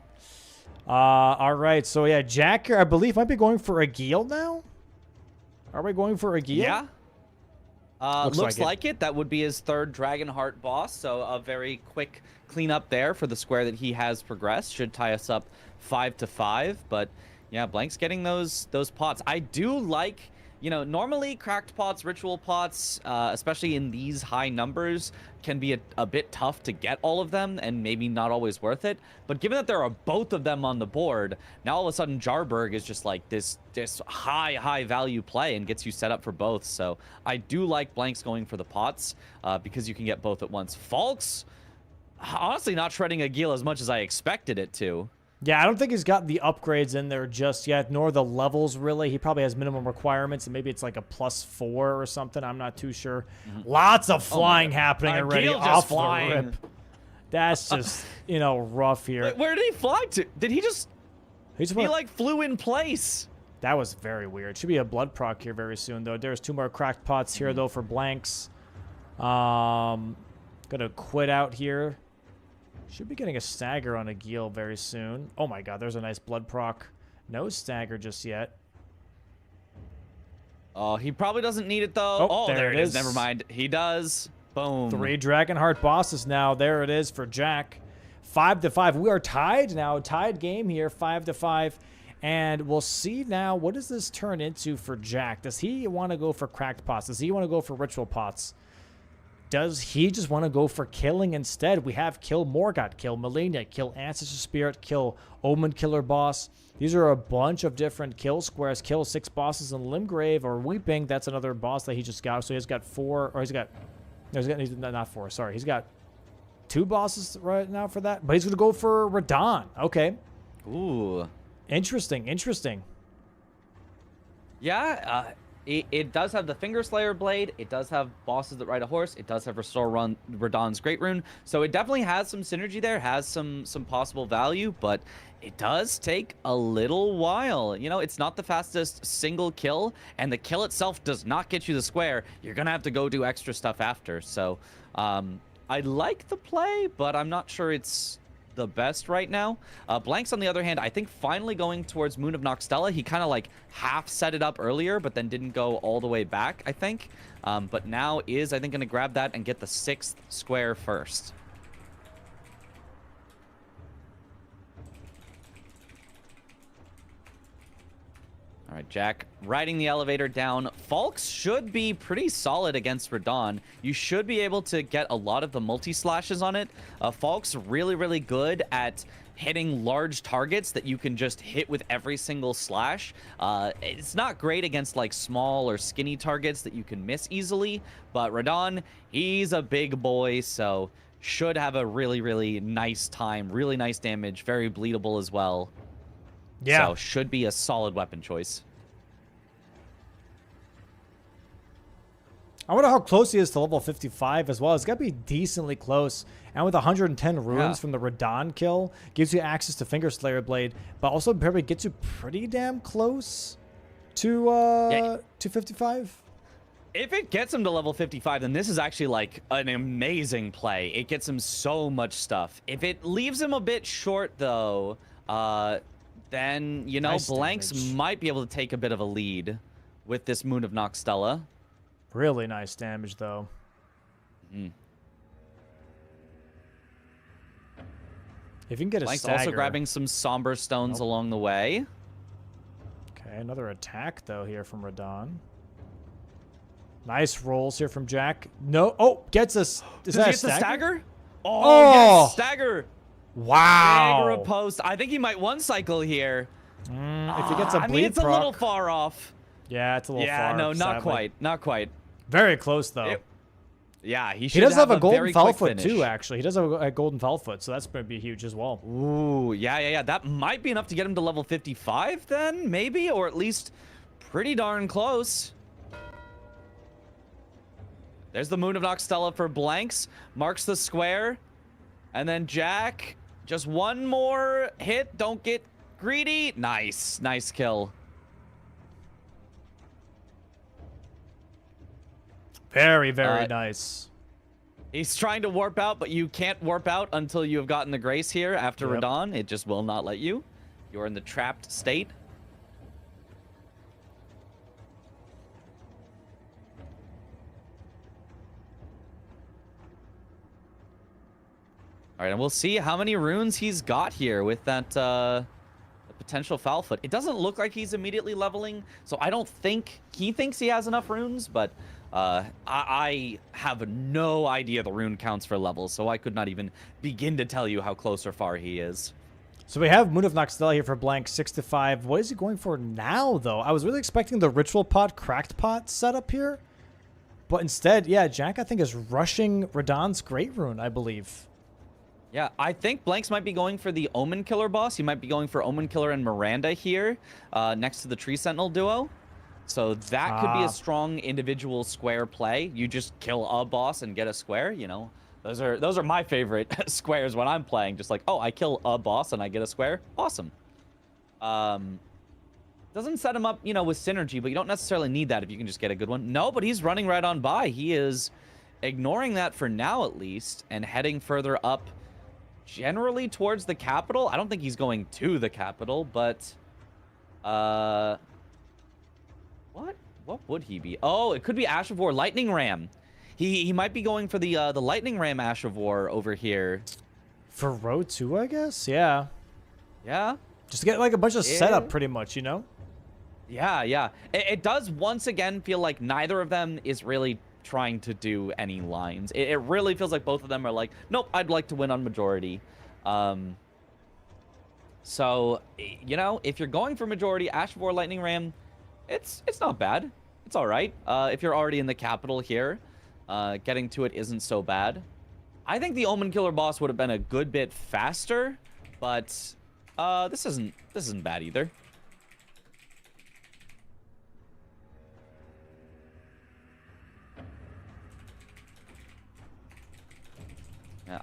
All right. So, yeah, Jack here, I believe, might be going for a Geel now. Are we going for a Geel? Yeah. Looks like it. That would be his 3rd Dragonheart boss. So a very quick cleanup there for the square that he has progressed. Should tie us up 5-5. But yeah, Blank's getting those pots. I do like, normally Cracked Pots, Ritual Pots, especially in these high numbers, can be a bit tough to get all of them and maybe not always worth it. But given that there are both of them on the board, now all of a sudden Jarberg is just like this high value play and gets you set up for both. So I do like Blanks going for the pots because you can get both at once. Falk's honestly not shredding a Geel as much as I expected it to. Yeah, I don't think he's got the upgrades in there just yet, nor the levels, really. He probably has minimum requirements, and maybe it's like a +4 or something. I'm not too sure. Lots of flying happening already off the rip. That's just, rough here. Where did he fly to? Did he just... He flew in place. That was very weird. Should be a blood proc here very soon, though. There's 2 more Cracked Pots here, though, for Blanks. Gonna quit out here. Should be getting a stagger on a Geel very soon. Oh my god, there's a nice blood proc. No stagger just yet. Oh, he probably doesn't need it, though. Oh, there it is. Never mind. He does. Boom. 3 Dragonheart bosses now. There it is for Jack. 5-5. We are tied now. Tied game here. 5-5. And we'll see now, what does this turn into for Jack? Does he want to go for Cracked Pots? Does he want to go for Ritual Pots? Does he just want to go for killing instead? We have kill Morgott, kill Melina, kill Ancestor Spirit, kill Omen Killer boss. These are a bunch of different kill squares. Kill 6 bosses in Limgrave or Weeping. That's another boss that he just got. So he's got 4, or he's got not 4, sorry. He's got 2 bosses right now for that. But he's going to go for Radon. Okay. Ooh. Interesting. Yeah, it does have the Finger Slayer blade. It does have bosses that ride a horse. It does have Restore Radon's Great Rune. So it definitely has some synergy there, has some possible value, but it does take a little while. It's not the fastest single kill, and the kill itself does not get you the square. You're going to have to go do extra stuff after. So I like the play, but I'm not sure it's the best right now. Blanks, on the other hand, I think finally going towards Moon of Noxtella. He kind of like half set it up earlier, but then didn't go all the way back, I think. But now is, I think, going to grab that and get the 6th square first. All right, Jack riding the elevator down. Falks should be pretty solid against Radon. You should be able to get a lot of the multi-slashes on it. Falks really, really good at hitting large targets that you can just hit with every single slash. It's not great against like small or skinny targets that you can miss easily, but Radon, he's a big boy, so should have a really, really nice time. Really nice damage, very bleedable as well. Yeah. So should be a solid weapon choice. I wonder how close he is to level 55 as well. It's got to be decently close. And with 110 runes from the Radon kill, gives you access to Finger Slayer Blade, but also probably gets you pretty damn close to 55. If it gets him to level 55, then this is actually like an amazing play. It gets him so much stuff. If it leaves him a bit short, though, then, you know, Nice Blanks damage. might be able to take a bit of a lead with this Moon of Noxtella. Really nice damage, though. Mm. If you can get a Blanks stagger. also grabbing some Somber Stones along the way. Okay, another attack, though, here from Radon. Nice rolls here from Jack. No. Oh, gets us. Is Does that he a get the stagger? Oh! Yes, stagger. Wow. Big riposte. I think he might one cycle here. If he gets a bleed I mean, it's a proc. little far off. Yeah, it's a little far. Yeah, no, not sadly. quite. Not quite. Very close, though. Yeah, he He should does have a golden very foul quick foot, finish. too, actually. He does have a golden foul foot, so that's going to be huge as well. Ooh, yeah. That might be enough to get him to level 55 then, maybe, or at least pretty darn close. There's the Moon of Noxtella for Blanks. Marks the square. And then Jack, just one more hit. Don't get greedy. Nice. Nice kill. Very, very nice. He's trying to warp out, but you can't warp out until you have gotten the grace here after Yep. Radon. It just will not let you. You're in the trapped state. All right, and we'll see how many runes he's got here with that potential foul foot. It doesn't look like he's immediately leveling, so I don't think he thinks he has enough runes, but I have no idea the rune counts for levels, so I could not even begin to tell you how close or far he is. So we have Moon of Noxtella here for Blank, 6 to 5. What is he going for now, though? I was really expecting the Ritual Pot, Cracked Pot setup here. But instead, yeah, Jack, I think, is rushing Radon's Great Rune, I believe. Yeah, I think Blanks might be going for the Omen Killer boss. He might be going for Omen Killer and Miranda here, next to the Tree Sentinel duo. So that could be a strong individual square play. You just kill a boss and get a square, you know. Those are my favorite squares when I'm playing. Just like, oh, I kill a boss and I get a square. Awesome. Doesn't set him up, you know, with synergy, but you don't necessarily need that if you can just get a good one. No, but he's running right on by. He is ignoring that for now, at least, and heading further up generally towards the capital. I don't think he's going to the capital, but what would he be? Oh, it could be Ash of War Lightning Ram. He might be going for the Lightning Ram Ash of War over here. For row 2, I guess? Yeah. Yeah. Just to get like a bunch of setup, pretty much, you know? Yeah. It does once again feel like neither of them is really trying to do any lines. It really feels like both of them are like, nope, I'd like to win on majority. So, you know, if you're going for majority, Ash of War Lightning Ram, it's not bad. It's all right. If you're already in the capital here, getting to it isn't so bad. I think the Omen Killer boss would have been a good bit faster, but this isn't bad either.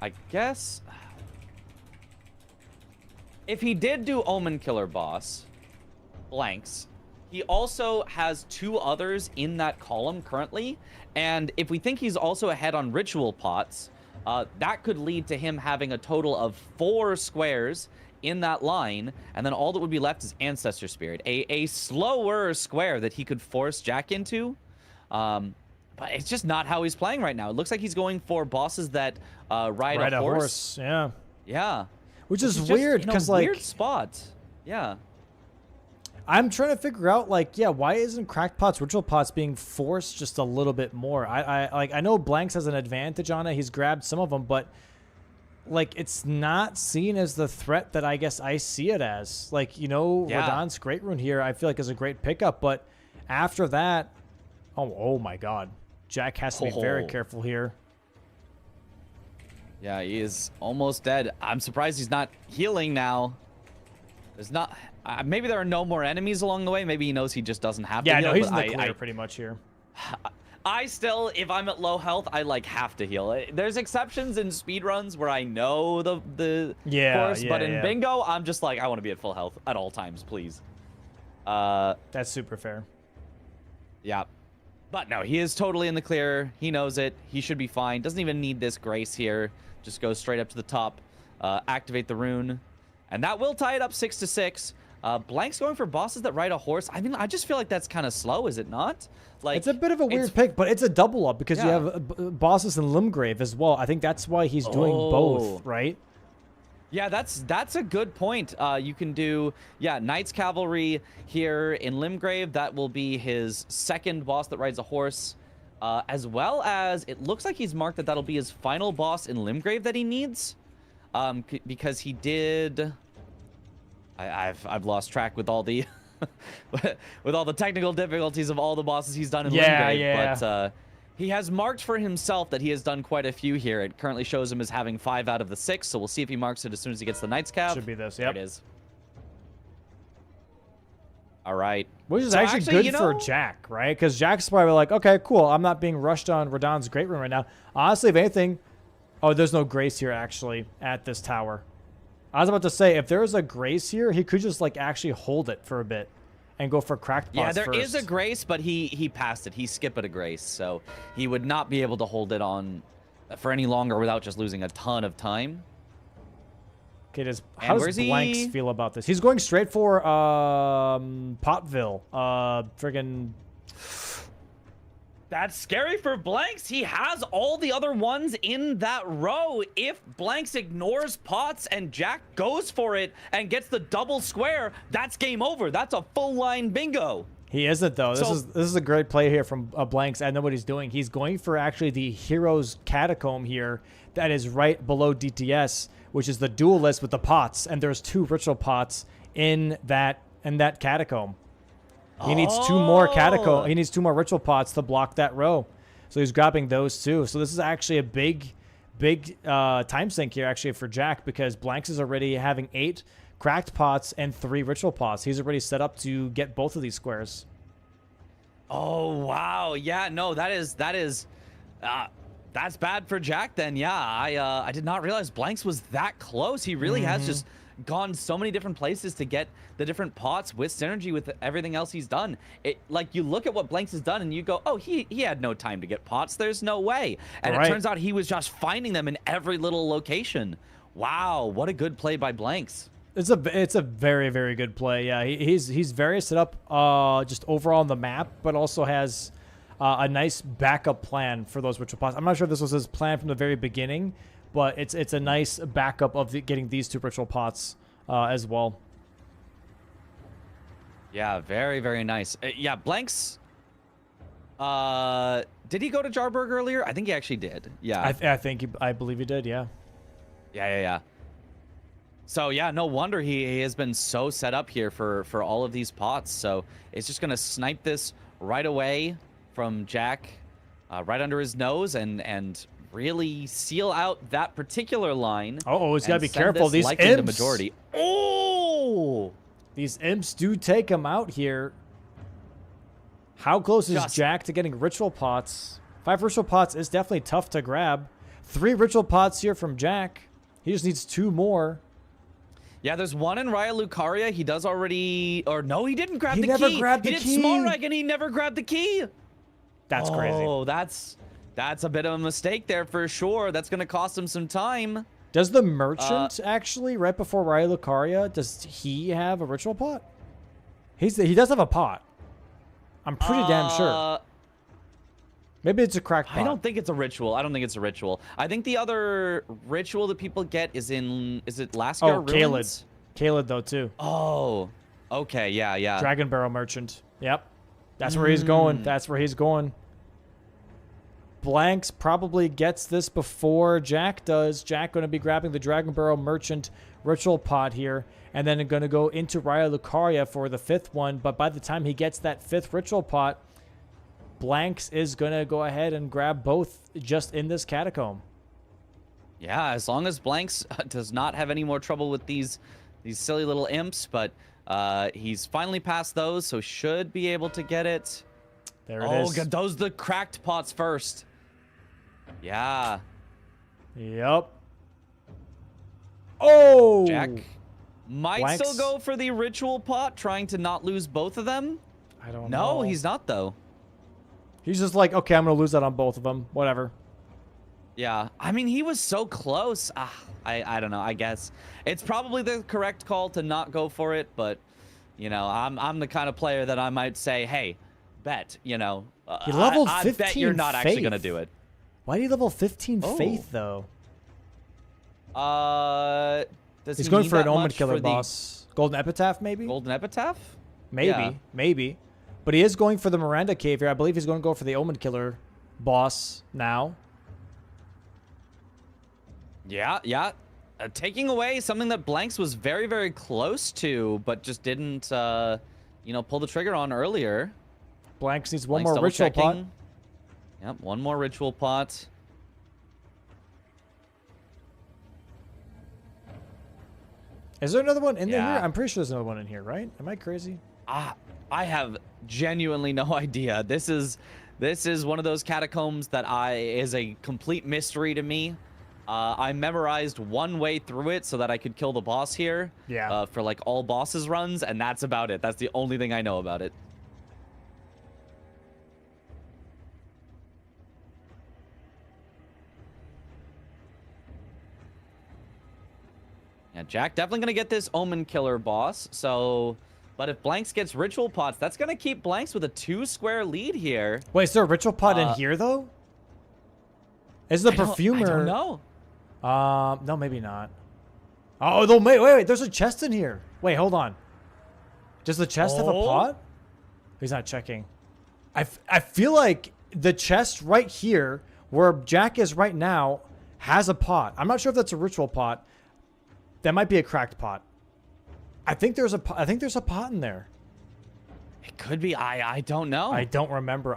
I guess if he did do Omen Killer boss, Blanks, he also has 2 others in that column currently, and if we think he's also ahead on Ritual Pots, that could lead to him having a total of 4 squares in that line, and then all that would be left is Ancestor Spirit, a slower square that he could force Jack into. But it's just not how he's playing right now. It looks like he's going for bosses that ride a horse. Yeah. Yeah. Which is weird because like weird spot. Yeah. I'm trying to figure out like, yeah, why isn't Cracked Pot's Ritual Pots being forced just a little bit more? I know Blanks has an advantage on it. He's grabbed some of them, but like it's not seen as the threat that I guess I see it as. Like, you know, Radahn's Great Rune here I feel like is a great pickup, but after that, oh my God. Jack has to be very careful here. Yeah, he is almost dead. I'm surprised he's not healing now. There's not... maybe there are no more enemies along the way. Maybe he knows he just doesn't have to heal. Yeah, no, he's in the clear pretty much here. I still, if I'm at low health, I like have to heal. There's exceptions in speedruns where I know the course, but in bingo, I'm just like, I want to be at full health at all times, please. That's super fair. Yeah. But no, he is totally in the clear. He knows it. He should be fine. Doesn't even need this grace here. Just goes straight up to the top. Activate the rune. And that will tie it up 6-6. Blank's going for bosses that ride a horse. I mean, I just feel like that's kind of slow, is it not? Like, it's a bit of a weird pick, but it's a double up because you have bosses in Limgrave as well. I think that's why he's doing both, right? Yeah, that's a good point. You can do, Knight's Cavalry here in Limgrave. That will be his second boss that rides a horse. As well as, it looks like he's marked that that'll be his final boss in Limgrave that he needs. Because he did... I've lost track with all the with all the technical difficulties of all the bosses he's done in Limgrave. But he has marked for himself that he has done quite a few here. It currently shows him as having 5 out of the 6, so we'll see if he marks it as soon as he gets the Knight's Cav. Should be this, There it is. All right. Which is actually good for Jack, right? Because Jack's probably like, okay, cool. I'm not being rushed on Radahn's Great Rune right now. Honestly, if anything... Oh, there's no grace here, actually, at this tower. I was about to say, if there was a grace here, he could just, like, actually hold it for a bit and go for Cracked Pots there is a grace, but he passed it. He skipped a grace, so he would not be able to hold it on for any longer without just losing a ton of time. Okay, how does Blanks feel about this? He's going straight for Potville. Friggin'... That's scary for Blanks. He has all the other ones in that row. If Blanks ignores Pots and Jack goes for it and gets the double square, that's game over. That's a full line bingo. He isn't, though. This is a great play here from Blanks. I know what he's doing. He's going for actually the Hero's Catacomb here that is right below DTS, which is the duelist with the pots. And there's 2 ritual pots in that catacomb. He needs 2 more catacomb. He needs 2 more ritual pots to block that row. So he's grabbing those too. So this is actually a big time sink here actually for Jack because Blanks is already having 8 cracked pots and 3 ritual pots. He's already set up to get both of these squares. Oh wow, yeah, no, that's bad for Jack then. Yeah, I did not realize Blanks was that close. He really has just gone so many different places to get the different pots with synergy with everything else he's done. It like you look at what Blanks has done and you go, oh, he had no time to get pots. There's no way. And it turns out he was just finding them in every little location. Wow, what a good play by Blanks. It's a very, very good play. Yeah, he's very set up just overall on the map, but also has a nice backup plan for those ritual pots. I'm not sure if this was his plan from the very beginning, but it's a nice backup of getting these 2 ritual pots as well. Yeah, very, very nice. Yeah, Blanks. Did he go to Jarburg earlier? I think he actually did. Yeah. I believe he did. Yeah. Yeah. So yeah, no wonder he has been so set up here for all of these pots. So it's just gonna snipe this right away from Jack, right under his nose, and really seal out that particular line. He's gotta be careful. These imps. The majority. Oh, these imps do take him out here. How close is Jack to getting ritual pots? 5 ritual pots is definitely tough to grab. 3 ritual pots here from Jack. He just needs 2 more. Yeah, there's 1 in Raya Lucaria. He does already... Or no, he didn't grab the key. He never grabbed the key. He did Small Reg and he never grabbed the key. That's crazy. Oh, that's That's a bit of a mistake there for sure. That's going to cost him some time. Does the merchant actually, right before Raya Lucaria, does he have a ritual pot? He does have a pot. I'm pretty damn sure. Maybe it's a cracked pot. I don't think it's a ritual. I don't think it's a ritual. I think the other ritual that people get is in, is it Lascar Ruins? Caelid, though, too. Oh, okay. Yeah, yeah. Dragon Barrel Merchant. Yep. That's where he's going. That's where he's going. Blanks probably gets this before Jack does. Jack going to be grabbing the Dragon Barrel Merchant ritual pot here, and then going to go into Raya Lucaria for the 5th one. But by the time he gets that 5th ritual pot, Blanks is going to go ahead and grab both just in this catacomb. Yeah, as long as Blanks does not have any more trouble with these silly little imps, but he's finally passed those, so should be able to get it. There it is. Oh, God, those the cracked pots first. Yeah. Yep. Oh! Jack might Blanks. still go for the ritual pot, trying to not lose both of them. I don't know. No, he's not, though. He's just like, okay, I'm going to lose that on both of them. Whatever. Yeah. I mean, he was so close. I don't know, I guess. It's probably the correct call to not go for it, but, you know, I'm the kind of player that I might say, hey, bet, you know. He leveled 15 I bet you're not actually going to do it. Why do you level 15 Faith, though? Does He's he going need for an that Omen much Killer for the boss. Golden Epitaph, maybe? Golden Epitaph? Maybe. Yeah. Maybe. But he is going for the Miranda Cave here. I believe he's going to go for the Omen Killer boss now. Yeah, yeah. Taking away something that Blanks was very, very close to, but just didn't, you know, pull the trigger on earlier. Blanks needs one Blanks more ritual pot. double-checking. Yep, one more ritual pot. Is there another one in there? Yeah. I'm pretty sure there's another one in here, right? Am I crazy? I have genuinely no idea. This is one of those catacombs that is a complete mystery to me. I memorized one way through it so that I could kill the boss here. Yeah. For like all bosses runs, and that's about it. That's the only thing I know about it. Yeah, Jack definitely gonna get this Omen Killer boss. So, but if Blanks gets ritual pots, that's gonna keep Blanks with a 2-square lead here. Wait, is there a ritual pot in here, though? Is the perfumer? I don't know. No, maybe not. Oh, no, wait. There's a chest in here. Wait, hold on. Does the chest have a pot? He's not checking. I feel like the chest right here, where Jack is right now, has a pot. I'm not sure if that's a ritual pot. That might be a cracked pot. I think there's a pot in there. It could be. I don't know. I don't remember.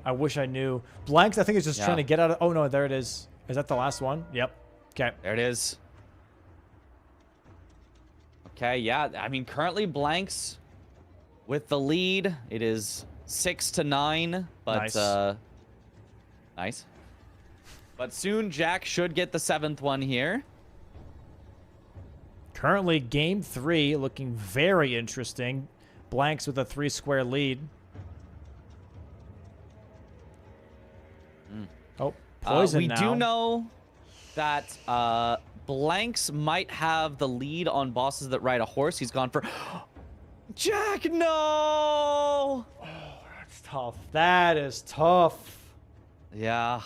I wish I knew. Blanks, I think, is just trying to get out of... Oh, no, there it is. Is that the last one? Yep. Okay. There it is. Okay, yeah. I mean, currently Blanks with the lead. It is 6-9, but Nice. Nice. But soon Jack should get the 7th one here. Currently, game 3 looking very interesting. Blanks with a 3-square lead. Oh, poison we now. do know that Blanks might have the lead on bosses that ride a horse. He's gone for... Jack, no! Oh, that's tough. That is tough. Yeah.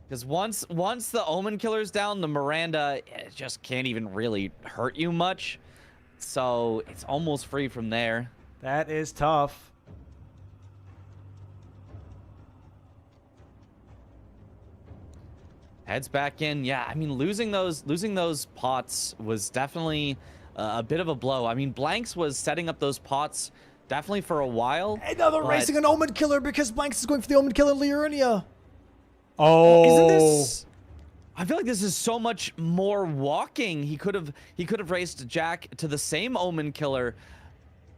Because once the Omen Killer's down, the Miranda just can't even really hurt you much. So it's almost free from there. That is tough. Heads back in. Yeah, I mean, losing those pots was definitely a bit of a blow. I mean, Blanks was setting up those pots definitely for a while. And now they're but... racing an Omen Killer because Blanks is going for the Omen Killer Liurnia. Oh, isn't this? I feel like this is so much more walking. He could have raced Jack to the same Omen Killer,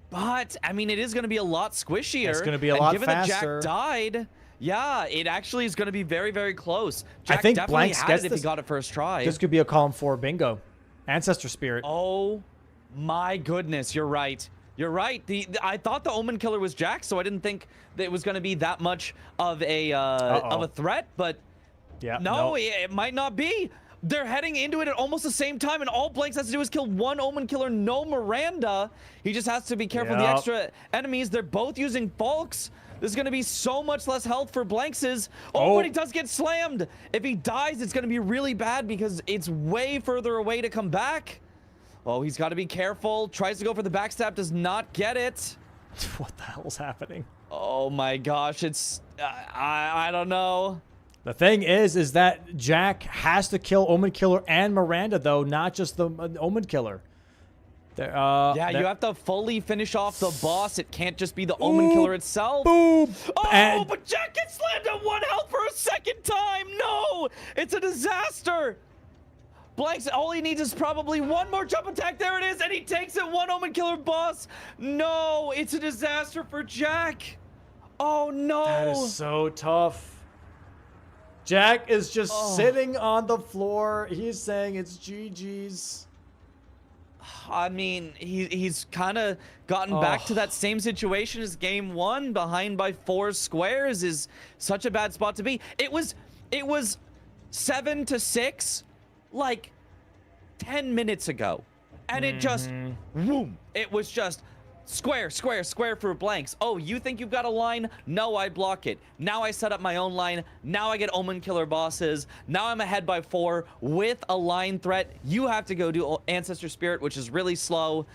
but I mean, it is going to be a lot squishier. It's going to be a lot given faster. That Jack died, yeah, it actually is going to be very, very close. Jack I think definitely Blanks had gets it if this. he got it first try. This could be a column 4 bingo. Ancestor Spirit. Oh my goodness, you're right. You're right. I thought the Omen Killer was Jack, so I didn't think that it was going to be that much of a threat. But Yeah. no, it might not be. They're heading into it at almost the same time, and all Blanks has to do is kill one Omen Killer, no Miranda. He just has to be careful of the extra enemies. They're both using Falks. This is going to be so much less health for Blankses. Oh, but he does get slammed. If he dies, it's going to be really bad because it's way further away to come back. Oh, he's got to be careful. Tries to go for the backstab, does not get it. What the hell is happening? Oh my gosh, it's... I don't know. The thing is that Jack has to kill Omen Killer and Miranda, though, not just the Omen Killer. Yeah, you have to fully finish off the boss. It can't just be the Omen Killer itself. Boom! Oh, but Jack gets slammed at 1 health for a second time. No, it's a disaster. Blanks, all he needs is probably one more jump attack. There it is, and he takes it. 1 Omen Killer boss. No, it's a disaster for Jack. Oh, no. That is so tough. Jack is just sitting on the floor. He's saying it's GG's. I mean, he's kind of gotten back to that same situation as game 1. Behind by 4 squares is such a bad spot to be. It was 7-6 like 10 minutes ago, and it just boom. It was just square, square, square for Blanks. Oh, you think you've got a line? No, I block it. Now I set up my own line. Now I get Omen Killer bosses. Now I'm ahead by 4 with a line threat. You have to go do Ancestor Spirit, which is really slow.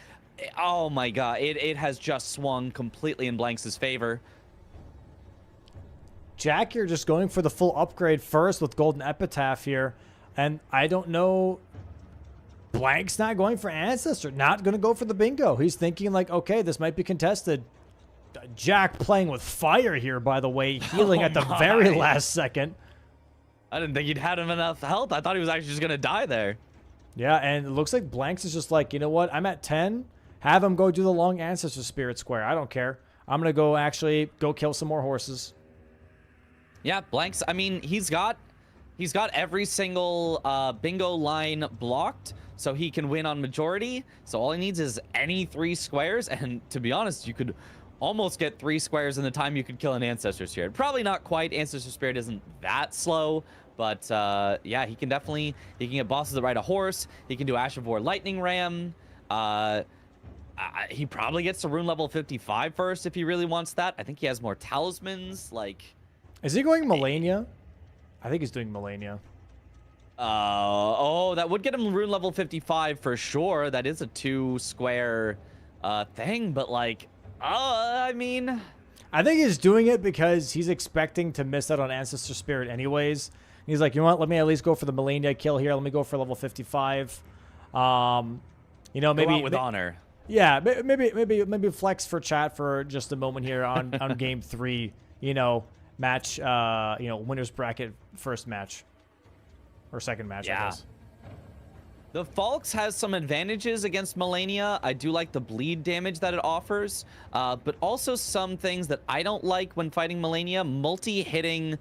Oh my god, it has just swung completely in Blanks' favor. Jack, you're just going for the full upgrade first with Golden Epitaph here. And I don't know, Blank's not going for Ancestor, not going to go for the bingo. He's thinking like, okay, this might be contested. Jack playing with fire here, by the way, healing at the very last second. I didn't think he'd had him enough health. I thought he was actually just going to die there. Yeah, and it looks like Blanks is just like, you know what, I'm at 10. Have him go do the long Ancestor Spirit Square. I don't care. I'm going to go actually go kill some more horses. Yeah, Blanks, I mean, he's got every single bingo line blocked, so he can win on majority. So all he needs is any 3 squares, and to be honest, you could almost get 3 squares in the time you could kill an Ancestor Spirit. Probably not quite. Ancestor Spirit isn't that slow, but yeah, he can get bosses that ride a horse. He can do Ash of War Lightning Ram. He probably gets to rune level 55 first if he really wants that. I think he has more talismans. Like, is he going Melania? I think he's doing Melania. Oh, that would get him rune level 55 for sure. That is a 2 square thing, but like, I mean, I think he's doing it because he's expecting to miss out on Ancestor Spirit anyways. He's like, you know what? Let me at least go for the Melania kill here. Let me go for level 55. You know, maybe go out with honor. Yeah, maybe flex for chat for just a moment here on game 3. You know, match. You know, winners bracket first match or second match. Yeah. I guess. The Falx has some advantages against Melania. I do like the bleed damage that it offers, but also some things that I don't like when fighting Melania. Multi-hitting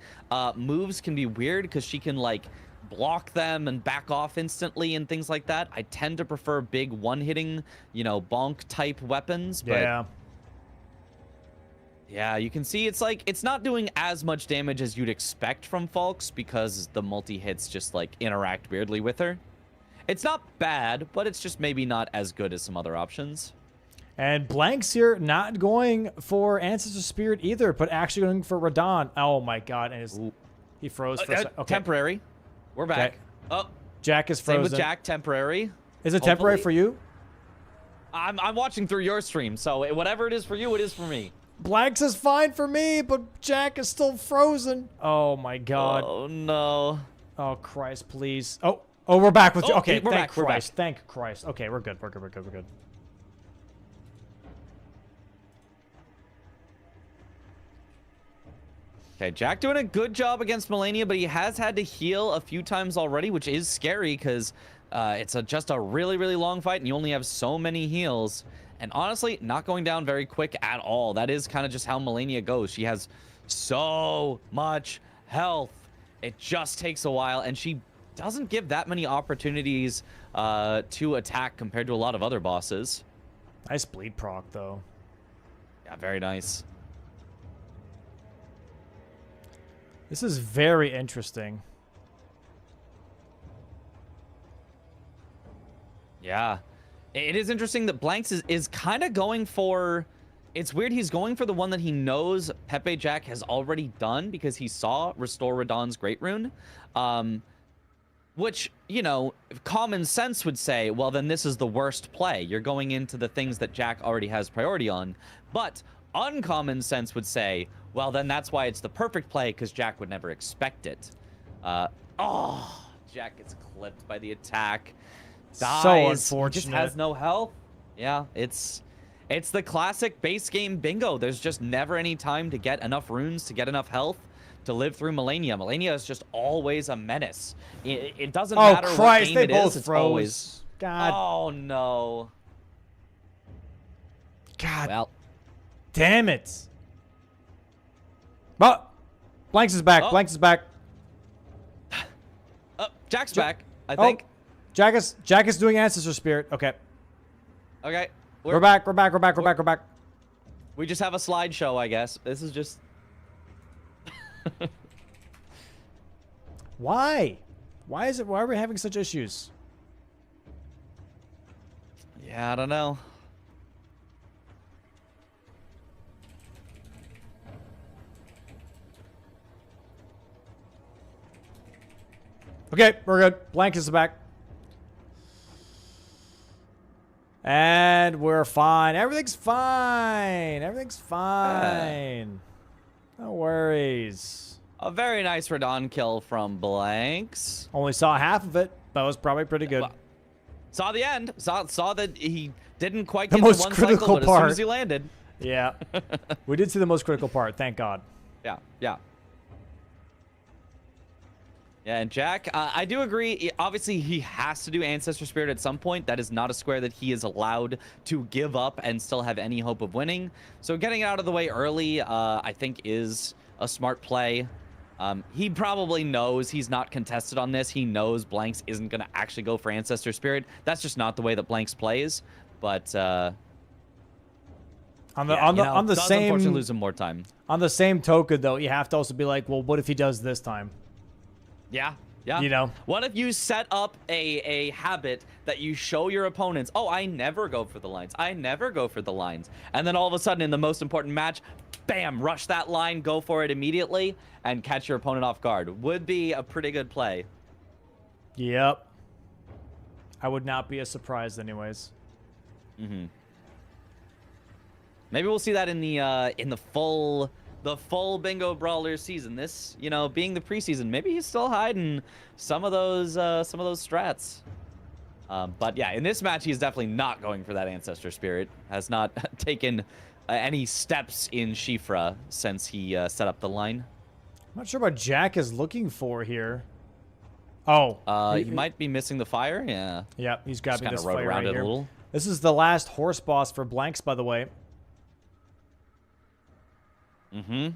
moves can be weird because she can like block them and back off instantly and things like that. I tend to prefer big one-hitting, you know, bonk type weapons. But yeah, you can see it's like it's not doing as much damage as you'd expect from Falx because the multi-hits just like interact weirdly with her. It's not bad, but it's just maybe not as good as some other options. And Blanks here not going for Ancestor Spirit either, but actually going for Radon. Oh my god, and he froze for a second. Okay. Temporary. We're back. Okay. Oh, Jack is frozen. same with Jack, temporary. Is it temporary for you? I'm watching through your stream, so whatever it is for you, it is for me. Blanks is fine for me, but Jack is still frozen. Oh my god. Oh no. Oh Christ, please. Oh, we're back with you. Okay, we're thank back, we're back. Christ. Thank Christ. Okay, we're good. We're good. We're good. We're good. Okay, Jack doing a good job against Melania, but he has had to heal a few times already, which is scary because it's just a really, really long fight, and you only have so many heals. And honestly, not going down very quick at all. That is kind of just how Melania goes. She has so much health. It just takes a while, and she doesn't give that many opportunities to attack compared to a lot of other bosses. Nice bleed proc, though. Yeah, very nice. This is very interesting. Yeah. It is interesting that Blanks is kind of going for... It's weird he's going for the one that he knows Pepe Jack has already done because he saw Restore Radahn's Great Rune. Which, you know, common sense would say, well, then this is the worst play. You're going into the things that Jack already has priority on. But uncommon sense would say, well, then that's why it's the perfect play, because Jack would never expect it. Oh, Jack gets clipped by the attack. Dies. So He unfortunate. just has no health. Yeah, it's the classic base game bingo. There's just never any time to get enough runes, to get enough health, to live through Malenia. Malenia is just always a menace. It doesn't matter what game it is. It's always... God. Oh, no. God. Well. Damn it. But Blanks is back. Oh. Blanks is back. Jack's back, I think. Jack is doing Ancestor Spirit. Okay. Okay. We're back. We're back. We're back. We're back. We're back. We just have a slideshow, I guess. This is just... Why? Why are we having such issues? Yeah, I don't know. Okay, we're good. Blank is back. And we're fine. Everything's fine. Everything's fine. No worries. A very nice Radahn kill from Blanks. Only saw half of it, but it was probably pretty good. Well, saw the end. Saw that he didn't quite The get most to one critical cycle, but as soon part. as he landed. Yeah. We did see the most critical part, thank God. Yeah, yeah. Yeah, and Jack, I do agree. Obviously, he has to do Ancestor Spirit at some point. That is not a square that he is allowed to give up and still have any hope of winning. So getting it out of the way early, I think, is a smart play. He probably knows he's not contested on this. He knows Blanks isn't going to actually go for Ancestor Spirit. That's just not the way that Blanks plays. But on the does same unfortunately lose him more time. On the same token, though, you have to also be like, well, what if he does this time? Yeah, yeah. You know? What if you set up a habit that you show your opponents, oh, I never go for the lines. I never go for the lines. And then all of a sudden in the most important match, bam, rush that line, go for it immediately, and catch your opponent off guard. Would be a pretty good play. Yep. I would not be as surprised anyways. Mm-hmm. Maybe we'll see that in the full bingo brawlers season. This, you know, being the preseason, maybe he's still hiding some of those strats. But yeah, in this match, he's definitely not going for that Ancestor Spirit. Has not taken any steps in Shifra since he set up the line. I'm not sure what Jack is looking for here. Oh. He might be missing the fire. Yeah. Yeah, he's grabbing this rode fire around right it here. a little. This is the last horse boss for Blanks, by the way. Mm-hmm.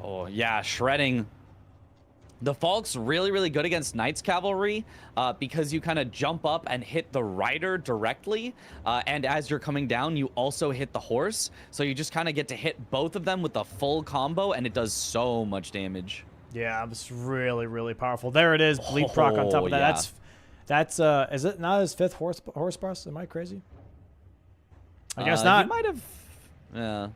Oh, yeah, shredding. The Falk's really, really good against Knights Cavalry because you kind of jump up and hit the rider directly. And as you're coming down, you also hit the horse. So you just kind of get to hit both of them with the full combo, and it does so much damage. Yeah, it's really, really powerful. There it is, bleed proc on top of that. Yeah. That's is it not his fifth horse boss? Am I crazy? I guess not. You might have. Yeah.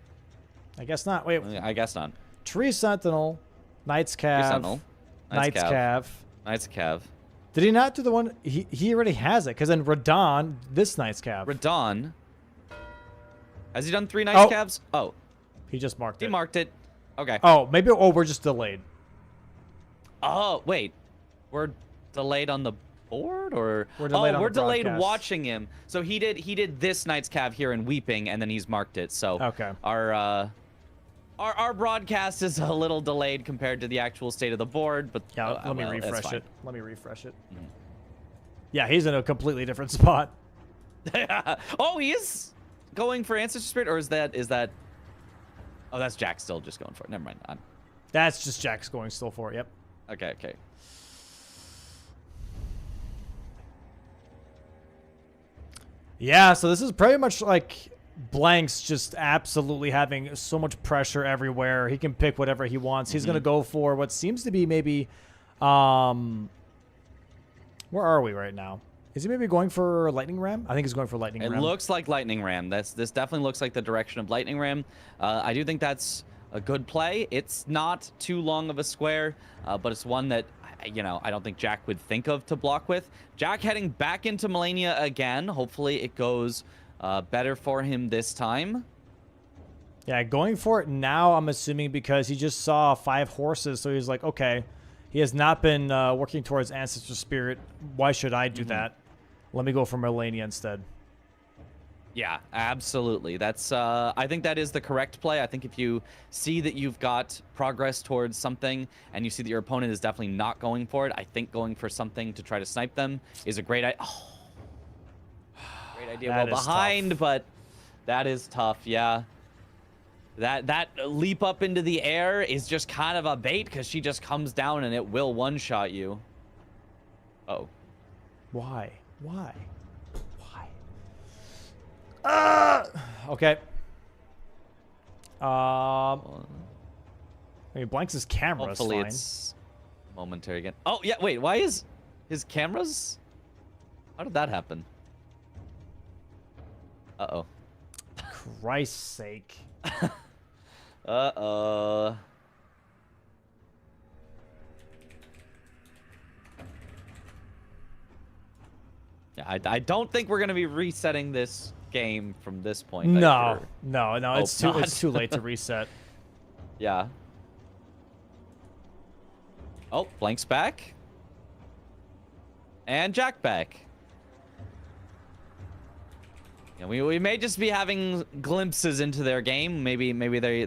I guess not. Wait. I guess not. Tree Sentinel, Knight's Cav, Sentinel, Knight's Cav. Knight's Cav. Did he not do the one? He already has it, because then Radahn, this Knight's Cav. Radahn. Has he done 3 Knight's Cavs? Oh. He just marked it. He marked it. Okay. Oh, maybe. Oh, we're just delayed. Oh, wait. We're delayed on the board, or we're delayed on we're the delayed broadcast. watching him. So he did this Knight's Cav here in Weeping, and then he's marked it. So okay. Our broadcast is a little delayed compared to the actual state of the board, but yeah, let me refresh it. Let me refresh it. Mm-hmm. Yeah, he's in a completely different spot. Oh, he is going for Ancestor Spirit, or is that? Oh, that's Jack still just going for it. Never mind. That's just Jack's going still for it. Yep. Okay, okay. Yeah, so this is pretty much like Blank's just absolutely having so much pressure everywhere. He can pick whatever he wants. He's going to go for what seems to be maybe where are we right now? Is he maybe going for Lightning Ram? I think he's going for Lightning Ram. It looks like Lightning Ram. This definitely looks like the direction of Lightning Ram. I do think that's a good play. It's not too long of a square, but it's one that, you know, I don't think Jack would think of to block with. Jack heading back into Melania again. Hopefully it goes better for him this time. Yeah, going for it now, I'm assuming because he just saw 5 horses, so he's like, okay, he has not been working towards Ancestor Spirit. Why should I do that? Let me go for Melania instead. Yeah, absolutely. That's I think that is the correct play. I think if you see that you've got progress towards something and you see that your opponent is definitely not going for it, I think going for something to try to snipe them is a great idea. Oh. Great idea. Well behind, tough. But that is tough. Yeah. That leap up into the air is just kind of a bait because she just comes down and it will one-shot you. Oh. Why? Why? Okay. Maybe Blanks' his camera. Hopefully fine. It's momentary again. Oh yeah, wait. Why is his cameras? How did that happen? Uh-oh. Christ's sake. Uh-oh. Yeah, I don't think we're gonna be resetting this game from this point. No, no, it's too late to reset. Yeah. Oh, Blank's back. And Jack back. Yeah, we may just be having glimpses into their game. Maybe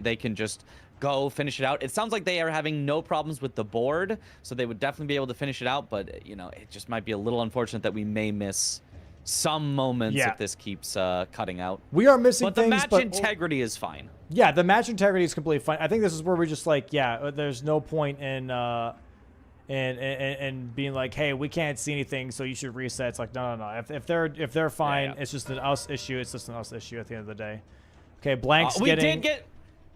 they can just go finish it out. It sounds like they are having no problems with the board, so they would definitely be able to finish it out. But you know, it just might be a little unfortunate that we may miss some moments if this keeps cutting out. We are missing but the things, match but integrity is fine. Yeah, the match integrity is completely fine. I think this is where we're just like, yeah, there's no point in being like, hey, we can't see anything, so you should reset. It's like, no. If they're fine, it's just an us issue. It's just an us issue at the end of the day. Okay, Blank's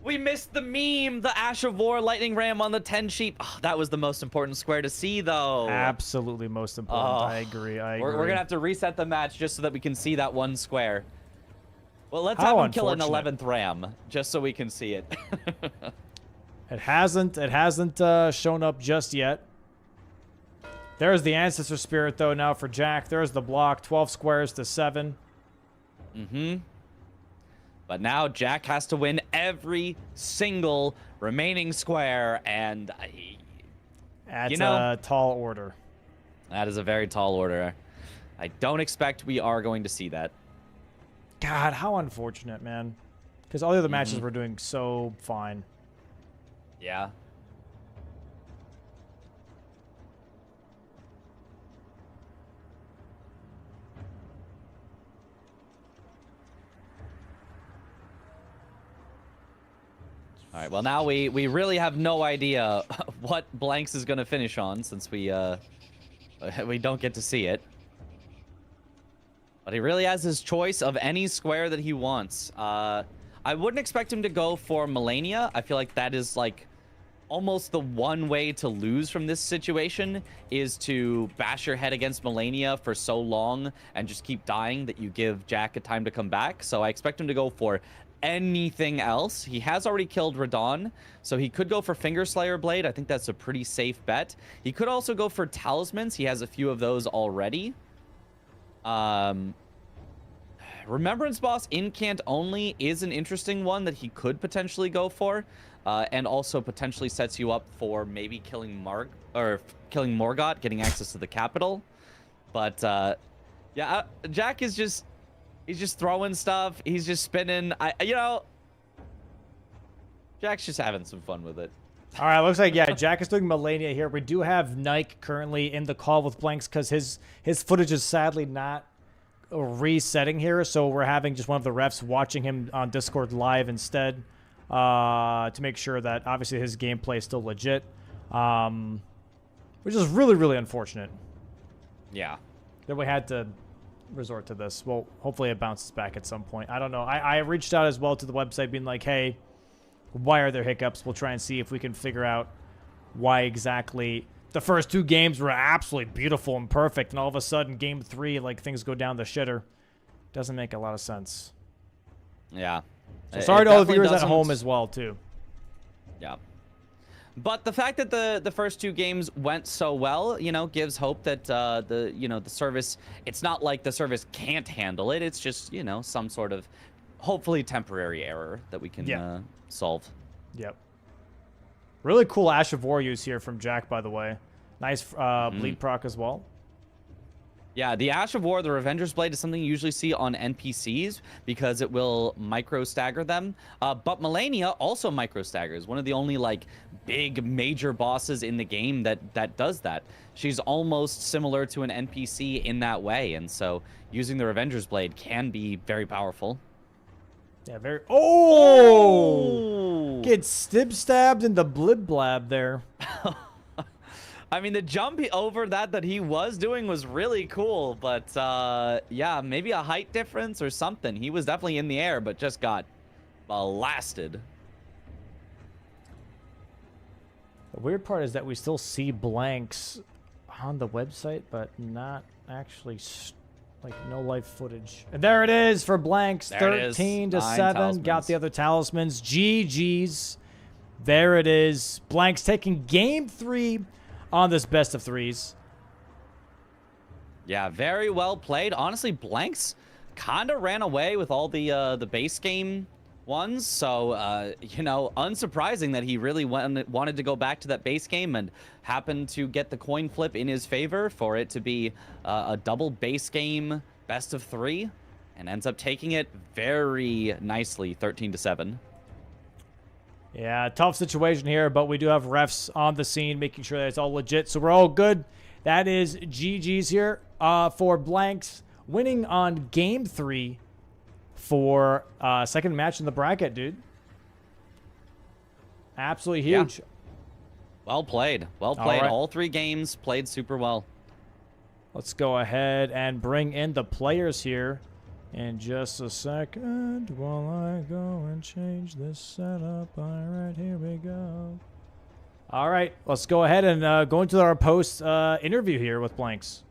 we missed the meme, the Ash of War Lightning Ram on the 10 sheet. Oh, that was the most important square to see, though. Absolutely most important. I agree. We're going to have to reset the match just so that we can see that one square. Well, let's have him kill an 11th Ram, just so we can see it. It hasn't shown up just yet. There's the Ancestor Spirit, though, now for Jack. There's the block, 12 squares to 7. Mm-hmm. But now Jack has to win every single remaining square, and that's a tall order. That is a very tall order. I don't expect we are going to see that. God, how unfortunate, man. Because all the other matches were doing so fine. Yeah. All right, well, now we really have no idea what Blanks is going to finish on since we don't get to see it. But he really has his choice of any square that he wants. I wouldn't expect him to go for Melania. I feel like that is, like, almost the one way to lose from this situation is to bash your head against Melania for so long and just keep dying that you give Jack a time to come back. So I expect him to go for anything else. He has already killed Radon, so he could go for Finger Slayer Blade. I think that's a pretty safe bet. He could also go for Talismans. He has a few of those already. Remembrance Boss incant only is an interesting one that he could potentially go for, and also potentially sets you up for maybe killing Morgott, getting access to the capital. But yeah, Jack is just he's just throwing stuff. He's just spinning. You know, Jack's just having some fun with it. All right, looks like, yeah, Jack is doing Melania here. We do have Nike currently in the call with Blanks because his footage is sadly not resetting here. So we're having just one of the refs watching him on Discord live instead to make sure that obviously his gameplay is still legit. which is really, really unfortunate Yeah. that we had to resort to this. Well, hopefully it bounces back at some point. I don't know. I reached out as well to the website being like, hey, why are there hiccups? We'll try and see if we can figure out why exactly the first 2 games were absolutely beautiful and perfect, and all of a sudden game 3, like, things go down the shitter. Doesn't make a lot of sense. Yeah. So sorry to all the viewers at home as well, too. Yeah. But the fact that the first 2 games went so well, you know, gives hope that the service, it's not like the service can't handle it. It's just, you know, some sort of hopefully temporary error that we can solve. Yep. Really cool Ash of War use here from Jack, by the way. Nice bleed proc as well. Yeah, the Ash of War, the Revenger's Blade, is something you usually see on NPCs because it will micro-stagger them. But Melania also micro-staggers. One of the only, like, big major bosses in the game that does that. She's almost similar to an NPC in that way, and so using the Revenger's Blade can be very powerful. Yeah, very... Oh! Get stib-stabbed in the blib-blab there. I mean, the jump over that he was doing was really cool, but yeah, maybe a height difference or something. He was definitely in the air, but just got blasted. The weird part is that we still see blanks on the website, but not actually, like, no live footage. And there it is for blanks, There it is. 13 to 9 7. talismans. Got the other talismans. GG's. There it is. Blanks taking game 3 on this best of 3s. Yeah, very well played. Honestly, blanks kind of ran away with all the base game ones, so you know, unsurprising that he really wanted to go back to that base game and happened to get the coin flip in his favor for it to be a double base game best of 3, and ends up taking it very nicely, 13 to 7. Yeah, tough situation here, but we do have refs on the scene making sure that it's all legit, so we're all good. That is GG's here for blanks, winning on game 3 for second match in the bracket, dude. Absolutely huge. Yeah. Well played. Well played. All right. All 3 games played super well. Let's go ahead and bring in the players here in just a second while I go and change this setup. All right, here we go. All right, let's go ahead and go into our post interview here with blanks.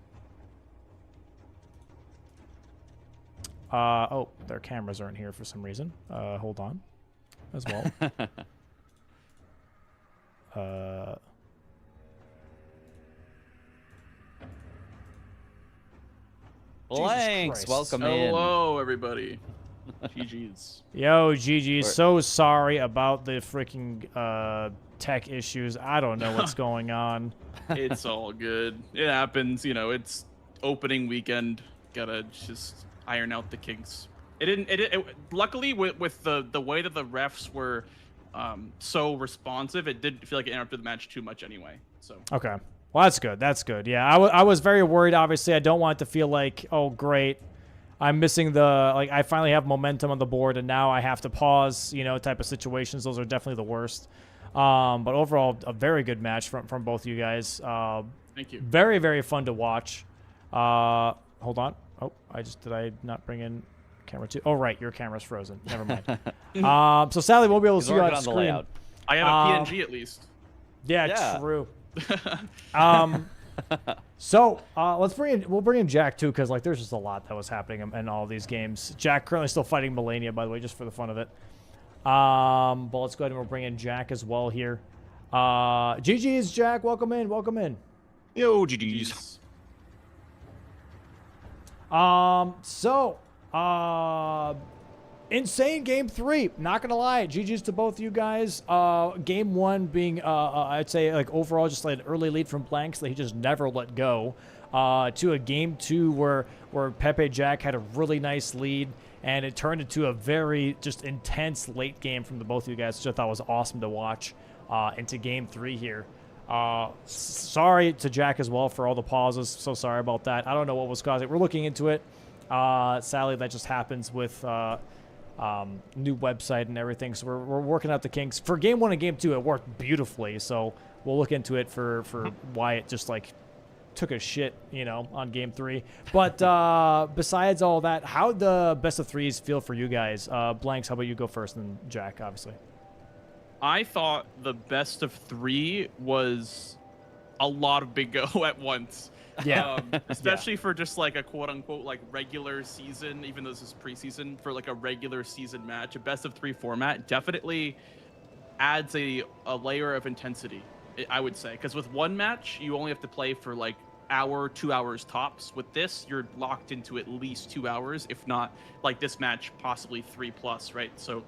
Oh, their cameras aren't here for some reason. Hold on as well. Blanks, Christ. welcome in. Hello, everybody. GG's. Yo, GG, so sorry about the freaking tech issues. I don't know what's going on. It's all good. It happens. You know, it's opening weekend. Gotta just iron out the kinks. Luckily, with the way that the refs were so responsive, it didn't feel like it interrupted the match too much anyway. So Okay. Well, that's good. That's good. Yeah, I was very worried, obviously. I don't want it to feel like, oh, great, I'm missing the, like, I finally have momentum on the board, and now I have to pause, you know, type of situations. Those are definitely the worst. But overall, a very good match from both you guys. thank you. Very, very fun to watch. Hold on. Oh, did I not bring in camera 2? Oh, right, your camera's frozen. Never mind. So sadly, won't be able to He's see you working on on the screen. layout. I have a PNG at least. Yeah, true. So we'll bring in Jack too, because like there's just a lot that was happening in all these games. Jack currently still fighting Melania, by the way, just for the fun of it. But let's go ahead and we'll bring in Jack as well here. GG's, Jack, welcome in. Yo, GG's. Insane game 3. Not gonna lie, GG's to both you guys. Game 1 being, I'd say, like overall, just like an early lead from blanks that he just never let go. To a game 2 where Pepe Jack had a really nice lead, and it turned into a very just intense late game from the both of you guys, which I thought was awesome to watch. Into game 3 here. Sorry to Jack as well for all the pauses. So sorry about that. I don't know what was causing it. We're looking into it. Sadly, that just happens with new website and everything. So we're working out the kinks. For game 1 and game 2, it worked beautifully. So we'll look into it for why it just like took a shit, you know, on game 3. But besides all that, how'd the best of 3s feel for you guys? Blanks, how about you go first, and Jack, obviously. I thought the best of 3 was a lot of bingo at once. Yeah. Especially for just like a quote unquote like regular season, even though this is preseason, for like a regular season match, a best of 3 format definitely adds a layer of intensity, I would say. Because with one match, you only have to play for like hour, 2 hours tops. With this, you're locked into at least 2 hours, if not like this match, possibly 3+, right? So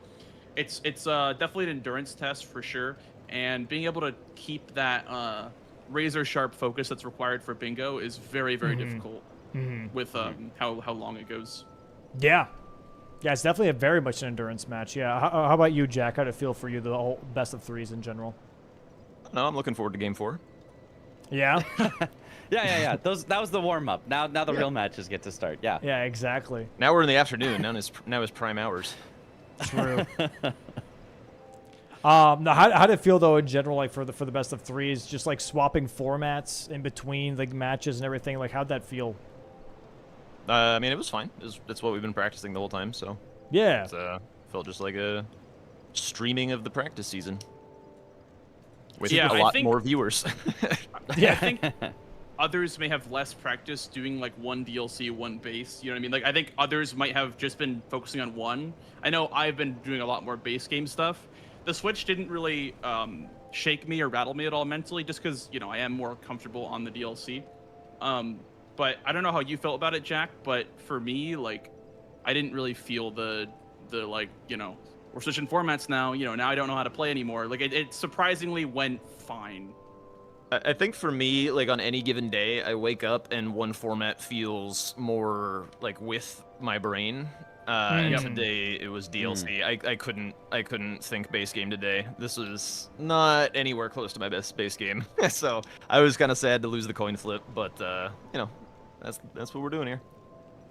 it's definitely an endurance test for sure. And being able to keep that razor sharp focus that's required for bingo is very, very difficult with how long it goes. Yeah. Yeah, it's definitely very much an endurance match. Yeah. How about you, Jack? How'd it feel for you, the whole best of 3s in general? No, I'm looking forward to game 4. Yeah. Yeah. That was the warm up. Now the real matches get to start. Yeah. Yeah, exactly. Now we're in the afternoon. Now is prime hours. True. Now, how did it feel though in general, like for the best of 3s, just like swapping formats in between like matches and everything? Like, how'd that feel? I mean, it was fine. That's what we've been practicing the whole time. So Yeah. it felt just like a streaming of the practice season with Yeah, a I lot think- more viewers. Yeah. I think others may have less practice doing like one DLC, one base. You know what I mean? Like I think others might have just been focusing on one. I know I've been doing a lot more base game stuff. The Switch didn't really shake me or rattle me at all mentally, just because, you know, I am more comfortable on the DLC. But I don't know how you felt about it, Jack, but for me, like, I didn't really feel the like, you know, we're switching formats now, you know, now I don't know how to play anymore. Like, it surprisingly went fine. I think for me, like on any given day, I wake up and one format feels more like with my brain. And today it was DLC. I couldn't think base game today. This was not anywhere close to my best base game. So I was kind of sad to lose the coin flip, but you know, that's what we're doing here.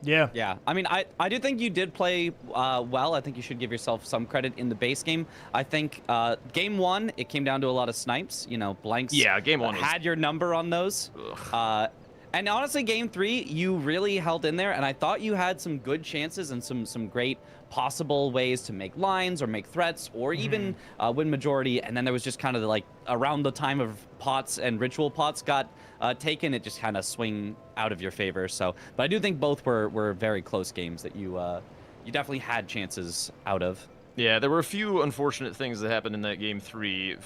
Yeah. Yeah, I mean, I do think you did play well. I think you should give yourself some credit in the base game. I think game 1, it came down to a lot of snipes. You know, blanks. Yeah, game 1 had your number on those. And honestly, game 3, you really held in there, and I thought you had some good chances and some great possible ways to make lines or make threats or even win majority. And then there was just kind of like around the time of pots and ritual pots got taken, it just kind of swing out of your favor. So, but I do think both were very close games that you definitely had chances out of. Yeah, there were a few unfortunate things that happened in that game 3.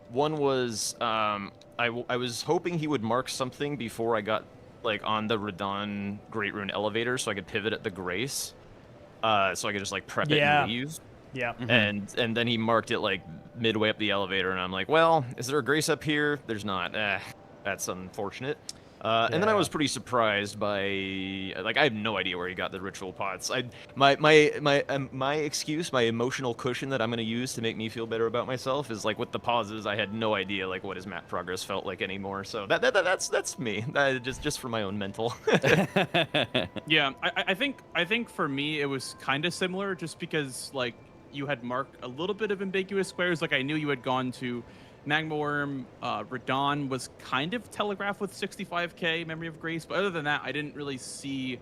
One was I was hoping he would mark something before I got like on the Radon Great Rune elevator, so I could pivot at the Grace, so I could just like prep it and leave. Yeah. And then he marked it like midway up the elevator, and I'm like, well, is there a Grace up here? There's not. That's unfortunate. And then I was pretty surprised by, like, I have no idea where he got the ritual pots. My excuse, my emotional cushion that I'm gonna use to make me feel better about myself is like with the pauses, I had no idea like what his map progress felt like anymore. So that's me. Just for my own mental. Yeah, I think for me it was kind of similar, just because like you had marked a little bit of ambiguous squares. Like I knew you had gone to Magma Worm. Radon was kind of telegraphed with 65k Memory of Grace, but other than that, I didn't really see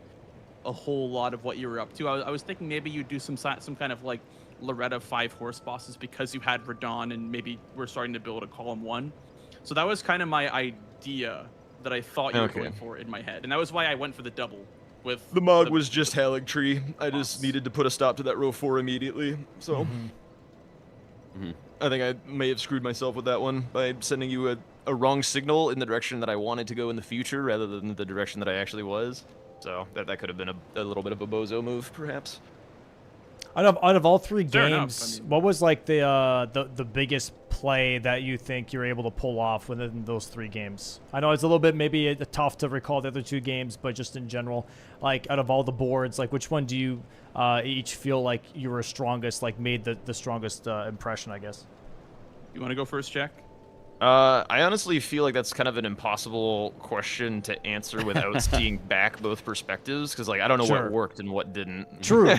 a whole lot of what you were up to. I was thinking maybe you'd do some kind of like Loretta 5 horse bosses because you had Radon and maybe we're starting to build a column 1. So that was kind of my idea that I thought you were going for in my head, and that was why I went for the double. With the Mog was just Halig Tree. I just needed to put a stop to that row 4 immediately. So. I think I may have screwed myself with that one by sending you a wrong signal in the direction that I wanted to go in the future rather than the direction that I actually was. So that could have been a little bit of a bozo move, perhaps. Out of all 3 Fair games, enough. I mean, what was like the biggest play that you think you're able to pull off within those 3 games? I know it's a little bit maybe tough to recall the other 2 games, but just in general, like out of all the boards, like which one do you each feel like you were strongest, like made the strongest impression, I guess? You want to go first, Jack? I honestly feel like that's kind of an impossible question to answer without seeing back both perspectives, because like I don't know what worked and what didn't. True.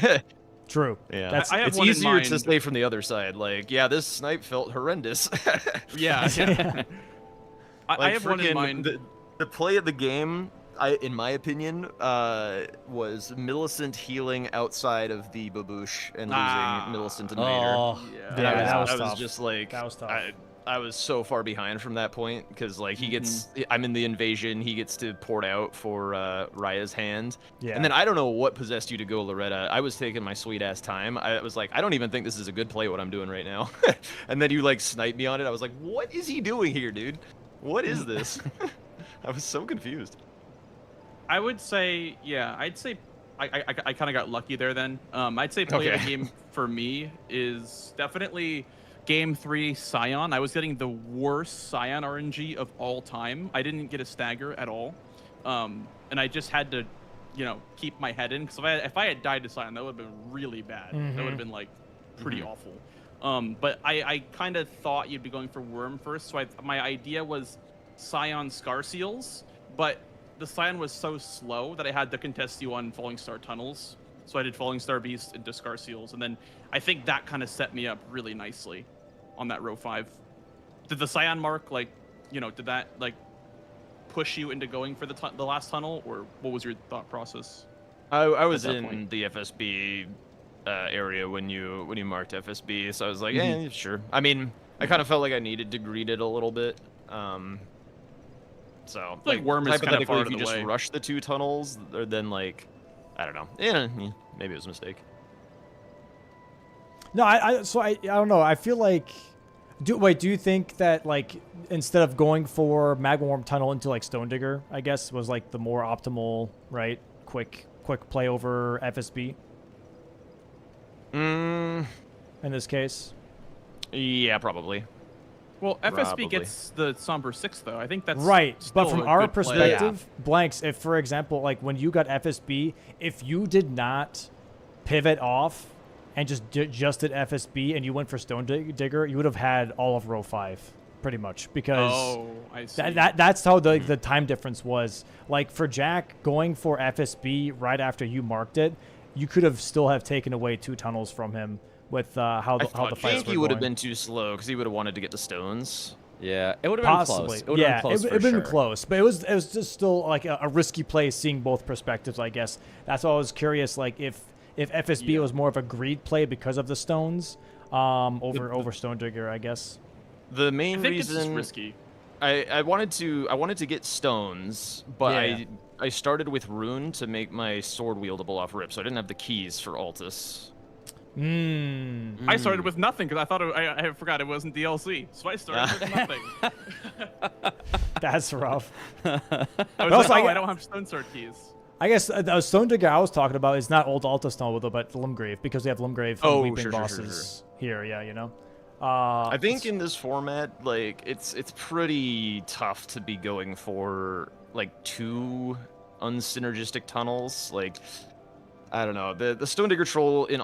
True. Yeah, I have it's one in easier to mind. say from the other side. Like, yeah, this snipe felt horrendous. Yeah. I have one in freaking mind. The play of the game, in my opinion, was Millicent healing outside of the baboosh and losing Millicent and Vader. Oh, Yeah. Yeah, I that was was tough. just like, That was tough. I was so far behind from that point because like he gets, I'm in the invasion, he gets to port out for Raya's hand, Yeah. and then I don't know what possessed you to go Loretta. I was taking my sweet ass time. I was like, I don't even think this is a good play what I'm doing right now, and then you like sniped me on it. I was like, what is he doing here, dude? What is this? I was so confused. I would say, yeah, I'd say I kind of got lucky there then. I'd say play of the game for me is definitely Game 3 Scion. I was getting the worst Scion RNG of all time. I didn't get a stagger at all. And I just had to, keep my head in. Because if I had died to Scion, that would have been really bad. That would have been, like, pretty awful. But I kind of thought you'd be going for Worm first. So my idea was Scion Scar Seals. But the Scion was so slow that I had to contest you on Falling Star Tunnels. So I did Falling Star Beast into Scar Seals. And then I think that kind of set me up really nicely on that row 5. Did the Scion mark, did that, push you into going for the last tunnel? Or what was your thought process? I was that in point? the FSB area when you marked FSB, so I was like, yeah, sure. I mean, I kind of felt like I needed to greet it a little bit. So Like Worm is kind of hypothetically, far if you out of the just way. rush the 2 tunnels, or then like, I don't know. Yeah, maybe it was a mistake. No, I don't know. I feel like, do you think that like instead of going for Magma Worm Tunnel into like Stone Digger, I guess was like the more optimal, right? Quick play over FSB Mm, in this case. yeah, probably. Well, FSB Probably. gets the Somber 6, though. I think that's Right, but still from a our good play. perspective, Blanks, if for example, like when you got FSB, if you did not pivot off and just did FSB and you went for Stone Digger, you would have had all of row 5, pretty much, because Oh, I see. that's how the time difference was. Like for Jack going for FSB right after you marked it, you could have still have taken away 2 tunnels from him with how the I fights think were he would have going. been too slow because he would have wanted to get the stones. Yeah, it would have been Possibly, close. It would have yeah, been close it for would have sure. been close, but it was just still like a risky play, seeing both perspectives. I guess that's why I was curious, like if FSB was more of a greed play because of the stones, over Stone Digger, I guess. The I main think it's just reason risky. I wanted to get stones, but Yeah. I started with rune to make my sword wieldable off rip, so I didn't have the keys for Altus. I started with nothing because I thought I forgot it wasn't DLC, so I started with nothing. That's rough. I was Also, like, I- I don't have Stone Sword keys. I guess the Stone Digger I was talking about is not old Alta Stone, but Limgrave, because we have Limgrave and Oh, Weeping sure, bosses here. Yeah, you know. I think in this format, like it's pretty tough to be going for like 2 unsynergistic tunnels. Like I don't know, the Stone Digger troll in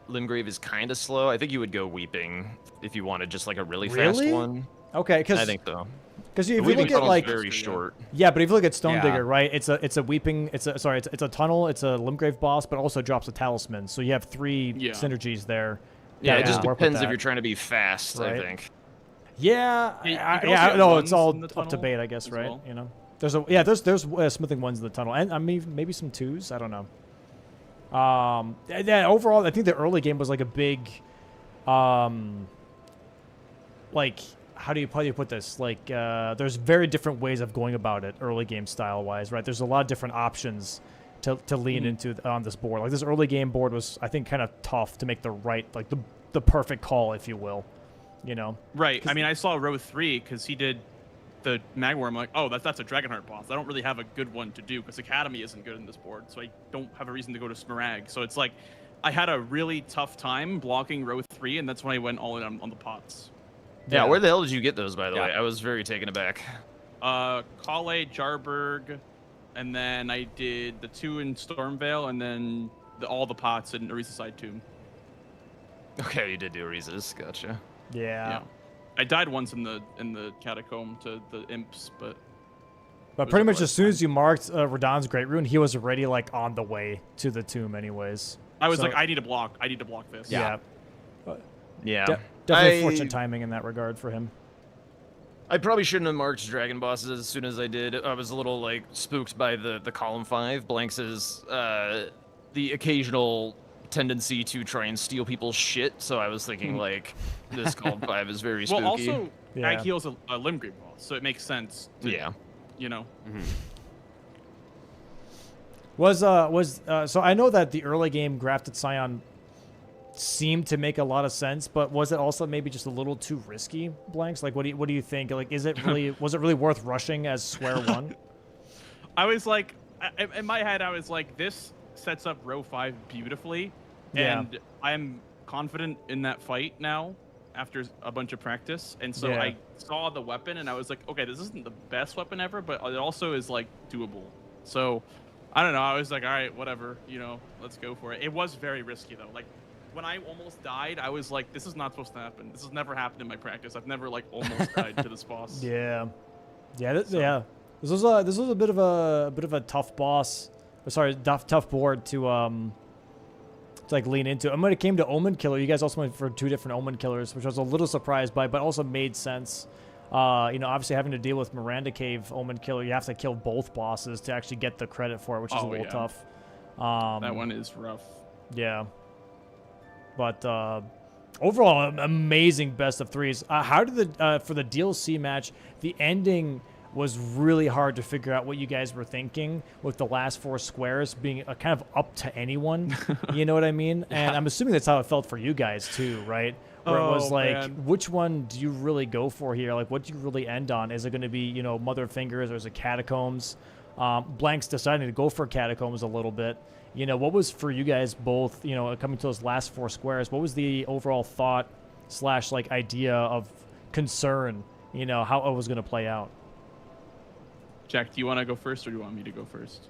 Limgrave is kind of slow. I think you would go Weeping if you wanted just like a really fast Really? one. Okay, because I think so. if The you Weeping look at tunnel's like very short. yeah, but if you look at Stone Yeah. Digger, right? It's a Weeping. It's a tunnel. It's a Limgrave boss, but also drops a talisman. So you have 3 Yeah. synergies there. Yeah, that it just work with depends if that. you're trying to be fast. Right. I think. Yeah, Yeah, you I can also get no, ones it's all in the up to tunnel bait, I guess, as right? well. You know, there's smithing ones in the tunnel, and I mean maybe some 2s. I don't know. Yeah, overall, I think the early game was like a big, like how do you put this? Like, there's very different ways of going about it, early game style wise, right? There's a lot of different options to lean into on this board. Like this early game board was, I think, kind of tough to make the right, like the perfect call, if you will. You know. Right. I mean, I saw row 3 because he did the Magworm. I'm like, oh, that's a Dragonheart boss. I don't really have a good one to do because Academy isn't good in this board, so I don't have a reason to go to Smaragd. So it's like I had a really tough time blocking row 3, and that's when I went all in on the pots. Yeah, where the hell did you get those, by the Yeah. way? I was very taken aback. Kale, Jarberg, and then I did the 2 in Stormvale, and then all the pots in Orisa Side Tomb. Okay, you did do Orisas. Gotcha. Yeah. I died once in the catacomb to the imps, but But pretty much as soon as you marked Radahn's Great Rune, he was already like on the way to the tomb, anyways. I was So- like, I need to block this. Yeah. Yeah. Definitely I- fortunate timing in that regard for him. I probably shouldn't have marked dragon bosses as soon as I did. I was a little like spooked by the column 5. Blanks' the occasional tendency to try and steal people's shit. So I was thinking like this column 5 is very spooky. Well, also, Yeah. Agheel's a Limgrave boss, so it makes sense. To, yeah. You know. So I know that the early game Grafted Scion seemed to make a lot of sense, but was it also maybe just a little too risky, Blanks? Like, what do you think? Like, was it really worth rushing as Swear 1? I was like, in my head, I was like, this sets up row 5 beautifully, Yeah. and I'm confident in that fight now after a bunch of practice. And so Yeah. I saw the weapon, and I was like, okay, this isn't the best weapon ever, but it also is like doable. So I don't know. I was like, all right, whatever, you know, let's go for it. It was very risky though. Like when I almost died, I was like, this is not supposed to happen. This has never happened in my practice. I've never like almost died to this boss. Yeah, yeah. This was a bit of a tough boss. Sorry, tough board to like lean into. And when it came to Omen Killer, you guys also went for 2 different Omen Killers, which I was a little surprised by, but also made sense. You know, obviously having to deal with Miranda Cave Omen Killer, you have to kill both bosses to actually get the credit for it, which is a little tough. That one is rough. Yeah. But overall, amazing best of 3s. How did for the DLC match, the ending was really hard to figure out what you guys were thinking with the last 4 squares being kind of up to anyone. You know what I mean? And I'm assuming that's how it felt for you guys too, right? Where it was like, man. which one do you really go for here? Like, what do you really end on? Is it going to be, you know, Mother of Fingers, or is it Catacombs? Blanks deciding to go for Catacombs a little bit. You know, what was for you guys both, you know, coming to those last 4 squares, what was the overall thought / like idea of concern, you know, how it was going to play out? Jack, do you want to go first, or do you want me to go first?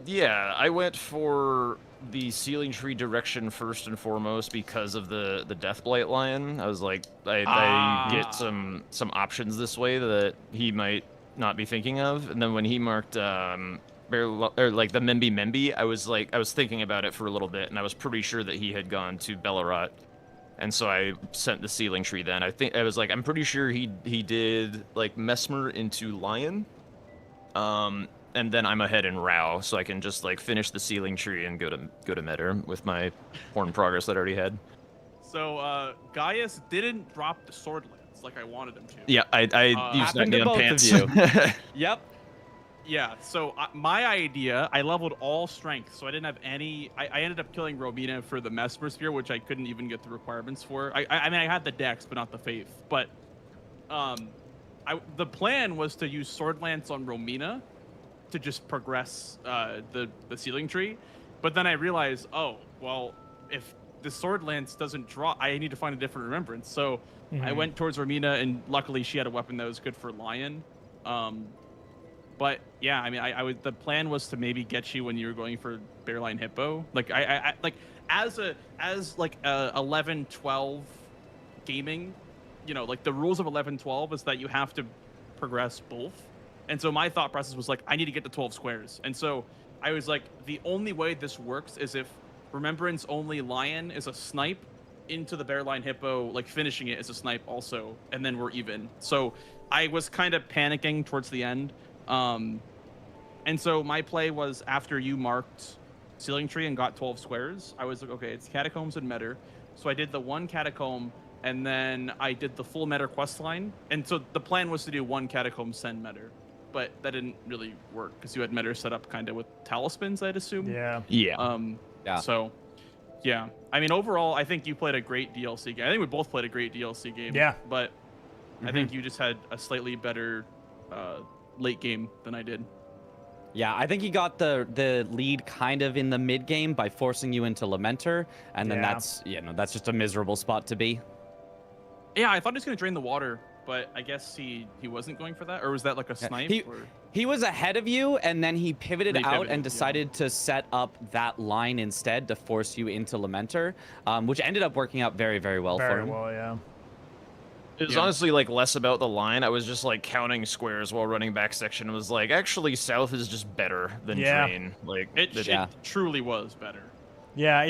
Yeah, I went for the ceiling tree direction first and foremost because of the Deathblight lion. I was like, I get some options this way that he might not be thinking of. And then when he marked or like the Membi, I was thinking about it for a little bit, and I was pretty sure that he had gone to Bellerot. And so I sent the ceiling tree then. I'm pretty sure he did like Mesmer into Lion. And then I'm ahead in Rao, so I can just like finish the ceiling tree and go to Metter with my horn progress that I already had. So Gaius didn't drop the sword lance like I wanted him to. Yeah, I used happened to neon both of pants. you. Yep. Yeah, so my idea, I leveled all strength, so I didn't have any. I ended up killing Romina for the Mesmer Spear, which I couldn't even get the requirements for. I mean, I had the dex, but not the faith. But the plan was to use Sword Lance on Romina to just progress the ceiling tree. But then I realized, oh, well, if the Sword Lance doesn't draw, I need to find a different remembrance. So I went towards Romina, and luckily she had a weapon that was good for Lion. But yeah, I mean, the plan was to maybe get you when you were going for Bearline Hippo. Like I like as 11-12 gaming, you know, like the rules of 11-12 is that you have to progress both. And so my thought process was like, I need to get to 12 squares. And so I was like, the only way this works is if Remembrance only Lion is a snipe into the Bearline Hippo, like finishing it is a snipe also, and then we're even. So I was kind of panicking towards the end. And so my play was after you marked Ceiling Tree and got 12 squares, I was like, okay, it's Catacombs and Metter. So I did the 1 Catacomb, and then I did the full Metter quest line. And so the plan was to do 1 Catacomb, send Metter. But that didn't really work because you had Metter set up kind of with talismans, I'd assume. Yeah. Yeah. Yeah. So, yeah. I mean, overall, I think you played a great DLC game. I think we both played a great DLC game. Yeah. But I think you just had a slightly better late game than I did. Yeah, I think he got the lead kind of in the mid game by forcing you into Lamenter, and then that's just a miserable spot to be. Yeah, I thought he was gonna drain the water, but I guess he wasn't going for that, or was that like a snipe? He was ahead of you, and then he pivoted out and decided to set up that line instead to force you into Lamenter, which ended up working out very, very well for him. Very well, yeah. It was honestly like less about the line. I was just like counting squares while running back section. It was like, actually, south is just better than drain. Like it truly was better. Yeah,